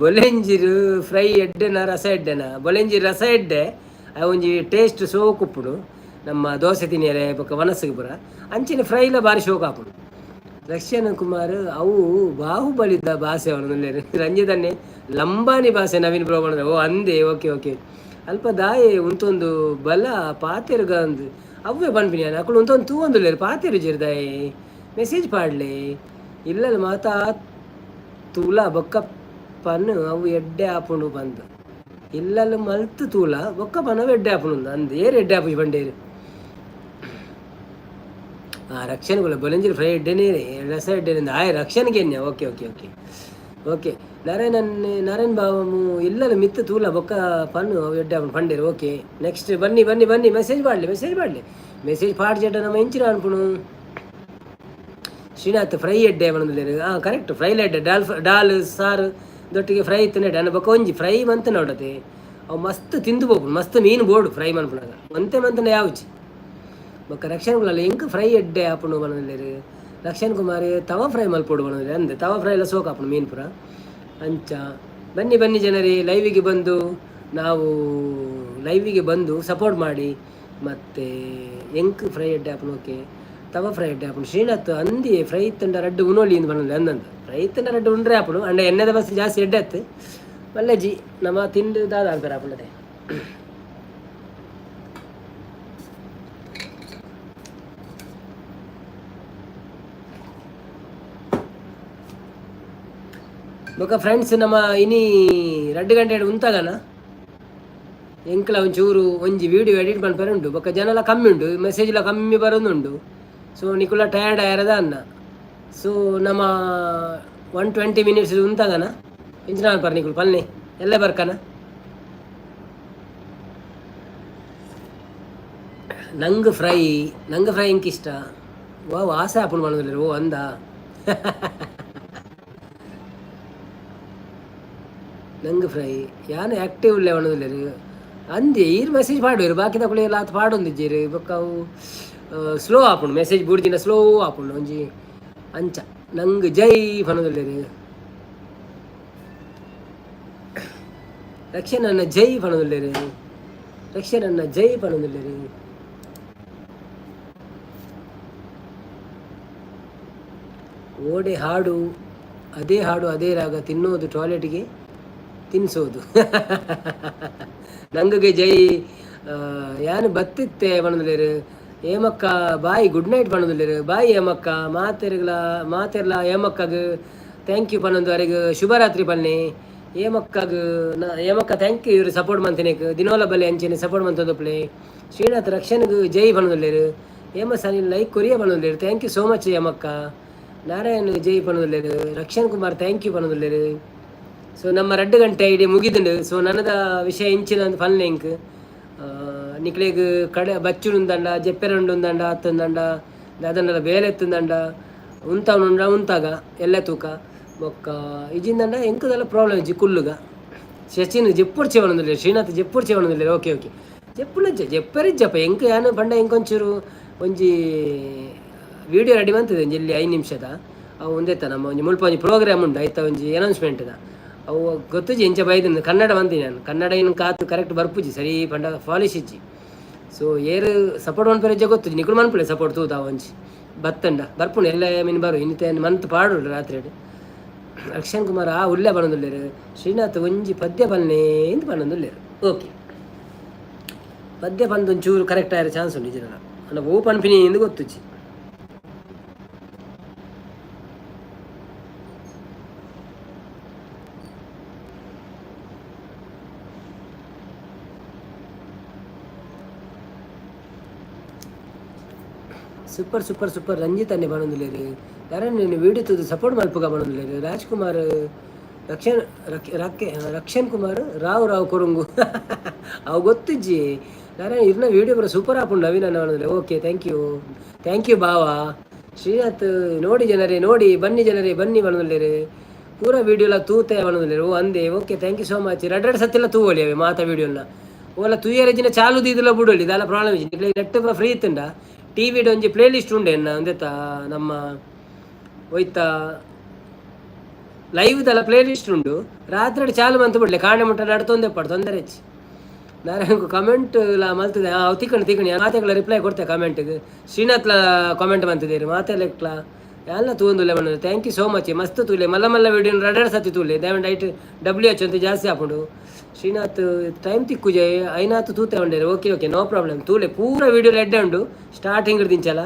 ಬೊಲೆಂಜಿರು ಫ್ರೈ ಎಡ್ಡೆನ ರಸ ಎಡ್ಡೆನ ಬೊಲೆಂಜಿರು ರಸ ಎಡ್ಡೆ ಒಂಜಿ ಟೇಸ್ಟ್ ಸೋಕು ಉಪ್ಪುಡು ನಮ್ಮ ದೋಸೆ ತಿನ್ನಿಯರೆ ಬೊಕ್ಕ ಮನಸ್ಸಿಗೆ ಪುರ ಅಂಚಿನ ಫ್ರೈಲ ಬಾರಿ ಶೋಕು ಹಾಕುಡು. ರಕ್ಷಣ್ ಕುಮಾರ್ ಅವು ಬಾಹುಬಲಿದ್ದ ಭಾಷೆ ಅವನಲ್ಲಿ ರಂಜಿತನ್ನೇ ಲಂಬಾನಿ ಭಾಷೆ ನವೀನ್ ಬ್ರೋ ಮಾಡಿದ್ರೆ ಓ ಅಂದೆ. Okay okay. ಅಲ್ಪ ದಾಯೆ ಉಂತೊಂದು ಬಲ ಪಾತೆರುಗ ಅಂದು ಅವೇ ಬನ್ಪಿನಿ ನಾನು ಅಕ್ಕಳು ಉಂತೊಂದು ತೂ ಒಂದು ಲೇರು ಪಾತೆರು ಜಿರ್ದಾಯೆ ಮೆಸೇಜ್ ಪಾಡ್ಲೆ ಇಲ್ಲಲ್ಲ ಮಾತಾ ತೂಲ ಬೊಕ್ಕ ಪನ್ನು ಅವು ಎಡ್ಡೆ ಹಾಪುಂಡು ಬಂದು ಇಲ್ಲಲ್ಲ ಮಲ್ತು ತೂಲ ಬೊಕ್ಕ ಪನ್ನವು ಎಡ್ಡೆ ಹಾಪುಂಡು ಅಂದು ಏರು ಎಡ್ಡೆ ಹಾಪು ಬಂಡೇರು. ರಕ್ಷಣೆಗಳು ಬೊಲೆಂಜಿರು ಫ್ರೈ ಎಡ್ಡೆನೇ ರಸ ಎಡ್ಡೆನಿಂದ ರಕ್ಷಣೆಗೆ okay okay okay okay. Naren ಬಾವಮು ಇಲ್ಲಲ್ಲ ಮಿತ್ತು ತೂಲ ಬೊಕ್ಕ ಪನ್ನು ಅವು ಎಡ್ಡೆ ಹಾಪುಂಡು ಪಂಡೇರು. ಓಕೆ. ನೆಕ್ಸ್ಟ್ ಬನ್ನಿ ಮೆಸೇಜ್ ಮಾಡಲಿ ಮೆಸೇಜ್ ಪಾಡ್ ಜಡ್ಡ ನಮ್ಮ ಹೆಂಚಿನ ಅನ್ಪುಣು. ಶ್ರೀನಾಥ್ ಫ್ರೈ ಎಡ್ಡೆ ಬಂದಿಲ್ಲ. ಕರೆಕ್ಟ್ ಫ್ರೈ ಎಡ್ಡೆ ಡಾಲ್ ಸಾರು ದೊಟ್ಟಿಗೆ ಫ್ರೈ ತಿನ್ನಡೆ ಅನ್ನ ಬೊಕ್ಕ ಒಂಜಿ ಫ್ರೈ ಮಂತ ನೋಡತೆ ಅವು ಮಸ್ತ್ ತಿಂದು ಬೋಪುಂಡು ಮಸ್ತ್ ಮೀನು ಬೋಡು ಫ್ರೈ ಮನ್ಪುನಾಗ ಒಂತೆ ಮಂತನ ಯಾವುಚಿ ಬೊಕ್ಕ ರಕ್ಷಣ್ ಕುಮಾರ್ ಹೆಂಗೆ ಫ್ರೈ ಎಡ್ಡೆ ಹಾಪುಂಡು ಬಂದಿಲ್ಲ. ರಕ್ಷಣ್ ಕುಮಾರ್ ತವ ಫ್ರೈ ಮಲ್ಪೋಡು ಬಂದಿಲ್ಲ ಅಂದೆ ತವ ಫ್ರೈ ಎಲ್ಲ ಸೋಕು ಹಾಪುಂಡು ಮೀನು ಪುರ ಅಂಚ. ಬನ್ನಿ ಜನರೇ, ಲೈವಿಗೆ ಬಂದು ಸಪೋರ್ಟ್ ಮಾಡಿ. ಮತ್ತು ಎಂಕ್ ಫ್ರೈ ಎಡ್ಡೆ ಹಾಪುಂಡು. ಓಕೆ. ತವ ಫ್ರೈ ಎಡ್ಡೆ ಹಾಪುಂಡು. ಶ್ರೀನಾಥ್ ಅಂದಿ ಫ್ರೈ ತಂಡ ರಡ್ಡು ಉನೋಳಿ ಇಂದು ಬಂದಿಲ್ಲ ಅಂದಂದು ಫ್ರೈ ತಂಡ ರಡ್ಡು ಉಂಡ್ರೆ ಹಾಪುಂಡು ಅಂಡ ಎಣ್ಣೆದ ಬಸ್ ಜಾಸ್ತಿ ಎಡ್ಡೆ ಹತ್ತು ಮಲ್ಲೆಜಿ ನಮ್ಮ ತಿಂಡು ದಾದ ಆಗ್ತಾರೆ ಹಾಪುಂಡದೆ. ಬೊಕ್ಕ ಫ್ರೆಂಡ್ಸ್ ನಮ್ಮ ಇನಿ 2 ಗಂಟೆ ಉಂತಾಗನ ಎಂಕ್ಲ ಒಂಚೂರು ಒಂಜಿ ವಿಡಿಯೋ ಎಡಿಟ್ ಮಾಡ್ಪೇರೆ ಉಂಡು ಬೊಕ್ಕ ಜನ ಕಮ್ಮಿ ಉಂಡು ಮೆಸೇಜ್ಲ ಕಮ್ಮಿ ಬರೋದುಂಡು. ಸೊ ನಿಕುಲ ಟಯರ್ಡ್ ಆಯರದ ಅನ್ನ. ಸೊ ನಮ್ಮ 120 ಮಿನಿಟ್ಸ್ ಉಂತಾಗನ ಇಂಚಿನ ಅನ್ಪಾರ ನಿಕುಲು ಪಲ್ಲೆ ಎಲ್ಲ ಬರ್ಕನ ನಂಗೆ ಫ್ರೈ ಇಂಕ್ ಇಷ್ಟ. ಆಸೆ ಹಾಪುಂಡು ಮಾಡೋದಿಲ್ಲ. ಓ ಅಂದ ನಂಗೆ ಫ್ರೈ ಯಾನು ಆ್ಯಕ್ಟಿವ್ ಇಲ್ಲೇ ಮಾಡೋದಿಲ್ಲ ಅಂದೆ ಈರು ಮೆಸೇಜ್ ಪಾಡುವರು ಬಾಕಿ ತಗೊಳ್ಳಿ ಎಲ್ಲ ಆತು ಪಾಡೊಂದಿದ್ದೀರಿ ಬೊಕ್ಕ ಅವು ಸ್ಲೋ ಹಾಪುಂಡು ಮೆಸೇಜ್ ಬೂಡ್ದಿನ ಸ್ಲೋ ಹಾಪುಂಡು ಒಂಜಿ ಅಂಚ. ನಂಗೆ ಜೈ ಪಣೋದಿಲ್ಲ ರಕ್ಷಣನ್ನ ಜೈ ಪಣೋದಿಲ್ಲ. ಓಡೆ ಹಾಡು ಅದೇ ರಾಗ ತಿನ್ನೋದು ಟಾಯ್ಲೆಟ್ಗೆ ತಿನ್ನಿಸೋದು. ನಂಗೆ ಜೈ ಯಾನು ಬತ್ತಿತ್ತೆ ಬಣ್ಣದಲ್ಲಿರು ಏಮಕ್ಕ ಬಾಯಿ ಗುಡ್ ನೈಟ್ ಬಣ್ಣದಲ್ಲಿರು ಬಾಯಿ ಏಮಕ್ಕ ಮಾತೆರ್ಲ ಏಮಕ್ಕಗೆ ಥ್ಯಾಂಕ್ ಯು ಪನ್ನೊಂದು ಅವರಿಗೆ ಶುಭರಾತ್ರಿ ಪನ್ನೆ ಏಮಕ್ಕ ಥ್ಯಾಂಕ್ ಯು ಇವರು ಸಪೋರ್ಟ್ ಮಾಡ್ತೀನಿ ದಿನೋಲ ಬಲ್ಲೆ ಅಂಚೆನೆ ಸಪೋರ್ಟ್ ಮಾಡ್ತಂದು ಪ್ಲೇ. ಶ್ರೀನಾಥ್ ರಕ್ಷಣೆಗೆ ಜೈ ಬಣ್ಣದಲ್ಲಿರು ಏಮ ಸನಿ ಲೈಕ್ ಕೊರಿಯ ಬಣ್ಣದಲ್ಲಿರು ಥ್ಯಾಂಕ್ ಯು ಸೋ ಮಚ್ ಏಮಕ್ಕ. ನಾರಾಯಣ್ ಜೈ ಪಣದುಲ್ಲೇರು, ರಕ್ಷಣ್ ಕುಮಾರ್ ಥ್ಯಾಂಕ್ ಯು ಪಣದುಲ್ಲೇರು. ಸೊ ನಮ್ಮ 2 ಗಂಟೆ ಇಡೀ ಮುಗಿದುಂಡು. ಸೊ ನನ್ನದ ವಿಷಯ ಇಂಚಿನ ಒಂದು ಫನ್ ಲಿಂಕ್ ನಿಕ್ಲೆಗ್ ಕಡೆ ಬಚ್ಚುನುಂದಂಡ ಜೆಪ್ಪೆರಂಡುಂದಂಡ ಅತ್ತಂದಂಡ ಅದನ್ನೆಲ್ಲ ಬೇಲೆ ಎತ್ತುಂದಂಡ ಉಂತವನುಂಡ ಉಂತಾಗ ಎಲ್ಲ ತೂಕ ಬೊಕ್ಕ ಇಜಿಂದಂಡ ಎಂಕದೆಲ್ಲ ಪ್ರಾಬ್ಲಮ್ ಇಜ್ಜಿ ಕುಲ್ಲುಗ ಶಚಿನ್ ಜೆಪ್ಪುಡು ಚೆವಣದಿಲ್ಲ ಶ್ರೀನಾಥ್ ಜೆಪ್ಪುಡು ಚೆವಣದಿಲ್ಲ. ಓಕೆ ಓಕೆ ಜೆಪ್ಪುನಜ್ಜ ಜೆಪ್ಪರಿಜ್ಜಪ್ಪ ಎಂಕ ಯಾನು ಪಂಡ ಎಂಕೊಂಚೂರು ಒಂಜಿ ವಿಡಿಯೋ ರೆಡಿ ಬಂತದೆ ಒಂಜಿ 5 ನಿಮಿಷದ ಅವು ಒಂದೇತ ನಮ್ಮ ಒಂಜಿ ಮುಲ್ಪ ಒಂಜಿ ಪ್ರೋಗ್ರಾಮ್ ಉಂಡು ಆಯ್ತಾ ಒಂಜಿ ಅನೌನ್ಸ್ಮೆಂಟ್ದ ಅವು ಗೊತ್ತುಜಿ ಎಂಚ ಬೈದಿನ ಕನ್ನಡ ಬಂತೀನಿ ನಾನು ಕನ್ನಡ ಇನ್ನು ಕಾತು ಕರೆಕ್ಟ್ ಬರ್ಪುಜಿ ಸರಿ ಪಂಡ ಫಾಲಿಶ್ ಇಜ್ಜಿ. ಸೊ ಏರು ಸಪೋರ್ಟ್ ಮನ್ಪೆರಜ್ಜ ಗೊತ್ತುಜಿ ನಿಕುಲು ಮನ್ಪುಳೆ ಸಪೋರ್ಟ್ ತೂತ ಒಂಜಿ ಬತ್ತಂಡ ಬರ್ಪುಣ ಎಲ್ಲ ಮೀನು ಬರು ಇನ್ನಿತ ಮಂತ್ ಪಾಡು ರಾತ್ರಿ ರಕ್ಷಣ್ ಕುಮಾರ್ ಉಲ್ಲೆ ಬಣ್ಣದುಲ್ಲೇರು. ಶ್ರೀನಾಥ್ ಒಂಜಿ ಪದ್ಯ ಬನ್ನೇ ಇಂತ ಬಣ್ಣದುಲ್ಲೇರು. ಓಕೆ ಪದ್ಯ ಬಂದು ಒಂಚೂರು ಕರೆಕ್ಟ್ ಆಗಿರೋ ಚಾನ್ಸ್ ಉಂಟು ನಿಜನ ಅನ್ನ ಓ ಪನ್ಪಿನಿ ಎಂದು ಗೊತ್ತುಜಿ. ಸೂಪರ್ ಸೂಪರ್ ಸೂಪರ್ ರಂಜಿತ್ ಅನ್ನೆ ಬಣ್ಣದುಲ್ಲೇರು. ಯಾರನ್ನು ನೀನು ವಿಡಿಯೋ ತುದು ಸಪೋರ್ಟ್ ಮಲ್ಪುಗ ಬಣ್ಣದುಲ್ಲೇರು. ರಾಜ್ಕುಮಾರ್ ರಕ್ಷಣ್ ಕುಮಾರ್ ರಾವ್ ಕೊರಂಗು ಅವು ಗೊತ್ತಿಜ್ಜಿ ನಾರಾಯಣ ಇರ್ನ ವೀಡಿಯೋ ಬರೋ ಸೂಪರ್ ಹಾಕೊಂಡು ನವೀನ ಅನ್ನೋದಿಲ್ಲ. ಓಕೆ ಥ್ಯಾಂಕ್ ಯು ಬಾವ. ಶ್ರೀನಾಥ್ ನೋಡಿ ಜನರೇ ನೋಡಿ ಬನ್ನಿ ಜನರೇ ಬನ್ನಿ ಬಣ್ಣದುಲ್ಲೇರು. ಪೂರ ವೀಡಿಯೋಲ ತೂತೆ ಬಣ್ಣದುಲ್ಲೇರು. ಓ ಅಂದೆ okay thank you so much. 2 ಸತ್ತಿಲ್ಲ ತೂವಳಿ ಅವೆ ಮಾತಾ ವೀಡಿಯೋನ ಓಲ ತೂಯರಜಿನ ಚಾಲು ದೀದಿಲ್ಲ ಬಿಡೋಳಿ ಇದೆಲ್ಲ ಪ್ರಾಬ್ಲಮ್ ಇಜ್ಜಿ ನೆಟ್ ಫ್ರೀ ಇತ್ತಂಡ ಟಿ ವಿಡ್ ಒಂಜಿ ಪ್ಲೇ ಲಿಸ್ಟ್ ಉಂಡೆ ಒಂದೇತ ನಮ್ಮ ಹೋಯ್ತಾ ಲೈವ್ದೆಲ್ಲ ಪ್ಲೇ ಲಿಸ್ಟ್ ಉಂಡು ರಾತ್ರಿ ಚಾಲು ಮಂತ್ ಬಿಡ್ಲೆ ಕಾಣೆ ಮುಟ್ಟ ನಡ್ತೊಂದೆ ಪಡ್ ತೊಂದರೆ ಹೆಚ್ಚು ನಾನು ಕಮೆಂಟ್ ಮಲ್ತದೆ ಅವು ತಿಕ್ಕಣಿ ಮಾತೆಗಳ ರಿಪ್ಲೈ ಕೊಡ್ತೆ ಕಮೆಂಟ್ಗೆ. ಶ್ರೀನಾಥ್ಲ ಕಾಮೆಂಟ್ ಬಂತಿದ್ದೀರಿ ಮಾತೆಲೆಕ್ಲ ಎಲ್ಲ ತೂಂದುಲ್ಲೆ ಬಂದ ಥ್ಯಾಂಕ್ ಯು ಸೋ ಮಚ್ ಮಸ್ತ್ ತೂಲೆ ಮಲ್ಲ ವೀಡಿಯೋ 2 ಸತಿ ತೂಲೆ ದಯವಿಟ್ಟು ಐಟ್ WH ಅಂತ ಜಾಸ್ತಿ ಹಾಕೊಂಡು. ಶ್ರೀನಾಥ್ ಟೈಮ್ ತಿಕ್ಕುಜೆ ಐನಾತ್ ತೂತೆ ಉಂಡೇರು. ಓಕೆ ನೋ ಪ್ರಾಬ್ಲಮ್ ತೂಲೆ ಪೂರ ವೀಡಿಯೋಲಿ ಎಡ್ಡೆ ಉಂಡು ಸ್ಟಾರ್ಟಿಂಗ್ ಹಿಡ್ದಿಂಚಲ್ಲ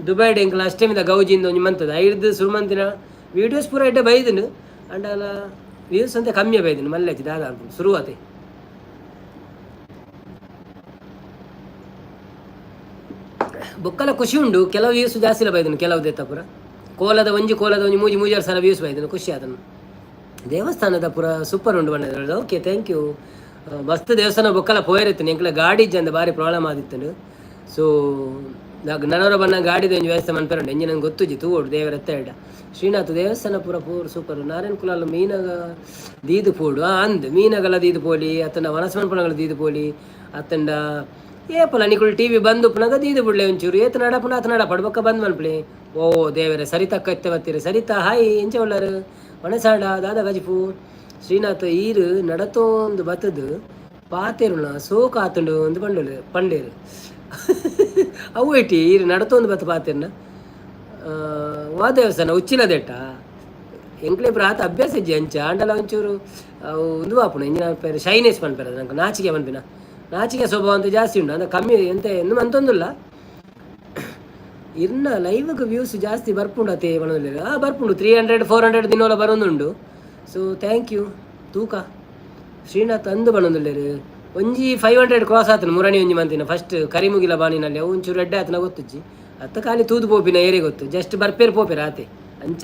ದುಬೈ ಡೆಂಕ್ಲ ಅಷ್ಟೇಮಿದ ಗೌಜಿಂದ ಒಂಜಿ ಮಂತದ 5 ಸುರುಮಂತಿನ ವೀಡಿಯೋಸ್ ಪೂರ ಎಡ್ಡೆ ಬೈದನು ಅಂಡಲ ವ್ಯೂಸ್ ಅಂತ ಕಮ್ಮಿ ಬೈದನು ಮಲ್ಲೆಚ್ಚಿ ದಾದ ಅನ್ಕೊಂಡು ಶುರುವಾತೆ. ಬೊಕ್ಕಲ ಖುಷಿ ಉಂಡು ಕೆಲವು ವ್ಯೂಸ್ ಜಾಸ್ತಿ ಇಲ್ಲ ಬೈದನು ಕೆಲವು ದೇತ ಪುರ ಕೋಲದ ಒಂಜಿ ಮೂಜಾರು ಸಲ ವ್ಯೂಸ್ ಬೈದನು ಖುಷಿ ಅದನ್ನು. ದೇವಸ್ಥಾನದ ಪುರ ಸೂಪರ್ ಉಂಡು ಬಣ್ಣ. ಓಕೆ ಥ್ಯಾಂಕ್ ಯು ಮಸ್ತ್ ದೇವಸ್ಥಾನ ಬೊಕ್ಕಲ ಪೋಯಿರತ್ತೆ ಎಂಕಲ ಗಾಡಿ ಇಜ್ಜಂದ ಭಾರಿ ಪ್ರಾಬ್ಲಮ್ ಆದಿತ್ತು. ಸೊ ನನವರ ಬಣ್ಣ ಗಾಡಿದ ಒಂಜಿ ವ್ಯವಸ್ಥೆ ಮನ್ಪೆರಂಡು ಎಂಜಿ ನಂಗೆ ಗೊತ್ತುಜಿ ತೂಡು ದೇವರ ಎತ್ತ ಶ್ರೀನಾಥ್ ದೇವಸ್ಥಾನ ಪೂರ ಸೂಪರ್. ನಾರಾಯಣ್ ಕುಲಾಲ್ ಮೀನಗ ದೀದು ಪೋಡು ಅಂದ್ ಮೀನಗಲ ದೀದು ಪೋಲಿ ಅತ್ತಂಡ ವನಸ್ಮನ್ಪಣಗಳ ದೀದು ಪೋಲಿ ಅತ್ತಂಡ ಏಪಲ ನಿಕುಲು TV ಬಂದು ಪುನಗ ದೀದು ಬಿಡ್ಲೆ ಒಂಚೂರು ಏತ ನಡ ಪುನಃ ಅತ ನಡ ಪಡ್ಬಕ್ಕ ಬಂದ್ ಮನ್ಪಲೆ. ಓ ದೇವರೇ ಸರಿತಾ ಕತ್ತೆ ಬತ್ತೀರಿ ಸರಿತಾ ಹಾಯ್ ಎಂಚ ಒಳ್ಳಾರು ಒಣಸಾಡ ದಾದ ಗಜಿಪು. ಶ್ರೀನಾಥ್ ಈರು ನಡತೋಂದು ಬತ್ತದು ಪಾತೇರುಣ ಸೋಕ ಆತುಂಡು ಒಂದು ಪಂಡೇರು ಅವು ಇಟ್ಟಿ ಈರು ನಡತೋಂದು ಬತ್ತ ಪಾತೇರ್ನ ವಾ ದೇವಸ್ಥಾನ ಉಚ್ಚಿಲದೆಟ್ಟ ಎಂಕ್ಲೆ ಪ್ರಾತ ಅಭ್ಯಾಸ ಇಜ್ಜಿ ಅಂಚ ಅಂಡಲ ಒಂಚೂರು ಅವು ಒಂದು ಆಪುಣ ಇಂಜಿನ ಪೇರು ಶೈನೆಸ್ ಪನ್ಪೇರ ನಂಗೆ ನಾಚಿಕೆ ಪನ್ಪಿನ ನಾಚಿಕೆ ಸ್ವಭಾವ ಅಂತ ಜಾಸ್ತಿ ಉಂಟು ಅಂದ್ರೆ ಕಮ್ಮಿ ಎಂತ ಇನ್ನು ಅಂತೊಂದಿಲ್ಲ ಇನ್ನ ಲೈವ್ಗೆ ವ್ಯೂಸ್ ಜಾಸ್ತಿ ಬರ್ಪುಂಡತೆ ಬಣದಲ್ಲಿ ಬರ್ಪುಂಡು 300-400 ದಿನೋಲ ಬರೋದುಂಡು. ಸೊ ಥ್ಯಾಂಕ್ ಯು ತೂಕ ಶ್ರೀನಾಥ್ ಅಂದು ಬಣದಲ್ಲಿ ಒಂಜಿ 500 ಕ್ರಾಸ್ ಆತನು ಮುರಣಿ ಒಂಜಿ ಮಂತಿನ ಫಸ್ಟ್ ಕರಿಮುಗಿಲ ಬಾಣಿನಲ್ಲಿ ಅವು ಒಂಚೂರು ರೆಡ್ಡೆ ಆತನ ಗೊತ್ತುಜ್ಜಿ ಅತ್ತ ಖಾಲಿ ತೂದು ಪೋಪಿನ ಏರಿ ಗೊತ್ತು ಜಸ್ಟ್ ಬರ್ಪೇರು ಪೋಪೇರ ಆತೆ ಅಂಚ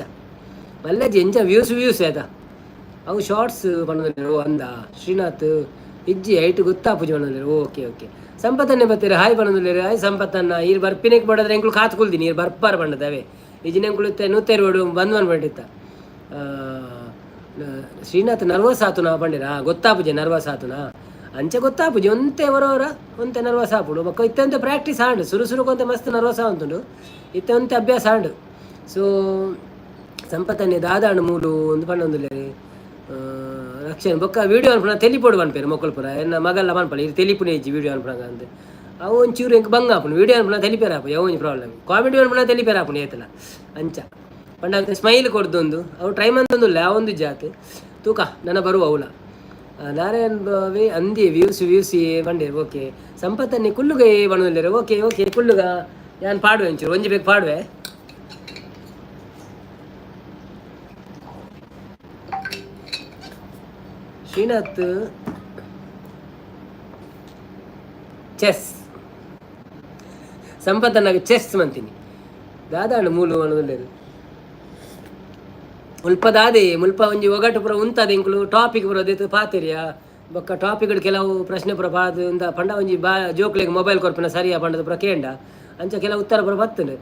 ಮಲ್ಲಜ್ಜಿ ಎಂಚ ವ್ಯೂಸ್ ಆಯ್ತಾ ಅವು ಶಾರ್ಟ್ಸ್ ಬಣ್ಣದಲ್ಲಿ ಅಂದ ಶ್ರೀನಾಥ್ ಇಜ್ಜಿ ಐಟ್ ಗೊತ್ತಾಪುಜಿ ಬಣ್ಣದಲ್ಲಿ. ಓಕೆ ಸಂಪತ್ತನ್ನೇ ಬರ್ತೀರಿ ಹಾಯ್ ಬಣ್ಣದಲ್ಲಿ ಹಾಯ್ ಸಂಪತ್ತನ್ನ ಈರು ಬರ್ಪಿನಕ್ಕೆ ಬಡದ್ರೆ ಎಂಕ್ಳು ಕಾತ್ಕೊಳ್ತೀನಿ ನೀರು ಬರ್ಪಾರ ಬಣ್ಣದವೇ ಈಜಿನ ಎಂಕ್ಳು ನೂತ್ತೇರು ಬಡು ಬಂದಿತ್ತ ಶ್ರೀನಾಥ್ ನರ್ವಸ್ ಆತುನಾ ಬಂಡಿರ ಗೊತ್ತಾಪುಜಿ ನರ್ವಸ್ ಆತುನಾ ಅಂಚೆ ಗೊತ್ತಾಪುಜಿ ಒಂತೆ ಬರೋರ ಒಂತೆ ನರ್ವಸ್ ಆಪುಡು ಮಕ್ಕ ಇತ್ತಂತೆ ಪ್ರಾಕ್ಟೀಸ್ ಆಂಡು ಸುರುಕೊಂತೆ ಮಸ್ತ್ ನರ್ವಸ್ ಆಂತುಂಡು ಇತ್ತಂತೆ ಅಭ್ಯಾಸ ಆಂಡು. ಸೊ ಸಂಪತ್ತನ್ನೇ ದಾದಾಂಡು ಮೂಲು ಒಂದು ಪಣ್ಣೊಂದುಲ್ಲೆ ರಕ್ಷಣೆ ಬೊಕ್ಕ ವೀಡಿಯೋ ಅನ್ಪಣ ತೆಲಿಪೋಡು ಬನ್ಪೇರು ಮೊಕ್ಕಲು ಪುರ ಎನ್ನ ಮಗಲ್ಲ ಬನ್ಪಲ್ಲ ಇದು ತೆಲಿಪುನೇ ಇಜ್ಜಿ ವೀಡಿಯೋ ಅನ್ಪಣಗ ಅಂತ ಅವು ಒಂಚೂರು ಎಂಕ್ ಬಂಗ ಆಪುನು ವೀಡಿಯೋ ಅನ್ಪಣ ತೆಲಿಪೇರ ಆಪು ಯಾವ ಒಂಜಿ ಪ್ರಾಬ್ಲಮ್ ಕಾಮಿಡಿ ಅನ್ಪಣ ತೆಲಿಪೇರ ಆಪುನು ಏತಲ ಅಂಚ ಪಂಡ ಸ್ಮೈಲ್ ಕೊಡ್ದೊಂದು ಅವು ಟ್ರೈ ಮಂತೊಂದುಲ್ಲ ಆ ಒಂದು ಜಾತ್ ತೂಕ ನನ್ನ ಬರುವ ಅವಳ ನಾರಾಯಣ್ ಬಾವಿ ಅಂದಿ ವ್ಯೂಸ್ ಬಂಡೆ. ಓಕೆ ಸಂಪತ್ತನ್ನೇ ಕುಲ್ಲುಗೆ ಬಣ್ಣದಲ್ಲಿರ. ಓಕೆ ಕುಲ್ಲುಗ ನಾನು ಪಾಡುವೆ ಒಂಚೂರು ಒಂಜಿ ಬೇಕು ಪಾಡುವೆ. ಶ್ರೀನಾಥ್ ಚೆಸ್ ಸಂಪತ್ತನ್ನಾಗ ಚೆಸ್ ಮಂತೀನಿ ದಾದಾಂಡು ಮೂಲು ಅನ್ನೋದಿಲ್ಲ ಮುಲ್ಪದಾದೆ ಮುಲ್ಪ ಒಂಜಿ ಒಗಟು ಪೂರ ಉಂತದ ಇಂಕ್ಲು ಟಾಪಿಕ್ ಪೂರ ದೇತು ಪಾತೆರಿಯ ಬೊಕ್ಕ ಟಾಪಿಕ್ಡ್ ಕೆಲವು ಪ್ರಶ್ನೆ ಪೂರ ಪಾದು ಇಂದ ಪಂಡ ಒಂಜಿ ಜೋಕ್ಲೆಗ್ ಮೊಬೈಲ್ ಕೊರ್ಪಿನ ಸರಿಯಾ ಪಂಡದ ಪೂರ ಕೇಂಡ ಅಂಚ ಕೆಲವು ಉತ್ತರ ಪೂರ ಬತ್ತುಂಡು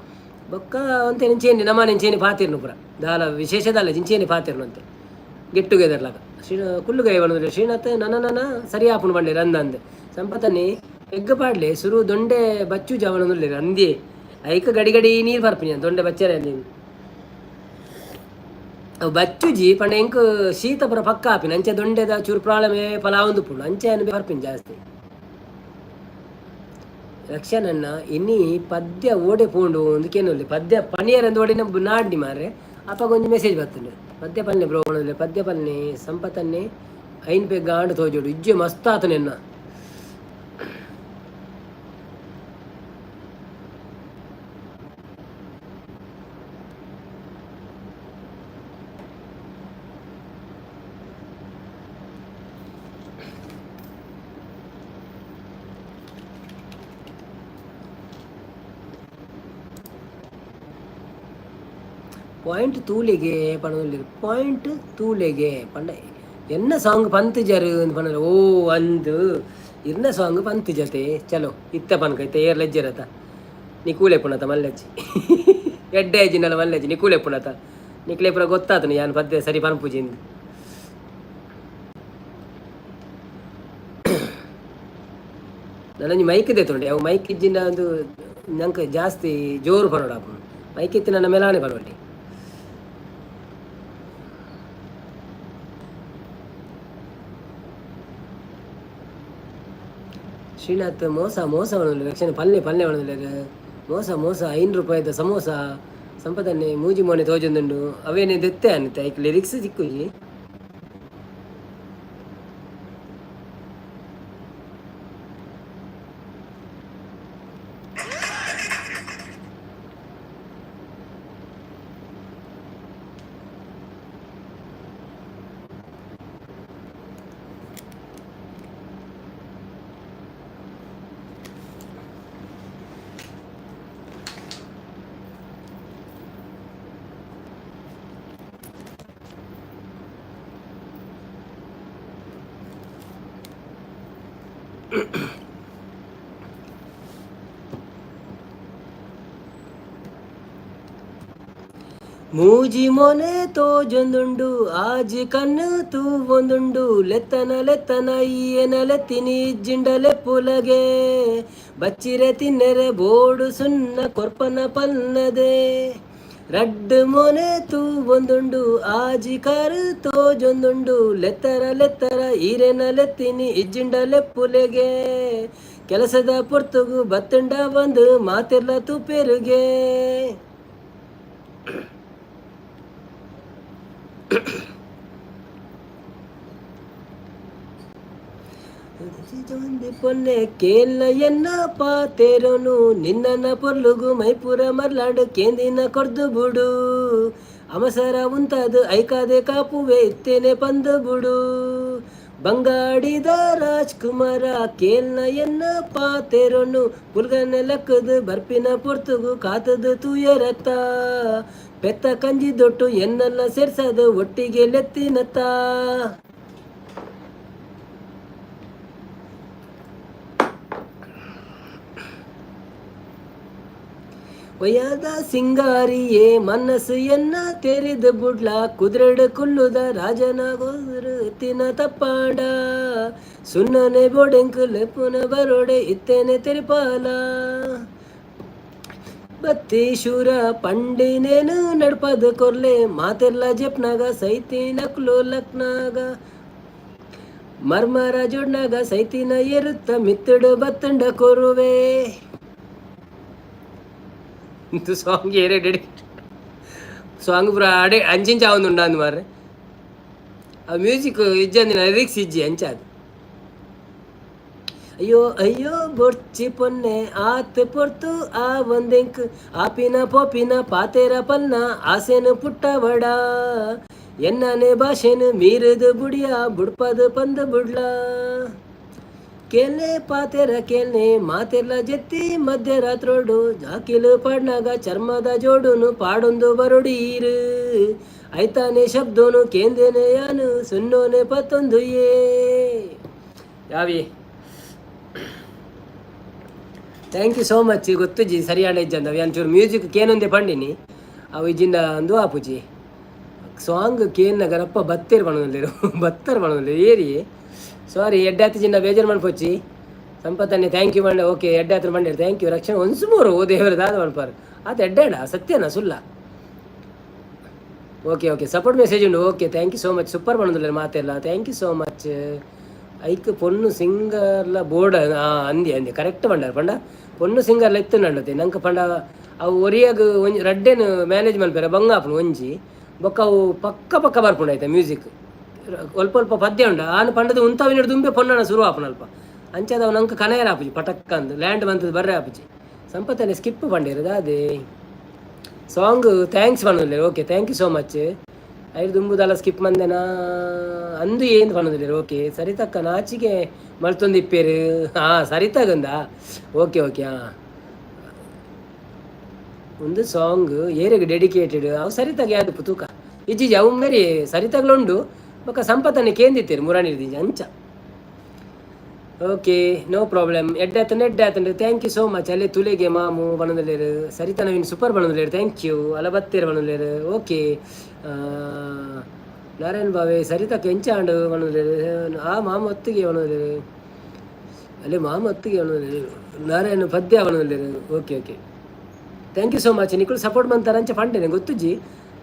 ಬೊಕ್ಕ ಅಂತೆ ನಿಂಚೇನಿ ನಮಾನೆ ಇಂಚೇನಿ ಪಾತಿರ್ನು ಪೂರ ದಾಲ ವಿಶೇಷದಲ್ಲ ಇಂಚೇನಿ ಪಾತಿರ್ನು ಅಂತೆ ಗೆಟ್ ಟುಗೆದರ್ ಲಾಗ ಕುಲ್ಲುಗೈ ಬಂದ್ರೆ ಶ್ರೀನಾಥ್ ನನ್ನ ಸರಿ ಆಪುನು ಬಂಡೆ ಅಂದೆ ಸಂಪತ್ತನಿ ಎಗ್ಗ ಪಾಡ್ಲೆ ಸುರು ದೊಂಡೆ ಬಚ್ಚು ಜವನದಲ್ಲಿ ಅಂದಿ ಐಕ ಗಡಿ ಗಡಿ ನೀರು ಬರ್ಪಿನಿ ದೊಂಡೆ ಬಚ್ಚರ ನೀನು ಅವು ಬಚ್ಚುಜಿ ಪಂಡ ಎಂಕ್ ಶೀತ ಪುರ ಪಕ್ಕ ಆಪಿನ ಅಂಚೆ ದೊಂಡೆದ ಚೂರು ಪ್ರಾಳಮೇ ಪಲಾವೊಂದು ಪುಂಡು ಅಂಚೆ ಅನ್ನು ಬರ್ಪಿನಿ ಜಾಸ್ತಿ ರಕ್ಷಣನ್ನ ಇನ್ನಿ ಪದ್ಯ ಓಡೆ ಪೂಂಡು ಒಂದಕ್ಕೇನು ಪದ್ಯ ಪನಿಯರಂದು ಓಡಿನ ನಾಡ್ನಿ ಮಾರೆ ಅಪ್ಪಗೊಂದು ಮೆಸೇಜ್ ಬರ್ತದೆ ಪದ್ಯ ಪಲ್ಲೆ ಬ್ರೋ ಪದ್ಯ ಪಲ್ಲೆ ಸಂಪತ್ತನ್ನೇ ಐನ್ ಪೆಗ್ಗ ಆಂಡು ತೋಜೋಡು ಇಜ್ಜೆ ಮಸ್ತ್ ಆತ ನೆನ್ನ ಪಾಯಿಂಟ್ ತೂಲೆಗೆ ಪಣದಲ್ಲಿ ಪಾಯಿಂಟ್ ತೂಲೆಗೆ ಪಂಡ ಎನ್ನ ಸಾಂಗ್ ಪಂತ್ ಜರು ಅಂತ ಪಂಡ ಓ ಅಂದು ಇರ್ನ ಸಾಂಗ್ ಪಂತ್ ಜತೆ ಚಲೋ ಇತ್ತ ಪನ್ಕ ಇತ್ತ ಏರ್ ಲೆಜ್ಜರತ ನೀ ಕೂಲೆ ಪುಣತ ಮಲ್ಲೆಜ್ಜಿ ಎಡ್ಡೆ ಅಜ್ಜಿನಲ್ಲ ಮಲ್ಲೆಜ್ಜಿ ನೀ ಕೂಲೆ ಪುಣತ ನಿಕ್ಲೆ ಪುರ ಗೊತ್ತಾತನು ಯಾನ್ ಪದ್ಯ ಸರಿ ಪನ್ಪುಜಿಂದು ನನಂಜಿ ಮೈಕ್ ದೇತುಂಡೆ ಅವು ಮೈಕ್ ಇಜ್ಜಿನ ಒಂದು ನಂಗೆ ಜಾಸ್ತಿ ಜೋರು ಪರೋಡ ಮೈಕ್ ಇತ್ತು ನನ್ನ ಮೇಲಾನೆ ಪರವಲ್ಲಿ ಶ್ರೀನಾಥ್ ಮೋಸ ಒಣದಲ್ಲಿ ರಕ್ಷಣೆ ಪಲ್ಲೆ ಒಣದಲ್ಲಿ ಮೋಸ 5 ರೂಪಾಯಿದ ಸಮೋಸ ಸಂಪದನ್ನೇ ಮೂಜಿ ಮೋನೆ ತೋಜೊಂದುಂಡು ಅವೇನೇ ದೆತ್ತೆ ಅನ್ನತ್ತೆ ಐಕ್ ಲಿರಿಕ್ಸ್ ಸಿಕ್ಕುಜಿ ಮೂಜಿ ಮೊನೆ ತೋಜೊಂದುಂಡು ಆಜಿ ಕಣ್ಣು ತೂ ಒಂದುಂಡು ಲೆತ್ತನ ಈಯನಲೆತ್ತಿನಿ ಜಿಂಡಲೆ ಪುಲಗೆ ಬಚ್ಚಿರೆ ತಿನ್ನೆರೆ ಬೋಡು ಸುನ್ನ ಕೊರ್ಪನ ಪಲ್ನದೆ ರಡ್ಡ್ ಮೊನೆ ತೂ ಒಂದುಂಡು ಆಜಿ ಕಾರು ತೋಜೊಂದುಂಡು ಲೆತ್ತರ ಈರೆನಲೆತ್ತಿನಿ ಇಜ್ಜಿಂಡಲೆ ಪುಲೆಗೆ ಕೆಲಸದ ಪೊರ್ತುಗು ಬತ್ತುಂಡ ಬಂದು ಮಾತಿರ್ಲ ತುಪೆರುಗೆ పొన్నె కేళ్ళ ఎన్న పాతేరోను నిన్న పొర్లుగు మైపుర మర్లాడు కేందిన కొర్దుబుడు అమసర ఉంతదు ಐಕಾದೆ ಕಾಪುವೆ ಎತ್ತೇನೆ ಪಂದಬುಡು ಬಂಗಾಡಿದ ರಾಜ್ಕುಮಾರ ಕೇಳ್ನ ಎನ್ನ ಪಾತೇರೋನು ಪುಲ್ಗನ ಲಕ್ಕದು ಬರ್ಪಿನ ಪೊರ್ತುಗು ಕಾತದು ತೂಯರತ್ತ ಪೆತ್ತ ಕಂಜಿ ದೊಟ್ಟು ಎನ್ನೆಲ್ಲ ಸೇರ್ಸದು ಒಟ್ಟಿಗೆ ಲೆತ್ತಿನತ್ತ ಒಯ್ಯಾದ ಸಿಂಗಾರಿಯೇ ಮನಸ್ಸು ಎನ್ನ ತೆರೆದು ಬುಡ್ಲ ಕುದ್ರಡು ಕುಲ್ಲುದ ರಾಜನಾಗೋದ್ರು ತಿನ ತಪ್ಪಾಡ ಸುನ್ನನೆ ಬೋಡೆಂಕು ಲೆಪ್ಪುನ ಬರೋಡೆ ಇತ್ತೇನೆ ತೆರಿಪಾಲ ಬತ್ತಿ ಶೂರ ಪಂಡಿನೇನು ನಡ್ಪದ ಕೊರ್ಲೆ ಮಾತೆಲ್ಲ ಜೆಪ್ನಾಗ ಸೈತಿ ನಕ್ಲು ಲಕ್ನಾಗ ಮರ್ಮರ ಜೋಡ್ನಾಗ ಸೈತಿನ ಎರುತ್ತ ಮಿತ್ತಡು ಬತ್ತಂಡ ಕೊರುವೆ ಇಂತು ಸಾಂಗ್ ಏರೇ ಡೆಡಿಕೇಟ್ ಸಾಂಗ್ ಪೂರ ಅಡೆ ಅಂಚಿಂಚ ಆವೊಂದುಂಡು ಅಂದು ಮಾರ್ರೆ ಆ ಮ್ಯೂಸಿಕ್ ಇಜ್ಜಂದಿನ ಲಿರಿಕ್ಸ್ ಇಜ್ಜಿ ಅಂಚಾದು ಅಯ್ಯೋ ಬೊರ್ಚಿ ಪೊನ್ನೆ ಆತ್ ಪೊರ್ತು ಆ ಒಂದೆಂಕ್ ಆಪಿನ ಪೋಪಿನ ಪಾತೆರ ಪಲ್ನ ಆಸೆನು ಪುಟ್ಟವಡ ಎನ್ನನೆ ಭಾಷೆನು ಮೀರದು ಬುಡಿಯ ಬುಡ್ಪದು ಪಂದ ಬುಡ್ಲ ಕೆಲೆ ಪಾತೆರ ಕೆಲೆ ಮಾತೆಲ್ಲ ಜೆತ್ತಿ ಮಧ್ಯರಾತ್ರೋಡು ಜಾಕಿಲು ಪಾಡ್ನಾಗ ಚರ್ಮದ ಜೋಡುನು ಪಾಡೊಂದು ಬರುಡೀರು ಐತಾನೆ ಶಬ್ದೋನು ಕೇಂದೇನೆ ಯಾನು ಸುನ್ನೋನೆ ಪತ್ತೊಂದು ಯಾವಿ ಥ್ಯಾಂಕ್ ಯು ಸೋ ಮಚ್ ಗೊತ್ತು ಜಿ ಸರಿಯಾದ ಇಜ್ಜಂದ ಅవి ಅಂಚೂರು ಮ್ಯೂಸಿಕ್ ಕೇನೊಂದೇ ಪಂಡಿನಿ ಅವು ಇಜ್ಜಿಂದ ಅಂದು ಆಪುಜಿ ಸಾಂಗ್ ಕೇನ್ ನಗರಪ್ಪ ಬತ್ತೇರು ಬಣದಲ್ಲಿರು ಬತ್ತರ್ ಬಣದಲ್ಲಿ ಏರಿ ಸಾರಿ ಎಡ್ಡಾತಿ ಜಿನ್ನ ಬೇಜಾರು ಮಾಡ್ಪೊಚ್ಚಿ ಸಂಪತ್ತನ್ನೇ ಥ್ಯಾಂಕ್ ಯು ಮಂಡೆ ಓಕೆ ಎಡ್ಡಾತ್ರ ಮಂಡಿರು ಥ್ಯಾಂಕ್ ಯು ರಕ್ಷಣೆ ಒಂದು ಮೂರು ಓ ದೇವರ ದಾದ ಮಣ್ಪಾರು ಅದು ಎಡ್ಡಾಡ ಸತ್ಯನಾ ಸುಲ್ಲ ಓಕೆ ಓಕೆ ಸಪೋರ್ಟ್ ಮೆಸೇಜ್ ಉಂಡು okay thank you so much super ಬಣದಲ್ಲ ಮಾತೆಲ್ಲ ಥ್ಯಾಂಕ್ ಯು ಸೋ ಮಚ್ ಐಕ್ ಪೊನ್ನು ಸಿಂಗರ್ಲ ಬೋರ್ಡ್ ಅಂದಿ ಅಂದಿ ಕರೆಕ್ಟ್ ಪಂಡ ಪಂಡ ಪೊನ್ನು ಸಿಂಗರ್ಲ ಇತ್ತು ನಡತೆ ನಂಗೆ ಪಂಡ ಅವು ಒರಿಯಾಗ ಒಂಜಿ ರಡ್ಡೇನು ಮ್ಯಾನೇಜ್ ಮಲ್ಪೇರ ಬಂಗಾಪನು ಒಂಜಿ ಬೊಕ್ಕ ಅವು ಪಕ್ಕ ಪಕ್ಕ ಬರ್ಪುಂಡು ಆಯ್ತಾ ಮ್ಯೂಸಿಕ್ ಅಲ್ಪ ಅಲ್ಪ ಪದ್ಯ ಉಂಡ ಆನು ಪಂಡದ ಉಂತಾವಿನ ದುಂಬೆ ಪೊನ್ನಣ ಶುರು ಆಪನಲ್ಪ ಅಂಚದ ಅವು ನಂಗೆ ಕನೆಯರ ಆಪುಜಿ ಪಟಕ್ಕ ಅಂದು ಲ್ಯಾಂಡ್ ಬಂತದ್ದು ಬರ್ರೆ ಆಪುಜಿ ಸಂಪತ್ತನೆ ಸ್ಕಿಪ್ ಪಂಡಿರೋದು ಅದೇ ಸಾಂಗ್ ಥ್ಯಾಂಕ್ಸ್ ಪಣ್ಣದಿಲ್ಲ okay thank you so much ಐದು ದುಂಬುದಲ್ಲ ಸ್ಕಿಪ್ ಮಂದೆನಾ ಅಂದು ಏನು ಪಣ್ಣದಿಲ್ಲ ಓಕೆ ಸರಿತಕ್ಕ ನಾಚಿಗೆ ಮಲ್ತೊಂದು ಇಪ್ಪೇರು ಹಾಂ ಸರಿತಾಗಂದ ಓಕೆ ಓಕೆ ಹಾಂ ಒಂದು ಸಾಂಗ್ ಏರಿಗೆ ಡೆಡಿಕೇಟೆಡ್ ಅವು ಸರಿತಾಗ ಯಾವ್ದು ತೂಕ ಇಜ್ಜಿಜಿ ಅವು ಮೇರಿ ಸರಿತಾಗ್ಲುಂಡು ಬೊಕ್ಕ ಸಂಪತ್ತನ್ನೇ ಕೇಂದಿತ್ತೀರಿ ಮುರಾಣಿರ್ದಿ ಅಂಚ ಓಕೆ ನೋ ಪ್ರಾಬ್ಲಮ್ ಎಡ್ಡಾತಂಡು ಥ್ಯಾಂಕ್ ಯು ಸೋ ಮಚ್ ಅಲ್ಲೇ ತುಲೆಗೆ ಮಾಮು ಬಣದಲ್ಲಿರು ಸರಿತಾ ನವೀನ್ ಸೂಪರ್ ಬಣದಲ್ಲಿರು ಥ್ಯಾಂಕ್ ಯು ಅಲಬತ್ತೇರು ಬಣದಲ್ಲಿರು ಓಕೆ ನಾರಾಯಣ್ ಬಾವೆ ಸರಿತಕ್ಕ ಎಂಚಾಂಡು ಬಣದಲ್ಲಿರು ಆ ಮಾಮು ಹೊತ್ತಿಗೆ ಬಣದಲ್ಲಿರು ಅಲ್ಲೇ ಮಾಮು ಹೊತ್ತಿಗೆ ಬಣದಲ್ಲಿರು ನಾರಾಯಣ ಪದ್ಯ ಬಣದಲ್ಲಿರು okay okay thank you so much ನಿಕ್ಕಳು ಸಪೋರ್ಟ್ ಮಾಡ್ತಾರೆ ಅಂಚ ಪಂಡೇನೆ ಗೊತ್ತುಜ್ಜಿ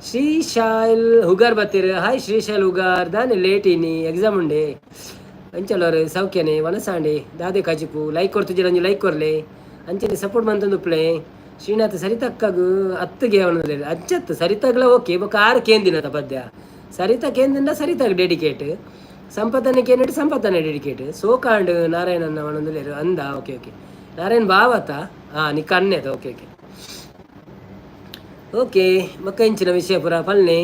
ಶ್ರೀಶೈಲ್ ಹುಗಾರ್ ಬತ್ತೀರ ಹಾಯ್ ಶ್ರೀಶೈಲ್ ಹುಗಾರ್ ದಾನೆ ಲೇಟಿನಿ ಎಕ್ಸಾಮ್ ಉಂಡೆ ಅಂಚಲವ್ರು ಸೌಖ್ಯನೇ ವನಸಾಂಡೆ ದಾದೆ ಕಾಜಿಪು ಲೈಕ್ ಕೊಡ್ತಿದ್ದೀರ ಅಂಜು ಲೈಕ್ ಕೊರ್ಲೆ ಅಂಚನೆ ಸಪೋರ್ಟ್ ಮಂತಂದು ಪ್ಲೇ ಶ್ರೀನಾಥ್ ಸರಿತಕ್ಕಾಗು ಹತ್ತಿಗೆ ಅವನದಲ್ಲಿ ಅಚ್ಚತ್ತು ಸರಿತಾಗ್ಲ ಓಕೆ ಬೊಕ್ಕ ಆರು ಕೇಂದಿನತ ಪದ್ಯ ಸರಿತಾ ಕೇಂದ್ರಿಂದ ಸರಿತಾಗ ಡೆಡಿಕೇಟ್ ಸಂಪತ್ತನೆ ಕೇಂದಿಟ್ಟು ಸಂಪತ್ತನೆ ಡೆಡಿಕೇಟ್ ಸೋಕಾಂಡ್ ನಾರಾಯಣನ ಅವನದಲ್ಲಿ ಅಂದ ಓಕೆ ಓಕೆ ನಾರಾಯಣ್ ಬಾವತ ಹಾಂ ನಿಕ್ಕ ಅನ್ನೇತ ಓಕೆ ಓಕೆ ಓಕೆ ಮಕ್ಕ ಇಂಚಿನ ವಿಷಯ ಪುರ ಪಲ್ನೆ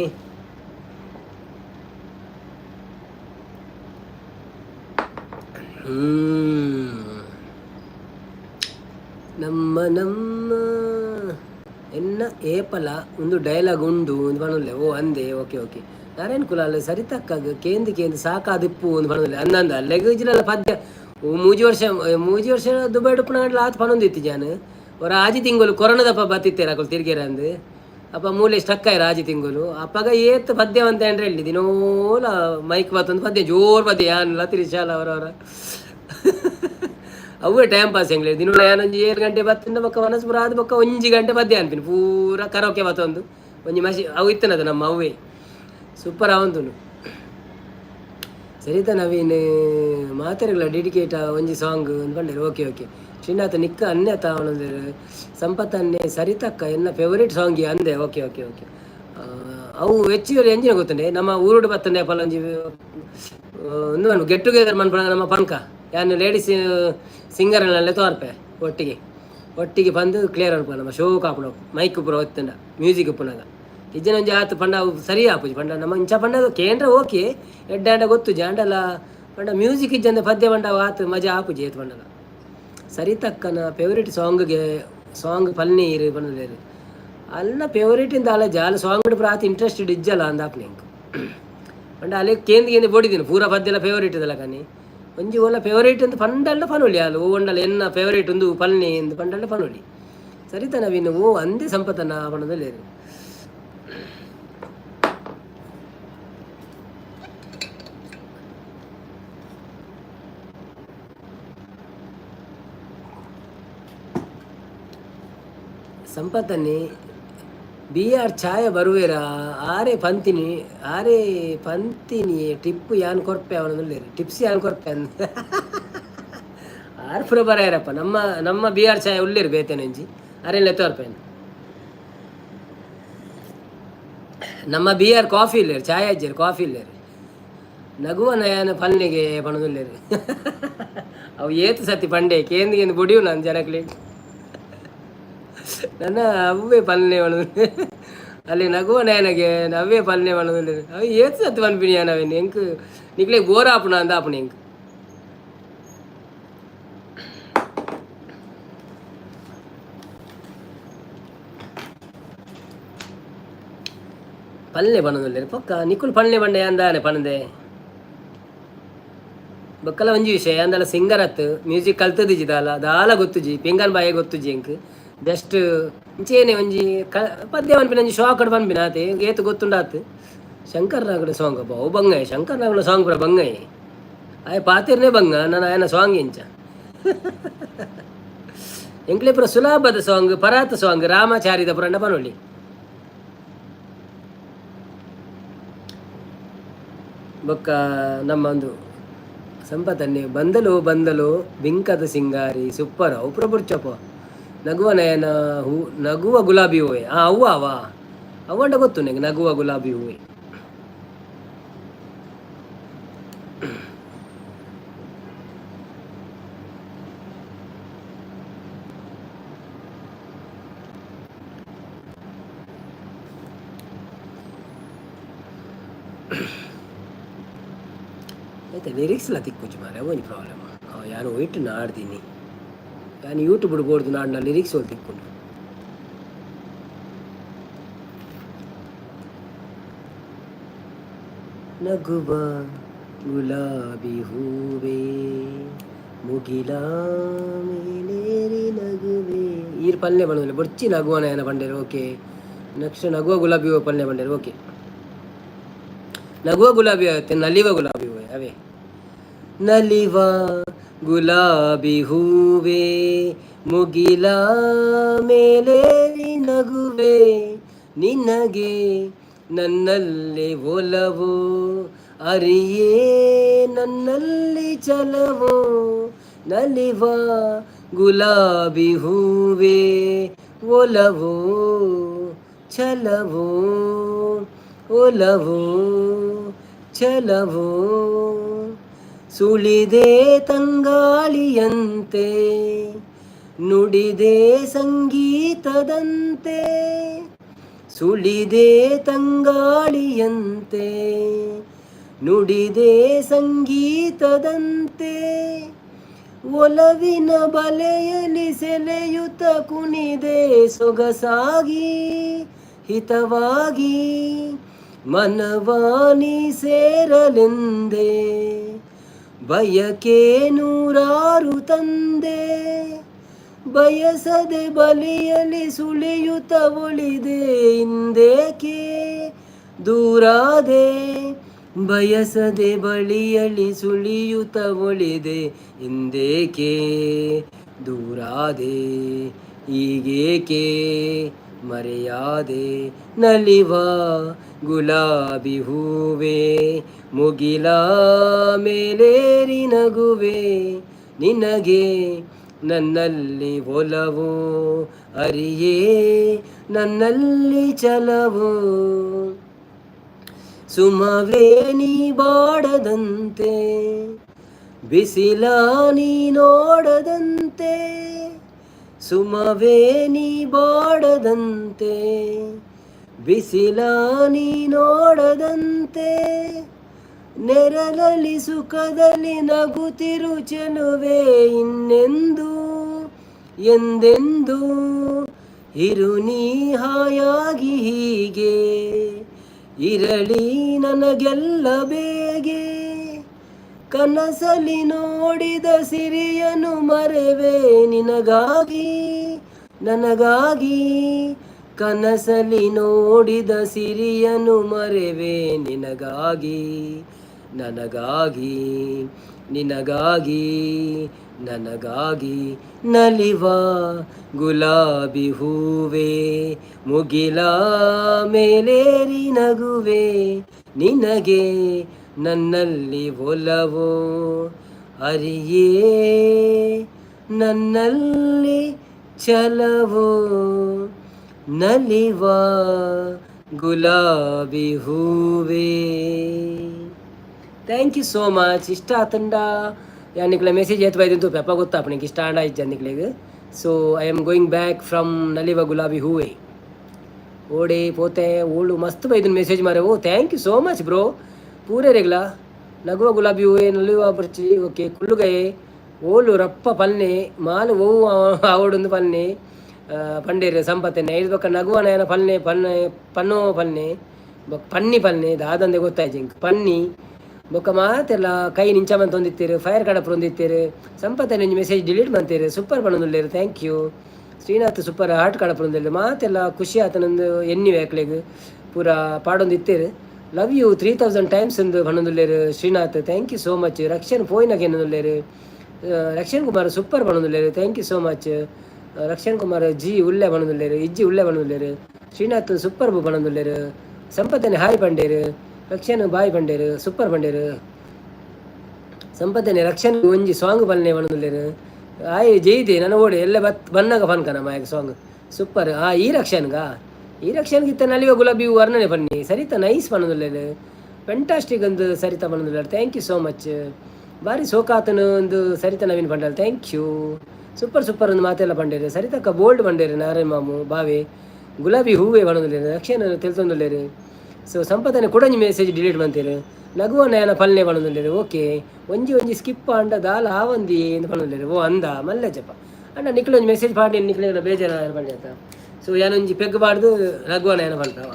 ನಮ್ಮ ನಮ್ಮ ಎನ್ನ ಏಪಲ ಒಂದು ಡೈಲಾಗ್ ಉಂಡು ಒಂದು ಬಣಲೆ ಓ ಅಂದೆ ಓಕೆ ಓಕೆ ನಾರಾಯಣ್ ಕುಲಾಲ್ ಸರಿತಕ್ಕಾಗ ಕೇಂದಿ ಸಾಕಾದಿಪ್ಪು ಒಂದು ಬಣಲೆ ಅಂದಂದ ಲೆಗೇಜ್ಲೆಲ್ಲ ಪದ್ಯ ಮೂಜಿ ವರ್ಷ ದುಬೈ ಡುಪ್ಪುನ ಆತು ಪನೊಂದಿತ್ತು ಜಾನು ಅವರ ಆಜಿ ತಿಂಗಳು ಕೊರೋನಾದಪ್ಪ ಬತ್ತಿತ್ತೇರ ತಿರ್ಗೇರ ಅಂದು ಅಪ್ಪ ಮೂಲೆ ಸ್ಟಕ್ ಆಯ್ರು ಆಜಿ ತಿಂಗಳು ಅಪ್ಪಗ ಏತ್ ಪದ್ಯ ಅಂತ ಏನ್ರ ಹೇಳಿ ದಿನೋಲ ಮೈಕ್ ಬತ್ತೊಂದು ಪದ್ಯ ಜೋರ್ ಪದ್ಯ ಯಾನಲ್ಲ ತಿರಿಶಾಲ ಅವರವರ ಅವೇ ಟೈಮ್ ಪಾಸ್ ಹೆಂಗ್ಲಿ ದಿನ ಏನೊಂದು 7 ಗಂಟೆ ಬತ್ತಿಂದ ಬೊಕ್ಕ ಮನಸ್ಪುರ ಆದ ಬೊಕ್ಕ 1 ಗಂಟೆ ಪದ್ಯ ಅನ್ಪಿನಿ ಪೂರ ಕರೋಕೆ ಬತ್ತೊಂದು ಒಂಜಿ ಮಸಿ ಅವು ಇತ್ತನದು ನಮ್ಮ ಅವೇ ಸೂಪರ್ ಅವಂತು ಸರಿತಾ ನವೀನ್ ಮಾತಾಡಲ್ಲ ಡೆಡಿಕೇಟ್ ಒಂಜಿ ಸಾಂಗ್ ಅಂದ್ಕೊಂಡ್ರೆ ಓಕೆ ಓಕೆ ಶ್ರೀನಾಥ ನಿಕ್ಕ ಅನ್ಯತ ಅವನಂದ್ರೆ ಸಂಪತ್ತನ್ನೇ ಸರಿತಕ್ಕ ಎನ್ನ ಫೇವರೇಟ್ ಸಾಂಗ್ ಅಂದೆ ಓಕೆ ಓಕೆ ಓಕೆ ಅವು ಹೆಚ್ಚಿಗೆ ಎಂಜಿನ ಗೊತ್ತಂಡೆ ನಮ್ಮ ಊರುಡು ಬತ್ತಂಡೆ ಪಲ್ಲಂಜಿ ಒಂದು ಗೆಟ್ ಟುಗೆದರ್ ಮನ್ಪಣ ನಮ್ಮ ಪಂಕ ಯಾನು ಲೇಡೀಸ್ ಸಿಂಗರ್ನಲ್ಲೇ ತೋರ್ಪೆ ಒಟ್ಟಿಗೆ ಬಂದು ಕ್ಲಿಯರ್ ಅನ್ಪ ನಮ್ಮ ಶೋ ಕಾಪಣ ಮೈಕ್ ಪುರ ಹೊತ್ತಂಡ ಮ್ಯೂಸಿಕ್ ಪುನಗ ಇಜ್ಜನಂಜಿ ಆತು ಪಂಡ ಅವು ಸರಿ ಆಪುಜಿ ಪಂಡ ನಮ್ಮ ಇಂಚ ಪಂಡ ಕೇಂದ್ರ ಓಕೆ ಎಡ್ಡಾಂಡ ಗೊತ್ತು ಜಾಂಡಲ್ಲ ಪಂಡ ಮ್ಯೂಸಿಕ್ ಇಜ್ಜಂದ ಪದ್ಯ ಪಂಡ ಆತು ಮಜಾ ಆಪುಜಿ ಏತು ಪಂಡಲ ಸರಿತಕ್ಕನ ಫೇವ್ರೇಟ್ ಸಾಂಗ್ ಪಲ್ನೀರು ಪಂಡಲೇರು ಅಲ್ಲ ಫೇವ್ರೇಟ್ ಇಂದ ಅಲ್ಲ ಜಾಲ ಸಾಂಗ್ ಪ್ರಾತಿ ಇಂಟ್ರೆಸ್ಟೆಡ್ ಇಜ್ಜಲ್ಲ ಅಂದಾಪ್ನೆ ಇಂಕ ಪಂಡ ಅಲ್ಲಿ ಕೇಂದ್ರಿಗೆ ಬೋಡಿದ್ದೀನಿ ಪೂರ ಪದ್ಯ ಎಲ್ಲ ಫೇವ್ರೇಟ್ ಇದಲ್ಲ ಕಾನಿ ಒಂಜಿ ಒಲ್ಲ ಫೇವ್ರೇಟ್ ಅಂತ ಪಂಡಲ್ಲ ಪನೊಲಿ ಅಲ್ಲ ಓ ಒಂಡಲ್ಲ ಎನ್ನ ಫೇವ್ರೇಟ್ ಒಂದು ಪಲ್ನಿ ಎಂದು ಪಂಡಲ್ಲ ಪನೊಲಿ ಸರಿತ ನವೀನು ಓ ಅಂದೇ ಸಂಪತ್ತನ ಪಣದಲ್ಲಿ ಸಂಪತ್ತನ್ನೇ BR ಛಾಯ ಬರುವೇರ ಆರೆ ಪಂತಿನಿ ಟಿಪ್ಪು ಯಾನ್ ಕೊರ್ಪೆ ಅವನಲ್ಲಿ ಟಿಪ್ಸ್ ಯಾನ್ ಕೊರ್ಪೆ ಅಂದ ಆರು ಪುರ ಬರಾಯರಪ್ಪ ನಮ್ಮ BR ಛಾಯ ಉಳ್ಳೇರು ಬೇತೇನಂಜಿ ಅರೆಲ್ಲ ತೋರ್ಪೆ ನಮ್ಮ BR ಕಾಫಿ ಇಲ್ಲೇರು ಛಾಯ ಅಜ್ಜರು ಕಾಫಿ ಇಲ್ಲೇರು ನಗುವ ನಯನ ಪಲ್ನಿಗೆ ಪಣದುಲ್ಲೇರು ಅವು ಏತು ಸತಿ ಪಂಡೆ ಕೇಂದ್ರಿಗೆ ಬುಡಿಯು ನಾನು ಜನಕ್ಲಿ ನನ್ನ ಅವೇ ಪಲ್ನೆ ಮಾಡೋದು ಅಲ್ಲಿ ನಗುವ ನಯನಗೆ ಅವೇ ಪಲ್ನೆ ಮಾಡೋದು ಅವು ಏತ್ ಸತ್ತು ಪನ್ಪಿನಿ ನಾವೇನು ಹೆಂಗೆ ನಿಕ್ಲೆ ಬೋರ್ ಆಪಣ ಅಂದ ಆಪಣ ಹೆಂಗೆ ಪಲ್ಲೆ ಬಣ್ಣದಲ್ಲಿ ಪಕ್ಕ ನಿಕ್ಕುಲು ಪಲ್ಲೆ ಬಂಡೆ ಅಂದಾನೆ ಪಣದೆ ಬಕ್ಕಲ ಒಂಜಿ ವಿಷಯ ಅಂದಲ್ಲ ಸಿಂಗರತ್ ಮ್ಯೂಸಿಕ್ ಕಲ್ತದಿಜಿದಲ್ಲ ದಾಲ ಗೊತ್ತುಜಿ ಪೆಂಗನ್ ಬಾಯ ಗೊತ್ತುಜಿ ಎಂಕ್ ಜಸ್ಟ್ ಇಂಚೇನೆ ಒಂಜಿ ಪದ್ಯ ಪನ್ಪಿನ ಒಂಜಿ ಶಾಕಡ್ ಪನ್ಪಿನ ಆತೆ ಏತು ಗೊತ್ತುಂಡಾತ್ ಶಂಕರ್ ನಾಗಡ ಸಾಂಗ್ ಅಪ್ಪ ಅವು ಬಂಗಾಯ ಶಂಕರ್ ನಾಗಡ ಸಾಂಗ್ ಪೂರ ಬಂಗಾಯ ಆಯ ಪಾತಿರ್ನೇ ಬಂಗ ನಾನು ಆಯನ ಸಾಂಗ್ ಎಂಚ ಎಂಕ್ಲೆ ಪುರ ಸುಲಭದ ಸಾಂಗ್ ಪರಾತ ಸಾಂಗ್ ರಾಮಾಚಾರಿದ ಪುರಂಡ ಪನೊಳ್ಳಿ ಬೊಕ್ಕ ನಮ್ಮ ಒಂದು ಸಂಪತ್ತನ್ನೇ ಬಂದಲು ಬಂದಲು ಬಿಂಕದ ಸಿಂಗಾರಿ ಸೂಪರ್ ಅವು ಪುರ ಬುರ್ಚಪ್ಪ ನಗುವ ನಯನ ಹೂ ನಗುವ ಗುಲಾಬಿ ಹೂವೆ ಅವ್ವ ಅವ ಅವಂಡ ಗೊತ್ತು ನಂಗೆ ನಗುವ ಗುಲಾಬಿ ಹೂವೆ ಆಯ್ತಾ ಲಿರಿಕ್ಸ್ ಎಲ್ಲ ತಿಕ್ಕೊಚ್ಚು ಮಾರೆ ಅವನಿ ಪ್ರಾಬ್ಲಮ್ ಯಾರು ಒಯ್ಟು ನಾಡ್ತೀನಿ ನಾನು ಯೂಟ್ಯೂಬ್ ಬಿಡ್ಬೋಡ್ದು ನಾಡು ನಾ ಲಿರಿಕ್ಸ್ ಹೋಗಿ ತಿಕ್ಕೊಂಡು ನಗುವ ಗುಲಾಬಿ ಹೂವೇ ಮುಗಿಲ ಮೇಲೇರಿ ನಗುವೆ ಈರ್ ಪಲ್ಲೆ ಬಂದಿಲ್ಲ ಬೊರ್ಚಿ ನಗುವನ ಏನ ಬಂಡೇರು ಓಕೆ ನೆಕ್ಸ್ಟ್ ನಗುವ ಗುಲಾಬಿ ಹೂವು ಪಲ್ಲೆ ಬಂಡೇರು ಓಕೆ ನಗುವ ಗುಲಾಬಿ ಆಗುತ್ತೆ ನಲಿವ ಗುಲಾಬಿ ಹೂವೆ ಅವೇ ನಲಿವ ಗುಲಾಬಿ ಹೂವೇ ಮುಗಿಲ ಮೇಲೇರಿ ನಗುವೆ ನಿನಗೆ ನನ್ನಲ್ಲಿ ಒಲವು ಅರಿಯೇ ನನ್ನಲ್ಲಿ ಚಲವು ನಲಿವ ಗುಲಾಬಿ ಹೂವೇ ಒಲವು ಛಲವು ಒಲವು ಛಲವು ಸುಳಿದೆ ತಂಗಾಳಿಯಂತೆ ನುಡಿದೆ ಸಂಗೀತದಂತೆ ಸುಳಿದೆ ತಂಗಾಳಿಯಂತೆ ನುಡಿದೆ ಸಂಗೀತದಂತೆ ಒಲವಿನ ಬಲೆಯಲ್ಲಿ ಸೆಲೆಯುತ ಕುಣಿದೆ ಸೊಗಸಾಗಿ ಹಿತವಾಗಿ ಮನವಾನಿ ಸೇರಲೆಂದೆ ಬಯಕೆ ನೂರಾರು ತಂದೆ ಬಯಸದೆ ಬಲಿಯಲಿ ಸುಳಿಯುತ್ತ ಒಳಿದೆ ಹಿಂದೇಕೆ ದೂರಾದೆ ಬಯಸದೆ ಬಳಿಯಲಿ ಸುಳಿಯುತ್ತ ಒಳಿದೆ ಹಿಂದೇಕೆ ದೂರಾದೆ ಹೀಗೇಕೆ ಮರೆಯಾದೆ ನಲಿವ ಗುಲಾಬಿ ಹೂವೇ ಮುಗಿಲ ಮೇಲೇರಿ ನಗುವೆ ನಿನಗೆ ನನ್ನಲ್ಲಿ ಒಲವು ಅರಿಯೇ ನನ್ನಲ್ಲಿ ಚಲವು ಸುಮವೇ ನೀ ಬಾಡದಂತೆ ಬಿಸಿಲ ನೀ ನೋಡದಂತೆ ಸುಮವೇ ನೀ ಬಾಡದಂತೆ ಬಿಸಿಲ ನೀ ನೋಡದಂತೆ ನೆರಳಲಿ ಸುಖದಲ್ಲಿ ನಗುತ್ತಿರು ಚೆಲುವೆ ಇನ್ನೆಂದು ಎಂದೆಂದು ಇರು ನೀ ಹಾಯಾಗಿ ಹೀಗೆ ಇರಲಿ ನನಗೆಲ್ಲ ಬೇಗೆ ಕನಸಲಿ ನೋಡಿದ ಸಿರಿಯನು ಮರೆವೆ ನಿನಗಾಗಿ ನನಗಾಗಿ ಕನಸಲಿ ನೋಡಿದ ಸಿರಿಯನು ಮರೆವೆ ನಿನಗಾಗಿ ನನಗಾಗಿ ನಿನಗಾಗಿ ನನಗಾಗಿ ನಲಿವ ಗುಲಾಬಿ ಹೂವೇ ಮುಗಿಲ ಮೇಲೇರಿ ನಗುವೆ ನಿನಗೆ ನನ್ನಲ್ಲಿ ಒಲವು ಅರಿಯೇ ನನ್ನಲ್ಲಿ ಚಲವು ನಲಿವ ಗುಲಾಬಿ ಹೂವೇ ಥ್ಯಾಂಕ್ ಯು ಸೋ ಮಚ್ ಇಷ್ಟ ಆತಂಡ ಯಾನಿಕ್ಲೆ ಮೆಸೇಜ್ ಏತ್ ಬೈದಂತು ಪೆಪ್ಪ ಗೊತ್ತಾ ಅಪ್ಪನಿಗೆ ಇಷ್ಟ ಆಂಡ ಇಜ್ಜ ನಿಕ್ಲೆಗೆ so I am going back from ನಲಿವ ಗುಲಾಬಿ ಹೂವೇ ಓಡೆ ಪೋತೆ ಓಳು ಮಸ್ತ್ ಬೈದನ್ ಮೆಸೇಜ್ ಮಾರೆ ಓ thank you so much bro ಪೂರೇ ರೆಗ್ಲಾ ನಗುವ ಗುಲಾಬಿ ಹೂವೆ ನಲಿವ ಬರ್ಚಿ ಓಕೆ ಕುಳ್ಳುಗಯೆ ಓಲು ರಪ್ಪ ಪಲ್ನೆ ಮಾಲು ಓವು ಅವಡೊಂದು ಪಲ್ನೆ ಪಂಡೇರೆ ಸಂಪತ್ತನೆ ಇದು ಬಕ್ಕ ನಗುವ ನಯನ ಪಲ್ನೆ ಪನ್ನೆ ಪನ್ನೋ ಪಲ್ನೆ ಬೊಕ್ಕ ಪನ್ನಿ ಪಲ್ಲೆ ದಾದಂದೆ ಗೊತ್ತಾಯ್ತು ಇಂಕ್ ಪನ್ನಿ ಬೊಕ್ಕ ಮಾತೆಲ್ಲ ಕೈ ನಿಂಚಮಂತ ಹೊಂದಿತ್ತೀರು ಫೈರ್ ಕಡಪ್ರು ಹೊಂದಿತ್ತೀರು ಸಂಪತ್ತನೆ ಮೆಸೇಜ್ ಡಿಲೀಟ್ ಮಾಡ್ತೀರಿ ಸೂಪರ್ ಬಣ್ಣದಲ್ಲೇರು thank you Srinath super heart ಕಡಪ್ರು ಹೊಂದಿಲ್ಲ ಮಾತೆಲ್ಲ ಖುಷಿ ಆತನೊಂದು ಎನ್ನಿ ವ್ಯಾಕ್ಲೆಗ್ ಪೂರ ಪಾಡೊಂದು ಇತ್ತೀರು ಲವ್ ಯು 3000 ಟೈಮ್ಸ್ ಒಂದು ಬಣ್ಣದಲ್ಲೇರು Srinath thank you so much Rakshan ಪೋಯಿನಾಗ ಏನಲ್ಲೇರು ರಕ್ಷನ್ ಕುಮಾರ್ ಸೂಪರ್ ಬಣ್ಣದಲ್ಲೇರು thank you so much Rakshan Kumar ji ಉಳ್ಳೆ ಬಣ್ಣದಲ್ಲೇರು ಇಜ್ಜಿ ಉಳ್ಳೆ ಬಣ್ಣದಲ್ಲೇರು ಶ್ರೀನಾಥ್ ಸೂಪರ್ ಬಣ್ಣದಲ್ಲೇರು ಸಂಪತ್ತನೆ ಹಾಯ್ ಬಂಡೇರು ರಕ್ಷನ್ ಬಾಯ್ ಬಂಡೇರು ಸೂಪರ್ ಬಂಡೇರು ಸಂಪತ್ತನೆ ರಕ್ಷನ್ ಒಂಜಿ ಸಾಂಗ್ ಬನ್ನೆ ಬಣ್ಣದಲ್ಲೇರು ಆಯ್ ಜೈದೆ ನನ್ನ ಓಡಿ ಎಲ್ಲ ಬನ್ನಾಗ ಫನ್ಕನ ಮಾಯಕ ಸಾಂಗ್ ಸೂಪರ್ ಈ ರಕ್ಷನ್ಗಿತ್ತ ನಲಿವ ಗುಲಾಬಿ ವರ್ಣನೆ ಬನ್ನಿ ಸರಿತಾ ನೈಸ್ ಬಣ್ಣದಲ್ಲೇರು ಫೆಂಟಾಸ್ಟಿಕ್ ಒಂದು ಸರಿತಾ ಬಣ್ಣದಲ್ಲೇರು ಥ್ಯಾಂಕ್ ಯು ಸೋ ಮಚ್ ಭಾರಿ ಸೋಕಾತನು ಒಂದು ಸರಿತಾ ನವೀನ್ ಬಂಡಲ್ ಥ್ಯಾಂಕ್ ಯು ಸೂಪರ್ ಒಂದು ಮಾತೆಲ್ಲ ಬಂಡೇರು ಸರಿತಕ್ಕ ಬೋಲ್ಡ್ ಬಂಡೇರು ನಾರಾಯಣ ಮಾಮು ಬಾವೆ ಗುಲಾಬಿ ಹೂವೇ ಬಣ್ಣದಲ್ಲೇರು ರಕ್ಷನ್ ತಿಳ್ತೊಂದಲ್ಲೇರು ಸೊ ಸಂಪತ್ತನೆ ಕೊಡಂಜಿ ಮೆಸೇಜ್ ಡಿಲೀಟ್ ಮಾಡ್ತೀರಿ ನಗುವ ನಯನ ಪಲ್ಲೆ ಬಣ್ಣದಲ್ಲೇರು ಓಕೆ ಒಂಜಿ ಸ್ಕಿಪ್ ಅಂಡ ದಾಲ ಆವಂದಿ ಎಂದು ಬಣ್ಣದಲ್ಲೇರು ಓ ಅಂದ ಮಲ್ಲೆಜಪ್ಪ ಅಂಡ ನಿಕ್ಲೊಂಜಿ ಮೆಸೇಜ್ ಪಾಡಿ ನಿಕ್ಲ ಬೇಜಾರ ಬಂಡೆ ಅಂತ ಸೊ ಏನೊಂಜಿ ಪೆಗ್ಗಬಾರ್ದು ನಗುವ ನಯನ ಬಂತಾವ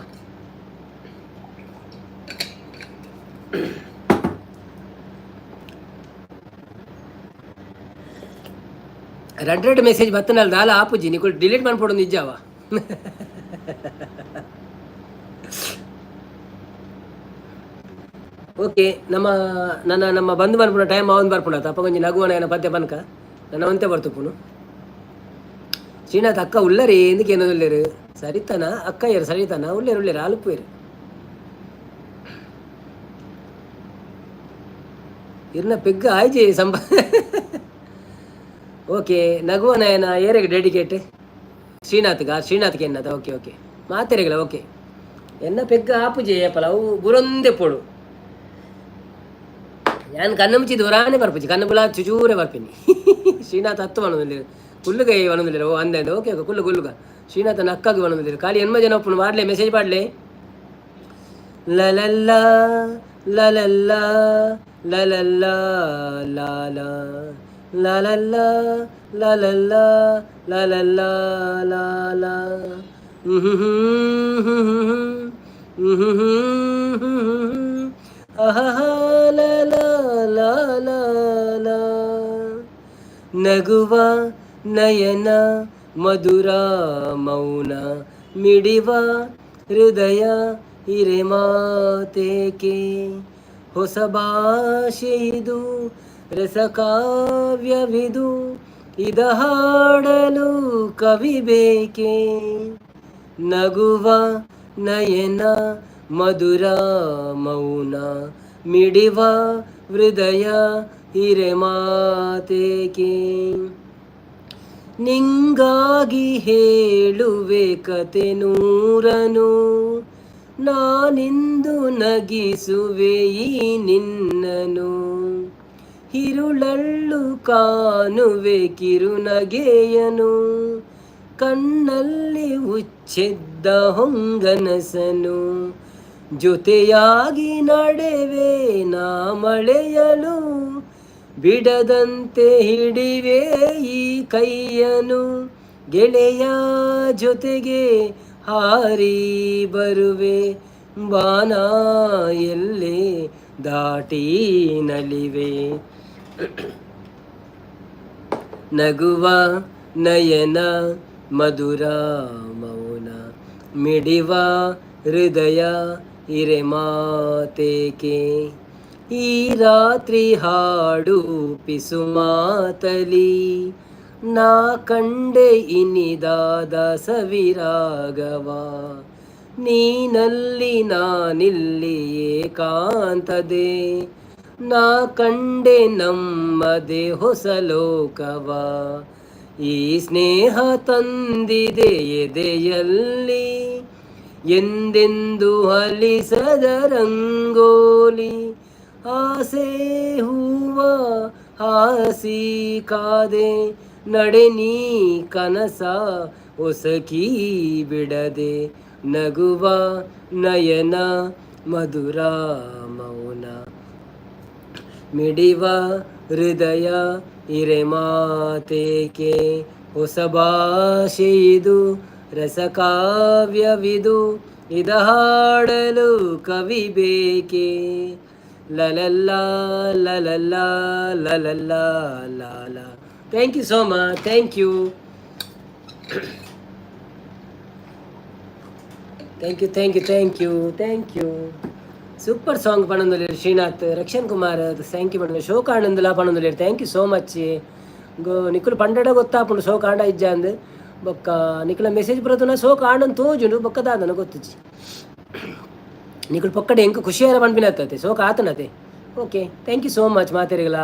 ರೆಡ್ ಮೆಸೇಜ್ ಬತ್ತನಲ್ಲ ದಾಲ ಆಪುಜಿ ನಿಕುಲ್ ಡಿಲೀಟ್ ಮಾಡ್ಕೊಡೋದು ನಿಜಾವ ಓಕೆ ನಮ್ಮ ಬಂಧು ಬರ್ಪುಣ ಟೈಮ್ ಅವನ್ ಬರ್ಪುಣ ಅಪ್ಪ ಕೊಂಚ ನಗುವನ ಏನ ಪದ್ಯ ಬನ್ಕ ನನ್ನ ಒಂತೆ ಬರ್ತುಪ್ಪುನು ಶ್ರೀನಾಥ್ ಅಕ್ಕ ಉಳ್ಳರಿ ಎಂದಕ್ಕೆ ಏನೋ ಉಳ್ಳೇರು ಸರಿತಾನ ಅಕ್ಕ ಯಾರು ಸರಿತಾನ ಉಳ್ಳೇರು ಅಲುಪೇರು ಇರ್ನ ಪೆಗ್ಗ ಆಯ್ಜಿ ಓಕೆ ನಗುವ ನಯನ ಏರೆಗೆ ಡೆಡಿಕೇಟ್ ಶ್ರೀನಾಥ್ಗೆ ಎನ್ನದ ಓಕೆ ಮಾತೆರೆಗಳ ಓಕೆ ಎನ್ನ ಪೆಗ್ಗ ಆಪುಜೆ ಏಪಲ ಅವು ಗುರೊಂದೆ ಪೋಡು ഞാൻ കണ്ണു മുച്ചി ദൂരാനെ പറപ്പിച്ചു കണ്ണുപിള്ള ചുചൂരെ പറപ്പിനി ಶ್ರೀನಾಥ್ ಹತ್ತು ಬಣ್ಣದಲ್ಲಿ ಕುಲ್ಲುಗೈ ಬಣ್ಣದಲ್ಲಿ ಓ ಅಂದೆ ಓಕೆ ಕುಲ್ಲುಗ ಶ್ರೀನಾಥನ ಅಕ್ಕಾಗಿ ಬಣ್ಣದಲ್ಲಿ ಖಾಲಿ ಎನ್ಮ ಜನ ಒಪ್ಪು ಮಾಡ್ಲೆ ಮೆಸೇಜ್ ಮಾಡ್ಲೆ ಲಲಲ್ಲ ಲಲಲ್ಲ ಲಲಲ್ಲ ಲಾಲ ಲಲಲ್ಲ ಲಲಲ್ಲ ಲಲಲ್ಲ ಲಾಲ ನಗುವ ನಯನ ಮಧುರ ಮೌನ ಮಿಡಿವ ಹೃದಯ ಹಿರೇಮಾತೇಕೆ ಹೊಸ ಭಾಷೆಯಿದು ರಸಕಾವ್ಯವಿದು ಇದ ಹಾಡಲು ಕವಿ ಬೇಕೆ ನಗುವ ನಯನ ಮಧುರ ಮೌನ ಮಿಡಿವ ಹೃದಯ ಹಿರೇಮಾತೇಕೆ ನಿಂಗಾಗಿ ಹೇಳುವೆ ಕತೆ ನೂರನು ನಾನಿಂದು ನಗಿಸುವೆ ಈ ನಿನ್ನನು ಹಿರುಳಳ್ಳು ಕಾಣುವೆ ಕಿರುನಗೆಯನು ಕಣ್ಣಲ್ಲಿ ಉಚ್ಚೆದ್ದ ಹೊಂಗನಸನು ಜೊತೆಯಾಗಿ ನಡೆವೆ ನಾ ಮಳೆಯಲು ಬಿಡದಂತೆ ಹಿಡಿವೆ ಈ ಕೈಯನು ಗೆಳೆಯ ಜೊತೆಗೆ ಹಾರಿ ಬರುವೆ ಬಾನ ಎಲ್ಲೇ ದಾಟಿ ನಲಿವೆ ನಗುವ ನಯನ ಮಧುರ ಮೌನ ಮಿಡಿವ ಹೃದಯ ಹಿರೇಮಾತೇಕೆ ಈ ರಾತ್ರಿ ಹಾಡು ಪಿಸು ಮಾತಲಿ ನಾ ಕಂಡೆ ಇನಿದಾದ ಸವಿರಾಗವ ನೀನಲ್ಲಿ ನಾನಿಲ್ಲಿ ಏಕಾಂತದೆ ನಾ ಕಂಡೆ ನಮ್ಮದೆ ಹೊಸ ಲೋಕವ ಈ ಸ್ನೇಹ ತಂದಿದೆ ಎದೆಯಲ್ಲಿ ಎಂದೆಂದು ಹಲಿಸದ ರಂಗೋಲಿ ಆಸೆ ಹೂವ ಹಾಸಿ ಕಾದೆ ನಡೆ ನೀ ಕನಸ ಒಸಕಿ ಬಿಡದೆ ನಗುವ ನಯನ ಮಧುರ ಮೌನ ಮಿಡಿವ ಹೃದಯ ಹಿರೇಮಾತೇಕೆ ಹೊಸ ಭಾಷೆಯಿದು ರಸಕಾವ್ಯವಿದು ಇದ ಹಾಡಲು ಕವಿ ಬೇಕೆ ಲಲಲ್ಲ ಲಲಲ್ಲ ಲಲಲ್ಲ ಲಾಲ. Thank you so much, thank you thank you thank you thank you thank you. Super song ಪಣಂದುಲ್ಲೇರು ಶ್ರೀನಾಥ್ ರಕ್ಷಣ್ ಕುಮಾರ್ ಥ್ಯಾಂಕ್ ಯು ಪಣಂದು ಶೋಕ ಆನಂದಲ ಪಣಂದುಲ್ಲೇರು ಥ್ಯಾಂಕ್ ಯು ಸೋ ಮಚ್. ನಿಖುಲು ಪಂಡಡ ಗೊತ್ತಾಪುಂಡು ಶೋಕ ಆಂಡ ಇಜ್ಜ ಅಂದ್ ಬೊಕ್ಕ ನಿಖುಲ ಮೆಸೇಜ್ ಬರೋದು ಶೋಕ ಆಂಡನ್ ತೋಜುಂಡು ಬೊಕ್ಕದಾದನ ಗೊತ್ತಿಜ್ಜಿ ನಿಖುಲು ಪೊಕ್ಕಡೆ ಎಂಕ ಖುಷಿಯಾರ ಪನ್ಪಿನತ್ತೆ ಶೋಕ ಆತನತೆ. Okay thank you so much ಮಾತೆರಿಗಲ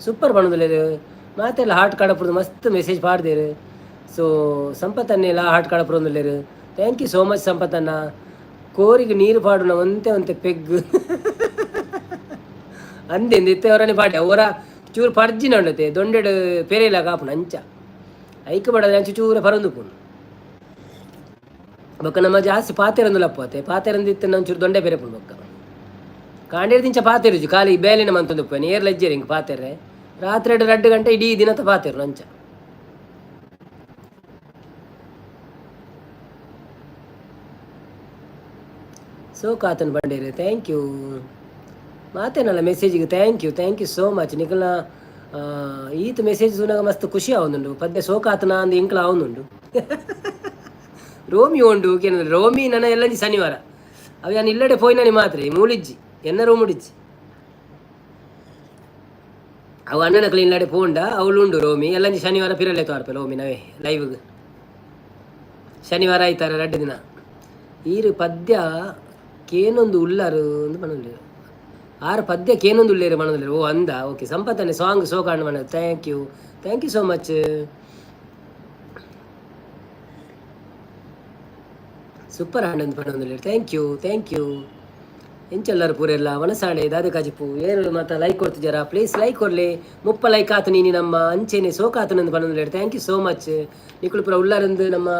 ಸೂಪರ್ ಪಣಂದುಲ್ಲೇರು ಮಾತೆಲ್ಲ ಹಾರ್ಟ್ ಕಾಡಪುರದು ಮಸ್ತ್ ಮೆಸೇಜ್ ಪಾಡ್ದೇರು. ಸೊ ಸಂಪತ್ತನ್ನೆಲ್ಲ ಹಾರ್ಟ್ ಕಾಡಪುರಂದುಲ್ಲೇರು ಥ್ಯಾಂಕ್ ಯು ಸೋ ಮಚ್ ಸಂಪತ್ತನ್ನ. ಕೋರಿಗೆ ನೀರು ಪಾಡುನ ಒಂತೆ ಪೆಗ್ ಅಂದೆಂದು ಇತ್ತೆ ಅವರನ್ನೇ ಪಾಡಿ ಅವರ ಚೂರು ಪರ್ಜಿನ ಉಂಡತೆ ದೊಂಡೆಡು ಪೆರೇಲ ಕಾಪುನ ಅಂಚ ಐಕ ಬಡದ ಅಂಚು ಚೂರ ಪರಂದು ಪುಣ್ ಬೊಕ್ಕ ನಮ್ಮ ಜಾಸ್ತಿ ಪಾತೆರಂದುಲಪ್ಪತೆ ಪಾತೆರಂದಿತ್ತೆ ಒಂಚೂರು ದೊಂಡೆ ಪೆರೆ ಪುಣ್ ಬೊಕ್ಕ ಕಾಂಡೇರ್ದಿಂಚ ಪಾತೆರುಜು ಖಾಲಿ ಬೇಲಿನ ಮಂತೊಂದು ಉಪ್ಪೇನೆ ಏರ್ಲ ಇಜ್ಜೇರಿ ಹಿಂಗೆ ಪಾತೆರೆ ರಾತ್ರಿ 2 ಗಂಟೆ ಇಡೀ ದಿನತ ಪಾತೆರು ಅಂಚ. ಸೊ ಕಾತನ್ ಬಂಡೇರಿ ಥ್ಯಾಂಕ್ ಯು ಮಾತೇನಲ್ಲ ಮೆಸೇಜಿಗೆ ಥ್ಯಾಂಕ್ ಯು ಸೋ ಮಚ್ ನಿಖಲ್ನ ಈತ ಮೆಸೇಜ್ ಸುನಾಗ ಮಸ್ತ್ ಖುಷಿ ಆವೊಂದುಂಡು ಪದ್ಯ ಸೋಕಾತನ ಅಂದ್ ಇಂಕ್ಲ ಆವೊಂದುಂಡು ರೋಮಿ ಉಂಡು ಕೇಂದ್ರ ರೋಮಿ ನನ್ನ ಎಲ್ಲಂಜಿ ಶನಿವಾರ ಅವು ನಾನು ಇಲ್ಲಡೆ ಪೋಯ್ನನಿ ಮಾತ್ರ ಮೂಲಿಜ್ಜಿ ಎನ್ನ ರೋಮುಡಿಜ್ಜಿ ಅವು ಅಣ್ಣನಕ್ಲ ಇಲ್ಲಡೆ ಪೋಂಡ ಅವಳು ಉಂಡು ರೋಮಿ ಎಲ್ಲಂಜಿ ಶನಿವಾರ ಪಿರಲೆ ತೋರ್ಪೆ ರೋಮಿ ನವೇ ಲೈವ್ಗೆ ಶನಿವಾರ ಆಯ್ತಾರ 2 ದಿನ ಈರು ಪದ್ಯ ಕೇನೊಂದು ಉಳ್ಳಾರು ಅಂತ ಮನೋಲ್ಲೇರು 6 ಪದ್ಯ ಕೇನೊಂದು ಉಳ್ಳೇರು ಮನೋಲ್ಲೇರು. ಓ ಅಂದ ಓಕೆ ಸಂಪತ್ತನೆ ಸಾಂಗ್ ಸೋಕಾಂಡ್ ಮನ thank you so much. Super ಹಾಂಡ್ ಅಂತ ಪಣೊಂದುಲ್ಲೇರು ಥ್ಯಾಂಕ್ ಯು ಎಂಚೆಲ್ಲರು ಪೂರೆಲ್ಲ ಮನಸಾಣೆ ದಾದ ಕಾಜಿಪು ಏನು ಮಾತಾ ಲೈಕ್ ಕೊಡ್ತಿದ್ದಾರಾ ಪ್ಲೀಸ್ ಲೈಕ್ ಕೊಡಲಿ 30 ಲೈಕ್ ಆತು ನೀನು ನಮ್ಮ ಅಂಚೆನೆ ಸೋಕಾತನಂದು ಪಣೊಂದುಲ್ಲೇರು ಥ್ಯಾಂಕ್ ಯು ಸೋ ಮಚ್. ನಿಕ್ಕಳು ಪೂರ ಉಳ್ಳಾರಂದು ನಮ್ಮ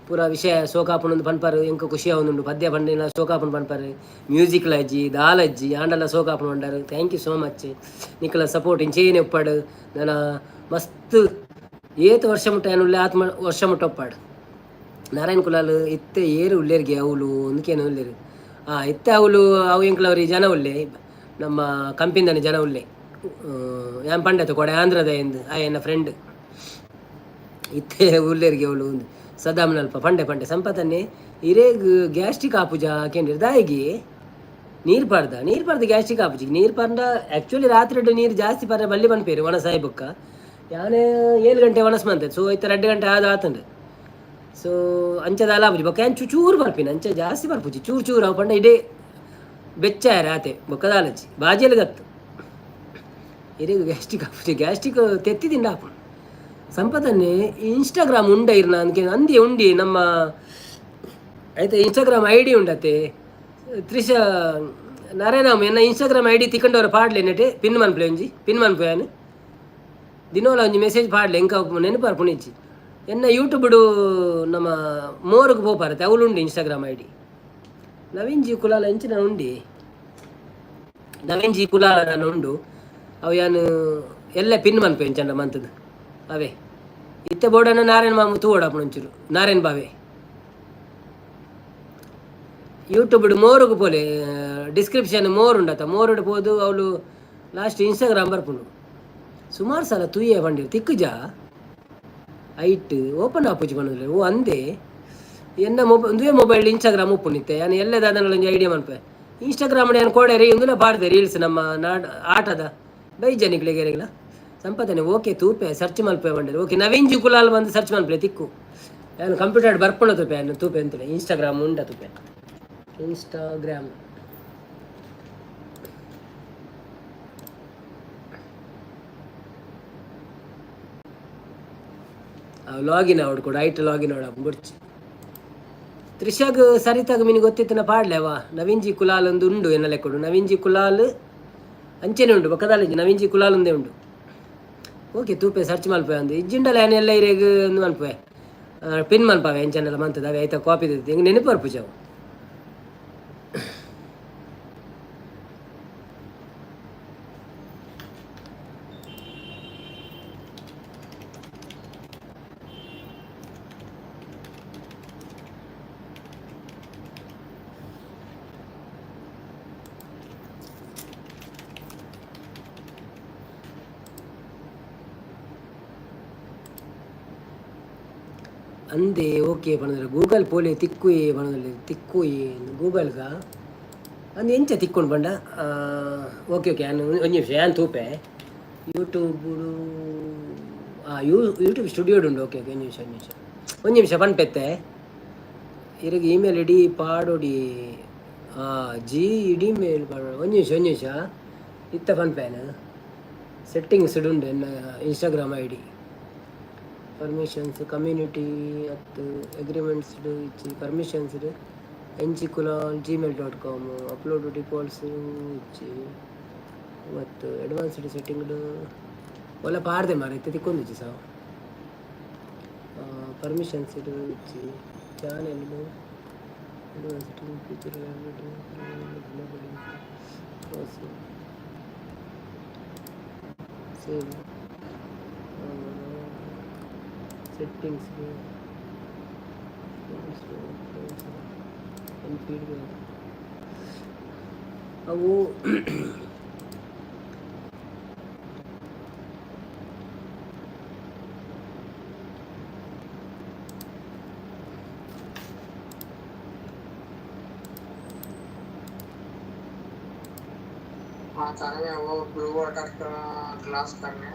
ಪೂರ ವಿಷಯ ಸೋಕಾಪುನೊಂದು ಪನ್ಪಾರು ಎಂಕ ಖುಷಿ ಆವೊಂದುಂಡು ಪದ್ಯ ಪಂಡಿನ ಸೋಕಾಪುನ ಪನ್ಪಾರು ಮ್ಯೂಸಿಕ್ ಲಜ್ಜಿ ದಾಲಜ್ಜಿ ಆಂಡಲ ಸೋಕಾಪುನ ಉಂಡಾರು ಥ್ಯಾಂಕ್ ಯು ಸೋ ಮಚ್. ನಿಕ್ಕಲ ಸಪೋರ್ಟ್ ಇಂಚೇನೆ ಉಪ್ಪಾಡು ನನ್ನ ಮಸ್ತ್ ಏತು ವರ್ಷ ಮುಟ್ಟ ಏನುಳ್ಳೆ ವರ್ಷ ಮುಟ್ಟ ಒಪ್ಪಾಡು ನಾರಾಯಣ ಕುಲಾಲು ಇತ್ತೆ ಏರು ಉಳ್ಳೇರಿಗೆ ಅವಳು ಒಂದಕ್ಕೇನು ಉಳ್ಳೇರು ಇತ್ತೆ ಅವಳು ಅವು ಎಂಕ್ಲವ್ರಿಗೆ ಜನ ಉಳ್ಳೆ ನಮ್ಮ ಕಂಪಿಂದನೆ ಜನ ಉಳ್ಳೆ ಯಾನ್ ಪಂಡತ ಕೊಡೆ ಆಂಧ್ರದ ಎಂದು ಎನ್ನ ಫ್ರೆಂಡ್ ಇತ್ತೆ ಉಳ್ಳೇರಿಗೆ ಅವಳು ಒಂದು ಸದಾಮ್ನಲ್ಪ ಪಂಡೆ ಸಂಪತ್ತನ್ನೇ ಇರೇಗ್ ಗ್ಯಾಸ್ಟ್ರಿಕ್ ಆಪುಜ ಕೇಂದ್ರ ದಾಯಿಗೆ ನೀರು ಪಾಡ್ದ ಗ್ಯಾಸ್ಟ್ರಿಕ್ ಆಪುಜಿ ನೀರು ಪಾಂಡ ಆ್ಯಕ್ಚುಲಿ ರಾತ್ರಿ ನೀರು ಜಾಸ್ತಿ ಪಾರ ಬಲ್ಲಿ ಪನ್ಪೇರು ಒಣ ಸಾಯಿಬಕ್ಕ ಯಾನೇ 7 ಗಂಟೆ ಒಣಸ್ ಬಂತದೆ ಸೊ ಇತ್ತ 2 ಗಂಟೆ ಆತಂಡು ಸೊ ಅಂಚದ ಅಲಾಪುಜಿ ಬೊಕ್ಕ ಏನು ಚೂರು ಬರ್ಪಿನ ಅಂಚೆ ಜಾಸ್ತಿ ಬರ್ಪುಜಿ ಚೂರು ಅವು ಪಂಡ ಇಡೇ ಬೆಚ್ಚಾರ ಆತೆ ಬೊಕ್ಕದಾಲಜ್ಜಿ ಬಾಜಿಯಲ್ಲಿ ಗತ್ತು ಇರೇಗ್ ಗ್ಯಾಸ್ಟ್ರಿಕ್ ತೆತ್ತಿದಿಂದ ಆಪು ಸಂಪತ್ತನ್ನೇ ಇನ್ಸ್ಟಾಗ್ರಾಮ್ ಉಂಡ ಇರ್ನ ಅಂದ್ಕೆ ಅಂದಿ ಉಂಡಿ ನಮ್ಮ ಆಯ್ತಾ ಇನ್ಸ್ಟಾಗ್ರಾಮ್ ಐ ಡಿ ಉಂಡತೆ ತ್ರಿಷ ನಾರಾಯಣಮ್ಮ ಎನ್ನ ಇನ್ಸ್ಟಾಗ್ರಾಮ್ ಐ ಡಿ ತಿಕ್ಕಂಡವ್ರ ಪಾಡ್ಲೆ ನೆಟ್ಟೆ ಪಿನ್ ಮನ್ಪೇನು ದಿನೋಲ ಒಂಜಿ ಮೆಸೇಜ್ ಪಾಡ್ಲೆ ಎಂಕ ನೆನಪಾರು ಪುಣಿಚ್ಚಿ ಎನ್ನ ಯೂಟ್ಯೂಬ್ಡು ನಮ್ಮ ಮೋರ್ಗೆ ಪೋಪಾರತೆ ಅವಳು ಉಂಡು Instagram I D Naveen ji ಕುಲಾಲ ಎಂಚಿನ ಉಂಡಿ ನವೀನ್ ಜಿ ಕುಲಾಲ ನಾನು ಉಂಡು ಅವು ಯಾನು ಎಲ್ಲ ಪಿನ್ ಮನ್ಪೆ ಚಂದ ಮಂತದ್ದು ಅವೇ ಇತ್ತೆ ಬೋರ್ಡನ್ನ ನಾರಾಯಣ ಮಾಮು ತೂಡಪ್ಪ ಒಂಚೂರು ನಾರಾಯಣ ಬಾವೆ ಯೂಟ್ಯೂಬ್ಡು ಮೋರುಗು ಪೋಲೆ ಡಿಸ್ಕ್ರಿಪ್ಷನ್ ಮೋರ್ ಉಂಡತ ಮೋರುಡು ಪೋದು ಅವಳು ಲಾಸ್ಟ್ ಇನ್ಸ್ಟಾಗ್ರಾಮ್ ಬರ್ಪುಂಡು ಸುಮಾರು ಸಲ ತೂಯೇ ಬಂದಿರು ತಿಕ್ಕುಜಾ ಐಟ್ ಓಪನ್ ಆಪುಜಿ ಬಂದಿಲ್ಲ ಓ ಅಂದೆ ಎನ್ನ ಒಂದೇ ಮೊಬೈಲ್ ಇನ್ಸ್ಟಾಗ್ರಾಮ್ ಉಪ್ಪುನಿತ್ತೆ ನಾನು ಎಲ್ಲದಾದನೊಂದು ಐಡಿಯಾ ಮನ್ಪೆ ಇನ್ಸ್ಟಾಗ್ರಾಮ್ ನಾನು ಕೋಡೇರಿ ಒಂದಿಲ್ಲ ಪಾಡ್ದೆ ರೀಲ್ಸ್ ನಮ್ಮ ಆಟದ ಬೈಜನಿಗಳಿಗೆಲ್ಲ ಸಂಪತ್ತನೆ ಓಕೆ ತೂಪೆ ಸರ್ಚ್ ಮಲ್ಪೆ ಬಂದಿರು ಓಕೆ ನವೀನ್ ಜಿ ಕುಲಾಲ್ ಬಂದು ಸರ್ಚ್ ಮಲ್ಪೆ ತಿಕ್ಕು ನಾನು ಕಂಪ್ಯೂಟರ್ ಬರ್ಪಣ ತೂಪೆ ನಾನು ತೂಪೆ ಅಂತೇಳಿ ಇನ್ಸ್ಟಾಗ್ರಾಮ್ ಉಂಡ ತೂಪೆ ಇನ್ಸ್ಟಾಗ್ರಾಮ್ ಲಾಗಿನ್ ಅವಡು ಕೂಡ ಐಟ್ ಲಾಗಿನ್ ಅವಡ ಗುರ್ಚಿ ತ್ರಿಷಾಗ್ ಸರಿತಾಗ ಮಿನಿಗೆ ಗೊತ್ತಿತ್ತಿನ ಪಾಡ್ಲೇವಾ ನವೀನ್ ಜಿ ಕುಲಾಲ್ ಒಂದು ಉಂಡು ಎನ್ನಲೆ ಕೊಡು ನವೀನ್ ಜಿ ಕುಲಾಲ್ ಅಂಚೆನೆ ಉಂಡು ಬಕ್ಕದಾಲಿಂಜಿ ನವೀನ್ ಜಿ ಕುಲಾಲ್ ಒಂದೇ ಉಂಡು ಓಕೆ ತೂಪೆ ಸರ್ಚ್ ಮಲ್ಪೆ ಅಂದು ಇಜ್ಜಿಂಡಲ್ಲ ಏನೆಲ್ಲ ಇರೇಗ ಒಂದು ಮಲ್ಪೆ ಪಿನ್ ಮಲ್ಪವೆ ಎಂಚನೆಲ್ಲ ಮಂತದ ಅವೇ ಆಯ್ತಾ ಕಾಪಿ ದಿದ್ದು ಹಿಂಗೆ ನೆನಪು ಬರ್ಪುಜವು ಅಂದೆ ಓಕೆ ಪಣದಲ್ಲಿ ಗೂಗಲ್ ಪೋಲೆ ತಿಕ್ಕುಯೇ ಪಣದಲ್ಲಿ ತಿಕ್ಕುಯೇ ಗೂಗಲ್ಗ ಅಂದು ಎಂಚ ತಿಕ್ಕೊಂಡು ಬಂಡ ಓಕೆ ಓಕೆ ನಾನು ಒಂದು ನಿಮಿಷ ಏನು ತೂಪೆ ಯೂಟ್ಯೂಬ್ ಯೂಟ್ಯೂಬ್ ಸ್ಟುಡಿಯೋಡು ಉಂಡು ಓಕೆ ಓಕೆ ಒಂದು ನಿಮಿಷ ಪನ್ಪೆತ್ತೆ ಇರಗೆ ಇಮೇಲ್ ಇಡಿ ಪಾಡೋಡಿ ಜಿ ಇಡಿ ಮೇಲ್ ಪಾಡೋಡಿ ಒಂದು ನಿಮಿಷ ಇತ್ತ ಪನ್ಪೇನು ಸೆಟ್ಟಿಂಗ್ಸ್ ಉಂಡು ಎನ್ನ Instagram I D permissions community ಮತ್ತು ಅಗ್ರಿಮೆಂಟ್ಸ್ ಇಚ್ಚಿ ಪರ್ಮಿಷನ್ಸ್ ಎಂಚಿಕುಲಾಲ್ gmail.com ಅಪ್ಲೋಡ್ ಡಿಫಾಲ್ಟ್ಸ್ ಇಚ್ಚಿ ಮತ್ತು ಅಡ್ವಾನ್ಸ್ಡ್ ಸೆಟ್ಟಿಂಗ್ಡು ಒಲ್ಲ ಪಾಡ್ದೆ ಮಾರ ಇತ್ತೆ ತಿಕ್ಕೊಂದಿಚ್ಚಿ ಸಾವು ಪರ್ಮಿಷನ್ಸ್ ಇಚ್ಚಿ ಚಾನೆಲ್ಡು ಅಡ್ವಾನ್ಸ್ಡ್ ಫೀಚರ್ ಸೇವ್ ಸೆಟ್ಟಿಂಗ್ಸ್ ಅವು सारे में वो ब्लू वाटर का ग्लास करने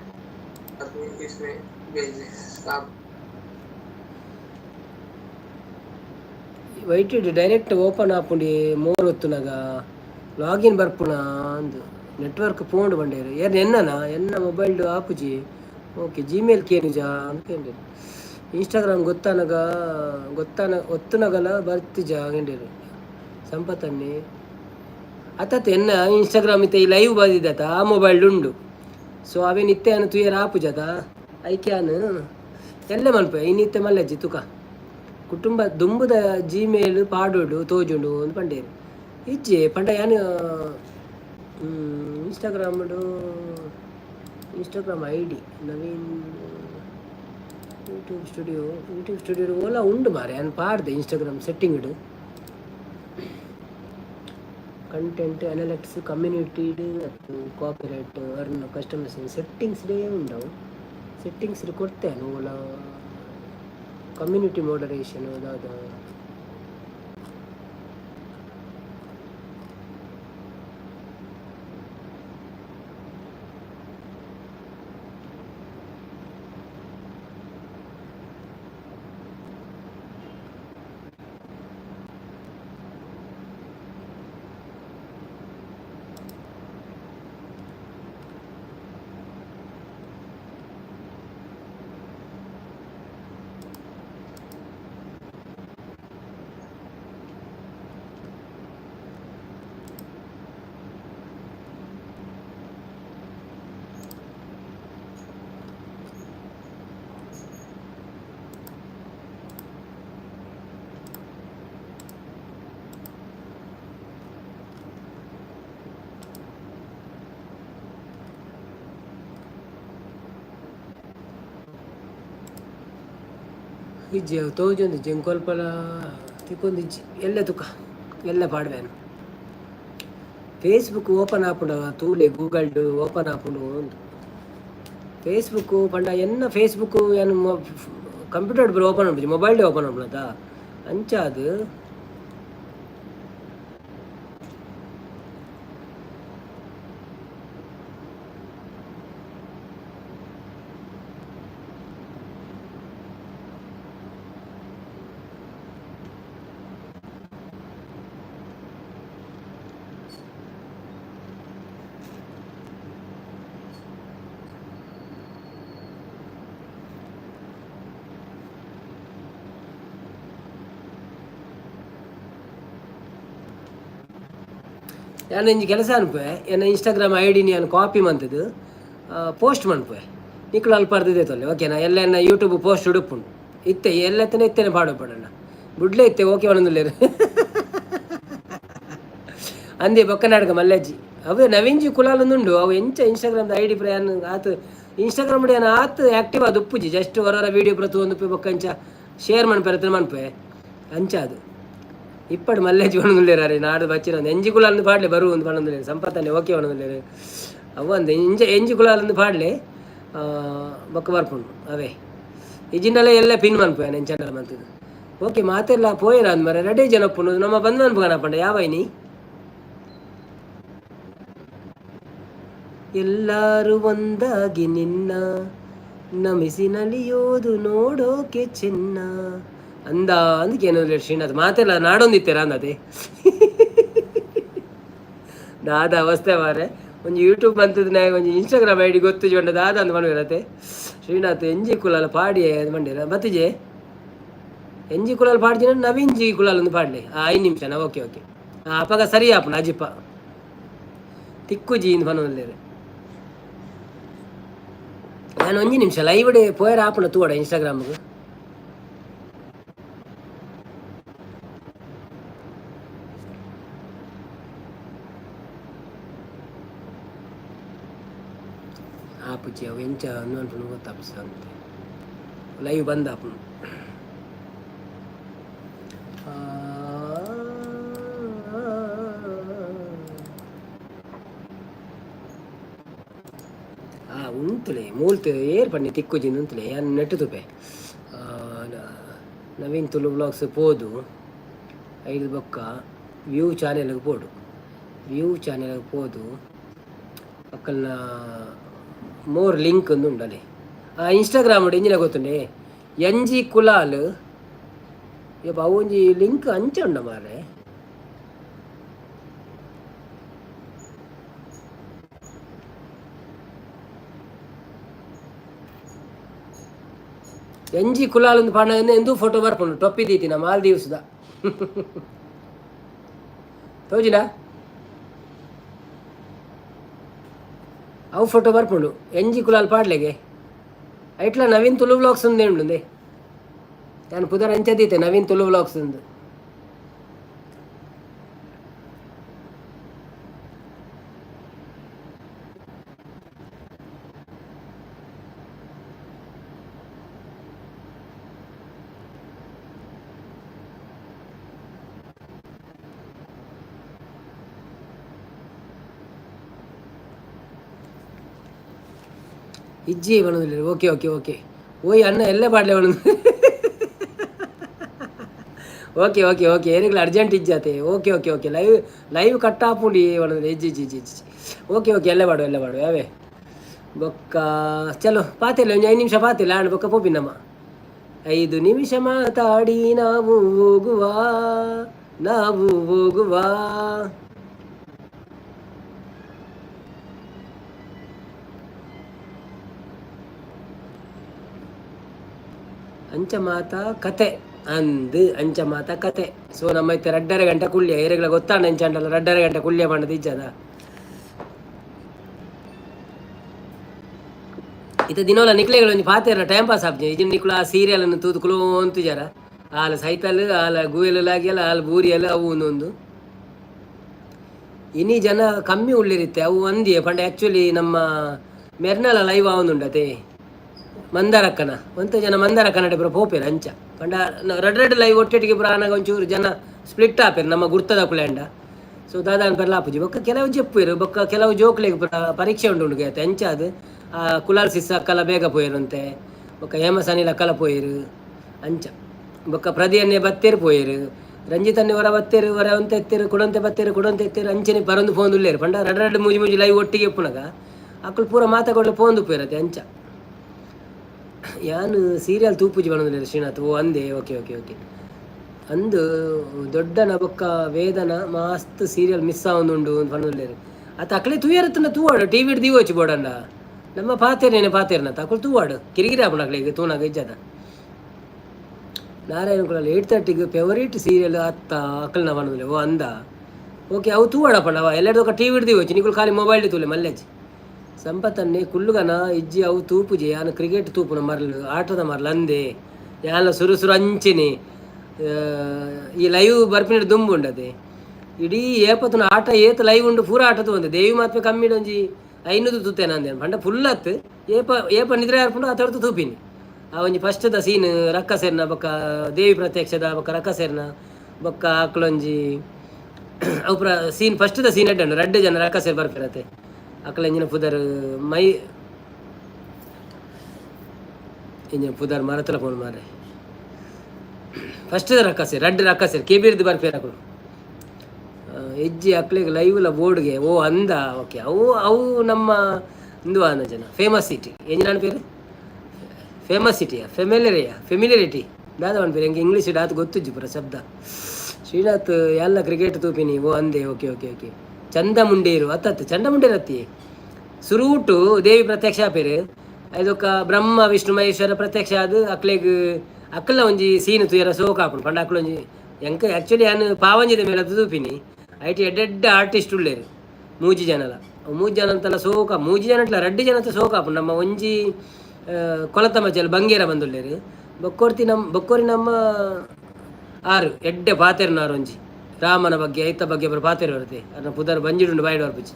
अभी इसमें भेजने आप ವೈಟ್ ಡೈರೆಕ್ಟ್ ಓಪನ್ ಆಪುಂಡಿ ಮೋರ್ ಹೊತ್ತುನಾಗ ಲಾಗಿನ್ ಬರ್ಪುಣ ಅಂದು ನೆಟ್ವರ್ಕ್ ಪೋಂಡು ಬಂಡೇರು ಏನು ಎನ್ನ ಮೊಬೈಲ್ಡು ಆಪುಜಿ ಓಕೆ ಜಿಮೇಲ್ ಕೇನುಜ ಅಂತ ಕೇಳಿರು ಇನ್ಸ್ಟಾಗ್ರಾಮ್ ಒತ್ತುನಗಲ ಬರ್ತಿಜ ಗೆಂಡೇರು ಸಂಪತ್ತನ್ನಿ ಅತ್ತತ್ತೆ ಎನ್ನ ಇನ್ಸ್ಟಾಗ್ರಾಮ್ ಇತ್ತೆ ಈ ಲೈವ್ ಬಂದಿದ್ದತ ಆ ಮೊಬೈಲ್ ಉಂಡು ಸೊ ಅವೇನು ಇತ್ತೆ ಅನ್ನು ತುಯರ್ ಆಪುಜದ ಐಕ್ಯಾನು ಎಲ್ಲ ಮನ್ಪೆ ಇನ್ನಿತ್ತೆ ಮಲ್ಲಜ್ಜಿ ತುಕ ಕುಟುಂಬ ದುಂಬುದ ಜಿಮೇಲ್ ಪಾಡೋಡು ತೋಜುಂಡು ಅಂತ ಪಂಡೇರು ಇಜ್ಜೆ ಪಂಡ ಯಾನು Instagram I D Naveen YouTube studio ಓಲ ಉಂಡು ಮಾರೆ ನಾನು ಪಾಡ್ದೆ ಇನ್ಸ್ಟಾಗ್ರಾಮ್ ಸೆಟ್ಟಿಂಗ್ಡು ಕಂಟೆಂಟ್ ಅನಲಿಟಿಕ್ಸ್ ಕಮ್ಯುನಿಟಿಡ್ ಮತ್ತು ಕಾಪಿರೈಟ್ ಅರ್ನ್ ಕಸ್ಟಮರ್ಸ್ ಸೆಟ್ಟಿಂಗ್ಸ್ಡೇ ಉಂಡವು ಸೆಟ್ಟಿಂಗ್ಸ್ ಕೊಡ್ತೇನೆ ಓಲ ಕಮ್ಯುನಿಟಿ ಮಾಡರೇಷನ್ ಅದಾದ ಇಜ್ಜಿ ತೋಜೊಂದು ಜಂಕೊಲ್ಪಲ ತಿಕ್ಕೊಂದಿಜ್ಜಿ ಎಲ್ಲ ತುಕ ಎಲ್ಲ ಪಾಡ್ವೇನು ಫೇಸ್ಬುಕ್ ಓಪನ್ ಆಪುಂಡ ತೂಲೆ ಗೂಗಲ್ಡು ಓಪನ್ ಆಪುಂಡು ಒಂದು ಫೇಸ್ಬುಕ್ ಪಂಡ ಎನ್ನ ಫೇಸ್ಬುಕ್ ಏನು ಕಂಪ್ಯೂಟರ್ ಬರೋ ಓಪನ್ ಆಪುಜಿ ಮೊಬೈಲ್ಡೇ ಓಪನ್ ಆಪುಣದ ಅಂಚಾದು ನಾನು ಇಂಜಿ ಕೆಲಸ ಅನ್ಪೆ ಏನ ಇನ್ಸ್ಟಾಗ್ರಾಮ್ ಐ ಡಿ ನಾನು ಕಾಪಿ ಮಂತದ್ದು ಪೋಸ್ಟ್ ಮನ್ಪೆ ನಿಕ್ಳು ಅಲ್ಪ ಅರ್ದಿದೆ ತೊಲ್ಲೆ ಓಕೆನಾ ಎಲ್ಲ ಯೂಟ್ಯೂಬ್ ಪೋಸ್ಟ್ ಉಡುಪುಂಡು ಇತ್ತೆ ಎಲ್ಲತ್ತನೇ ಇತ್ತೇನೆ ಪಾಡೋಣ ಬುಡ್ಲೆ ಇತ್ತೆ ಓಕೆ ಒಣಂದುಲ್ಲೇರು ಅಂದೆ ಬೊಕ್ಕನಾಡ್ಕ ಮಲ್ಲಜ್ಜಿ ಅವೇ ನವೀನ್ಜಿ ಕುಲಾಲೊಂದುಂಡು ಅವು ಎಂಚ ಇನ್ಸ್ಟಾಗ್ರಾಮ್ದ ಐ ಡಿ ಪ್ರಯಾಣ ಆತು ಇನ್ಸ್ಟಾಗ್ರಾಮ್ ಏನು ಆತು ಆ್ಯಕ್ಟಿವ್ ಅದು ಉಪ್ಪುಜಿ ಜಸ್ಟ್ ಹೊರ ವೀಡಿಯೋ ಪ್ರತಿ ಒಂದು ಬೊಕ್ಕಂಚ ಶೇರ್ ಮನ್ಪೆ ಮನ್ಪೆ ಅಂಚ ಅದು ಇಪ್ಪಡು ಮಲ್ಲೇಜ್ ಒಣಗುಲ್ಲೇರಾರೆ ನಾಡು ಬಚ್ಚಿರಂದು ಎಂಜಿ ಕುಲಾಲಂದು ಪಾಡ್ಲೆ ಬರು ಒಂದು ಪಣಂದುಲ್ಲೇರು ಸಂಪತ್ತನ್ನೇ ಓಕೆ ಒಣಗುಲ್ಲೇರು ಅವು ಅಂದೆ ಎಂಜಿ ಕುಲಾಲಂದು ಪಾಡ್ಲೆ ಬೊಕ್ಕ ಬರ್ಪುಂಡು ಅವೇ ಇಜಿಂಡಲ್ಲ ಎಲ್ಲ ಪಿನ್ ಮನ್ಪೋಯ ನನ್ನ ಚಾನಲ್ ಮಂತದ್ದು ಓಕೆ ಮಾತೆಲ್ಲ ಪೋಯಿರ ಅಂದ್ಮರೆ ರೆಡಿ ಜನಪ್ಪನು ನಮ್ಮ ಬಂದು ಮನ್ಪಗನಪ್ಪಂಡ ಯಾವೈನಿ ಎಲ್ಲರೂ ಒಂದಾಗಿ ನಿನ್ನ ನಮಿಸಿ ನಲಿಯೋದು ನೋಡೋಕೆ ಚೆನ್ನ ಅಂದ ಅಂದಕ್ಕೇನು ಶ್ರೀನಾಥ್ ಮಾತೆಲ್ಲ ನಾಡೊಂದಿತ್ತೀರ ಅಂದತೆ ದಾದ ಅವಸ್ಥೆ ಮಾರೆ ಒಂದು ಯೂಟ್ಯೂಬ್ ಬಂತದ ಒಂದು ಇನ್ಸ್ಟಾಗ್ರಾಮ್ ಐಡಿ ಗೊತ್ತು ಜೊಂಡ ದಾದ ಅಂತ ಬಂದಿರತ್ತೆ ಶ್ರೀನಾಥ್ ಎಂಜಿ ಕುಲಾಲ ಪಾಡಿ ಅದು ಬಂದಿರ ಬತ್ತಿಜೆ ಎಂಜಿ ಕುಲಾಲ್ ಪಾಡ್ಜಿನ ನವೀನ್ ಜಿ ಕುಲಾಲ್ ಒಂದು ಪಾಡ್ಲಿ 5 ನಿಮಿಷನಾ ಓಕೆ ಓಕೆ ಅಪ್ಪಗ ಸರಿ ಆಪನ ಅಜಿಪ್ಪ ತಿಕ್ಕು ಜಿ ಇಂದು ಬನ್ನೋಲ್ಲೇರೆ ನಾನು 1 ನಿಮಿಷ ಲೈವ್ ಡೇ ಪೋಯರ್ ಆಪನ ತೂಡ ಇನ್ಸ್ಟಾಗ್ರಾಮ್ಗೆ ಆಪುಜಿ ಅವು ಎಂಚ ಅನ್ಪನು ಗೊತ್ತಾಪಿಸ ಅಂತ ಲೈವ್ ಬಂದ ಆಪನು ಉಂತಲೆ ಮೂಲ್ತೆ ಏರ್ ಪಣ್ಣಿ ತಿಕ್ಕುಜಿಂದ ಉಂತಲೆ ಯಾನು ನೆಟ್ಟು ತುಪೆ ನವೀನ್ ತುಳು ವ್ಲಾಗ್ಸ್ ಪೋದು 5 ಬೊಕ್ಕ ವ್ಯೂ ಚಾನೆಲ್ಗೆ ಪೋಡು ವ್ಯೂ ಚಾನೆಲ್ಗೆ ಪೋದು ಅಕ್ಕಲ್ನ ಮೋರ್ ಲಿಂಕ್ ಒಂದು ಉಂಡಲೆ ಇನ್ಸ್ಟಾಗ್ರಾಮ್ ಎಂಜಿನ ಗೊತ್ತುಂಡೆ ಎಂಜಿ ಕುಲಾಲ್ ಯಪ್ಪ ಒಂಜಿ ಲಿಂಕ್ ಅಂಚ ಉಂಡ ಮಾರೆ ಎಂಜಿ ಕುಲಾಲ್ ಒಂದು ಪಾಂಡ ಎಂದೂ ಫೋಟೋ ಬರ್ಕೊಂಡು ಟೊಪ್ಪಿ ದೀತಿನ ಮಾಲ್ದೀವ್ಸ್ದ ತೋಜಿನ ಅವು ಫೋಟೋ ಬರ್ಕೊಂಡು ಎಂಜಿ ಕುಲಾಲ್ ಪಾಡ್ಲೆಗೆ ಐಟ್ಲ ನವೀನ್ ತುಳು ವ್ಲಾಗ್ಸ್ ಒಂದು ಉಂಡೆ ನಾನು ಪುದರ್ ಅಂಚದೀತೆ ನವೀನ್ ತುಳು ವ್ಲಾಗ್ಸ್ ಒಂದು ಇಜ್ಜಿ ಬಣೋದಿಲ್ಲ ಓಕೆ ಓಕೆ ಓಕೆ ಓಯ್ ಅಣ್ಣ ಎಲ್ಲ ಪಾಡ್ಲೆ ಬಣದು ಓಕೆ ಓಕೆ ಓಕೆ ಏನಿಲ್ಲ ಅರ್ಜೆಂಟ್ ಇಜ್ಜಾತೆ okay okay okay live cut ಆಪುಂಡಿ ಬಣದು ಇಜ್ಜಿ ಜಿ ಜಿ ಜಿ ಓಕೆ ಓಕೆ ಎಲ್ಲ ಮಾಡು ಯಾವೇ ಬೊಕ್ಕ ಚಲೋ ಪಾತಿಲ್ಲ ಒಂದು 5 ನಿಮಿಷ ಪಾತಿಲ್ಲ ಆಂಡ್ ಬೊಕ್ಕ ಪೋಪಿನಮ್ಮ 5 ನಿಮಿಷ ಮಾತಾಡಿ ನಾವು ಹೋಗುವ ಅಂಚ ಮಾತಾ ಕತೆ ಅಂದು ಅಂಚ ಮಾತಾ ಕತೆ ಸೊ ನಮ್ಮ ಇತ್ತೆ 2.5 ಗಂಟೆ ಕುಳ್ಳಿಯ ಏರೆಗಳ ಗೊತ್ತಾಂಡ ಎಂಚಂಡಲ್ಲ 2.5 ಗಂಟೆ ಕುಳ್ಳಿಯ ಮಾಡದು ಇಜ್ಜದ ಇತ್ತ ದಿನೋಲ ನಿಕ್ಲೆಗಳು ಒಂದು ಪಾತೆರ ಟೈಮ್ ಪಾಸ್ ಆಗ್ತದೆ ಇದನ್ನ ನಿಕ್ಲು ಆ ಸೀರಿಯಲನ್ನು ತೂದುಕುಲು ಅಂತು ಜರ ಹಾಲು ಸೈತಲ್ ಹಾಲು ಗೂಯಲಾಗಿಯಲ್ಲ ಹಾಲು ಬೂರಿಯಲ್ಲ ಅವು ಒಂದೊಂದು ಇನಿ ಜನ ಕಮ್ಮಿ ಉಳ್ಳಿರುತ್ತೆ ಅವು ಒಂದಿಯೇ ಪಂಡ ಆ್ಯಕ್ಚುಲಿ ನಮ್ಮ ಮೆರ್ನಲ ಲೈವ್ ಆವೊಂದುಂಡತೆ ಮಂದಾರಕ್ಕನ ಒಂತ ಜನ ಮಂದಾರಕ್ಕನಡೆ ಪುರ ಪೋಪೇರು ಅಂಚ ಪಂಡ ರೆಡ್ ಲೈವ್ ಒಟ್ಟೆಟ್ಟಿಗೆ ಪುರ ಆನಾಗ ಒಂಚೂರು ಜನ ಸ್ಪ್ಲಿಟ್ ಆಪೇರು ನಮ್ಮ ಗುರ್ತದ ಕುಳೆಂಡ ಸೊ ದಾದಾನ ಪೆರ್ಲ ಆಪುಜಿ ಬೊಕ್ಕ ಕೆಲವು ಜಪ್ಪುರು ಬೊಕ್ಕ ಕೆಲವು ಜೋಕ್ಲೆಗೆ ಪುರ ಪರೀಕ್ಷೆ ಉಂಡು ಗೇತೆ ಅಂಚ ಅದು ಕುಲಾಲ್ ಸಿಸ್ ಅಕ್ಕಲ ಬೇಗ ಪೋಯಿರಂತೆ ಬೊಕ್ಕ ಹೇಮಸನಿಲ್ ಅಕ್ಕಲ ಪೋಯಿರು ಅಂಚ ಬೊಕ್ಕ ಪ್ರದಿಯನ್ನೇ ಬತ್ತೇರು ಪೋಯಿರು ರಂಜಿತನ್ನೇ ಹೊರ ಬತ್ತೇರು ಹೊರ ಒಂತ ಎತ್ತೇರು ಕೊಡಂತೆ ಬತ್ತೇರು ಕೊಡಂತೆ ಎತ್ತೇರು ಅಂಚನೆ ಪರಂದು ಫೋನ್ ಉಳ್ಳೇರು ಪಂಡ ರೆಡ್ ಮೂಜಿ ಲೈವ್ ಒಟ್ಟಿಗೆ ಪುನಗ ಅಕ್ಕಳು ಪೂರ ಮಾತಾಡಲು ಫೋನ್ ಪೋಯಿರತ್ತೆ ಅಂಚ ಯಾನು ಸೀರಿಯಲ್ ತೂಪುಜಿ ಬಣ್ಣದಿಲ್ಲ ಶ್ರೀನಾಥ್ ಓ ಅಂದೆ ಓಕೆ ಓಕೆ ಓಕೆ ಅಂದು ದೊಡ್ಡನ ಬೊಕ್ಕ ವೇದನ ಮಸ್ತ್ ಸೀರಿಯಲ್ ಮಿಸ್ ಆವೊಂದುಂಡು ಬಣ್ಣದಿಲ್ಲೇರು ಅತ್ತ ಅಕ್ಕಳೆ ತೂಯರತ್ತನ ತೂವಾಡು ಟಿ ವಿ ದೀವ వచ్చి ಬೋಡಂಡ ನಮ್ಮ ಪಾತೇರ್ನ ತಕೊಳ್ ತೂವಾಡು ಕಿರಿಗಿರಿ ಆಪಣ ಅಕ್ಕಳಿಗೆ ತೂನಾಗ ಇಜ್ಜದ ನಾರಾಯಣ ಕುಳಲ್ಲ 8:30ಗೆ ಫೇವರೇಟ್ ಸೀರಿಯಲ್ ಅತ್ತ ಅಕ್ಕಳನ ಬಣ್ಣದಿಲ್ಲ ಓ ಅಂದ ಓಕೆ ಅವು ತೂವಾಡಪ್ಪಣ್ಣ ಎಲ್ಲರದೊಕ್ಕ ಟಿ ವಿ ದೀವ వచ్చి ನಿಕುಲು ಖಾಲಿ ಮೊಬೈಲ್ ತೂಲೆ ಮಲ್ಲೆಜ್ ಸಂಪತ್ತನ್ನೇ ಕುಲ್ಲುಗನ ಇಜ್ಜಿ ಅವು ತೂಪುಜಿ ಯಾನು ಕ್ರಿಕೆಟ್ ತೂಪುನ ಮರಲು ಆಟದ ಮರಲು ಅಂದೆ ಯಾನ ಸುರು ಅಂಚಿನಿ ಈ ಲೈವ್ ಬರ್ಪಿನ ದುಂಬು ಉಂಡದೆ ಇಡೀ ಏಪತ್ತನ ಆಟ ಏತ ಲೈವ್ ಉಂಡು ಪೂರ ಆಟದ ಒಂದೆ ದೇವಿ ಮಾತ್ಮೆ ಕಮ್ಮಿ ಒಂಜಿ 500 ತೂತೇನ ಅಂದೆ ಪಂಡ ಫುಲ್ ಅತ್ತು ಏಪ ನಿದ್ರೆ ಆರ್ಪುಂಡು ಆ ತಡ್ದು ತೂಪಿನಿ ಆ ಒಂಜಿ ಫಸ್ಟ್ದ ಸೀನ್ ರಕ್ಕ ಸೇರ್ನ ಬೊಕ್ಕ ದೇವಿ ಪ್ರತ್ಯಕ್ಷದ ಬೊಕ್ಕ ರಕ್ಕ ಸೇರ್ನ ಬೊಕ್ಕ ಆಕ್ಲೊಂಜಿ ಅವು ಸೀನ್ ಫಸ್ಟ್ದ ಸೀನ್ ಎಡ್ಡಂಡು 2 ಜನ ರಕ್ಕ ಸೇರ್ ಬರ್ಪಿರತ್ತೆ ಅಕ್ಕಲ ಎಂಜಿನ ಪುದರ್ ಮೈ ಇಂಜಿನ ಪುದರ್ ಮರತಲ ಫೋನ್ ಮಾರೆ ಫಸ್ಟ್ ರಕ್ಕಸೆ ರಡ್ಡು ರಕ್ಕಸೆ ಕೇಬಿರ್ದು ಬರ್ಪೇರು ಅಕ್ಕಳು ಹೆಜ್ಜೆ ಅಕ್ಳಿಗೆ ಲೈವ್ಲ ಬೋರ್ಡ್ಗೆ ಓ ಅಂದ ಓಕೆ ಅವು ನಮ್ಮ ಹಿಂದುವಾನ ಜನ ಫೇಮಸ್ ಸಿಟಿ ಏನು ನನ್ನ ಪೇರು ಫೇಮಸ್ ಸಿಟಿಯಾ ಫೆಮಿಲಿಯರಿಟಿ ದಾದವನ ಪೇರು ಹೆಂಗೆ ಇಂಗ್ಲೀಷ್ ಆತ ಗೊತ್ತಿಜ್ಜು ಪುರ ಶಬ್ದ ಶ್ರೀನಾಥ್ ಎಲ್ಲ ಕ್ರಿಕೆಟ್ ತೂಪಿನಿ ಓ ಅಂದೆ ಓಕೆ ಓಕೆ ಓಕೆ ಚಂದಮುಂಡೇರು ಅತ್ತತ್ತು ಚಂದಮುಂಡೇರು ಅತ್ತಿ ಸುರೂಟು ದೇವಿ ಪ್ರತ್ಯಕ್ಷ ಪೇರು ಇದೊಕ್ಕ ಬ್ರಹ್ಮ ವಿಷ್ಣು ಮಹೇಶ್ವರ ಪ್ರತ್ಯಕ್ಷ ಅದು ಅಕ್ಲೆಗ್ ಅಕ್ಕಲ ಒಂಜಿ ಸೀನು ತುಯರ ಸೋಕಾಪುಂಡು ಪಂಡ ಅಕ್ಲ ಒಂಜಿ ಎಂಕ ಆ್ಯಕ್ಚುಲಿ ನಾನು ಪಾವಂಜಿದ ಮೇಲೆ ಅದು ತೂಪಿನಿ ಐಟಿ ಎಡ್ಡೆಡ್ಡ ಆರ್ಟಿಸ್ಟ್ ಉಳ್ಳೇರು ಮೂಜಿ ಜನಲ ಮೂಜಿ ಜನ ಅಂತೆಲ್ಲ ಸೋಕ ಮೂಜಿ ಜನ ಅಂಟಲ್ಲ ರಡ್ಡು ಜನ ಅಂತ ಸೋಕಾಪುಂಡು ನಮ್ಮ ಒಂಜಿ ಕೊಲತ ಮಚ್ಚಲ್ಲಿ ಬಂಗೇರ ಬಂದುಳ್ಳೇರು ಬೊಕ್ಕೋರಿ ನಮ್ಮ ಆರು ಎಡ್ಡೆ ಪಾತೆರ್ನಾರು ಒಂಜಿ ರಾಮನ ಬಗ್ಗೆ ಐತ ಬಗ್ಗೆ ಬರೋ ಪಾತೆರ್ ಬರುತ್ತೆ ಅದನ್ನ ಪುದರ್ ಬಂಜಿಡುಂಡು ಬಾಯಿಡು ಬರ್ಪುಜಿ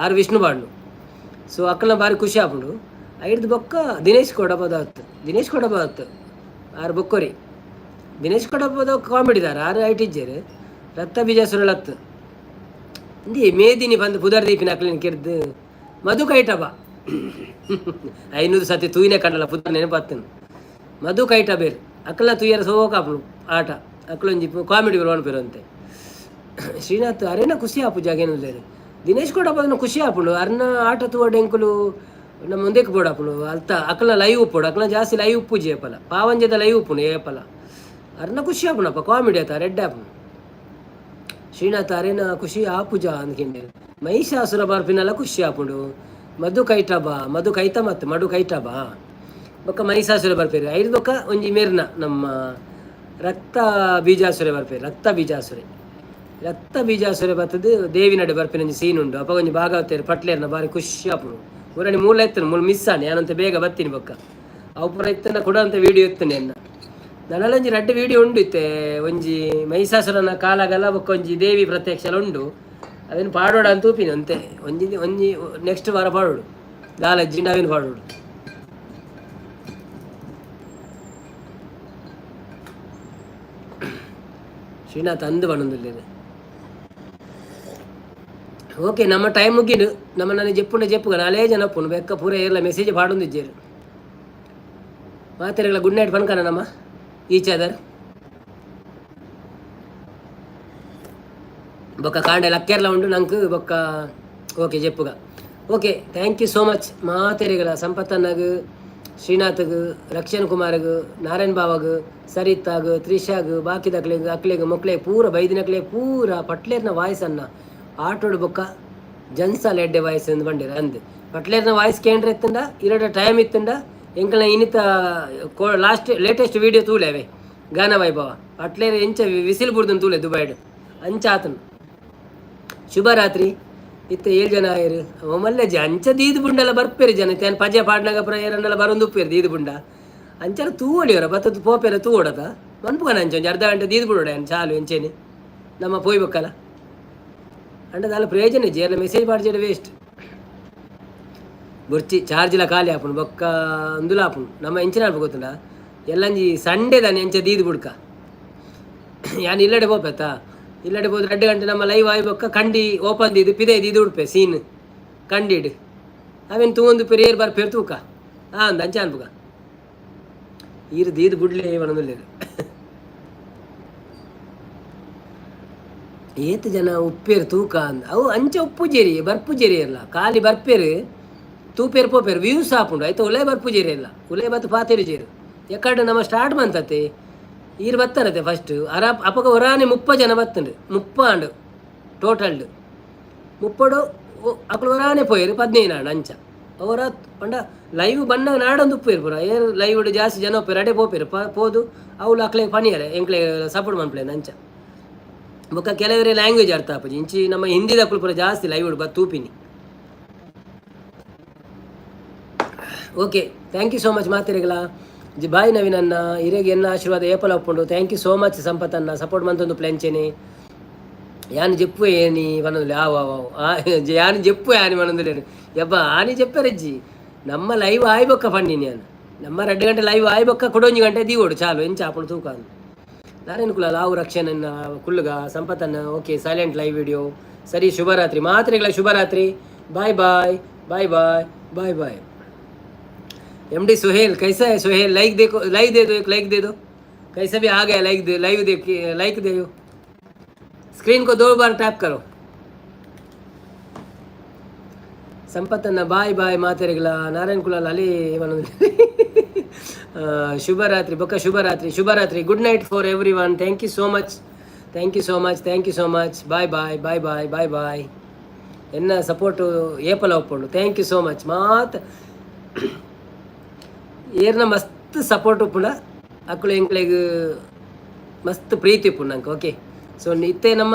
ಆರು ವಿಷ್ಣು ಬಾಂಡು ಸೊ ಅಕ್ಕನ ಬಾರಿ ಖುಷಿ ಆಪುಂಡು ಐಡ್ದು ಬೊಕ್ಕ ದಿನೇಶ್ ಕೊಡಬಾತ್ತು ಆರು ಬೊಕ್ಕೋರಿ ದಿನೇಶ್ ಕೊಡಬೋದ ಕಾಮಿಡಿದಾರ ಆರು ಐಟಿಜ್ಜೇರು ರಕ್ತ ಬೀಜಾಸುರಳತ್ತು ಇಂದಿ ಮೇದಿನಿ ಬಂದು ಪುದರ್ ದೀಪಿನ ಅಕ್ಲಿನ ಕೆರ್ದು ಮಧು ಕೈಟಬ 500 ಸತಿ ತೂಯಿನೇ ಕಂಡಲ್ಲ ಪುದರ್ ನೆನಪಾತನು ಮಧು ಕೈಟ ಬೇರು ಅಕ್ಕಲ ತೂಯರ ಸೋಕಾಪುನು ಆಟ ಅಕ್ಕಳೊಂಜಿ ಕಾಮಿಡಿ ಬರುವಣ ಪೇರು ಅಂತೆ ಶ್ರೀನಾಥ್ ಅರೇನ ಖುಷಿ ಆಪು ಜಾಗೇನು ದಿನೇಶ್ ಕೊಡಬೋದನ್ನು ಖುಷಿ ಆಪುಂಡು ಅರ್ನ ಆಟ ತೂವಡ್ ಎಂಕುಲು ನಮ್ಮ ಮುಂದಕ್ಕೆ ಬೋಡಾಪುನು ಅಲ್ತ ಅಕ್ಕಲ ಲೈವ್ ಉಪ್ಪುಡು ಅಕ್ಕಲ ಜಾಸ್ತಿ ಲೈವ್ ಉಪ್ಪುಜಿ ಏಪಲ ಪಾವಂಜದ ಲೈವ್ ಉಪ್ಪುನು ಏಪಲ ಅರ್ನ ಖುಷಿ ಆಪುನಪ್ಪ ಕಾಮಿಡಿ ಆತ ರೆಡ್ ಆಪುನು ಶ್ರೀನಾಥ್ ಅರೇನ ಖುಷಿ ಆಪುಜ ಅಂದ್ಕೊಂಡೆ ಮಹಿಷಾಸುರ ಬರ್ಪಿನೆಲ್ಲ ಖುಷಿ ಆಪುಂಡು ಮಧು ಕೈತ ಮತ್ತು ಮಡು ಕೈಟಬ ಬೊಕ್ಕ ಮಹಿಷಾಸುರ ಬರ್ಪೇರು ಐದು ಬೊಕ್ಕ ಒಂಜಿ ಮೇರ್ನ ನಮ್ಮ ರಕ್ತ ಬೀಜಾಸುರೆ ಬರ್ಪೇರು ರಕ್ತ ಬೀಜಾಸುರೆ ಬರ್ತದೆ ದೇವಿ ನಡೆ ಬರ್ಪೇನೆ ಒಂಜಿ ಸೀನ್ ಉಂಡು ಅಪ್ಪ ಒಂಜಿ ಭಾಗವತೇರು ಪಟ್ಲೇರ್ನ ಬಾರಿ ಖುಷಿ ಆಪುಡು ಊರನಿ ಮೂಲ ಎತ್ತನು ಮೂಲ ಮಿಸ್ ಆನೆ ನಾನಂತ ಬೇಗ ಬರ್ತೀನಿ ಬೊಕ್ಕ ಅವು ಪುರ ಎತ್ತನ ಕೊಡೋಂಥ ವೀಡಿಯೋ ಎತ್ತನೆ ಅನ್ನ ನನ್ನಲ್ಲೊಂಜಿ ರಡ್ಡು ವೀಡಿಯೋ ಉಂಡು ಇತ್ತೆ ಒಂಜಿ ಮಹಿಷಾಸುರನ ಕಾಲಾಗಲ್ಲ ಬೊಕ್ಕ ಒಂಜಿ ದೇವಿ ಪ್ರತ್ಯಕ್ಷಲ ಉಂಡು ಅದನ್ನು ಪಾಡೋಡ ಅಂತ ತೂಪಿನ ಅಂತೆ ಒಂಜಿ ನೆಕ್ಸ್ಟ್ ವಾರ ಪಾಡೋಡು ದಾಲಜ್ಜಿ ನಾವೇನು ಪಾಡೋಡು ಶ್ರೀನಾಥ್ ಅಂದು ಬಣ್ಣದಿಲ್ಲ ಓಕೆ ನಮ್ಮ ಟೈಮ್ ಮುಗಿದು ನಮ್ಮ ನನಗೆ ಜೆಪ್ಪುಗ ನಾಲೇ ಜನ ಪುನು ಬೆಕ್ಕ ಪೂರ ಎಲ್ಲ ಮೆಸೇಜ್ ಪಾಡೊಂದಿದ್ದೇರು ಮಾತೆರೆಗಳ ಗುಡ್ ನೈಟ್ ಪನ್ಕನ ನಮ್ಮ ಈಚ್ ಅದರ್ ಬೊಕ್ಕ ಕಾಂಡೆ ಲಕ್ಕೆರ್ಲ ಉಂಡು ನಂಗೆ ಬೊಕ್ಕ ಓಕೆ ಜೆಪ್ಪುಗ okay thank you so much ಮಾತೆರೆಗಳ ಸಂಪತ್ತನ್ನಾಗ ಶ್ರೀನಾಥ್ಗೆ ರಕ್ಷಣ್ ಕುಮಾರ್ಗೆ ನಾರಾಯಣ್ ಬಾವಾಗ ಸರಿತಾಗ ತ್ರಿಷಾಗ ಬಾಕಿದ ಅಕ್ಲೆಗೆ ಮಕ್ಳಿಗೆ ಪೂರ ಬೈದಿನಕ್ಲೆ ಪೂರ ಪಟ್ಲೇರ್ನ ವಾಯ್ಸನ್ನ ಆಟೋಡು ಬೊಕ್ಕ ಜನ್ಸಾಲ ಎಡ್ಡೆ ವಾಯ್ಸ್ ಎಂದು ಬಂದಿರ ಅಂದು ಪಟ್ಲೇರ್ನ ವಾಯ್ಸ್ ಕೇಂದ್ರ ಎತ್ತಂಡ ಇರೋಡ ಟೈಮ್ ಇತ್ತಂಡ ಎಂಕಲ್ನ ಇನ್ನಿತ ಲೇಟೆಸ್ಟ್ ವೀಡಿಯೋ ತೂಲೇವೆ ಗಾನ ವೈಭವ ಪಟ್ಲೇರ್ ಎಂಚ ವಿಸಿಲ್ ಬುಡ್ದನ್ ತೂಲೆ ದುಬೈಡ್ ಅಂಚ ಆತನು ಶುಭರಾತ್ರಿ ಇತ್ತ 7 ಜನ ಆಯರು ಒಮ್ಮಲ್ಲೆ ಅಂಚ ದೀದು ಬುಂಡೆಲ್ಲ ಬರ್ಪೇರು ಜನ ತೇನು ಪಜೆ ಪಾಡ್ನಾಗ ಪ್ರಯರನ್ನೆಲ್ಲ ಬರೊಂದು ಉಪ್ಪೇರು ದೀದು ಬುಂಡ ಅಂಚೆಲ್ಲ ತೂವಡಿಯವರ ಬತ್ತದ ಪೋಪೆಲ್ಲ ತೂವಡದ ಮನ್ಪುಗನ ಅಂಚ ಒಂಜಿ ಅರ್ಧ ಗಂಟೆ ದೀದು ಬಿಡೋಡೆ ಚಾಲು ಎಂಚೇನೆ ನಮ್ಮ ಪೋಯ್ಬೇಕಲ್ಲ ಅಂಡದಾಲ ಪ್ರಯೋಜನ ಇಜ್ಜಿ ಎಲ್ಲ ಮೆಸೇಜ್ ಮಾಡಿಜೇಡ ವೇಸ್ಟ್ ಬುರ್ಚಿ ಚಾರ್ಜ್ಲ ಖಾಲಿ ಆಪುನು ಬೊಕ್ಕ ಅಂದುಲ ಆಪುನು ನಮ್ಮ ಎಂಚಿನ ಆಡ್ಬೇಕು ಗೊತ್ತುಂಡ ಎಲ್ಲಂಜಿ ಸಂಡೇ ದಾನೆ ಎಂಚ ದೀದು ಬುಡ್ಕ ಯಾನು ಇಲ್ಲಡೆ ಪೋಪೆತ್ತಾ ಇಲ್ಲಡೆ ಹೋದ್ರೆ 2 ಗಂಟೆ ನಮ್ಮ ಲೈವ್ ಆಗಿ ಬೊಕ್ಕ ಕಂಡಿ ಓಪನ್ ದೀದು ಪಿದೆ ದೀದು ಉಡ್ಪೆ ಸೀನ್ ಕಂಡಿಡು ಅವೇನು ತೂಂದು ಪೇರು ಏರ್ ಬರ್ಪೇರು ತೂಕ ಅಂದ ಅಂಚ ಅನ್ಬುಗ ಈರು ದೀದು ಬುಡ್ಲೆ ಬಣದುಲ್ಲೇರು ಏತು ಜನ ಉಪ್ಪೇರು ತೂಕ ಅಂದ ಅವು ಅಂಚೆ ಉಪ್ಪು ಜೇರಿ ಬರ್ಪು ಜೇರಿ ಅಲ್ಲ ಖಾಲಿ ಬರ್ಪೇರು ತೂಪೇರು ಪೋಪೇರು ವ್ಯೂಸ್ ಆಪುಂಡು ಆಯ್ತು ಉಲೇ ಬರ್ಪು ಜೇರಿ ಅಲ್ಲ ಉಲೇ ಬತ್ತು ಪಾತೇರು ಜೇರು ಯಾಕಂಡು ನಮ್ಮ ಸ್ಟಾರ್ಟ್ ಬಂತತೆ ಈರು ಬತ್ತಾರತೆ ಫಸ್ಟ್ ಅಪಗ ಹೊರಾನೆ 30 ಜನ ಬತ್ತಂಡು 30 ಟೋಟಲ್ಡು 30 ಅಕ್ಕಳು ಹೊರಾನೆ ಪೋಯರು 15 ಅಂಚ ಅವರ ಪಂಡ ಲೈವ್ ಬಣ್ಣ ನಾಡೊಂದು ಉಪ್ಪೇರು ಪುರ ಏರು ಲೈವ್ ಜಾಸ್ತಿ ಜನ ಒಪ್ಪೇರು ಅಡೆ ಪೋಪೇರು ಪೋದು ಅವಳು ಅಕ್ಲೆಗೆ ಪನಿಯರೆ ಎಂಕ್ಲೆ ಸಪೋರ್ಟ್ ಮಾಡ್ಪ್ಲೇನು ಅಂಚ ಬೊಕ್ಕ ಕೆಲವರೇ ಲ್ಯಾಂಗ್ವೇಜ್ ಅರ್ಥ ಆಪಜಿ ಇಂಚಿ ನಮ್ಮ ಹಿಂದಿದ ಅಕ್ಕಳು ಪುರ ಜಾಸ್ತಿ ಲೈವ್ ಬತ್ತೂಪಿನಿ okay thank you so much ಮಾತಿರೆಗಳ ಬಾಯ್ ನವೀನನ್ನ ಹಿರೇಗೆ ಎನ್ನ ಆಶೀರ್ವಾದ ಏಪಲ ಒಪ್ಪುಂಡು ಥ್ಯಾಂಕ್ ಯು ಸೋ ಮಚ್ ಸಂಪತ್ತನ್ನ ಸಪೋರ್ಟ್ ಮಂತೊಂದು ಪ್ಲೆಂಚೆನೆ ಯಾನು ಜೆಪ್ಪು ಏನಿ ಬನ್ನೊಂದುಲೆ ಯಾನು ಜೆಪ್ಪು ಯಾನಿ ಬನ್ನೊಂದುಲೇರು ಯಬ್ಬ ಆನಿ ಜೆಪ್ಪರಜ್ಜಿ ನಮ್ಮ ಲೈವ್ ಆಯ್ಬೊಕ್ಕ ಪಂಡಿನಿ ನಾನು ನಮ್ಮ 2 ಗಂಟೆ ಲೈವ್ ಆಯ್ಬೊಕ್ಕ ಕೊಡೊಂಜಿ ಗಂಟೆ ದೀವೋಡು ಚಾಲು ಎಂಚ ಆಪುಂಡು ತೂಕ ಅಂದು ನಾರೇನು ಕುಲ ಲಾವು ರಕ್ಷಣನ್ನ ಕುಲ್ಲುಗ ಸಂಪತ್ತನ್ನ ಓಕೆ ಸೈಲೆಂಟ್ ಲೈವ್ ವಿಡಿಯೋ ಸರಿ ಶುಭರಾತ್ರಿ ಮಾತ್ರೆಗಳ ಶುಭರಾತ್ರಿ ಬಾಯ್ ಬಾಯ್ ಬಾಯ್ ಬಾಯ್ ಬಾಯ್ ಬಾಯ್ MD सुहेल कैसा है सुहेल? लाइक देखो, लाइक दे दो, एक लाइक दे दो. कैसा भी आ गया लाइक दे, लाइव देखिए, लाइक दे दो. स्क्रीन को 2 बार टैप करो. ಸಂಪತ್ತನ್ನ ಬಾಯ್ ಬಾಯ್ ಮಾತೆರೆಗಳ ನಾರಾಯಣ ಕುಲಾಲ್ ಅಲ್ಲಿ ಶುಭರಾತ್ರಿ ಬೊಕ್ಕ ಶುಭರಾತ್ರಿ good night for everyone. Thank you so much, bye bye bye bye bye bye. ಎನ್ನ ಸಪೋರ್ಟು ಏಪಲ ಒಪ್ಪುಂಡು. Thank you so much. ಮಾತು ಏರ್ನ ಮಸ್ತ್ ಸಪೋರ್ಟ್ ಉಪ್ಪುಂಡ ಅಕ್ಕಳು ಎಂಕ್ಲೆಗ್ ಮಸ್ತ್ ಪ್ರೀತಿ ಉಪ್ಪುಂಡು ನಂಗೆ. ಓಕೆ, ಸೊ ಇತ್ತೆ ನಮ್ಮ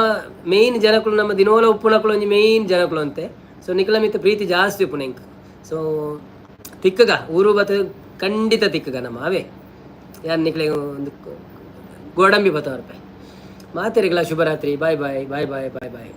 ಮೇಯ್ನ್ ಜನಗಳು ನಮ್ಮ ದಿನೋಲ ಉಪ್ಪುಣಕ್ಕಳು ಒಂಜಿ ಮೇಯ್ನ್ ಜನಗಳು ಅಂತೆ. ಸೊ ನಿಖಲ ಮಿತ್ತ ಪ್ರೀತಿ ಜಾಸ್ತಿ ಉಪ್ಪುಣ ಇಂಕ್. ಸೊ ತಿಕ್ಕಗ ಊರು ಬತ್ತ ಖಂಡಿತ ತಿಕ್ಕಗ ನಮ್ಮ ಅವೇ ಯಾರು ನಿಖಲೆ ಒಂದು ಗೋಡಂಬಿ ಬತ್ತವ್ರ ರೂಪಾಯಿ ಮಾತೆರಿಗಳ ಶುಭರಾತ್ರಿ. ಬಾಯ್ ಬಾಯ್ ಬಾಯ್ ಬಾಯ್ ಬಾಯ್ ಬಾಯ್.